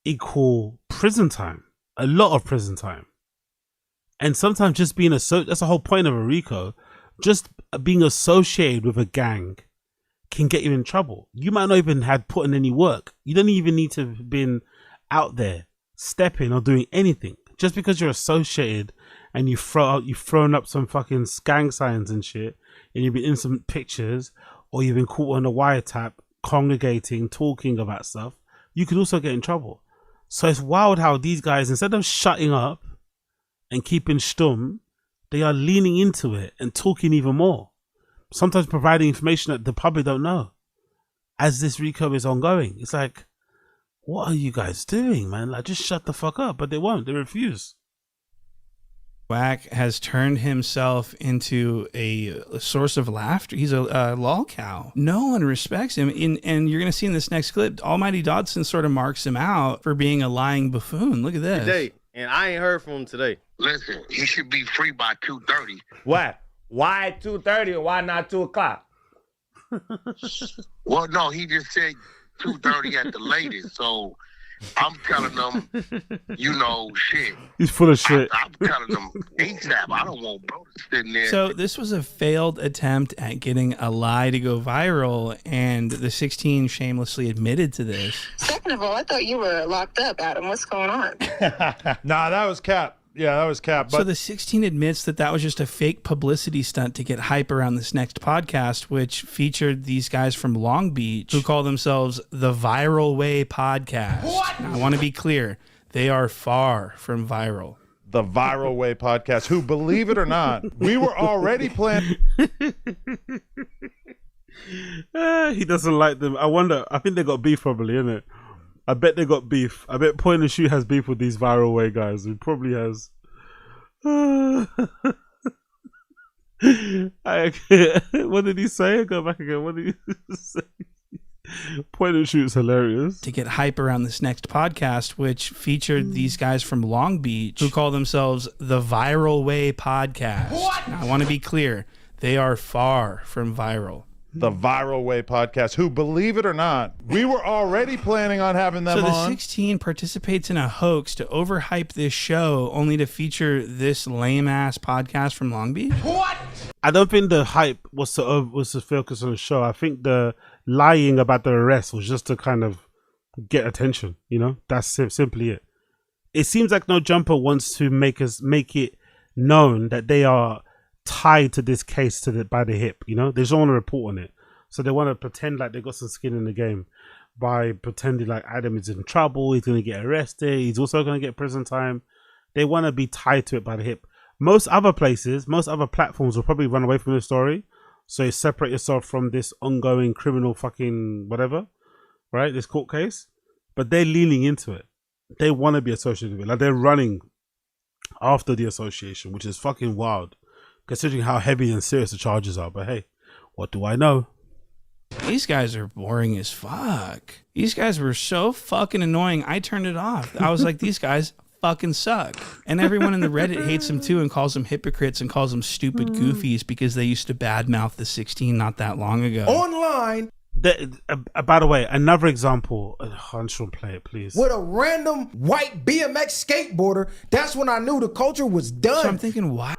equal prison time, a lot of prison time. And sometimes just being that's the whole point of a RICO, just being associated with a gang can get you in trouble. You might not even have put in any work. You don't even need to have been out there stepping or doing anything. Just because you're associated and you've thrown up some fucking gang signs and shit, and you've been in some pictures, or you've been caught on a wiretap congregating, talking about stuff, you could also get in trouble. So it's wild how these guys, instead of shutting up and keeping stum, they are leaning into it and talking even more. Sometimes providing information that the public don't know as this RICO is ongoing. It's like, what are you guys doing, man? Like, just shut the fuck up. But they won't. They refuse. Whack has turned himself into a source of laughter. He's a lol cow. No one respects him. And you're going to see in this next clip, Almighty Dodson sort of marks him out for being a lying buffoon. Look at this. Today, and I ain't heard from him today. Listen, he should be free by 2:30. Why? Why 2:30 and why not 2 o'clock? Well, no, he just said 2:30 at the latest. So I'm telling them, shit. He's full of shit. I'm telling them ASAP. I don't want bro sitting there. So this was a failed attempt at getting a lie to go viral, and the 16 shamelessly admitted to this. Second of all, I thought you were locked up, Adam. What's going on? Nah, that was cap. Yeah, that was cap. But so the 16 admits that was just a fake publicity stunt to get hype around this next podcast, which featured these guys from Long Beach who call themselves the Viral Way Podcast. What? Now, I want to be clear. They are far from viral. The Viral Way Podcast, who, believe it or not, we were already planning. He doesn't like them. I wonder. I think they got beef probably, innit? I bet they got beef. I bet Point and Shoot has beef with these Viral Way guys. He probably has. What did he say? Go back again. What did he say? Point and Shoot's hilarious. To get hype around this next podcast, which featured these guys from Long Beach who call themselves the Viral Way Podcast. What? Now, I want to be clear. They are far from viral. The Viral Way Podcast, who, believe it or not, we were already planning on having them on. So the 16 participates in a hoax to overhype this show only to feature this lame-ass podcast from Long Beach? What? I don't think the hype was to focus on the show. I think the lying about the arrest was just to kind of get attention, That's simply it. It seems like No Jumper wants to make it known that they are tied to this case by the hip, They just want to report on it. So they want to pretend like they got some skin in the game by pretending like Adam is in trouble, he's going to get arrested, he's also going to get prison time. They want to be tied to it by the hip. Most other platforms will probably run away from the story. So you separate yourself from this ongoing criminal fucking whatever, right? This court case. But they're leaning into it. They want to be associated with it. Like they're running after the association, which is fucking wild, considering how heavy and serious the charges are. But hey, what do I know? These guys are boring as fuck. These guys were so fucking annoying, I turned it off. I was like, these guys fucking suck. And everyone in the Reddit hates them too and calls them hypocrites and calls them stupid goofies because they used to badmouth the 16 not that long ago. Online. By the way, another example. Sean, play it, please. With a random white BMX skateboarder, that's when I knew the culture was done. So I'm thinking, why?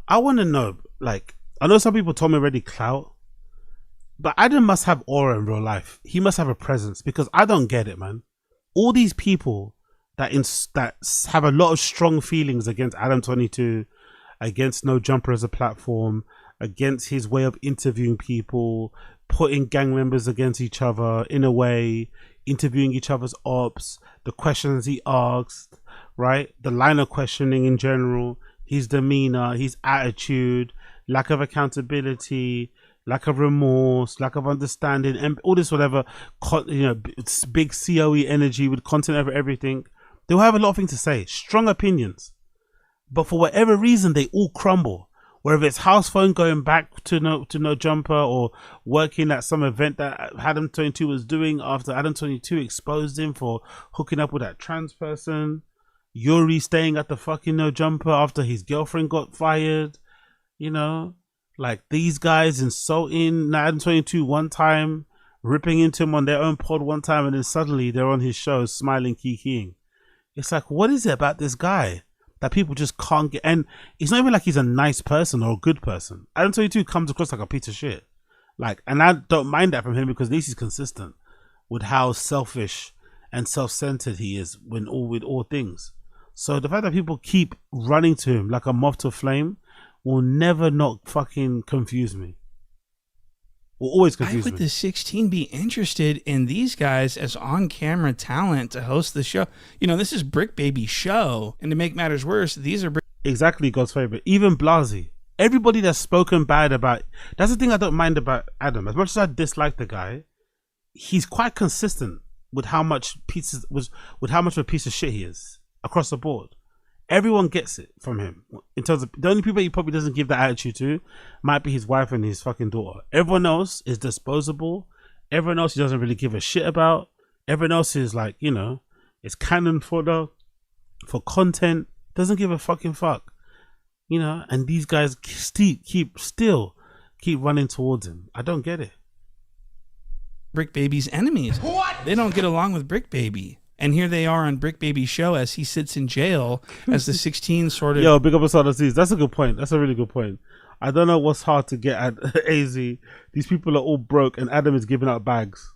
I want to know, like, I know some people told me already Clout, but Adam must have aura in real life. He must have a presence, because I don't get it, man. All these people that have a lot of strong feelings against Adam 22, against No Jumper as a platform, against his way of interviewing people, putting gang members against each other in a way, interviewing each other's ops, the questions he asked, right? The line of questioning in general, his demeanor, his attitude, lack of accountability, lack of remorse, lack of understanding, and all this whatever, big COE energy with content over everything. They'll have a lot of things to say, strong opinions, but for whatever reason, they all crumble. Whether it's house phone going back to no Jumper, or working at some event that Adam 22 was doing after Adam 22 exposed him for hooking up with that trans person. Yuri staying at the fucking No Jumper after his girlfriend got fired. You know, like these guys insulting Adam 22 one time, ripping into him on their own pod one time, and then suddenly they're on his show smiling, kikiing. It's like, what is it about this guy that people just can't get? And it's not even like he's a nice person or a good person. Adam 22 comes across like a piece of shit. Like, and I don't mind that from him, because at least he's consistent with how selfish and self-centered he is with all things. So the fact that people keep running to him like a moth to a flame will never not fucking confuse me. Will always confuse me. Why would the 16 be interested in these guys as on-camera talent to host the show? You know, this is Brick Baby's show, and to make matters worse, these are exactly God's favorite. Even Blasey, everybody that's spoken bad about. That's the thing I don't mind about Adam. As much as I dislike the guy, he's quite consistent with how much with how much of a piece of shit he is across the board. Everyone gets it from him. In terms of the only people he probably doesn't give that attitude to might be his wife and his fucking daughter. Everyone else is disposable. Everyone else he doesn't really give a shit about. Everyone else is like, you know, it's cannon fodder for content. Doesn't give a fucking fuck. You know, and these guys keep running towards him. I don't get it. Brick Baby's enemies. What? They don't get along with Brick Baby. And here they are on Brick Baby's show as he sits in jail as the 16 sort of... Yo, big up on Seas. That's a good point. That's a really good point. I don't know what's hard to get at AZ. These people are all broke and Adam is giving out bags.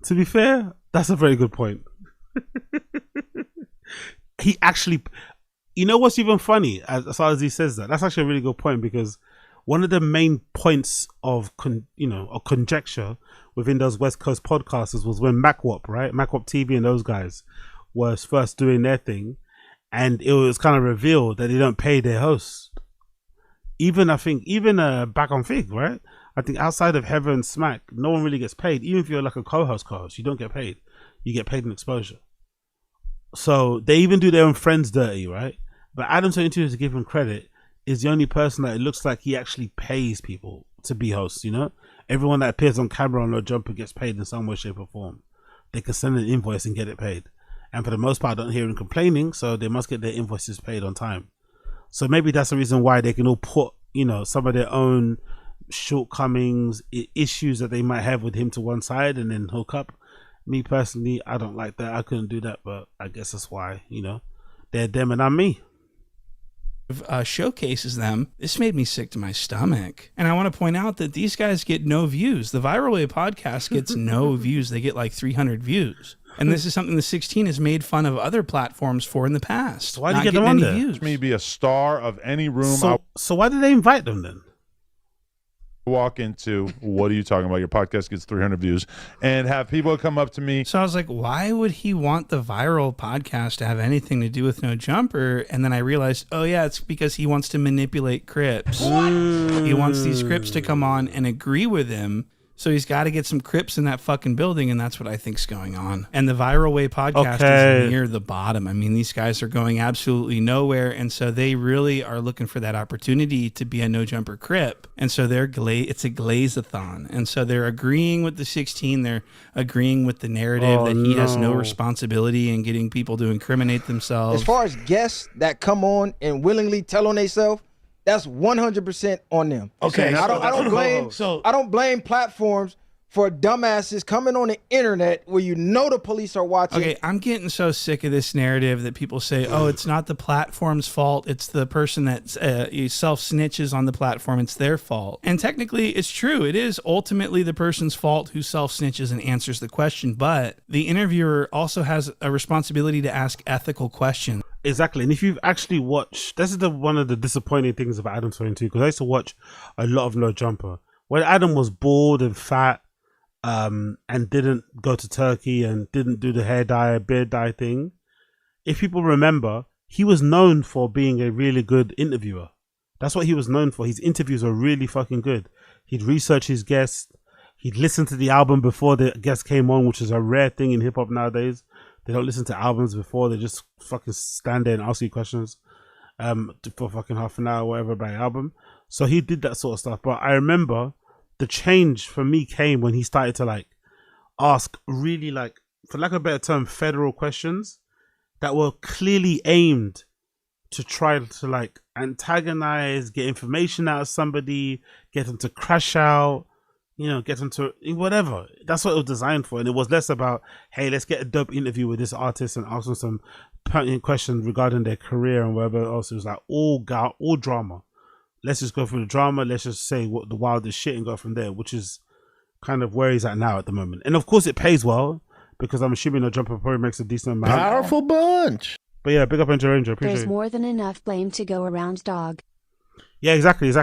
To be fair, that's a very good point. He actually... You know what's even funny? As far as he says that, that's actually a really good point, because one of the main points of conjecture within those West Coast podcasters was when MacWop, right? MacWop TV and those guys was first doing their thing, and it was kind of revealed that they don't pay their hosts. Even back on Fig, right? I think outside of Heather and Smack, no one really gets paid. Even if you're like a co-host, you don't get paid. You get paid in exposure. So they even do their own friends dirty, right? But Adam 22, to give him credit, is the only person that it looks like he actually pays people to be hosts, you know? Everyone that appears on camera on No Jumper gets paid in some way, shape, or form. They can send an invoice and get it paid. And for the most part, I don't hear them complaining, so they must get their invoices paid on time. So maybe that's the reason why they can all put, you know, some of their own shortcomings, issues that they might have with him to one side and then hook up. Me personally, I don't like that. I couldn't do that, but I guess that's why, you know, they're them and I'm me. Showcases them. This made me sick to my stomach. And I want to point out that these guys get no views. The Viral Way podcast gets no views. They get like 300 views. And this is something the 16 has made fun of other platforms for in the past. So why did you get them on there? Views. Me be a star of any room. So why did they invite them then? Walk into, what are you talking about? Your podcast gets 300 views, and have people come up to me. So I was like, why would he want the Viral podcast to have anything to do with No Jumper? And then I realized, oh yeah, it's because he wants to manipulate Crips. He wants these Crips to come on and agree with him. So he's got to get some Crips in that fucking building, and that's what I think's going on. And the Viral Way podcast is near the bottom. I mean, these guys are going absolutely nowhere, and so they really are looking for that opportunity to be a No Jumper Crip. And so it's a glaze-a-thon. And so they're agreeing with the 16. They're agreeing with the narrative that he has no responsibility in getting people to incriminate themselves. As far as guests that come on and willingly tell on themselves, that's 100% on them. Okay, I don't blame platforms for dumbasses coming on the internet where you know the police are watching. Okay, I'm getting so sick of this narrative that people say, oh, it's not the platform's fault. It's the person that self-snitches on the platform. It's their fault. And technically, it's true. It is ultimately the person's fault who self-snitches and answers the question. But the interviewer also has a responsibility to ask ethical questions. Exactly. And if you've actually watched, this is one of the disappointing things about Adam 22, because I used to watch a lot of No Jumper. When Adam was bald and fat, and didn't go to Turkey and didn't do the hair dye, beard dye thing. If people remember, he was known for being a really good interviewer. That's what he was known for. His interviews were really fucking good. He'd research his guests. He'd listen to the album before the guest came on, which is a rare thing in hip hop nowadays. They don't listen to albums before. They just fucking stand there and ask you questions for fucking half an hour or whatever about an album. So he did that sort of stuff. But I remember the change for me came when he started to like ask really, like, for lack of a better term, federal questions that were clearly aimed to try to like antagonize, get information out of somebody, get them to crash out, you know, get them to whatever. That's what it was designed for. And it was less about, hey, let's get a dope interview with this artist and ask them some pertinent questions regarding their career and whatever else. It was like all drama. Let's just go through the drama. Let's just say what the wildest shit and go from there, which is kind of where he's at now at the moment. And of course, it pays well because I'm assuming No Jumper probably makes a decent amount. Powerful bunch. But yeah, big up Angel Ranger. Appreciate There's it. more than enough blame to go around, dog. Yeah, exactly. It's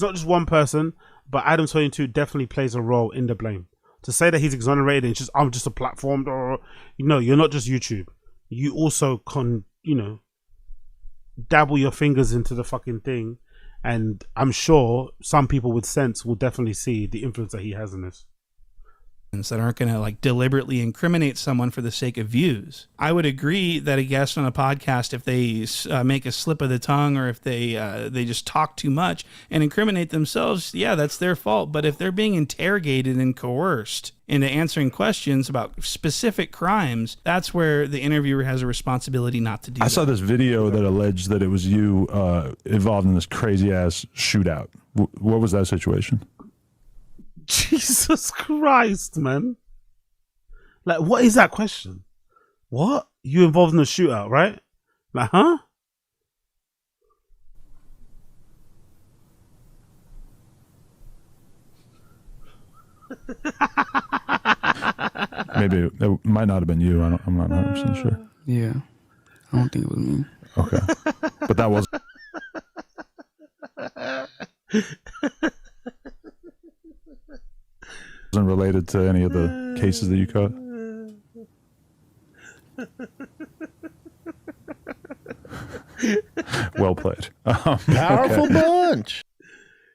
not just one person, but Adam 22 definitely plays a role in the blame. To say that he's exonerated and I'm just a platform, or you're not just YouTube. You also dabble your fingers into the fucking thing. And I'm sure some people with sense will definitely see the influence that he has in this. That aren't going to like deliberately incriminate someone for the sake of views. I would agree that a guest on a podcast, if they make a slip of the tongue or if they just talk too much and incriminate themselves, yeah, that's their fault. But if they're being interrogated and coerced into answering questions about specific crimes, that's where the interviewer has a responsibility not to do that. I saw this video that alleged that it was you involved in this crazy ass shootout. What was that situation? Jesus Christ, man. Like, what is that question? What? You involved in a shootout, right? Like, huh? Maybe it might not have been you. I'm not 100% sure. Yeah. I don't think it was me. Okay. But that was... wasn't related to any of the cases that you caught? Well played. Powerful bunch.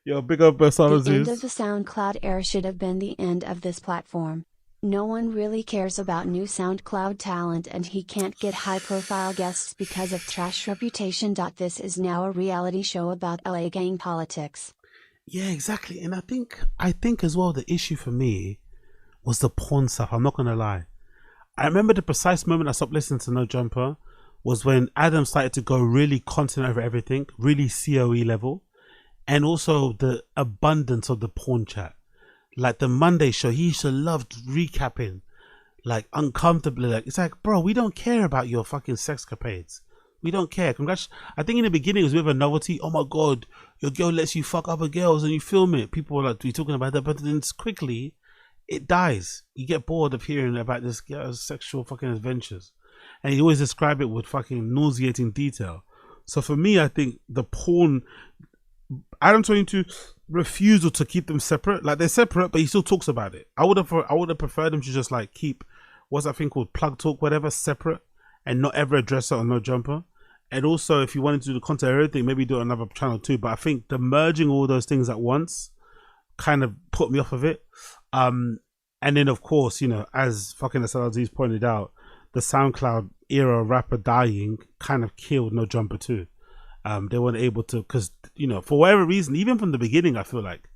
Yo, big up The end of the SoundCloud era should have been the end of this platform. No one really cares about new SoundCloud talent, and he can't get high-profile guests because of trash reputation. This is now a reality show about LA gang politics. Yeah, exactly. And I think as well, the issue for me was the porn stuff. I'm not going to lie. I remember the precise moment I stopped listening to No Jumper was when Adam started to go really content over everything, really COE level, and also the abundance of the porn chat. Like the Monday show, he used to love recapping, like uncomfortably. Like, it's like, bro, we don't care about your fucking sexcapades. We don't care. I think in the beginning it was with a novelty. Oh my God, your girl lets you fuck other girls and you film it. People were like, we talking about that, but then quickly it dies. You get bored of hearing about this girl's sexual fucking adventures, and you always describe it with fucking nauseating detail. So for me, I think the porn, Adam 22 refusal to keep them separate. Like, they're separate, but he still talks about it. I would have preferred him to just like keep, what's that thing called, plug talk, whatever, separate, and not ever address it on No Jumper. And also, if you wanted to do the content or everything, maybe do it on another channel too. But I think the merging all those things at once kind of put me off of it. And then, of course, as fucking SLZ's pointed out, the SoundCloud era rapper dying kind of killed No Jumper too. They weren't able to, because, for whatever reason, even from the beginning, I feel like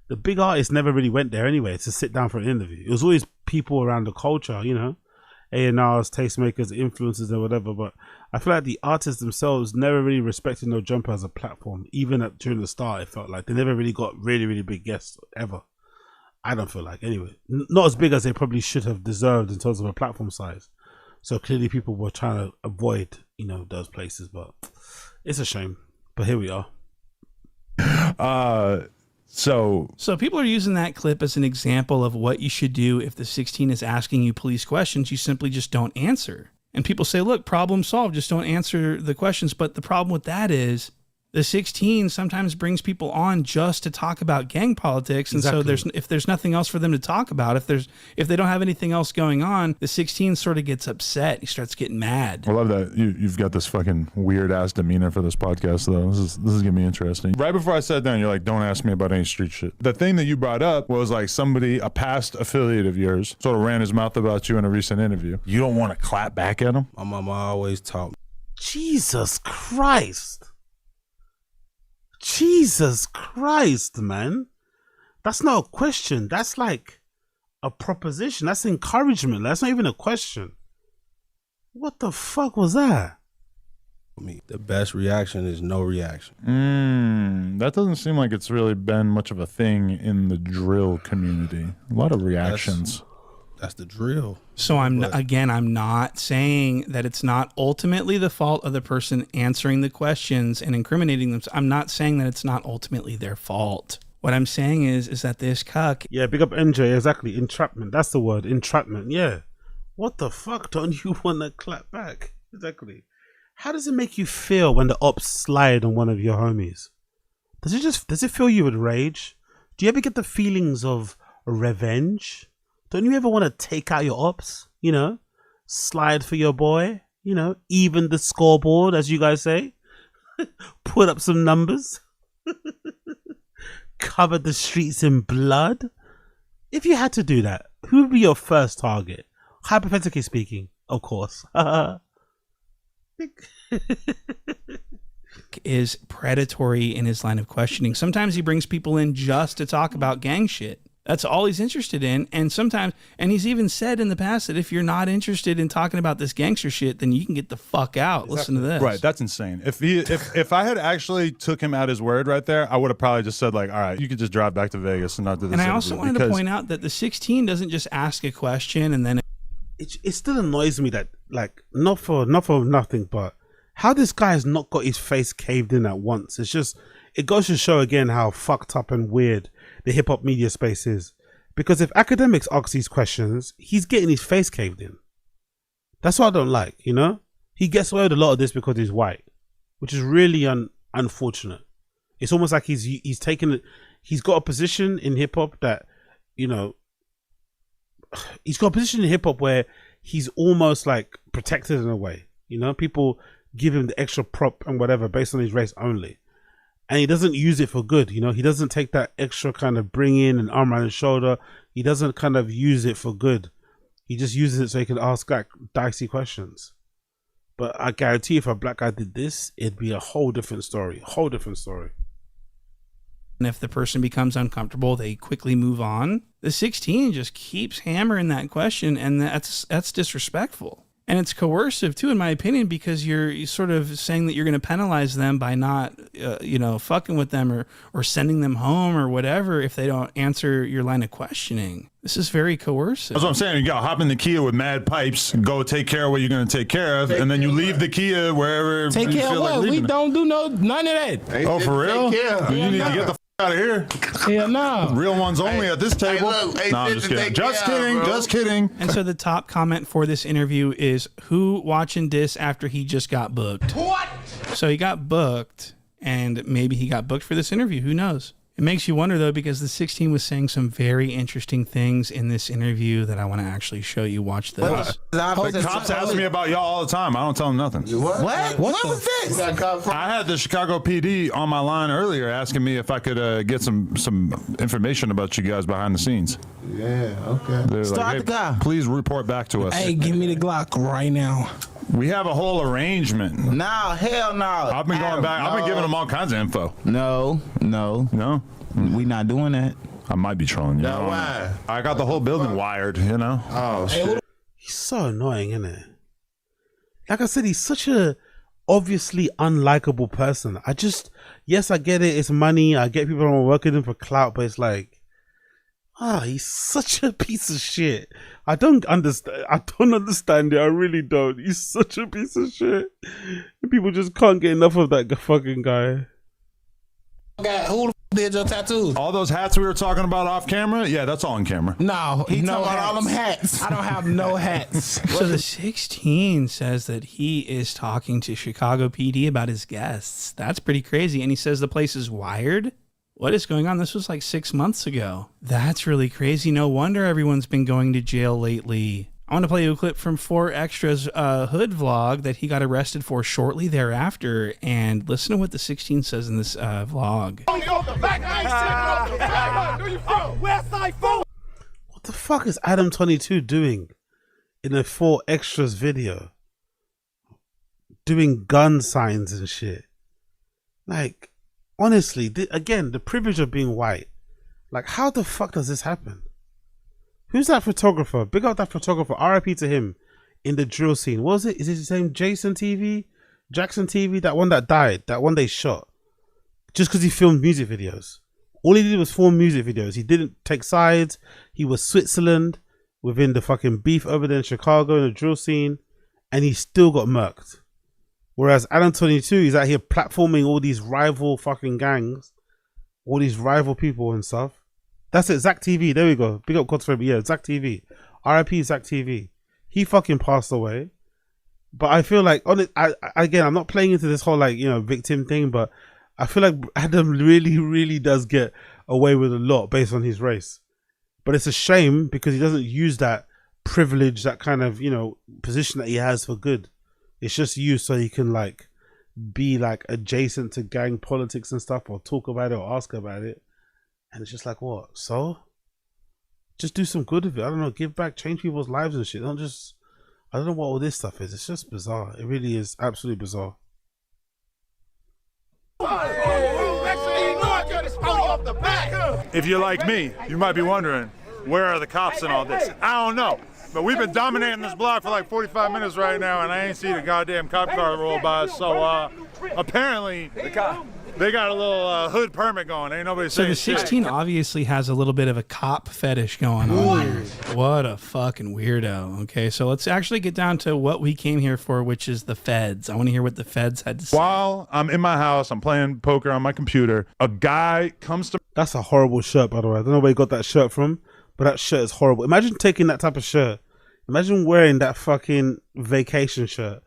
the big artists never really went there anyway to sit down for an interview. It was always people around the culture, A&Rs, tastemakers, influencers, and whatever. But I feel like the artists themselves never really respected No Jumper as a platform. Even during the start, it felt like they never really got really, really big guests ever. I don't feel like, anyway. Not as big as they probably should have deserved in terms of a platform size. So clearly people were trying to avoid, you know, those places, but it's a shame. But here we are. So people are using that clip as an example of what you should do if the 16 is asking you police questions. You simply just don't answer. And people say, look, problem solved, just don't answer the questions. But the problem with that is the 16 sometimes brings people on just to talk about gang politics. And so if there's nothing else for them to talk about, if they don't have anything else going on, the 16 sort of gets upset. He starts getting mad. I love that you've got this fucking weird ass demeanor for this podcast though. This is gonna be interesting. Right before I sat down, you're like, don't ask me about any street shit. The thing that you brought up was like somebody, a past affiliate of yours, sort of ran his mouth about you in a recent interview. You don't want to clap back at him? My mama always taught me. Jesus Christ. Jesus Christ, man. That's not a question. That's like a proposition. That's encouragement. That's not even a question. What the fuck was that? The best reaction is no reaction. That doesn't seem like it's really been much of a thing in the drill community. A lot of reactions. That's the drill. So I'm not saying that it's not ultimately the fault of the person answering the questions and incriminating them. I'm not saying that it's not ultimately their fault. What I'm saying is that this cuck. Yeah, big up NJ. Exactly. Entrapment. That's the word. Entrapment. Yeah. What the fuck? Don't you want to clap back? Exactly. How does it make you feel when the ops slide on one of your homies? Does it fill you with rage? Do you ever get the feelings of revenge? Don't you ever want to take out your ops? You know, slide for your boy, you know, even the scoreboard, as you guys say. Put up some numbers. Cover the streets in blood. If you had to do that, who would be your first target? Hypothetically speaking, of course. Is predatory in his line of questioning. Sometimes he brings people in just to talk about gang shit. That's all he's interested in. And sometimes, and he's even said in the past that if you're not interested in talking about this gangster shit, then you can get the fuck out. Exactly. Listen to this. Right. That's insane. If I had actually took him at his word right there, I would have probably just said like, all right, you could just drive back to Vegas and not do this. And I also wanted to point out that the 16 doesn't just ask a question and then it still annoys me that, like, not for nothing, but how this guy has not got his face caved in at once. It's just, it goes to show again how fucked up and weird the hip-hop media space is. Because if academics ask these questions, he's getting his face caved in. That's what I don't like, you know? He gets away with a lot of this because he's white, which is really unfortunate. It's almost like he's taken, he's got a position in hip-hop that, you know, he's got a position in hip-hop where he's almost like protected in a way. You know, people give him the extra prop and whatever based on his race only. And he doesn't use it for good, you know. He doesn't take that extra kind of bring in and arm around his shoulder. He doesn't kind of use it for good. He just uses it so he can ask like dicey questions. But I guarantee if a black guy did this, it'd be a whole different story. A whole different story. And if the person becomes uncomfortable, they quickly move on. The 16 just keeps hammering that question, and that's disrespectful. And it's coercive too, in my opinion, because you're sort of saying that you're going to penalize them by not, fucking with them or sending them home or whatever if they don't answer your line of questioning. This is very coercive. That's what I'm saying. You got to hop in the Kia with mad pipes, go take care of what you're going to take care of, and then you leave the Kia wherever take you care feel of like what? leaving We don't do none of that. Oh, for real? You need to get the out of here. Yeah, no. Real ones only at this table. No, I'm just kidding. Just kidding. And so the top comment for this interview is, who watching this after he just got booked? What? So he got booked, and maybe he got booked for this interview. Who knows? It makes you wonder, though, because the 16 was saying some very interesting things in this interview that I want to actually show you. Watch this. The cops ask me about y'all all the time. I don't tell them nothing. What was this? I had the Chicago PD on my line earlier asking me if I could get some information about you guys behind the scenes. Yeah, okay. They're like, hey, please report back to us. Hey, give me the Glock right now. We have a whole arrangement. No, hell no. I've been going back. I've been giving them all kinds of info. No. We not doing that. I might be trolling you. No, why? I got the whole building wired, you know? Oh, shit. He's so annoying, isn't it? Like I said, he's such a obviously unlikable person. Yes, I get it. It's money. I get people don't work with him for clout, but it's like, He's such a piece of shit. I don't understand it. I really don't. He's such a piece of shit. People just can't get enough of that fucking guy. Who did your tattoos? All those hats we were talking about off camera? Yeah, that's all on camera. No, all them hats. I don't have no hats. So the 16 says that he is talking to Chicago PD about his guests. That's pretty crazy. And he says the place is wired. What is going on? This was like 6 months ago. That's really crazy. No wonder everyone's been going to jail lately. I want to play you a clip from 4Extra's hood vlog that he got arrested for shortly thereafter, and listen to what the 16 says in this vlog. What the fuck is Adam 22 doing in a 4Extras video? Doing gun signs and shit. Like, honestly, again, the privilege of being white. Like, how the fuck does this happen? Who's that photographer? Big up that photographer. RIP to him in the drill scene. What was it? Is it his name Jackson TV? That one that died. That one they shot. Just because he filmed music videos. All he did was film music videos. He didn't take sides. He was Switzerland within the fucking beef over there in Chicago in the drill scene. And he still got murked. Whereas Adam 22 is out here platforming all these rival fucking gangs. All these rival people and stuff. That's it, Zach TV. There we go. Big up Godfrey. Yeah, Zach TV. RIP Zach TV. He fucking passed away. But I feel like, again, I'm not playing into this whole, like, you know, victim thing, but I feel like Adam really, really does get away with a lot based on his race. But it's a shame because he doesn't use that privilege, that kind of, you know, position that he has for good. It's just used so he can, like, be, like, adjacent to gang politics and stuff, or talk about it or ask about it. And it's just like, what? So? Just do some good with it. I don't know, give back, change people's lives and shit. Don't just, I don't know what all this stuff is. It's just bizarre. It really is absolutely bizarre. If you're like me, you might be wondering, where are the cops in all this? I don't know. But we've been dominating this block for like 45 minutes right now, and I ain't seen a goddamn cop car roll by. So apparently, they got a little hood permit going. Ain't nobody saying shit. So the 16 obviously has a little bit of a cop fetish going on. What a fucking weirdo. Okay, so let's actually get down to what we came here for, which is the feds. I want to hear what the feds had to say. While I'm in my house, I'm playing poker on my computer, a guy comes to... That's a horrible shirt, by the way. I don't know where you got that shirt from, but that shirt is horrible. Imagine taking that type of shirt. Imagine wearing that fucking vacation shirt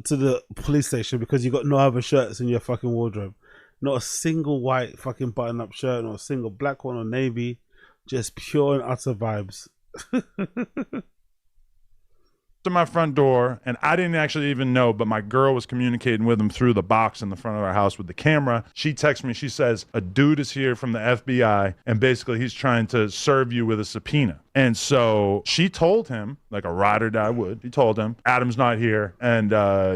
to the police station because you got no other shirts in your fucking wardrobe. Not a single white fucking button-up shirt, not a single black one or navy. Just pure and utter vibes. To my front door, and I didn't actually even know, but my girl was communicating with him through the box in the front of our house with the camera. She texts me, she says, a dude is here from the FBI, and basically he's trying to serve you with a subpoena. And so she told him, like a ride or die would, he told him, Adam's not here, and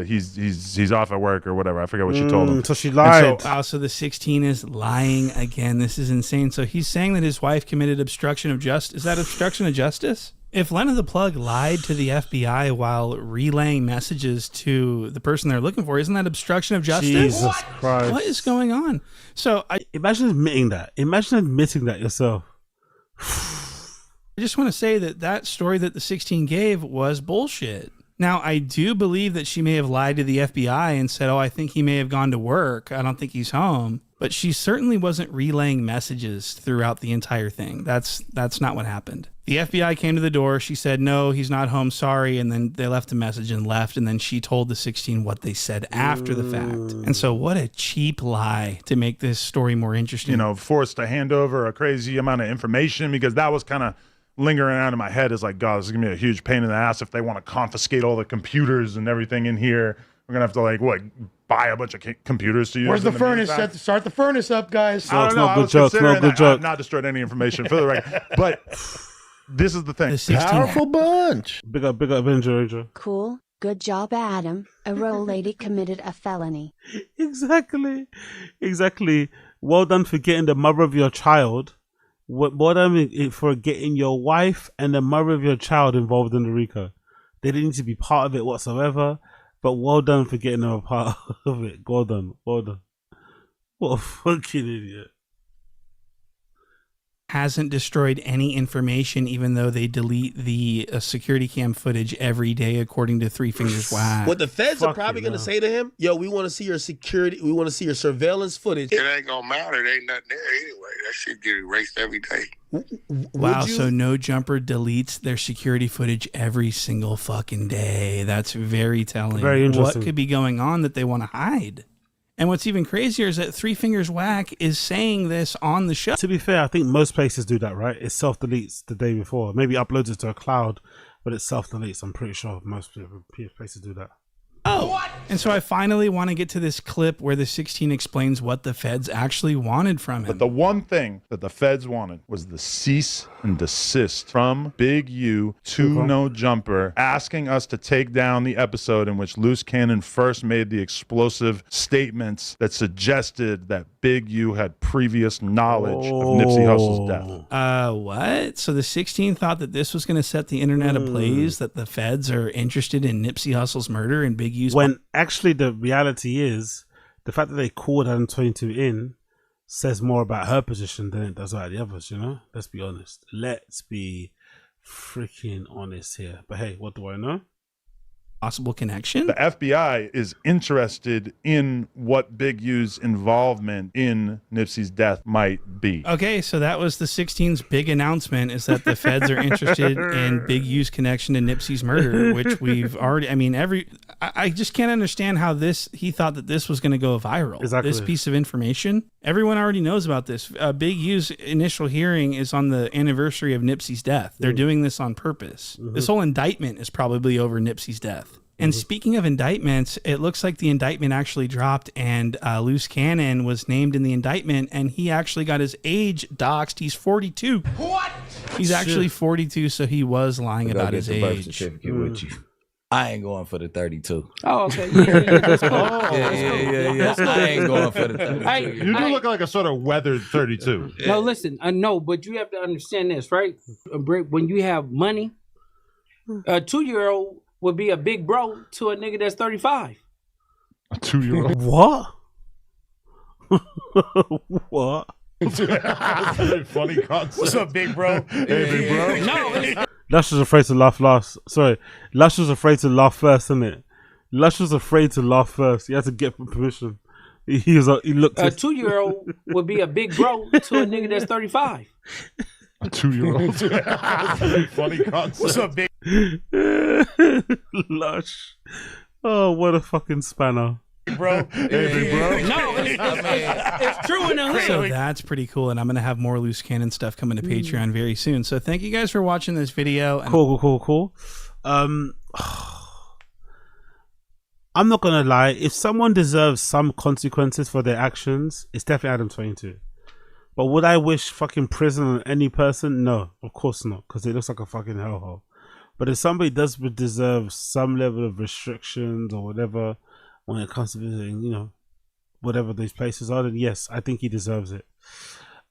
he's off at work or whatever. I forget what she told him. So she lied. So the 16 is lying again. This is insane. So he's saying that his wife committed obstruction of justice. Is that obstruction of justice? If Lena the Plug lied to the FBI while relaying messages to the person they're looking for, isn't that obstruction of justice? Jesus Christ. What is going on? So imagine admitting that. Imagine admitting that yourself. I just want to say that story that the 16 gave was bullshit. Now, I do believe that she may have lied to the FBI and said, oh, I think he may have gone to work. I don't think he's home. But she certainly wasn't relaying messages throughout the entire thing. That's not what happened. The FBI came to the door. She said, no, he's not home. Sorry. And then they left a message and left. And then she told the 16 what they said after the fact. And so what a cheap lie to make this story more interesting. You know, forced to hand over a crazy amount of information, because that was kind of lingering around in my head is like, God, this is going to be a huge pain in the ass if they want to confiscate all the computers and everything in here. We're going to have to, like, what, buy a bunch of computers to use. Where's the furnace? Start the furnace up, guys. I don't know. I was considering that. I've not destroyed any information for the record. But this is the thing. Powerful bunch. Big up, Andrew. Cool. Good job, Adam. A roll lady committed a felony. Exactly. Well done for getting the mother of your child. Well done for getting your wife and the mother of your child involved in the RICO. They didn't need to be part of it whatsoever. But well done for getting them a part of it. Well done. What a fucking idiot. hasn't destroyed any information, even though they delete the security cam footage every day, according to Three Fingers Whack. What the feds are probably going to say to him, yo, we want to see your security, we want to see your surveillance footage. It ain't gonna matter. There ain't nothing there anyway. That shit get erased every day. Wow, so No Jumper deletes their security footage every single fucking day. That's very telling. Very interesting. What could be going on that they want to hide? And what's even crazier is that Three Fingers Whack is saying this on the show. To be fair, I think most places do that, right? It self-deletes the day before. Maybe uploads it to a cloud, but it self-deletes. I'm pretty sure most places do that. Oh, and so I finally want to get to this clip where the 16 explains what the feds actually wanted from him. But the one thing that the feds wanted was the cease and desist from Big U to No Jumper, asking us to take down the episode in which Loose Cannon first made the explosive statements that suggested that Big U had previous knowledge of Nipsey Hussle's death. What? So the 16 thought that this was going to set the internet ablaze, that the feds are interested in Nipsey Hussle's murder and Big U's... When actually the reality is, the fact that they called Adam 22 in says more about her position than it does about the others, you know? Let's be honest. Let's be freaking honest here. But hey, what do I know? Possible connection? The FBI is interested in what Big U's involvement in Nipsey's death might be. Okay, so that was the 16's big announcement, is that the feds are interested in Big U's connection to Nipsey's murder, which we've already, I mean, I just can't understand how he thought that this was going to go viral. Exactly. This piece of information. Everyone already knows about this. Big U's initial hearing is on the anniversary of Nipsey's death. They're doing this on purpose. This whole indictment is probably over Nipsey's death. And speaking of indictments, it looks like the indictment actually dropped, and Loose Cannon was named in the indictment, and he actually got his age doxed. He's 42. What? He's actually 42, so he was lying about his age. Birth certificate with you. I ain't going for the 32. Oh, okay. Yeah, that's cool. Yeah. I ain't going for the 32. You do look like a sort of weathered 32. No, listen, I know, but you have to understand this, right? When you have money, a 2-year-old would be a big bro to a nigga that's 35. A 2-year-old? What? What? That's a very funny concept. What's up, big bro? Hey, big bro. No, Lush was afraid to laugh last. Sorry. Lush was afraid to laugh first, isn't it? Lush was afraid to laugh first. He had to get permission. He looked. A 2-year-old would be a big bro to a nigga that's 35. A 2-year-old. That's a very funny concept. What's up, big Lush? Oh, what a fucking spanner. bro? Hey, big bro. No, it's true in the hood. So that's pretty cool, and I'm going to have more Loose Cannon stuff coming to Patreon very soon. So thank you guys for watching this video. Cool. I'm not going to lie. If someone deserves some consequences for their actions, it's definitely Adam 22. But would I wish fucking prison on any person? No, of course not, because it looks like a fucking hellhole. But if somebody does deserve some level of restrictions or whatever when it comes to visiting, you know, whatever these places are, then yes, I think he deserves it.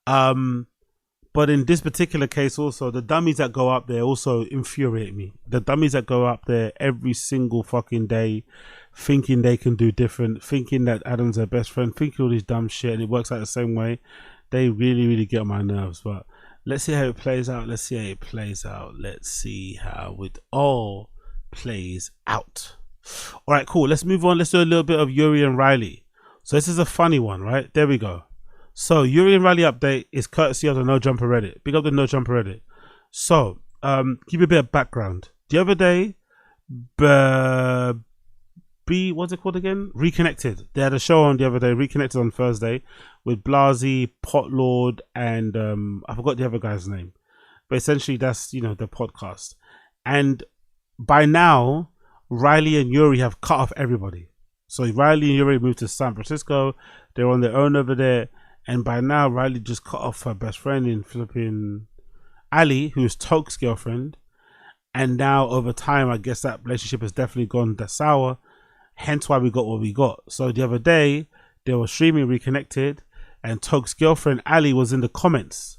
But in this particular case also, the dummies that go up there also infuriate me. The dummies that go up there every single fucking day thinking they can do different, thinking that Adam's their best friend, thinking all this dumb shit and it works out the same way. They really get on my nerves, but let's see how it plays out. Let's see how it plays out. All right, cool. Let's move on. Let's do a little bit of Yuri and Riley. So this is a funny one, right? There we go. So Yuri and Riley update is courtesy of the No Jumper Reddit. Big up the No Jumper Reddit. So, give you a bit of background. The other day, what's it called again? Reconnected. They had a show on the other day, Reconnected on Thursday, with Blasey, Potlord, and I forgot the other guy's name. But essentially that's, you know, the podcast. And by now, Riley and Yuri have cut off everybody. So Riley and Yuri moved to San Francisco. They're on their own over there. And by now, Riley just cut off her best friend in Philippine Ali, who is Toke's girlfriend. And now over time, I guess that relationship has definitely gone sour. Hence why we got what we got. So the other day, they were streaming Reconnected, and Toke's girlfriend Ali was in the comments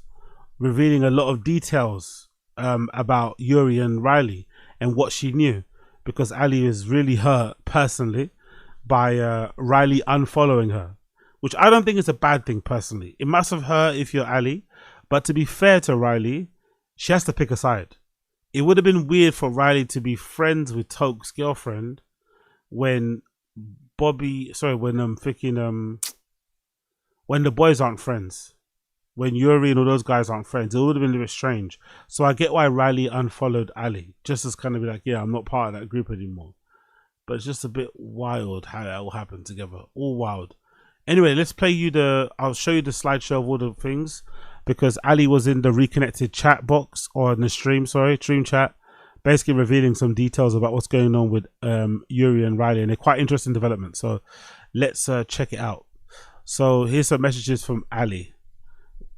revealing a lot of details about Yuri and Riley and what she knew, because Ali is really hurt personally by Riley unfollowing her, which I don't think is a bad thing personally. It must have hurt if you're Ali, But to be fair to Riley, she has to pick a side. It would have been weird for Riley to be friends with Toke's girlfriend when when the boys aren't friends. When Yuri and all those guys aren't friends, it would have been a bit strange. So I get why Riley unfollowed Ali, just as kind of be like, yeah, I'm not part of that group anymore. But it's just a bit wild how that all happened together. All wild. Anyway, let's play you I'll show you the slideshow of all the things, because Ali was in the reconnected chat box, or in the stream chat, basically revealing some details about what's going on with Yuri and Riley, and they're quite interesting developments. So let's check it out. So here's some messages from Ali.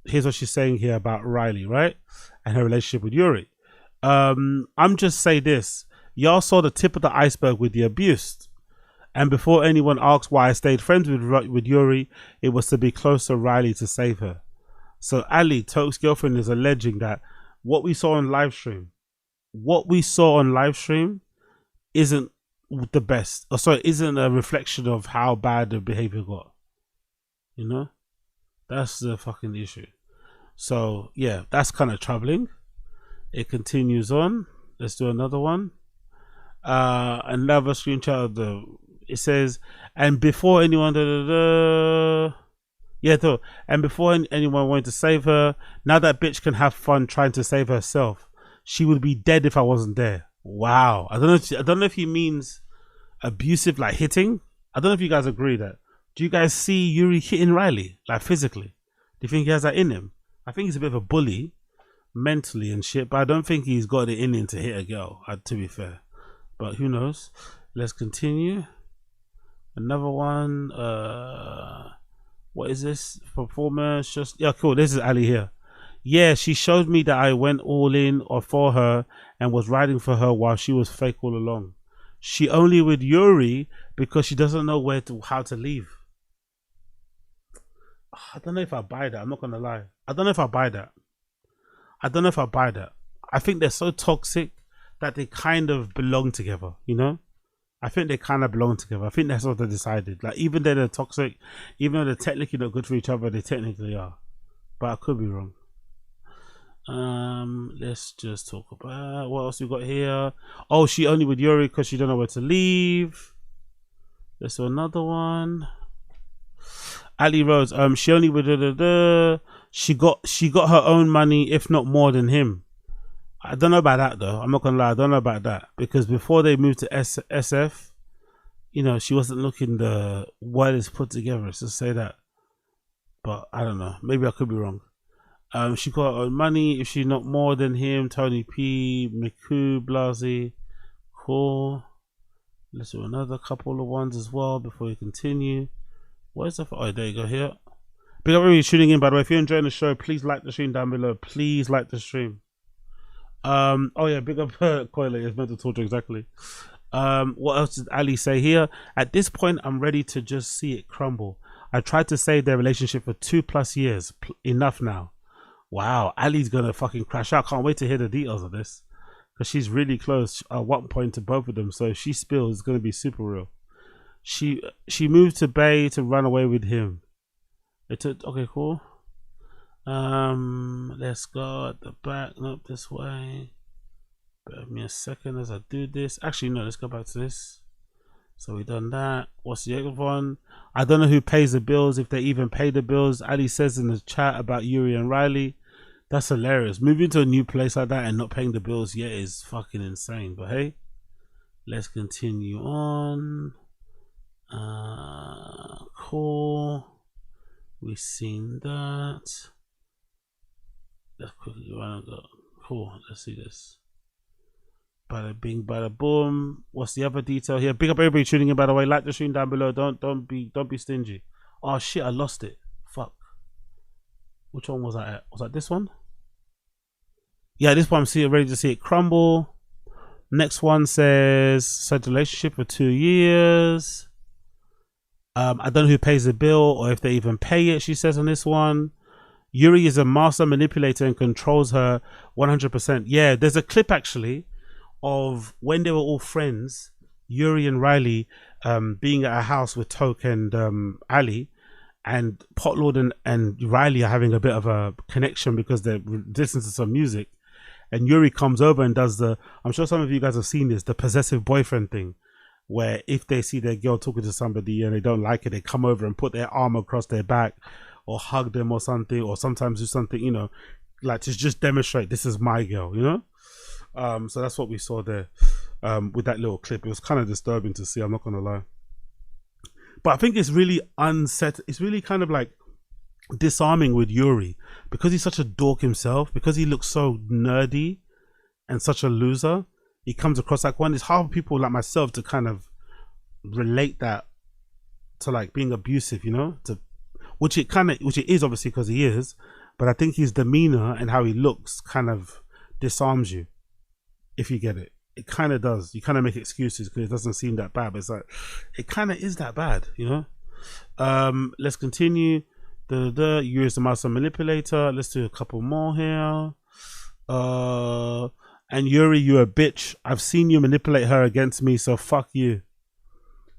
Here's what she's saying here about Riley, right? And her relationship with Yuri. I'm just say this. Y'all saw the tip of the iceberg with the abuse. And before anyone asks why I stayed friends with Yuri, it was to be close to Riley to save her. So Ali, Toke's girlfriend, is alleging that what we saw on live stream isn't the best. Or sorry, isn't a reflection of how bad the behavior got. You know? That's the fucking issue. So yeah, that's kind of troubling. It continues on. Let's do another one. Another screenshot of it says, and before anyone and before anyone wanted to save her, now that bitch can have fun trying to save herself. She would be dead if I wasn't there. Wow. I don't know if he means abusive, like hitting. I don't know if you guys agree that. Do you guys see Yuri hitting Riley, like physically? Do you think he has that in him? I think he's a bit of a bully mentally and shit, but I don't think he's got it in him to hit a girl, to be fair. But who knows? Let's continue. Another one. What is this? Performance. Yeah, cool. This is Ali here. Yeah, she showed me that I went all in for her and was riding for her while she was fake all along. She only with Yuri because she doesn't know how to leave. I don't know if I buy that. I'm not gonna lie. I don't know if I buy that. I think they're so toxic that they kind of belong together, you know? I think they kind of belong together. I think that's what they decided. Like, even though they're toxic, even though they're technically not good for each other, they technically are. But I could be wrong. Let's just talk about what else we got here. Oh, she only with Yuri because she don't know where to leave. Let's do another one. Ali Rose, she only with she got her own money, if not more than him. I don't know about that though. I'm not gonna lie, I don't know about that, because before they moved to SF, you know, she wasn't looking the well is put together. Let's just say that. But I don't know. Maybe I could be wrong. She got her own money, if she not more than him. Tony P, Miku, Blasi, cool. Let's do another couple of ones as well before we continue. Where's the? Oh, there you go. Here. Big up everybody tuning in. By the way, if you're enjoying the show, please like the stream down below. Please like the stream. Oh yeah, big up Coily. It's mental torture, exactly. What else did Ali say here? At this point, I'm ready to just see it crumble. I tried to save their relationship for 2+ years. Enough now. Wow, Ali's gonna fucking crash out. Can't wait to hear the details of this, because she's really close at one point to both of them. So if she spills, it's gonna be super real. She moved to Bay to run away with him. It took, okay, cool. Let's go at the back, not this way. Bear me a second as I do this. Actually, no, let's go back to this. So we done that. What's the other one? I don't know who pays the bills, if they even pay the bills. Ali says in the chat about Yuri and Riley. That's hilarious. Moving to a new place like that and not paying the bills yet is fucking insane. But hey, let's continue on. Cool. We've seen that. Let's quickly run and go. Cool. Let's see this. Bada bing, bada boom. What's the other detail here? Big up everybody tuning in, by the way. Like the stream down below. Don't be stingy. Oh shit, I lost it. Fuck. Which one was that at? Was that this one? Yeah, this one I'm ready to see it crumble. Next one says such relationship for 2 years. I don't know who pays the bill or if they even pay it, she says on this one. Yuri is a master manipulator and controls her 100%. Yeah, there's a clip actually of when they were all friends, Yuri and Riley being at a house with Toke and Ali, and Potlord and Riley are having a bit of a connection because they're listening to some music, and Yuri comes over and does I'm sure some of you guys have seen this, the possessive boyfriend thing, where if they see their girl talking to somebody and they don't like it, they come over and put their arm across their back or hug them or something, or sometimes do something, you know, like to just demonstrate this is my girl, you know. So that's what we saw there with that little clip. It was kind of disturbing to see, I'm not gonna lie. But I think it's really it's really kind of like disarming with Yuri, because he's such a dork himself, because he looks so nerdy and such a loser. He comes across like one. It's hard for people like myself to kind of relate that to like being abusive, you know, which it is obviously because he is, but I think his demeanor and how he looks kind of disarms you, if you get it. It kind of does. You kind of make excuses because it doesn't seem that bad, but it's like, it kind of is that bad, you know. Let's continue. You is the master manipulator. Let's do a couple more here. And Yuri, you're a bitch. I've seen you manipulate her against me, so fuck you.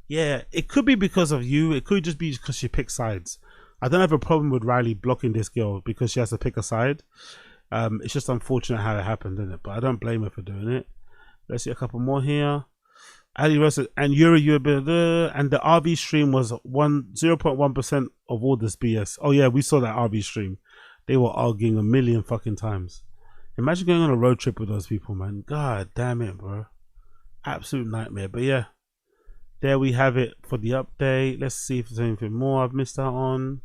Yeah, it could be because of you. It could just be because she picks sides. I don't have a problem with Riley blocking this girl because she has to pick a side. It's just unfortunate how it happened, isn't it? But I don't blame her for doing it. Let's see a couple more here. Ali Russell and Yuri, you're a bit and the RV stream was 0.1% of all this BS. Oh yeah, we saw that RV stream. They were arguing a million fucking times. Imagine going on a road trip with those people, man. God damn it, bro. Absolute nightmare. But yeah, there we have it for the update. Let's see if there's anything more I've missed out on.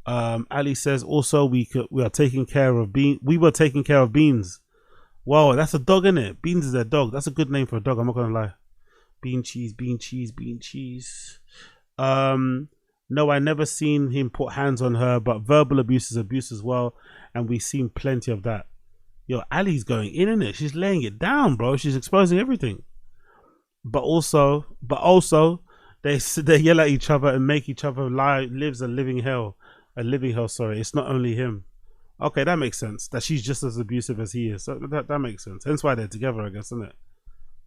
Ali says also we were taking care of Beans. Whoa, that's a dog, isn't it? Beans is a dog. That's a good name for a dog, I'm not gonna lie. Bean cheese, bean cheese, bean cheese. No, I never seen him put hands on her, but verbal abuse is abuse as well, and we've seen plenty of that. Yo, Ali's going in, isn't it? She's laying it down, bro. She's exposing everything. But also, they yell at each other and make each other lives a living hell. Sorry, it's not only him. Okay, that makes sense. That she's just as abusive as he is. So that makes sense. Hence why they're together, I guess, isn't it?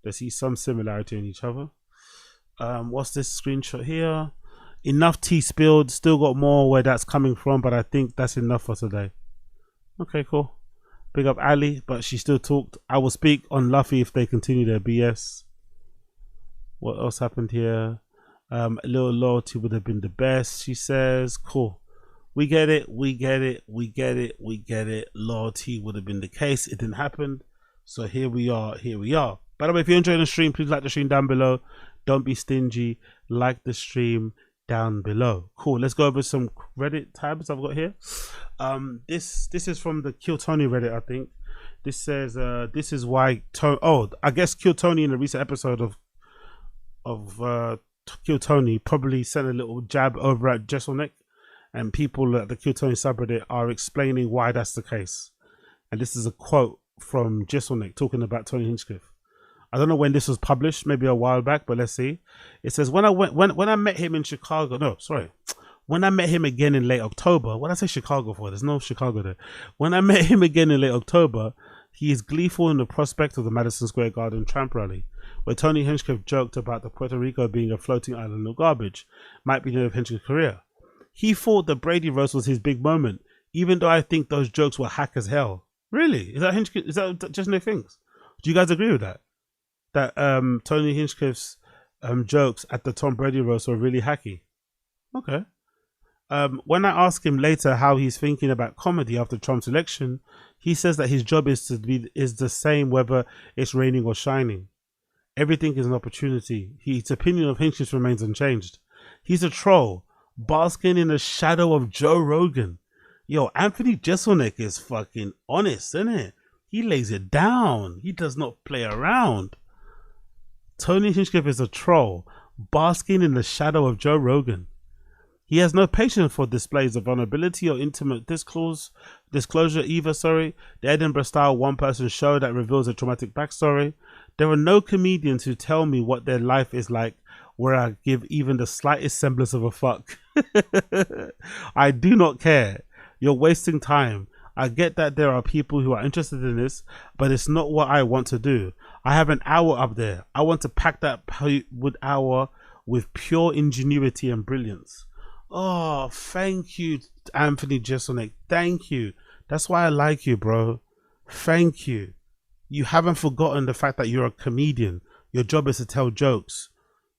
They see some similarity in each other. What's this screenshot here? Enough tea spilled. Still got more where that's coming from, but I think that's enough for today. Okay, cool. Big up Ali, but she still talked. I will speak on Luffy if they continue their BS. What else happened here? A little loyalty would have been the best, she says. Cool. We get it. Loyalty would have been the case. It didn't happen. So here we are. By the way, if you're enjoying the stream, please like the stream down below. Don't be stingy. Like the stream down below. Cool. Let's go over some Reddit tabs I've got here. This is from the Kill Tony Reddit, I think. This says this is why I guess Kill Tony in a recent episode of Kill Tony probably sent a little jab over at Jesselneck. And people at the Kill Tony subreddit are explaining why that's the case. And this is a quote from Jesselneck talking about Tony Hinchcliffe. I don't know when this was published, maybe a while back, but let's see. It says, when I met him in Chicago, when I met him again in late October, what did I say Chicago for? There's no Chicago there. When I met him again in late October, he is gleeful in the prospect of the Madison Square Garden tramp rally, where Tony Hinchcliffe joked about the Puerto Rico being a floating island of garbage, might be the end of Hinchcliffe's career. He thought the Brady roast was his big moment, even though I think those jokes were hack as hell. Really? Is that just no things? Do you guys agree with that? That Tony Hinchcliffe's jokes at the Tom Brady roast were really hacky? Okay. When I ask him later how he's thinking about comedy after Trump's election, he says that his job is the same whether it's raining or shining. Everything is an opportunity. His opinion of Hinchcliffe remains unchanged. He's a troll, basking in the shadow of Joe Rogan. Yo, Anthony Jeselnik is fucking honest, isn't it? He lays it down. He does not play around. Tony Hinchcliffe is a troll, basking in the shadow of Joe Rogan. He has no patience for displays of vulnerability or intimate disclosure either. The Edinburgh-style one-person show that reveals a traumatic backstory. There are no comedians who tell me what their life is like where I give even the slightest semblance of a fuck. I do not care. You're wasting time. I get that there are people who are interested in this, but it's not what I want to do. I have an hour up there. I want to pack that hour with pure ingenuity and brilliance. Oh, thank you, Anthony Jeselnik. Thank you. That's why I like you, bro. Thank you. You haven't forgotten the fact that you're a comedian. Your job is to tell jokes.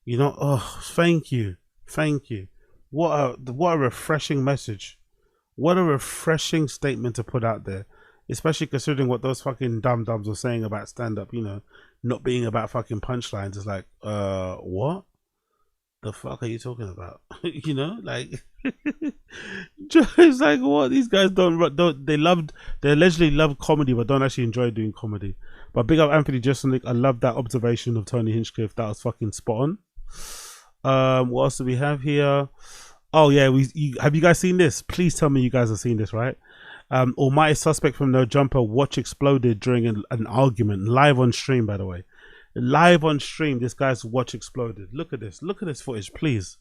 You know, oh, thank you. Thank you. What a refreshing message. What a refreshing statement to put out there. Especially considering what those fucking dum-dums were saying about stand-up, you know, not being about fucking punchlines. It's like, what? The fuck are you talking about? You know, like, it's like, what? These guys they allegedly love comedy, but don't actually enjoy doing comedy. But big up Anthony Jeselnik. I love that observation of Tony Hinchcliffe. That was fucking spot on. What else do we have here? Oh yeah, have you guys seen this? Please tell me you guys have seen this, right? Almighty suspect from No Jumper watch exploded during an argument, live on stream, by the way. Live on stream, this guy's watch exploded. Look at this footage, please.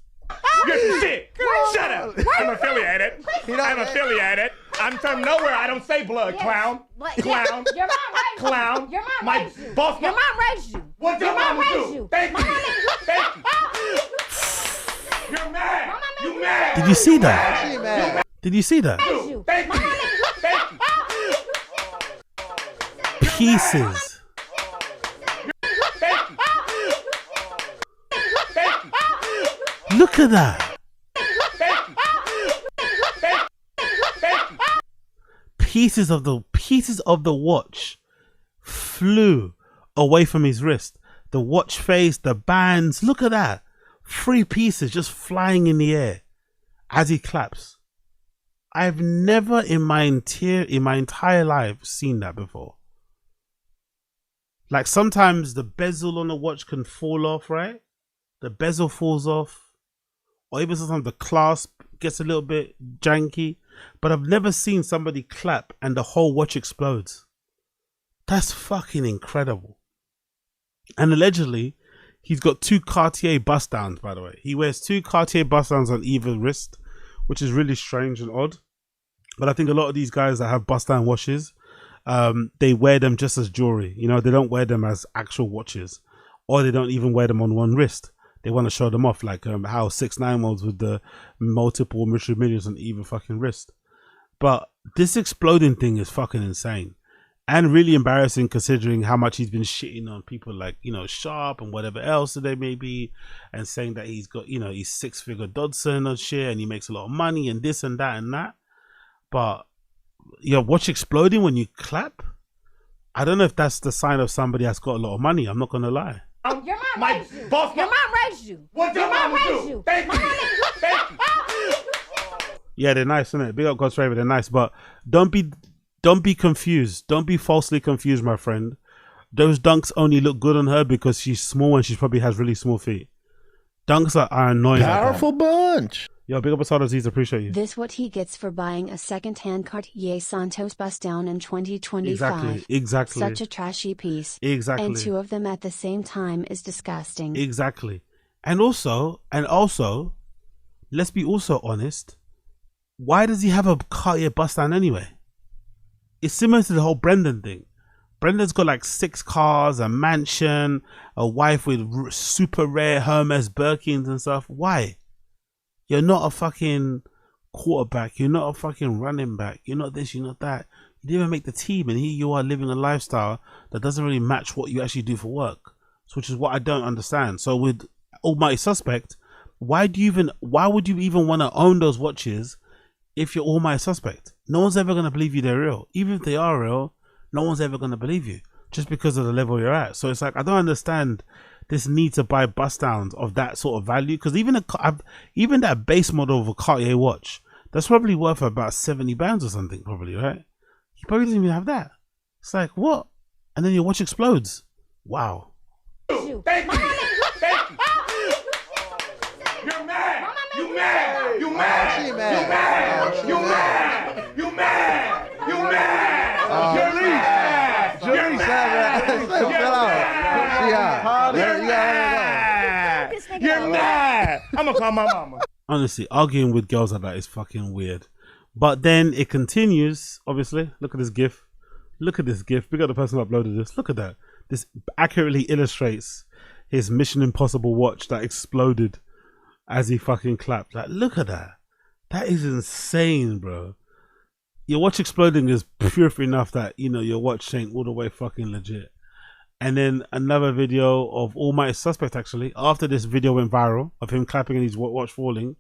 You're sick. Shut up. I'm affiliated. I'm affiliated. I'm from nowhere. I don't say blood, clown. Clown. Your mom raised you. Clown. Your mom My raised you. boss. Your mom raised you. What your mama raised do? you. Thank you. Thank you. You're mad. You mad. Did you see that? Did you see that? Thank you. Thank you. Pieces. Look at that. Pieces of the watch flew away from his wrist. The watch face, the bands. Look at that. 3 pieces just flying in the air as he claps. I've never in my entire life seen that before. Like sometimes the bezel on the watch can fall off, right? The bezel falls off. Or even sometimes the clasp gets a little bit janky. But I've never seen somebody clap and the whole watch explodes. That's fucking incredible. And allegedly, he's got 2 Cartier bust downs, by the way. He wears 2 Cartier bust downs on either wrist, which is really strange and odd. But I think a lot of these guys that have bust down watches, they wear them just as jewelry. You know, they don't wear them as actual watches. Or they don't even wear them on one wrist. They want to show them off, like how 6ix9ine was with the multiple Richard Millions on either fucking wrist. But this exploding thing is fucking insane. And really embarrassing considering how much he's been shitting on people like, you know, Sharp and whatever else they may be. And saying that he's got, you know, he's 6-figure Dodson and shit and he makes a lot of money and this and that and that. But, you know, watch exploding when you clap? I don't know if that's the sign of somebody that's got a lot of money. I'm not going to lie. Your mom raised you. Boss, your mom raised you. What your mama do? Thank you. Thank you. Yeah, they're nice, isn't it? Big up God's favor, they're nice, but don't be confused. Don't be falsely confused, my friend. Those dunks only look good on her because she's small and she probably has really small feet. Dunks are annoying. Powerful bunch. Yo, big up Asad Aziz, appreciate you. This what he gets for buying a second-hand Cartier Santos bust down in 2025. Exactly. Such a trashy piece. Exactly. And 2 of them at the same time is disgusting. Exactly. And also, let's be also honest. Why does he have a Cartier bust down anyway? It's similar to the whole Brendan thing. Brendan's got like 6 cars, a mansion, a wife with super rare Hermes Birkins and stuff. Why? You're not a fucking quarterback. You're not a fucking running back. You're not this, you're not that. You didn't even make the team, and here you are living a lifestyle that doesn't really match what you actually do for work. So, which is what I don't understand. So with Almighty Suspect, why would you even want to own those watches if you're Almighty Suspect? No one's ever going to believe you they're real. Even if they are real, no one's ever going to believe you just because of the level you're at. So it's like, I don't understand this need to buy bust downs of that sort of value, because even that base model of a Cartier watch, that's probably worth about 70 pounds or something, probably, right? He probably doesn't even have that. It's like, what? And then your watch explodes. Wow. Thank you. Thank you. You're mad. You mad. You mad. You mad. You mad. You mad. You mad. You're mad. Jury said that. You're mad. I'm gonna call my mama. Honestly, arguing with girls like that is fucking weird. But then it continues, obviously. Look at this GIF. Look at this GIF. We got the person who uploaded this. Look at that. This accurately illustrates his Mission Impossible watch that exploded as he fucking clapped. Like, look at that. That is insane, bro. Your watch exploding is proof enough that, you know, your watch ain't all the way fucking legit. And then another video of Almighty Suspect, actually, after this video went viral of him clapping and his watch falling,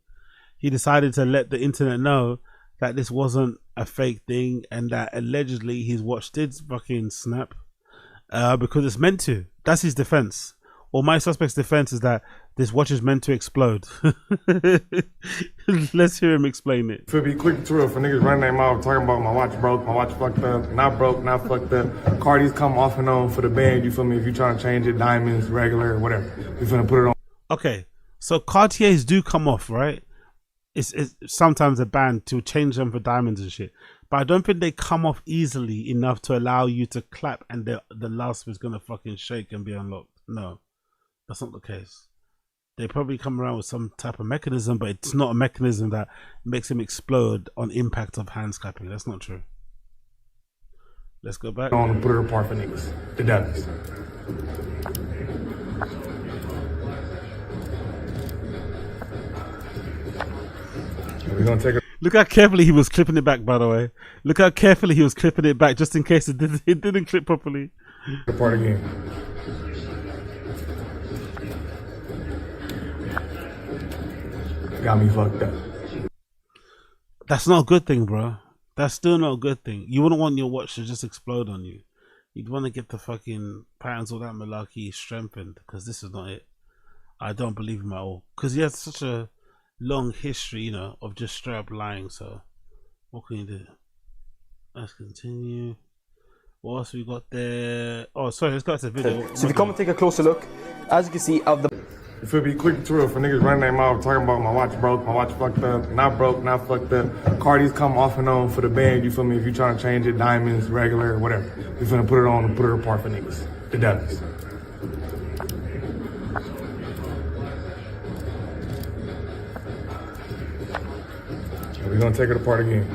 he decided to let the internet know that this wasn't a fake thing and that allegedly his watch did fucking snap because it's meant to. That's his defense. Or my suspect's defense is that this watch is meant to explode. Let's hear him explain it. To be quick through for niggas running their mouth talking about my watch broke, my watch fucked up, not broke, not fucked up. Cardi's come off and on for the band, you feel me? If you trying to change it, diamonds, regular, whatever. You finna put it on. Okay, so Cartiers do come off, right? It's sometimes a band to change them for diamonds and shit. But I don't think they come off easily enough to allow you to clap and the last is gonna fucking shake and be unlocked. No, that's not the case. They probably come around with some type of mechanism, but it's not a mechanism that makes him explode on impact of hands clapping. That's not true. Let's go back. On and put it apart for niggas. The devils. We're gonna take it. Look how carefully he was clipping it back, by the way. Look how carefully he was clipping it back just in case it didn't clip properly. Apart again. Got me fucked up. That's not a good thing, bro. That's still not a good thing. You wouldn't want your watch to just explode on you. You'd want to get the fucking patterns all that malarkey strengthened, because this is not it. I don't believe him at all. Because he has such a long history, you know, of just straight up lying. So what can you do? Let's continue. What else we got there? Oh, sorry, let's go to the video. So if you come and take a closer look, as you can see, of the... If it be quick through for niggas running their mouth talking about my watch broke, my watch fucked up, not broke, not fucked up. Cardi's come off and on for the band, you feel me? If you trying to change it, diamonds, regular, whatever. We finna put it on and put it apart for niggas. The devils. We're gonna take it apart again.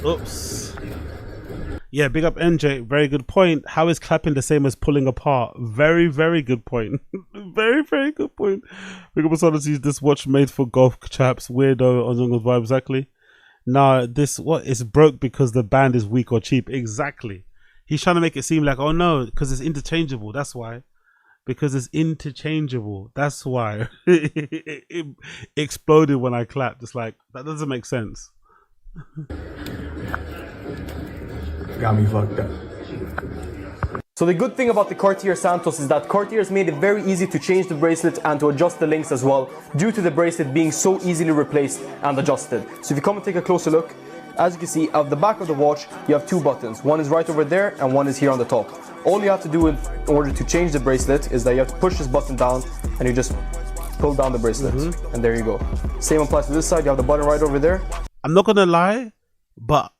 Oops. Yeah, big up NJ. Very good point. How is clapping the same as pulling apart? Very, very good point. Very, very good point. Big up Pathological. This watch made for golf chaps. Weirdo on Young's vibe. Exactly. Nah, this what is broke because the band is weak or cheap. Exactly. He's trying to make it seem like, oh no, because it's interchangeable. That's why. Because it's interchangeable. That's why. It exploded when I clapped. It's like, that doesn't make sense. Got me fucked up. So the good thing about the Cartier Santos is that Cartier has made it very easy to change the bracelet and to adjust the links as well, due to the bracelet being so easily replaced and adjusted. So if you come and take a closer look, as you can see, at the back of the watch, you have two buttons. One is right over there and one is here on the top. All you have to do in order to change the bracelet is that you have to push this button down and you just pull down the bracelet. And there you go. Same applies to this side. You have the button right over there. I'm not gonna lie, but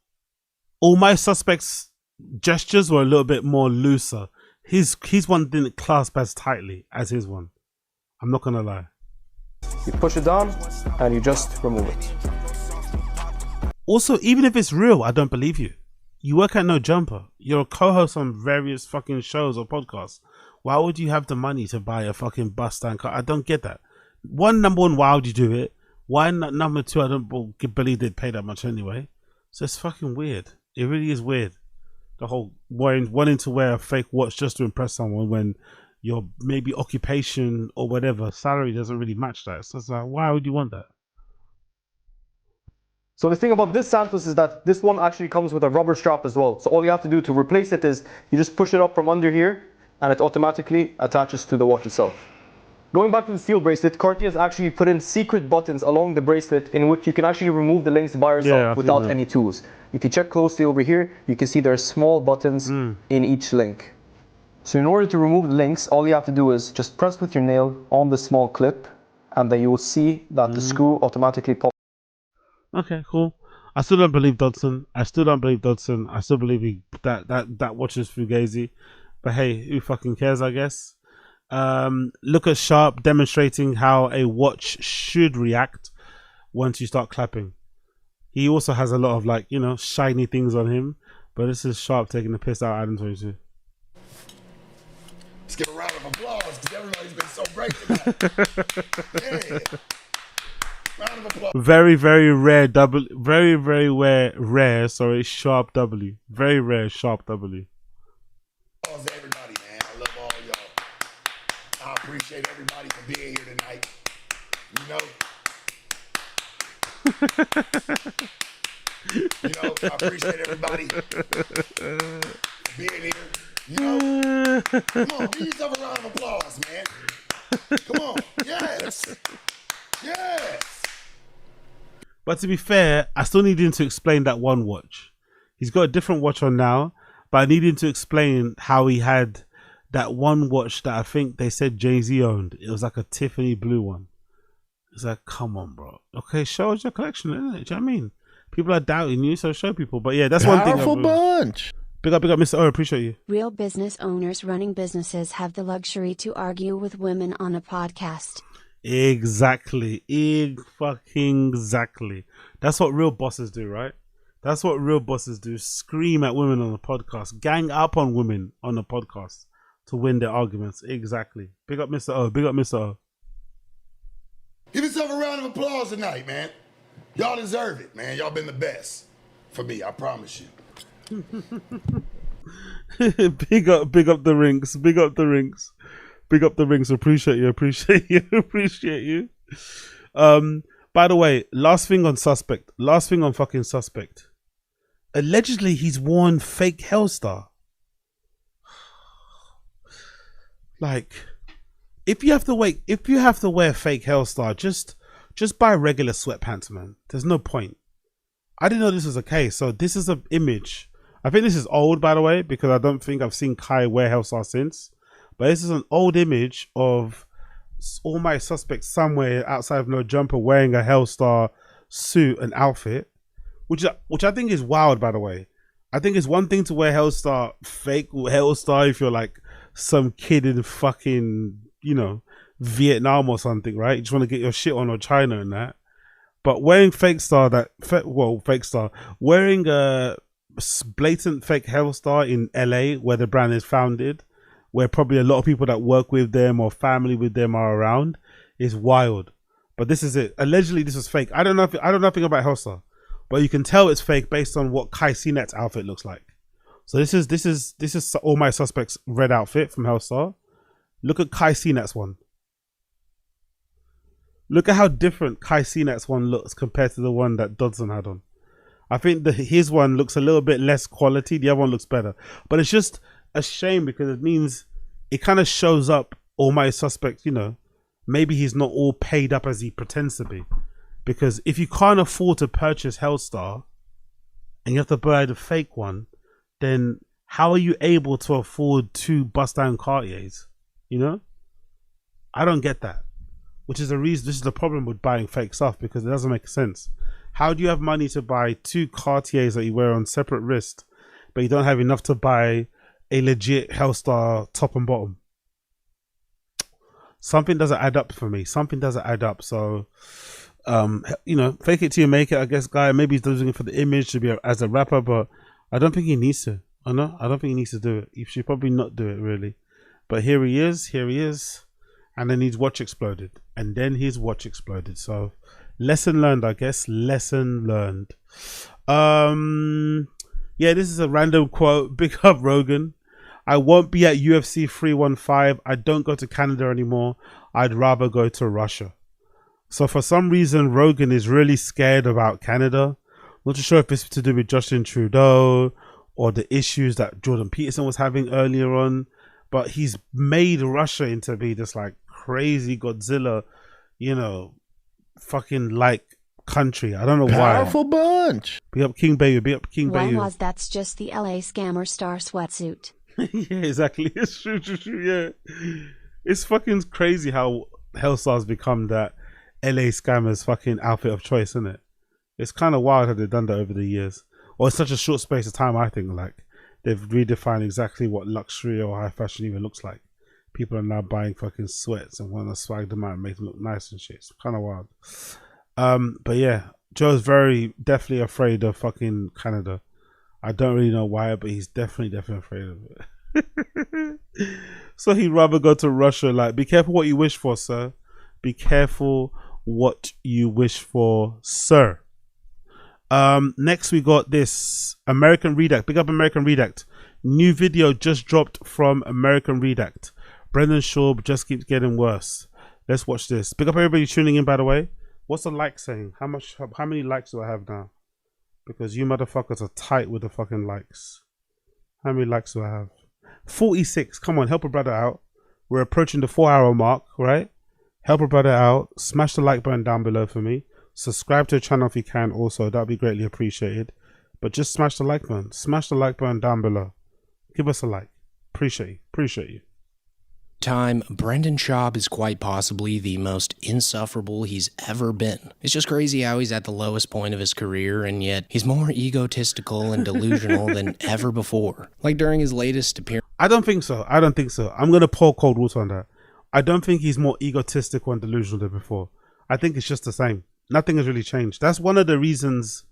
all my suspects' gestures were a little bit more looser. His one didn't clasp as tightly as his one. I'm not gonna lie. You push it down and you just remove it. Also, even if it's real, I don't believe you. You work at No Jumper. You're a co-host on various fucking shows or podcasts. Why would you have the money to buy a fucking bus stand car? I don't get that. Number one, why would you do it? Why not? Number two, I don't believe they'd pay that much anyway. So it's fucking weird. It really is weird. The whole wanting to wear a fake watch just to impress someone when your maybe occupation or whatever salary doesn't really match that. So it's like, why would you want that? So the thing about this Santos is that this one actually comes with a rubber strap as well. So all you have to do to replace it is you just push it up from under here and it automatically attaches to the watch itself. Going back to the steel bracelet, Cartier has actually put in secret buttons along the bracelet in which you can actually remove the links by yourself without any tools. If you check closely over here, you can see there are small buttons in each link. So in order to remove the links, all you have to do is just press with your nail on the small clip and then you will see that the screw automatically pops. Okay, cool. I still don't believe Dodson. I still believe that watch is fugazi. But hey, who fucking cares, I guess. Look at Sharp demonstrating how a watch should react once you start clapping. He also has a lot of, like, you know, shiny things on him. But this is Sharp taking the piss out of Adam 22. Let's give a round of of applause because everybody's been so great tonight. Yeah. Round of applause. Very, very rare double. Very, very rare. Sorry, sharp W. Very rare sharp W. Applause to everybody, man. I love all y'all. I appreciate everybody for being here tonight. I appreciate everybody for being here. Come on, give yourself a round of applause, man. Come on, yes. But to be fair, I still need him to explain that one watch. He's got a different watch on now, but I need him to explain how he had that one watch that I think they said Jay-Z owned. It was like a Tiffany blue one. It's like, come on, bro. Okay, show us your collection, isn't it? Do you know what I mean? People are doubting you, so show people. But yeah, that's one thing. Powerful bunch. Big up, Mr. O. Appreciate you. Real business owners running businesses have the luxury to argue with women on a podcast. Exactly. Exactly. That's what real bosses do, right? That's what real bosses do. Scream at women on a podcast. Gang up on women on a podcast to win their arguments. Exactly. Big up, Mr. O. Big up, Mr. O. Give yourself a round of applause tonight, man. Y'all deserve it, man. Y'all been the best for me, I promise you. Big up the rings. Big up the rings. Big up the rings. Appreciate you. Appreciate you. By the way, last thing on fucking Suspect. Allegedly, he's worn fake Hellstar. Like, if you have to wear fake Hellstar, just buy regular sweatpants, man. There's no point. I didn't know this was a case. So this is an image. I think this is old, by the way, because I don't think I've seen Kai wear Hellstar since. But this is an old image of all my suspects somewhere outside of No Jumper wearing a Hellstar suit and outfit, which I think is wild, by the way. I think it's one thing to wear Hellstar, fake Hellstar, if you're like some kid in fucking, Vietnam or something, right? You just want to get your shit on, or China and that. But wearing fake star, wearing a blatant fake Hellstar in LA, where the brand is founded, where probably a lot of people that work with them or family with them are around, is wild. But this is it. Allegedly, this was fake. I don't know nothing about Hellstar, but you can tell it's fake based on what Kai Cenat's outfit looks like. So this is all my suspects' red outfit from Hellstar. Look at Kai Cenat's one. Look at how different Kai Cenat's one looks compared to the one that Dodson had on. I think his one looks a little bit less quality. The other one looks better. But it's just a shame because it means it kind of shows up all my suspects, maybe he's not all paid up as he pretends to be. Because if you can't afford to purchase Hellstar and you have to buy the fake one, then how are you able to afford 2 bust-down Cartiers? I don't get that. Which is the reason, this is the problem with buying fake stuff, because it doesn't make sense. How do you have money to buy 2 Cartiers that you wear on separate wrist, but you don't have enough to buy a legit Hellstar top and bottom? Something doesn't add up for me. Something doesn't add up. So, fake it till you make it, I guess, guy. Maybe he's doing it for the image to be as a rapper, but I don't think he needs to. I don't think he needs to do it. He should probably not do it, really. But here he is. And then his watch exploded. So, lesson learned, I guess. Lesson learned. Yeah, this is a random quote. Big up Rogan. I won't be at UFC 315. I don't go to Canada anymore. I'd rather go to Russia. So for some reason, Rogan is really scared about Canada. Not too sure if it's to do with Justin Trudeau or the issues that Jordan Peterson was having earlier on. But he's made Russia into be this like crazy Godzilla, fucking like country. I don't know why. Powerful bunch. Be up King Bayu. Be up King Bayu. Was that's just the LA scammer star sweatsuit. Yeah, exactly. It's true. Yeah, it's fucking crazy how Hellstar's become that LA scammers fucking outfit of choice, isn't it? It's kind of wild how they've done that over the years, or in such a short space of time. I think like they've redefined exactly what luxury or high fashion even looks like. People are now buying fucking sweats and want to swag them out and make them look nice and shit. It's kind of wild. But yeah, Joe's definitely afraid of fucking Canada. I don't really know why, but he's definitely afraid of it. So he'd rather go to Russia. Like, be careful what you wish for, sir. Be careful what you wish for, sir. Next we got this American Redact. Big up American Redact. New video just dropped from American Redact. Brendan Schaub just keeps getting worse. Let's watch this. Big up everybody tuning in, by the way. What's the like saying? How many likes do I have now? Because you motherfuckers are tight with the fucking likes. How many likes do I have? 46. Come on, help a brother out. We're approaching the 4-hour mark, right? Help a brother out. Smash the like button down below for me. Subscribe to the channel if you can also. That'd be greatly appreciated. But just smash the like button. Smash the like button down below. Give us a like. Appreciate you. Appreciate you. Time, Brendan Schaub is quite possibly the most insufferable he's ever been. It's just crazy how he's at the lowest point of his career, and yet he's more egotistical and delusional than ever before. Like during his latest appearance. I don't think so. I don't think so. I'm going to pour cold water on that. I don't think he's more egotistical and delusional than before. I think it's just the same. Nothing has really changed. That's one of the reasons.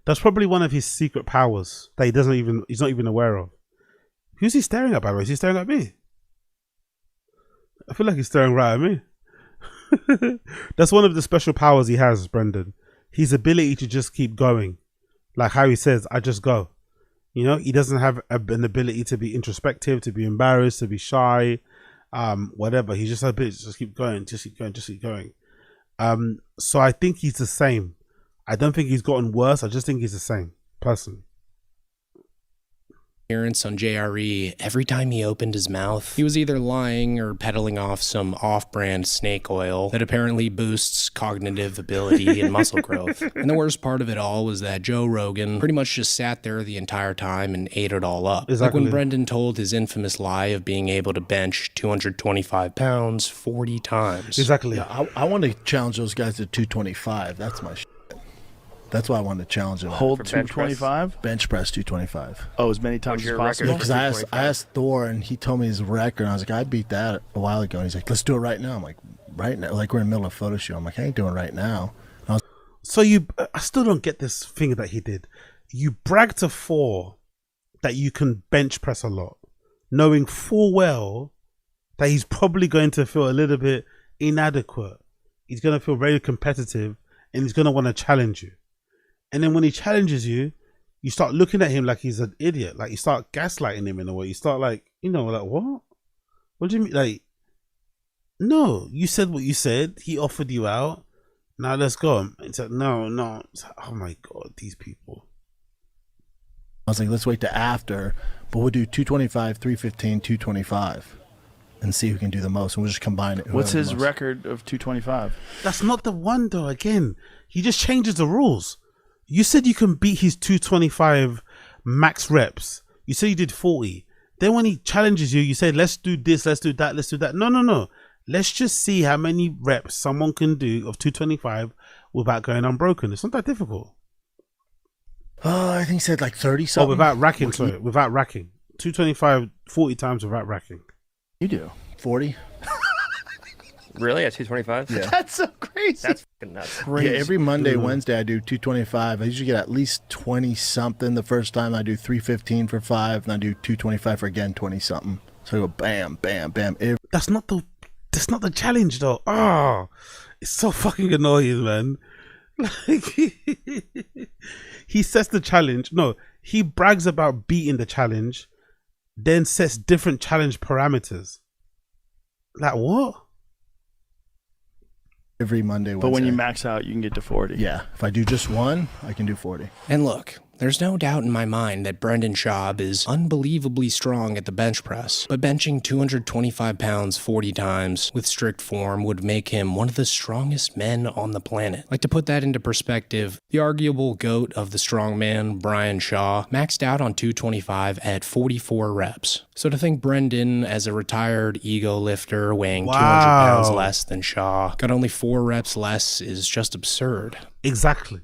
That's probably one of his secret powers that he's not even aware of. Who's he staring at, by the way? Is he staring at me? I feel like he's staring right at me. That's one of the special powers he has, Brendan. His ability to just keep going. Like how he says, I just go. You know, he doesn't have an ability to be introspective, to be embarrassed, to be shy, whatever. He's just a bit, just keep going, just keep going, just keep going. So I think he's the same. I don't think he's gotten worse. I just think he's the same, personally. Appearance on JRE, every time he opened his mouth, he was either lying or peddling off some off-brand snake oil that apparently boosts cognitive ability and muscle growth. And the worst part of it all was that Joe Rogan pretty much just sat there the entire time and ate it all up. Exactly. Like when Brendan told his infamous lie of being able to bench 225 pounds 40 times. Exactly. Yeah, I want to challenge those guys to 225. That's my shit. That's why I wanted to challenge him. Hold 225? Bench press 225. Oh, as many times as possible? Because I asked Thor, and he told me his record, and I was like, I beat that a while ago. And he's like, let's do it right now. I'm like, right now? Like, we're in the middle of a photo shoot. I'm like, I ain't doing it right now. So I still don't get this thing that he did. You brag to Thor that you can bench press a lot, knowing full well that he's probably going to feel a little bit inadequate. He's going to feel very competitive, and he's going to want to challenge you. And then when he challenges you, you start looking at him like he's an idiot. Like you start gaslighting him in a way. You start like, you know, like, what? What do you mean? Like, no, you said what you said. He offered you out. Now let's go. It's like, no. It's like, oh my God, these people. I was like, let's wait to after, but we'll do 225, 315, 225 and see who can do the most. And we'll just combine it. What's his record of 225? That's not the one though. Again, he just changes the rules. You said you can beat his 225 max reps. You said you did 40. Then when he challenges you, you say, let's do this, let's do that, let's do that. No. Let's just see how many reps someone can do of 225 without going unbroken. It's not that difficult. I think he said like 30 something. Oh, without racking, sorry. Without racking. 225, 40 times without racking. You do. 40? Really? At 225? Yeah. That's so crazy. That's fucking nuts. Yeah, every Monday, Wednesday, I do 225. I usually get at least 20 something. The first time I do 315 for 5, and I do 225 for again 20 something. So I go bam, bam, bam. That's not the challenge though. Oh, it's so fucking annoying, man. Like he sets the challenge. No, he brags about beating the challenge, then sets different challenge parameters. Like what? Every Monday, Wednesday. But when you max out, you can get to 40. Yeah. If I do just one, I can do 40. And look, there's no doubt in my mind that Brendan Schaub is unbelievably strong at the bench press, but benching 225 pounds 40 times with strict form would make him one of the strongest men on the planet. Like, to put that into perspective, the arguable GOAT of the strongman, Brian Shaw, maxed out on 225 at 44 reps. So to think Brendan, as a retired ego lifter weighing 200 pounds less than Shaw, got only 4 reps less is just absurd. Exactly.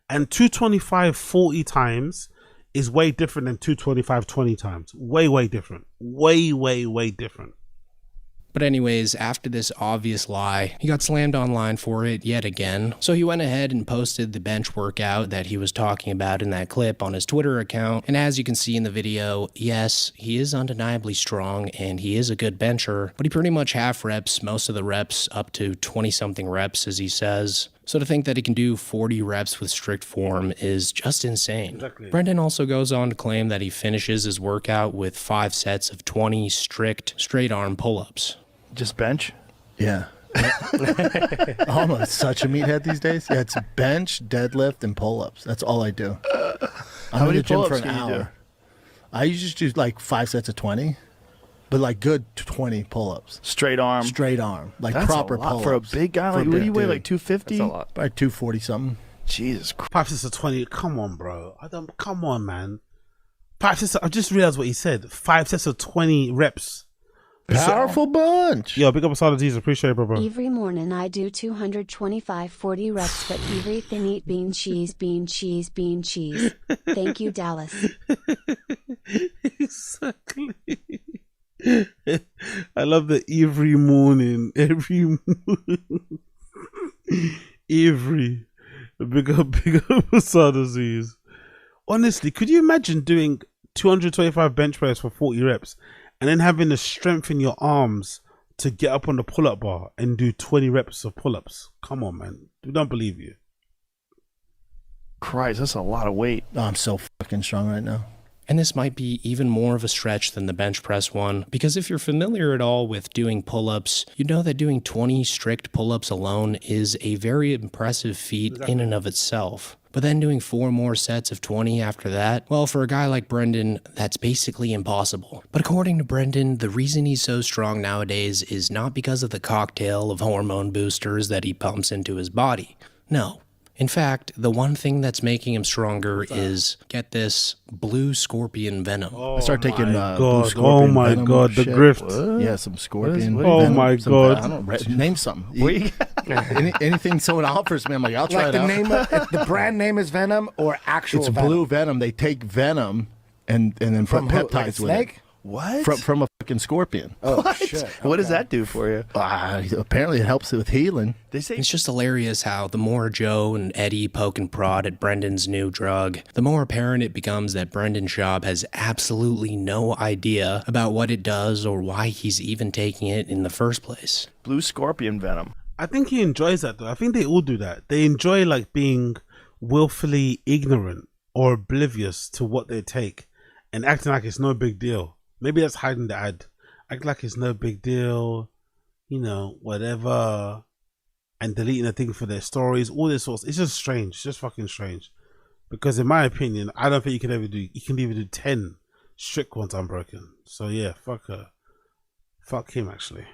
And 225 40 times is way different than 225 20 times. Way different. Way different. But anyways, after this obvious lie, he got slammed online for it yet again. So he went ahead and posted the bench workout that he was talking about in that clip on his Twitter account. And as you can see in the video, yes, he is undeniably strong and he is a good bencher, but he pretty much half reps most of the reps up to 20-something reps, as he says. So to think that he can do 40 reps with strict form is just insane. Exactly. Brendan also goes on to claim that he finishes his workout with 5 sets of 20 strict straight arm pull-ups. Just bench? Yeah. I'm such a meathead these days. Yeah, it's bench, deadlift, and pull-ups. That's all I do. How many in the gym for pull-ups an can you hour. do? I usually just do like 5 sets of 20, but like good 20 pull-ups. Straight arm? Straight arm. Like That's proper a lot pull-ups. for a big guy. Like, what do you weigh, like 250? That's a lot. Like 240-something. Jesus Christ. 5 sets of 20. Come on, bro. Come on, man. 5 sets. I just realized what he said. 5 sets of 20 reps. Powerful bunch. Yo, big up Pathological. Appreciate it, bro. Every morning I do 225 40 reps, but everything eat bean cheese, bean cheese, bean cheese. Thank you, Dallas. Exactly. I love that every morning. Every. Big up Pathological. Honestly, could you imagine doing 225 bench press for 40 reps? And then having the strength in your arms to get up on the pull-up bar and do 20 reps of pull-ups. Come on, man. We don't believe you. Christ, that's a lot of weight. Oh, I'm so fucking strong right now. And this might be even more of a stretch than the bench press one, because if you're familiar at all with doing pull-ups, you know that doing 20 strict pull-ups alone is a very impressive feat in and of itself. But then doing 4 more sets of 20 after that, well, for a guy like Brendan, that's basically impossible. But according to Brendan, the reason he's so strong nowadays is not because of the cocktail of hormone boosters that he pumps into his body. No. In fact, the one thing that's making him stronger is, get this, blue scorpion venom. I start taking God. blue Oh scorpion my venom God, the shit. grift. Yeah, some scorpion. Oh venom, my some- God. I don't name something. Anything someone offers me, I'm like, I'll try Like it the out. name of the brand name is Venom or actual It's venom? blue venom. They take venom and then From put who? Like a peptides with snake? it. What? From a fucking scorpion. Oh, shit. What does that do for you? Apparently it helps with healing. They say It's just hilarious how the more Joe and Eddie poke and prod at Brendan's new drug, the more apparent it becomes that Brendan Schaub has absolutely no idea about what it does or why he's even taking it in the first place. blue scorpion venom. I think he enjoys that, though. I think they all do that. They enjoy, like, being willfully ignorant or oblivious to what they take and acting like it's no big deal. Maybe that's hiding the ad. Act like it's no big deal, you know, whatever, and deleting the thing for their stories, all this sorts. It's just strange. It's just fucking strange. Because in my opinion, I don't think you can even do 10 strict ones unbroken. So yeah, fuck her. Fuck him, actually.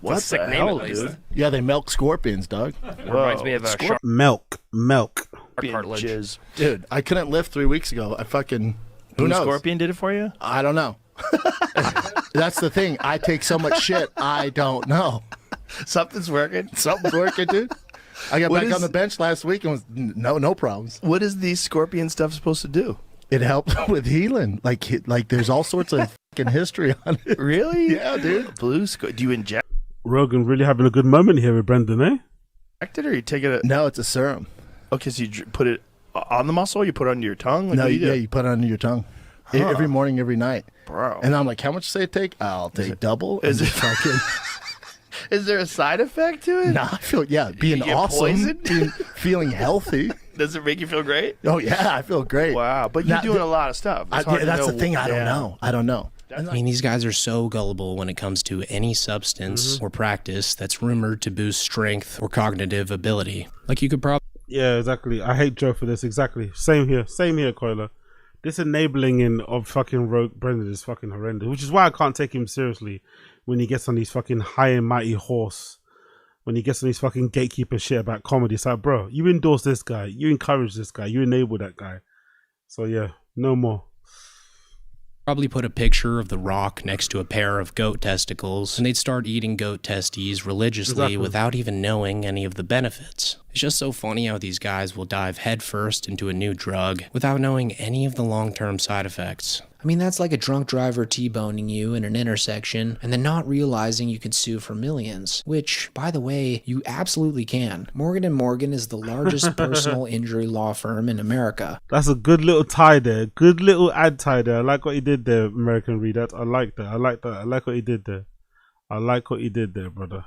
What That's a sick the name, hell, at least. dude? Yeah, they milk scorpions, dog. Reminds me of a shark. Milk. Cartilage. Jizz. Dude, I couldn't lift 3 weeks ago. I fucking... Who Blue knows? scorpion did it for you? I don't know. That's the thing. I take so much shit, I don't know. Something's working. Something's working, dude. I got What back is- on the bench last week and was no problems. What is the scorpion stuff supposed to do? It helps with healing. Like there's all sorts of fucking history on it. Really? Yeah, dude. Do you inject Rogan really having a good moment here with Brendan, eh? it or you take it? No, it's a serum. Okay, so you put it on the muscle? You put it under your tongue? Like, No, what do you do? yeah, you put it under your tongue. Every morning, every night. Bro. And I'm like, how much does it take? I'll take double. Is and it- fucking... Is there a side effect to it? No, I feel, being You get awesome. poisoned? Feeling healthy. Does it make you feel great? Oh, yeah, I feel great. Wow, but you're Now, doing a lot of stuff. It's hard to that's know the thing. I don't yeah. know. I don't know. I mean, these guys are so gullible when it comes to any substance or practice that's rumored to boost strength or cognitive ability. Like you could probably... Yeah, exactly. I hate Joe for this. Exactly. Same here, Coiler. This enabling of fucking Brendan is fucking horrendous, which is why I can't take him seriously when he gets on these fucking high and mighty horse. When he gets on these fucking gatekeeper shit about comedy. It's like, bro, you endorse this guy, you encourage this guy, you enable that guy. So yeah, no more. Probably put a picture of The Rock next to a pair of goat testicles, and they'd start eating goat testes religiously Exactly. without even knowing any of the benefits. It's just so funny how these guys will dive headfirst into a new drug without knowing any of the long-term side effects. I mean, that's like a drunk driver T-boning you in an intersection and then not realizing you could sue for millions, which, by the way, you absolutely can. Morgan & Morgan is the largest personal injury law firm in America. That's a good little tie there. Good little ad tie there. I like what he did there, American Read. I like that. I like that. I like what he did there. I like what he did there, brother.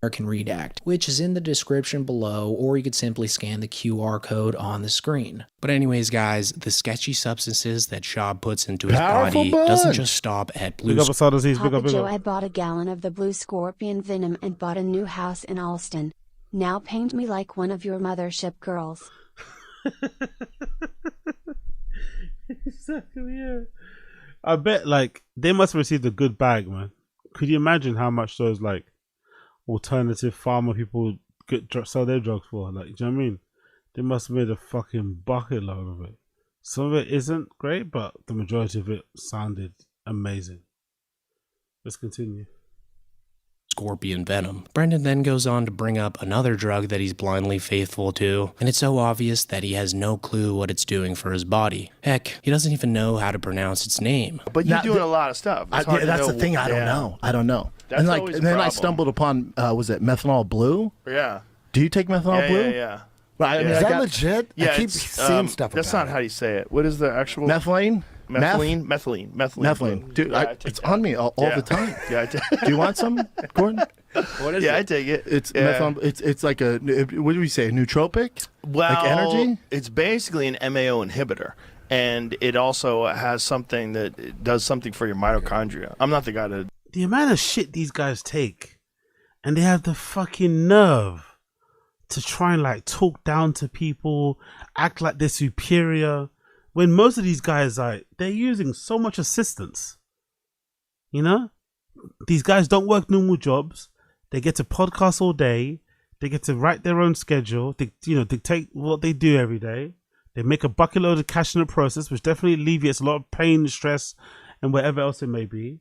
American Read Act, which is in the description below, or you could simply scan the QR code on the screen. But anyways, guys, the sketchy substances that Shab puts into his Powerful body bunch. doesn't just stop at blue. Big up Asada's, big Papa up, big Joe up. had bought a gallon of the blue scorpion venom and bought a new house in Alston. Now paint me like one of your mothership girls. Exactly, yeah. I bet, like, they must have received a good bag, man. Could you imagine how much those, like, alternative farmer people sell their drugs for? Like, do you know what I mean? They must have made a fucking bucket load of it. Some of it isn't great, but the majority of it sounded amazing. Let's continue. Scorpion venom. Brendan then goes on to bring up another drug that he's blindly faithful to, and it's so obvious that he has no clue what it's doing for his body. Heck, he doesn't even know how to pronounce its name. But you're doing a lot of stuff. It's hard to that's know. the thing. I don't know. I don't know. That's and like, always and a then I problem. stumbled upon was it methanol blue? Yeah. Do you take methanol blue? Yeah. Right. I mean, Is I that got legit? Yeah, I keep it's, seeing stuff That's about not how you say it. What is the actual methylene. Methylene. Dude, Yeah, I take it's that. on me all the time. Yeah, I take Do you want some, Gordon? What is it? I take it. It's methanol. It's like a what do we say? A nootropic? Well, like energy? It's basically an MAO inhibitor, and it also has something that does something for your mitochondria. I'm not the guy to. The amount of shit these guys take, and they have the fucking nerve to try and like talk down to people, act like they're superior, when most of these guys they're using so much assistance. You know, these guys don't work normal jobs. They get to podcast all day. They get to write their own schedule. They, dictate what they do every day. They make a bucket load of cash in the process, which definitely alleviates a lot of pain, stress, and whatever else it may be.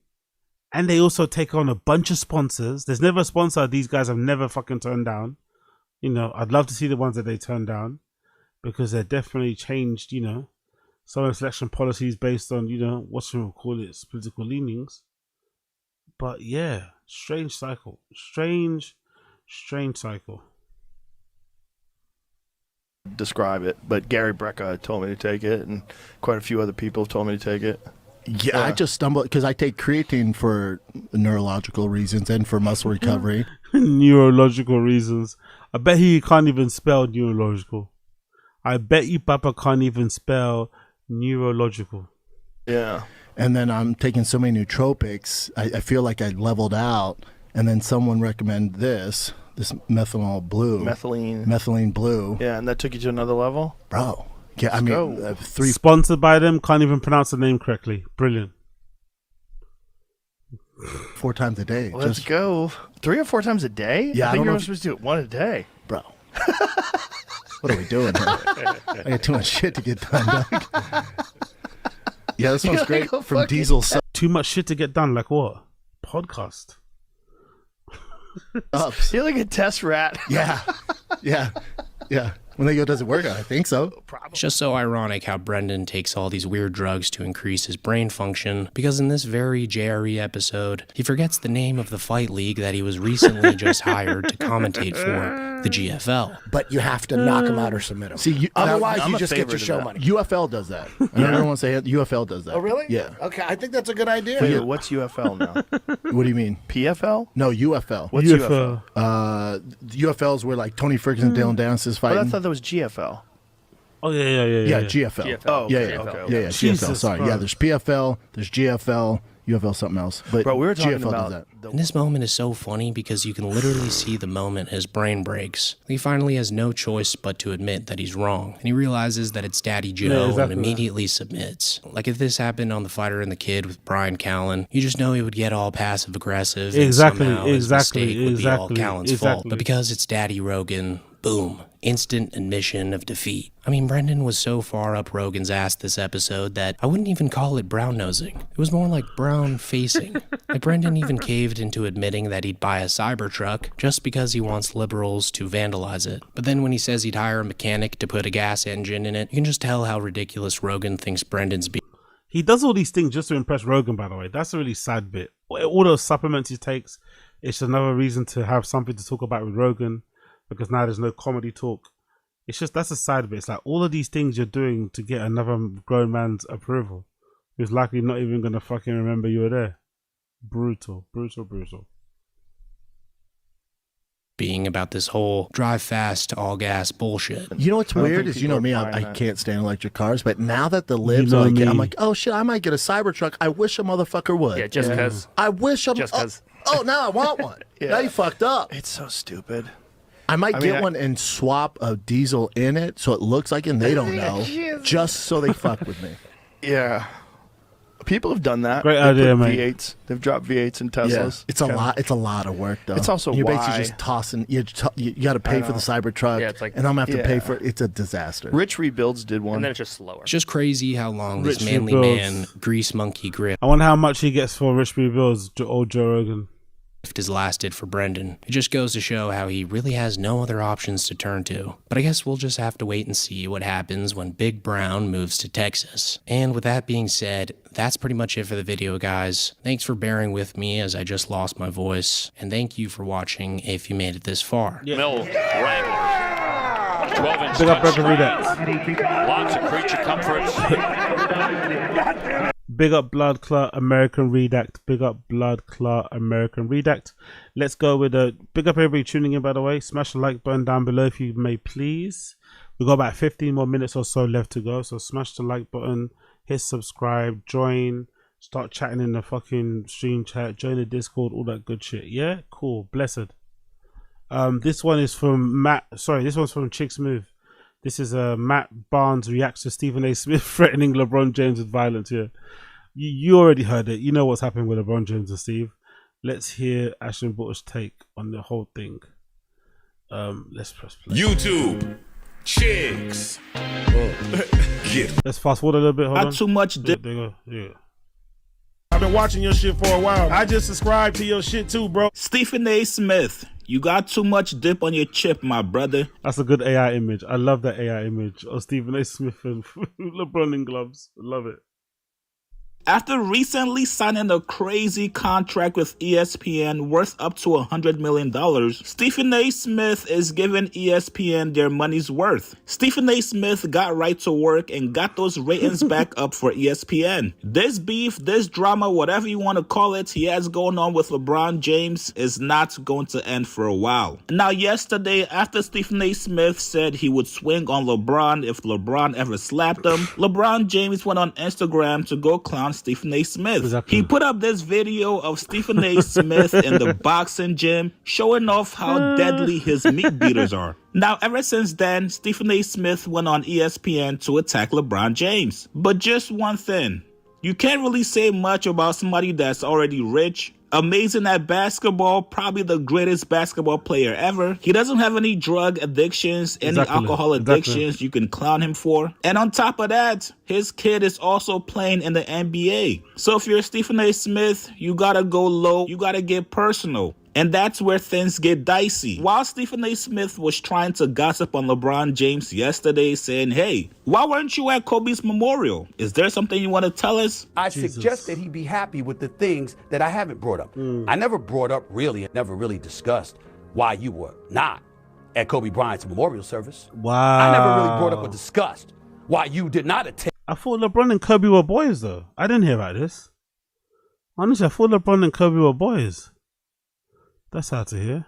And they also take on a bunch of sponsors. There's never a sponsor these guys have never fucking turned down. You know, I'd love to see the ones that they turn down, because they're definitely changed, some of the selection policies based on, what you call it, political leanings. But yeah, strange cycle. Strange cycle. Describe it, but Gary Brecka told me to take it, and quite a few other people have told me to take it. Yeah, I just stumbled because I take creatine for neurological reasons and for muscle recovery. Neurological reasons. I bet you can't even spell neurological. I bet you Papa can't even spell neurological. Yeah. And then I'm taking so many nootropics, I feel like I leveled out. And then someone recommended this methanol blue. Methylene blue. Yeah, and that took you to another level? Bro. Yeah, I mean, Sponsored by them, can't even pronounce the name correctly. Brilliant. 4 times a day. Let's go. 3 or 4 times a day? Yeah, I I think don't you're know supposed to do it 1 a day. Bro. What are we doing here? I got too much shit to get done, dog. Yeah, this one's great from Diesel. Too much shit to get done, like what? Podcast. You're like a test rat. Yeah. When they go, does it work? I think so. It's just so ironic how Brendan takes all these weird drugs to increase his brain function, because in this very JRE episode, he forgets the name of the fight league that he was recently just hired to commentate for, the GFL. But you have to knock him out or submit him. See, otherwise I'm you a just get favorite your of show that. money. UFL does that. I know everyone say it. UFL does that. Oh, really? Yeah. Okay, I think that's a good idea. Wait, what's UFL now? What do you mean? PFL? No, UFL. What's UFL? UFL is where like Tony Ferguson and Dylan Dance is fighting. But I thought that was GFL. Oh, yeah. GFL. Oh, yeah, okay, yeah. okay. Yeah, GFL. Sorry. bro. Yeah, there's PFL, there's GFL, UFL something else. But Bro, we were talking GFL about does that. And this moment is so funny because you can literally see the moment his brain breaks. He finally has no choice but to admit that he's wrong, and he realizes that it's Daddy Joe Yeah, exactly and immediately submits. Like if this happened on The Fighter and the Kid with Brian Callen, you just know he would get all passive aggressive. Exactly, and somehow his exactly, mistake would be all exactly, Callen's fault. exactly. But because it's Daddy Rogan, boom, instant admission of defeat. I mean, Brendan was so far up Rogan's ass this episode that I wouldn't even call it brown-nosing. It was more like brown-facing. Like Brendan even caved into admitting that he'd buy a Cybertruck just because he wants liberals to vandalize it. But then when he says he'd hire a mechanic to put a gas engine in it, you can just tell how ridiculous Rogan thinks Brendan's being. He does all these things just to impress Rogan, by the way. That's a really sad bit. All those supplements he takes, it's just another reason to have something to talk about with Rogan, because now there's no comedy talk. It's just, that's a side bit. It's like all of these things you're doing to get another grown man's approval, who's likely not even going to fucking remember you were there. Brutal, brutal, brutal. Being about this whole drive fast, all gas bullshit. You know what's weird is, you know me, I can't stand electric cars, but now that the libs are like, I'm like, oh shit, I might get a Cybertruck. I wish a motherfucker would. Yeah, just because. I wish I'm. Just because. Oh, now I want one. Now you fucked up. It's so stupid. I might get one and swap a diesel in it so it looks like it and they don't know, just so they fuck with me. Yeah. People have done that. Great They idea, put mate. V8s. They've dropped V8s in Teslas. Yeah. It's a lot. It's a lot of work, though. It's also you're why basically just tossing. You got to pay for the Cybertruck, and I'm gonna have to pay for. It's a disaster. Rich Rebuilds did one. And then it's just slower. It's just crazy how long Rich this manly rebuilds. man, grease monkey grip, I wonder how much he gets for Rich Bills, old Joe Rogan. has lasted for Brendan. It just goes to show how he really has no other options to turn to. But I guess we'll just have to wait and see what happens when Big Brown moves to Texas. And with that being said, that's pretty much it for the video, guys. Thanks for bearing with me as I just lost my voice. And thank you for watching if you made it this far. Mill Wrangler. 12-inch Big up touchscreen. Redux. Lots of creature comforts. Big up Blood Clot American Redact. Big up Blood Clot American Redact. Let's go with a big up everybody tuning in, by the way. Smash the like button down below if you may, please. We've got about 15 more minutes or so left to go. So smash the like button, hit subscribe, join, start chatting in the fucking stream chat, join the Discord, all that good shit. Yeah? Cool. Blessed. This one is from Matt. Sorry, this one's from Chick Smooth. This is Matt Barnes reacts to Stephen A. Smith threatening LeBron James with violence here. You already heard it. You know what's happening with LeBron James and Steve. Let's hear Ashton Butler's take on the whole thing. Let's press play. YouTube chicks. Let's fast forward a little bit. Hold on. Not too much dip. There you go. Yeah. I've been watching your shit for a while. I just subscribed to your shit too, bro. Stephen A. Smith, you got too much dip on your chip, my brother. That's a good AI image. I love that AI image of Stephen A. Smith and LeBron in gloves. I love it. After recently signing a crazy contract with ESPN worth up to $100 million, Stephen A. Smith is giving ESPN their money's worth. Stephen A. Smith got right to work and got those ratings back up for ESPN. This beef, this drama, whatever you want to call it, he has going on with LeBron James is not going to end for a while. Now, yesterday, after Stephen A. Smith said he would swing on LeBron if LeBron ever slapped him, LeBron James went on Instagram to go clown Stephen A. Smith. Exactly. He put up this video of Stephen A. Smith in the boxing gym showing off how deadly his meat beaters are. Now, ever since then, Stephen A. Smith went on ESPN to attack LeBron James. But just one thing, you can't really say much about somebody that's already rich, amazing at basketball, probably the greatest basketball player ever. He doesn't have any drug addictions, any alcohol addictions you can clown him for. And on top of that, his kid is also playing in the NBA. So if you're Stephen A. Smith, you gotta go low, you gotta get personal. And that's where things get dicey. While Stephen A. Smith was trying to gossip on LeBron James yesterday, saying, hey, why weren't you at Kobe's memorial? Is there something you want to tell us? I suggest that he be happy with the things that I haven't brought up. I never brought up never really discussed why you were not at Kobe Bryant's memorial service. Wow. I never really brought up or discussed why you did not attend. I thought LeBron and Kobe were boys, though. I didn't hear about this. Honestly, I thought LeBron and Kobe were boys. That's hard to hear.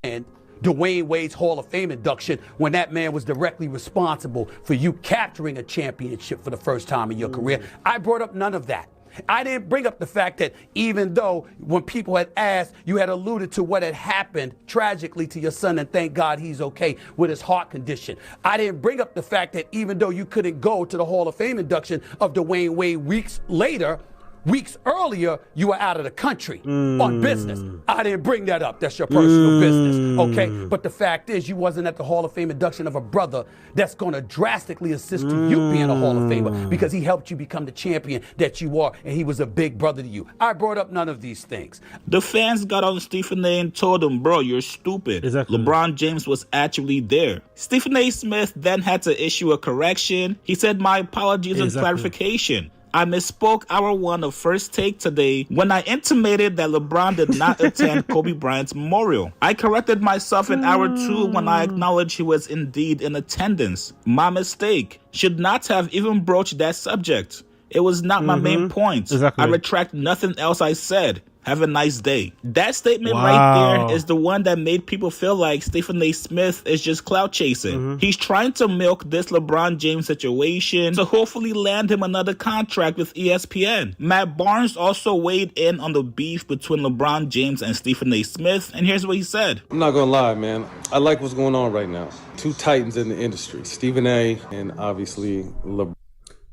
And Dwayne Wade's Hall of Fame induction when that man was directly responsible for you capturing a championship for the first time in your career. I brought up none of that. I didn't bring up the fact that even though when people had asked, you had alluded to what had happened tragically to your son, and thank God he's okay with his heart condition. I didn't bring up the fact that even though you couldn't go to the Hall of Fame induction of Dwayne Wade weeks later, Weeks earlier, you were out of the country on business. I didn't bring that up. That's your personal business, okay? But the fact is, you wasn't at the Hall of Fame induction of a brother that's going to drastically assist to you being a Hall of Famer because he helped you become the champion that you are, and he was a big brother to you. I brought up none of these things. The fans got on Stephen A. and told him, bro, you're stupid. Exactly. LeBron James was actually there. Stephen A. Smith then had to issue a correction. He said, my apologies and clarification. I misspoke hour 1 of First Take today when I intimated that LeBron did not attend Kobe Bryant's memorial. I corrected myself in hour 2 when I acknowledged he was indeed in attendance. My mistake. Should not have even broached that subject. It was not my main point. I retract nothing else I said. Have a nice day. That statement right there is the one that made people feel like Stephen A. Smith is just clout chasing. He's trying to milk this LeBron James situation to hopefully land him another contract with ESPN. Matt Barnes also weighed in on the beef between LeBron James and Stephen A. Smith, and here's what he said. I'm not gonna lie, man. I like what's going on right now. Two titans in the industry, Stephen A. and obviously LeBron.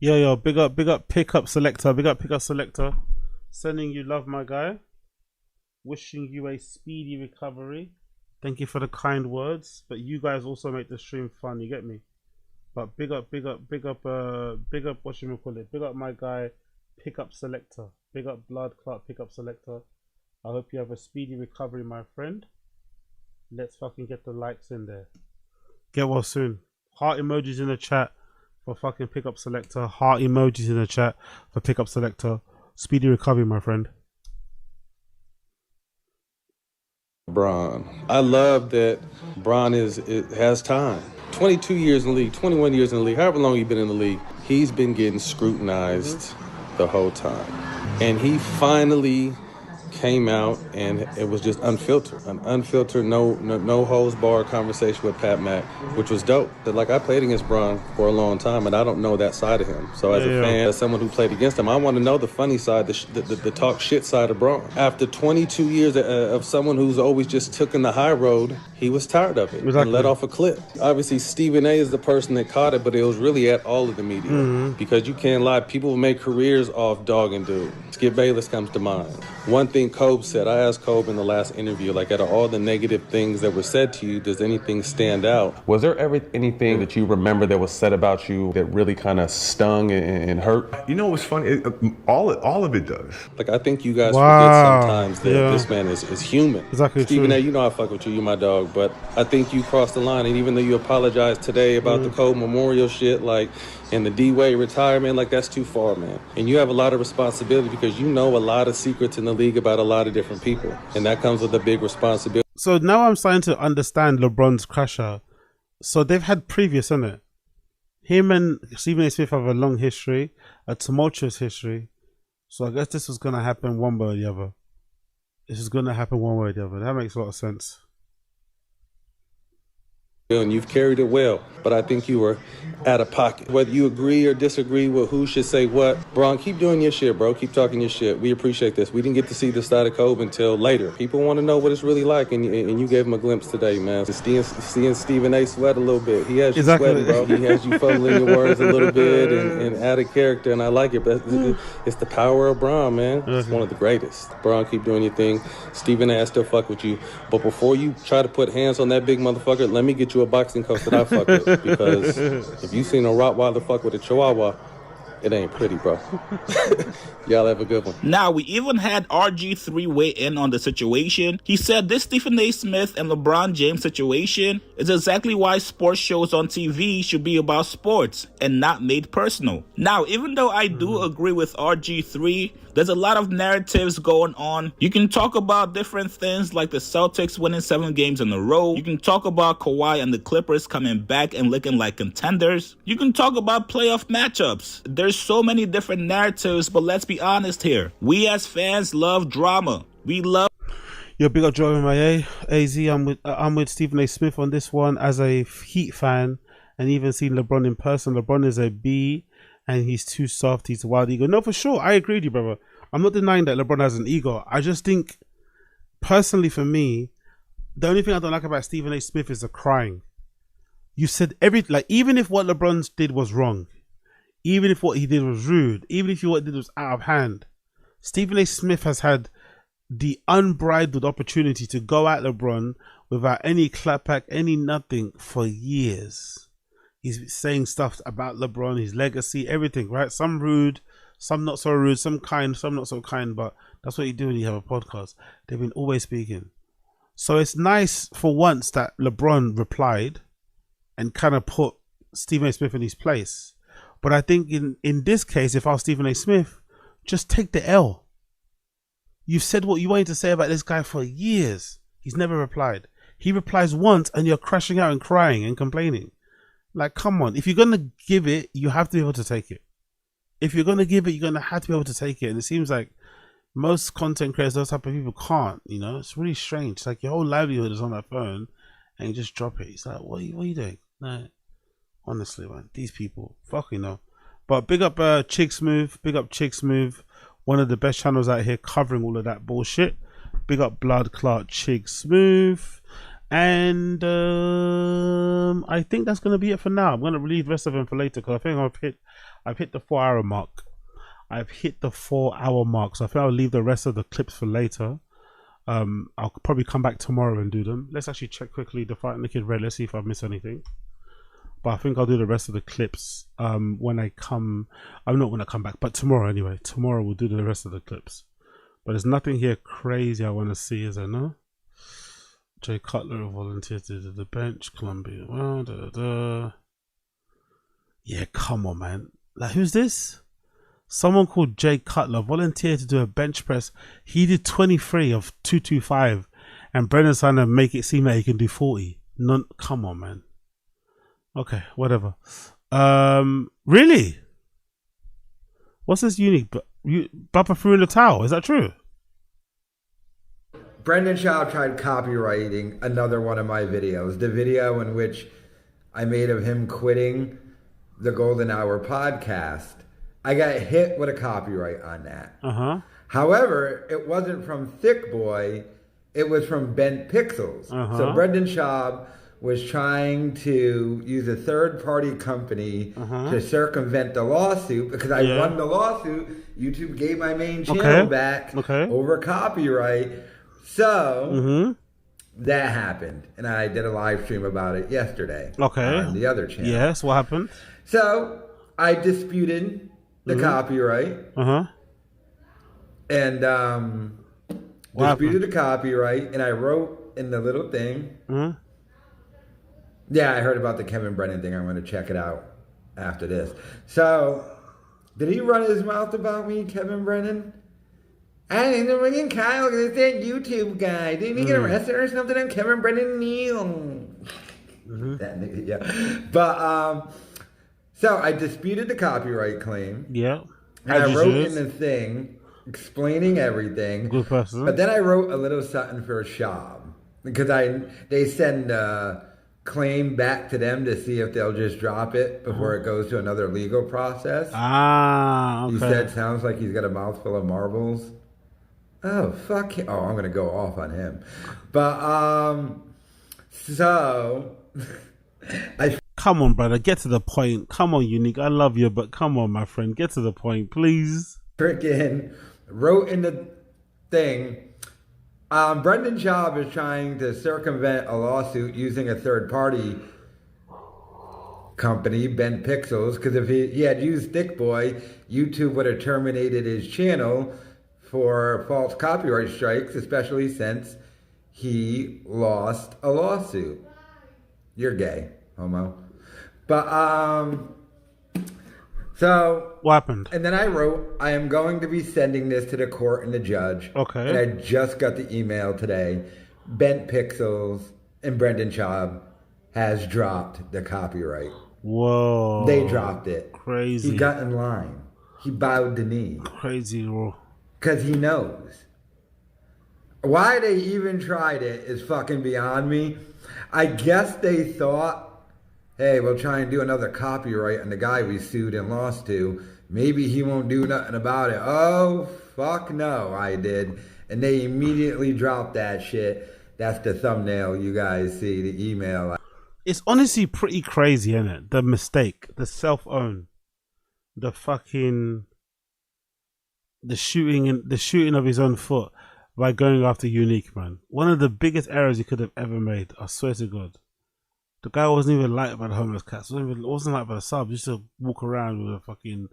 Yo, big up pickup selector. Big up pickup selector. Sending you love, my guy. Wishing you a speedy recovery. Thank you for the kind words. But you guys also make the stream fun, you get me? But big up, what should we call it? Big up my guy, pickup selector. Big up blood clot pickup selector. I hope you have a speedy recovery, my friend. Let's fucking get the likes in there. Get well soon. Heart emojis in the chat for fucking pickup selector. Heart emojis in the chat for pickup selector. Speedy recovery, my friend. Bron. I love that Bron has time. 22 years in the league, 21 years in the league, however long he's been in the league, he's been getting scrutinized the whole time. And he finally came out and it was just unfiltered. An unfiltered, no holds barred conversation with Pat Mack, which was dope. Like, I played against Bron for a long time and I don't know that side of him. So as a fan, as someone who played against him, I want to know the funny side, the talk shit side of Bron. After 22 years of someone who's always just taken the high road, he was tired of it and let off a clip. Obviously, Stephen A. is the person that caught it, but it was really at all of the media. Because you can't lie, people make careers off dogging dude. Skip Bayless comes to mind. One thing Kobe said, I asked Kobe in the last interview, like, out of all the negative things that were said to you, does anything stand out? Was there ever anything that you remember that was said about you that really kind of stung and hurt? You know what's funny? All of it does. Like, I think you guys forget sometimes that this man is human. Exactly. Stephen A., you know I fuck with you, you my dog, but I think you crossed the line, and even though you apologized today about the Kobe Memorial shit, like, and the D-Wade retirement, like, that's too far, man. And you have a lot of responsibility because you know a lot of secrets in the league about a lot of different people. And that comes with a big responsibility. So now I'm starting to understand LeBron's crasher. So they've had previous, isn't it? Him and Stephen A. Smith have a long history, a tumultuous history. So I guess this was going to happen one way or the other. This is going to happen one way or the other. That makes a lot of sense. And you've carried it well, but I think you were out of pocket. Whether you agree or disagree with who should say what, Bron, keep doing your shit, bro. Keep talking your shit. We appreciate this. We didn't get to see the side of Kobe until later. People want to know what it's really like, and you gave them a glimpse today, man. Seeing Stephen A. sweat a little bit. He has you sweating, bro. He has you fumbling your words a little bit and out of character, and I like it. But it's the power of Bron, man. It's one of the greatest. Bron, keep doing your thing. Stephen A., I still fuck with you. But before you try to put hands on that big motherfucker, let me get you a boxing coach that I fuck with, because if you seen a Rottweiler fuck with a Chihuahua, it ain't pretty, bro. Y'all have a good one. Now, we even had RG3 weigh in on the situation. He said this Stephen A. Smith and LeBron James situation is exactly why sports shows on TV should be about sports and not made personal. Now, even though I do agree with RG3, there's a lot of narratives going on. You can talk about different things like the Celtics winning 7 games in a row. You can talk about Kawhi and the Clippers coming back and looking like contenders. You can talk about playoff matchups. There's so many different narratives, but let's be honest here. We as fans love drama. We love... Yo, big up Joe MIA. AZ, I'm with Stephen A. Smith on this one. As a Heat fan and even seen LeBron in person, LeBron is a B. And he's too soft, he's a wild ego. No, for sure, I agree with you, brother. I'm not denying that LeBron has an ego. I just think, personally for me, the only thing I don't like about Stephen A. Smith is the crying. You said even if what LeBron did was wrong, even if what he did was rude, even if what he did was out of hand, Stephen A. Smith has had the unbridled opportunity to go at LeBron without any clapback, any nothing for years. He's saying stuff about LeBron, his legacy, everything, right? Some rude, some not so rude, some kind, some not so kind, but that's what you do when you have a podcast. They've been always speaking. So it's nice for once that LeBron replied and kind of put Stephen A. Smith in his place. But I think in this case, if I was Stephen A. Smith, just take the L. You've said what you wanted to say about this guy for years. He's never replied. He replies once and you're crashing out and crying and complaining. Like, come on. If you're going to give it, you have to be able to take it. If you're going to give it, you're going to have to be able to take it. And it seems like most content creators, those type of people can't, you know. It's really strange. It's like your whole livelihood is on that phone and you just drop it. It's like, what are you doing? No. Honestly, man. These people. Fucking no. But big up Chig Smooth. Big up Chig Smooth. One of the best channels out here covering all of that bullshit. Big up Blood Clot Chig Smooth. And I think that's going to be it for now. I'm going to leave the rest of them for later because I think I've hit the 4-hour mark. I've hit the 4-hour mark. So I think I'll leave the rest of the clips for later. I'll probably come back tomorrow and do them. Let's actually check quickly the Fight and the Kid Red. Let's see if I've missed anything. But I think I'll do the rest of the clips when I come. I'm not when I come back, but tomorrow anyway. Tomorrow we'll do the rest of the clips. But there's nothing here crazy I want to see, is there? No. Jay Cutler volunteered to the bench. Columbia. Yeah, come on, man. Like, who's this? Someone called Jay Cutler volunteered to do a bench press. He did 23 of 225, and Brendan's trying to make it seem like he can do 40. None. Come on, man. Okay, whatever. Really? What's this unique? Bappa threw in the towel. Is that true? Brendan Schaub tried copywriting another one of my videos. The video in which I made of him quitting the Golden Hour podcast. I got hit with a copyright on that. However, it wasn't from Thick Boy. It was from Bent Pixels. So Brendan Schaub was trying to use a third-party company to circumvent the lawsuit because I won the lawsuit. YouTube gave my main channel back over copyright. So that happened, and I did a live stream about it yesterday on the other channel. Yes, what happened? So I disputed the copyright and disputed the copyright, and I wrote in the little thing. Yeah, I heard about the Kevin Brennan thing. I'm going to check it out after this. So, did he run his mouth about me, Kevin Brennan? I think they're ringing Kyle because it's that YouTube guy. Didn't he get arrested or something? I'm Kevin Brennan Neal. That nigga, yeah. But, so I disputed the copyright claim. Yeah. And I wrote in the thing explaining everything. Good person. But then I wrote a little something for Schaub. Because they send a claim back to them to see if they'll just drop it before it goes to another legal process. Okay. He said, sounds like he's got a mouthful of marbles. Oh, fuck him. Oh, I'm going to go off on him. But, so... Come on, brother. Get to the point. Come on, Unique. I love you, but come on, my friend. Get to the point, please. Freaking wrote in the thing... Brendan Schaub is trying to circumvent a lawsuit using a third-party company, Bent Pixels, because if he had used Thick Boy, YouTube would have terminated his channel for false copyright strikes, especially since he lost a lawsuit. You're gay, homo. But, so... What happened? And then I wrote, I am going to be sending this to the court and the judge. Okay. And I just got the email today. Bent Pixels and Brendan Schaub has dropped the copyright. Whoa. They dropped it. Crazy. He got in line. He bowed the knee. Crazy, bro. Because he knows. Why they even tried it is fucking beyond me. I guess they thought, hey, we'll try and do another copyright on the guy we sued and lost to. Maybe he won't do nothing about it. Oh, fuck no, I did. And they immediately dropped that shit. That's the thumbnail you guys see, the email. It's honestly pretty crazy, isn't it? The mistake, the self-own, the fucking... the shooting of his own foot by going after Unique, man. One of the biggest errors he could have ever made. I swear to God. The guy wasn't even liked by the homeless cats. Wasn't liked by the subs. He used to walk around with a fucking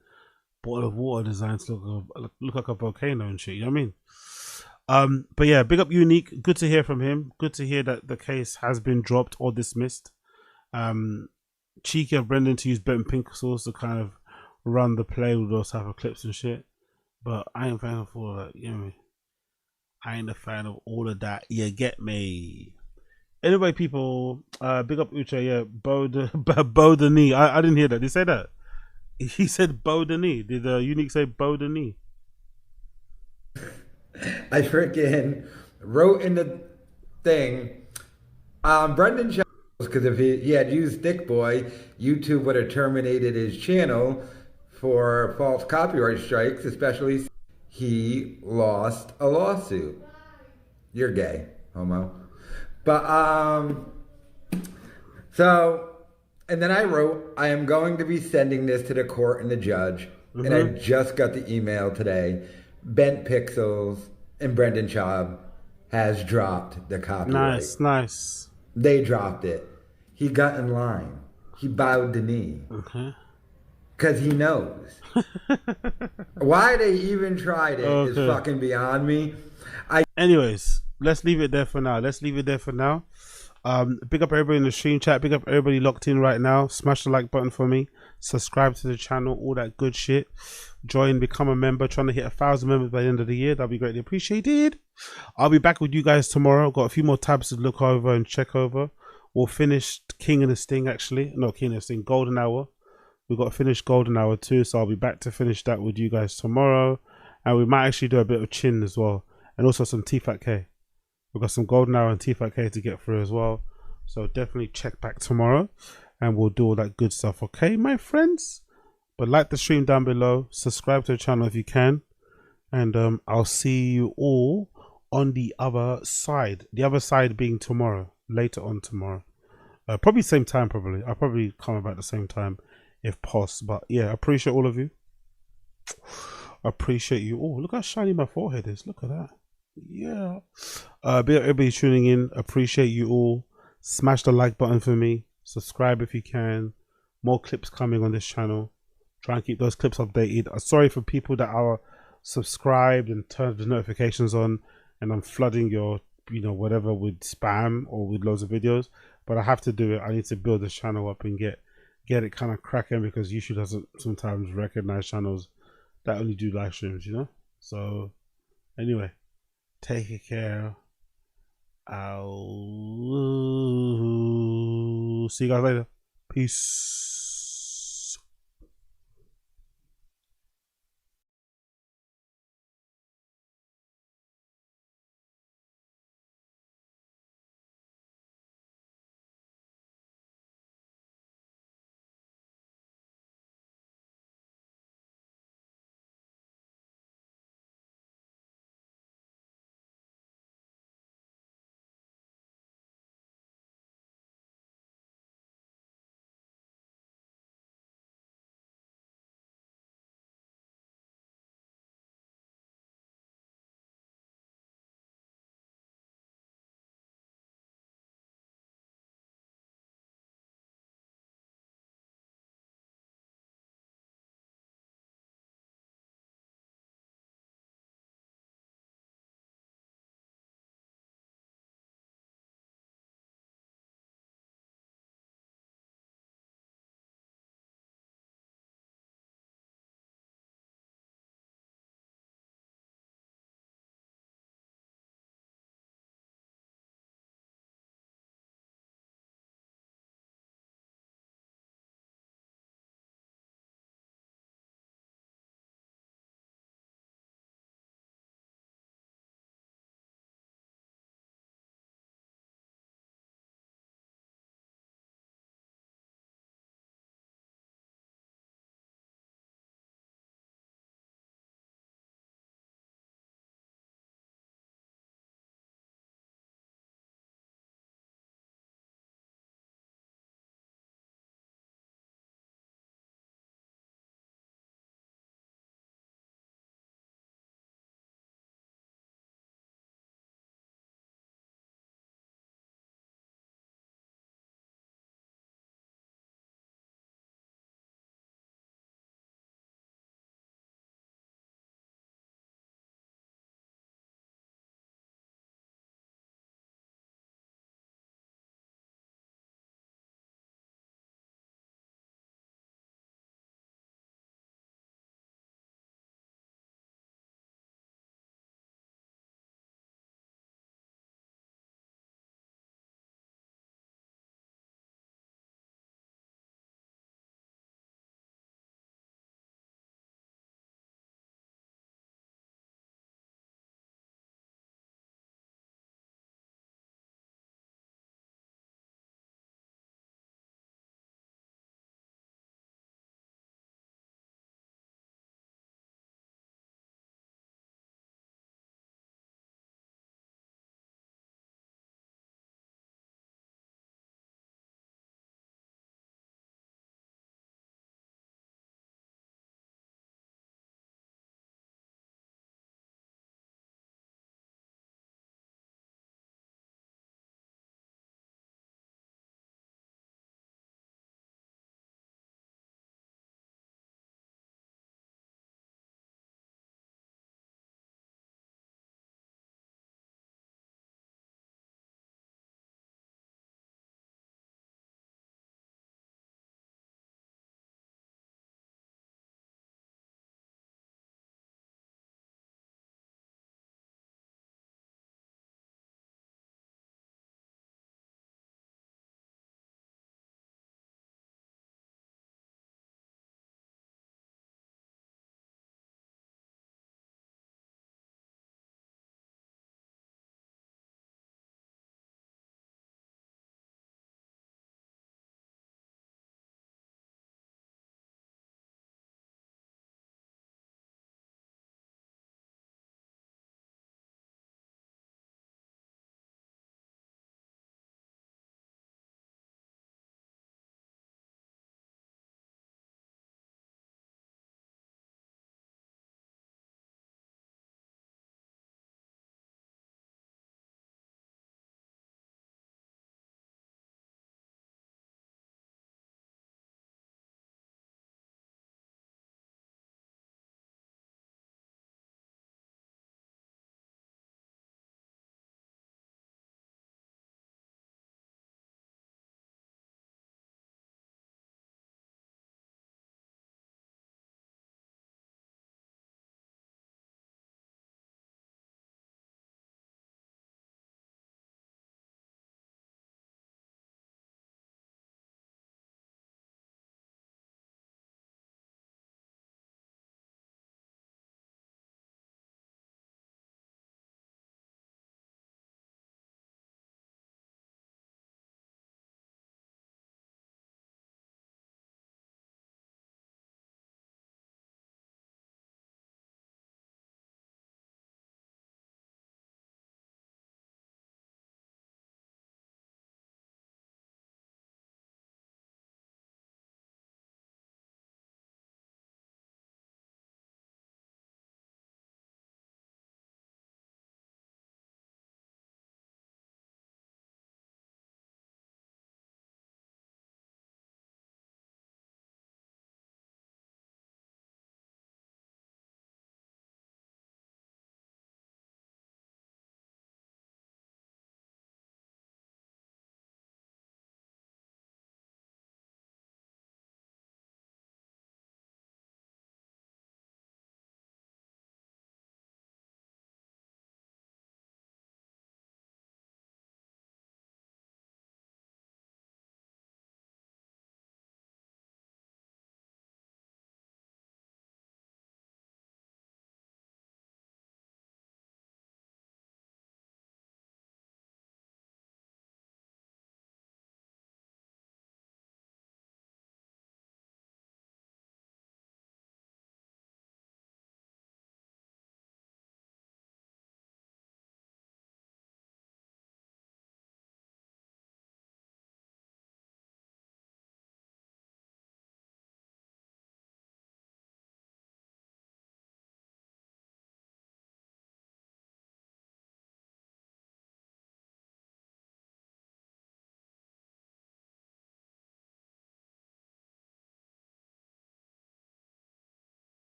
bottle of water designed to look like a volcano and shit. You know what I mean? But yeah, big up Unique. Good to hear from him. Good to hear that the case has been dropped or dismissed. Cheeky of Brendan to use Ben Pinkles to kind of run the play with those type of clips and shit. But I ain't a fan of all of that. You know what I mean? I ain't a fan of all of that. You get me? Anyway, people, big up Uche. Yeah, bow the knee. I didn't hear that. Did he say that? He said bow the knee. Did Unique say bow the knee? I freaking wrote in the thing, Brendan Charles, because if he had used Thick Boy, YouTube would have terminated his channel for false copyright strikes, especially he lost a lawsuit. You're gay, homo. But, so, and then I wrote, I am going to be sending this to the court and the judge. Mm-hmm. And I just got the email today. Bent Pixels and Brendan Schaub has dropped the copyright. Nice. They dropped it. He got in line. He bowed the knee. Okay. Because he knows. Why they even tried it is fucking beyond me. Anyways, let's leave it there for now. Big up everybody in the stream chat. Big up everybody locked in right now. Smash the like button for me. Subscribe to the channel. All that good shit. Join, become a member. Trying to hit 1,000 members by the end of the year. That'll be greatly appreciated. I'll be back with you guys tomorrow. Got a few more tabs to look over and check over. We'll finish King and the Sting actually. No, King and the Sting. Golden Hour. We've got to finish Golden Hour too. So I'll be back to finish that with you guys tomorrow. And we might actually do a bit of Chin as well. And also some TFATK. We've got some Golden Hour and TFATK to get through as well. So definitely check back tomorrow. And we'll do all that good stuff. Okay, my friends? But like the stream down below. Subscribe to the channel if you can. And I'll see you all on the other side. The other side being tomorrow. Later on tomorrow. Probably same time probably. I'll probably come about the same time if possible. But yeah, I appreciate all of you. I appreciate you. Oh, look how shiny my forehead is. Look at that. Yeah. Big up everybody tuning in. Appreciate you all. Smash the like button for me. Subscribe if you can. More clips coming on this channel. Try and keep those clips updated. Sorry for people that are subscribed and turned the notifications on, and I'm flooding your, whatever with spam or with loads of videos. But I have to do it. I need to build this channel up and get it kind of cracking, because YouTube doesn't sometimes recognize channels that only do live streams, So anyway, take care. I'll see you guys later. Peace.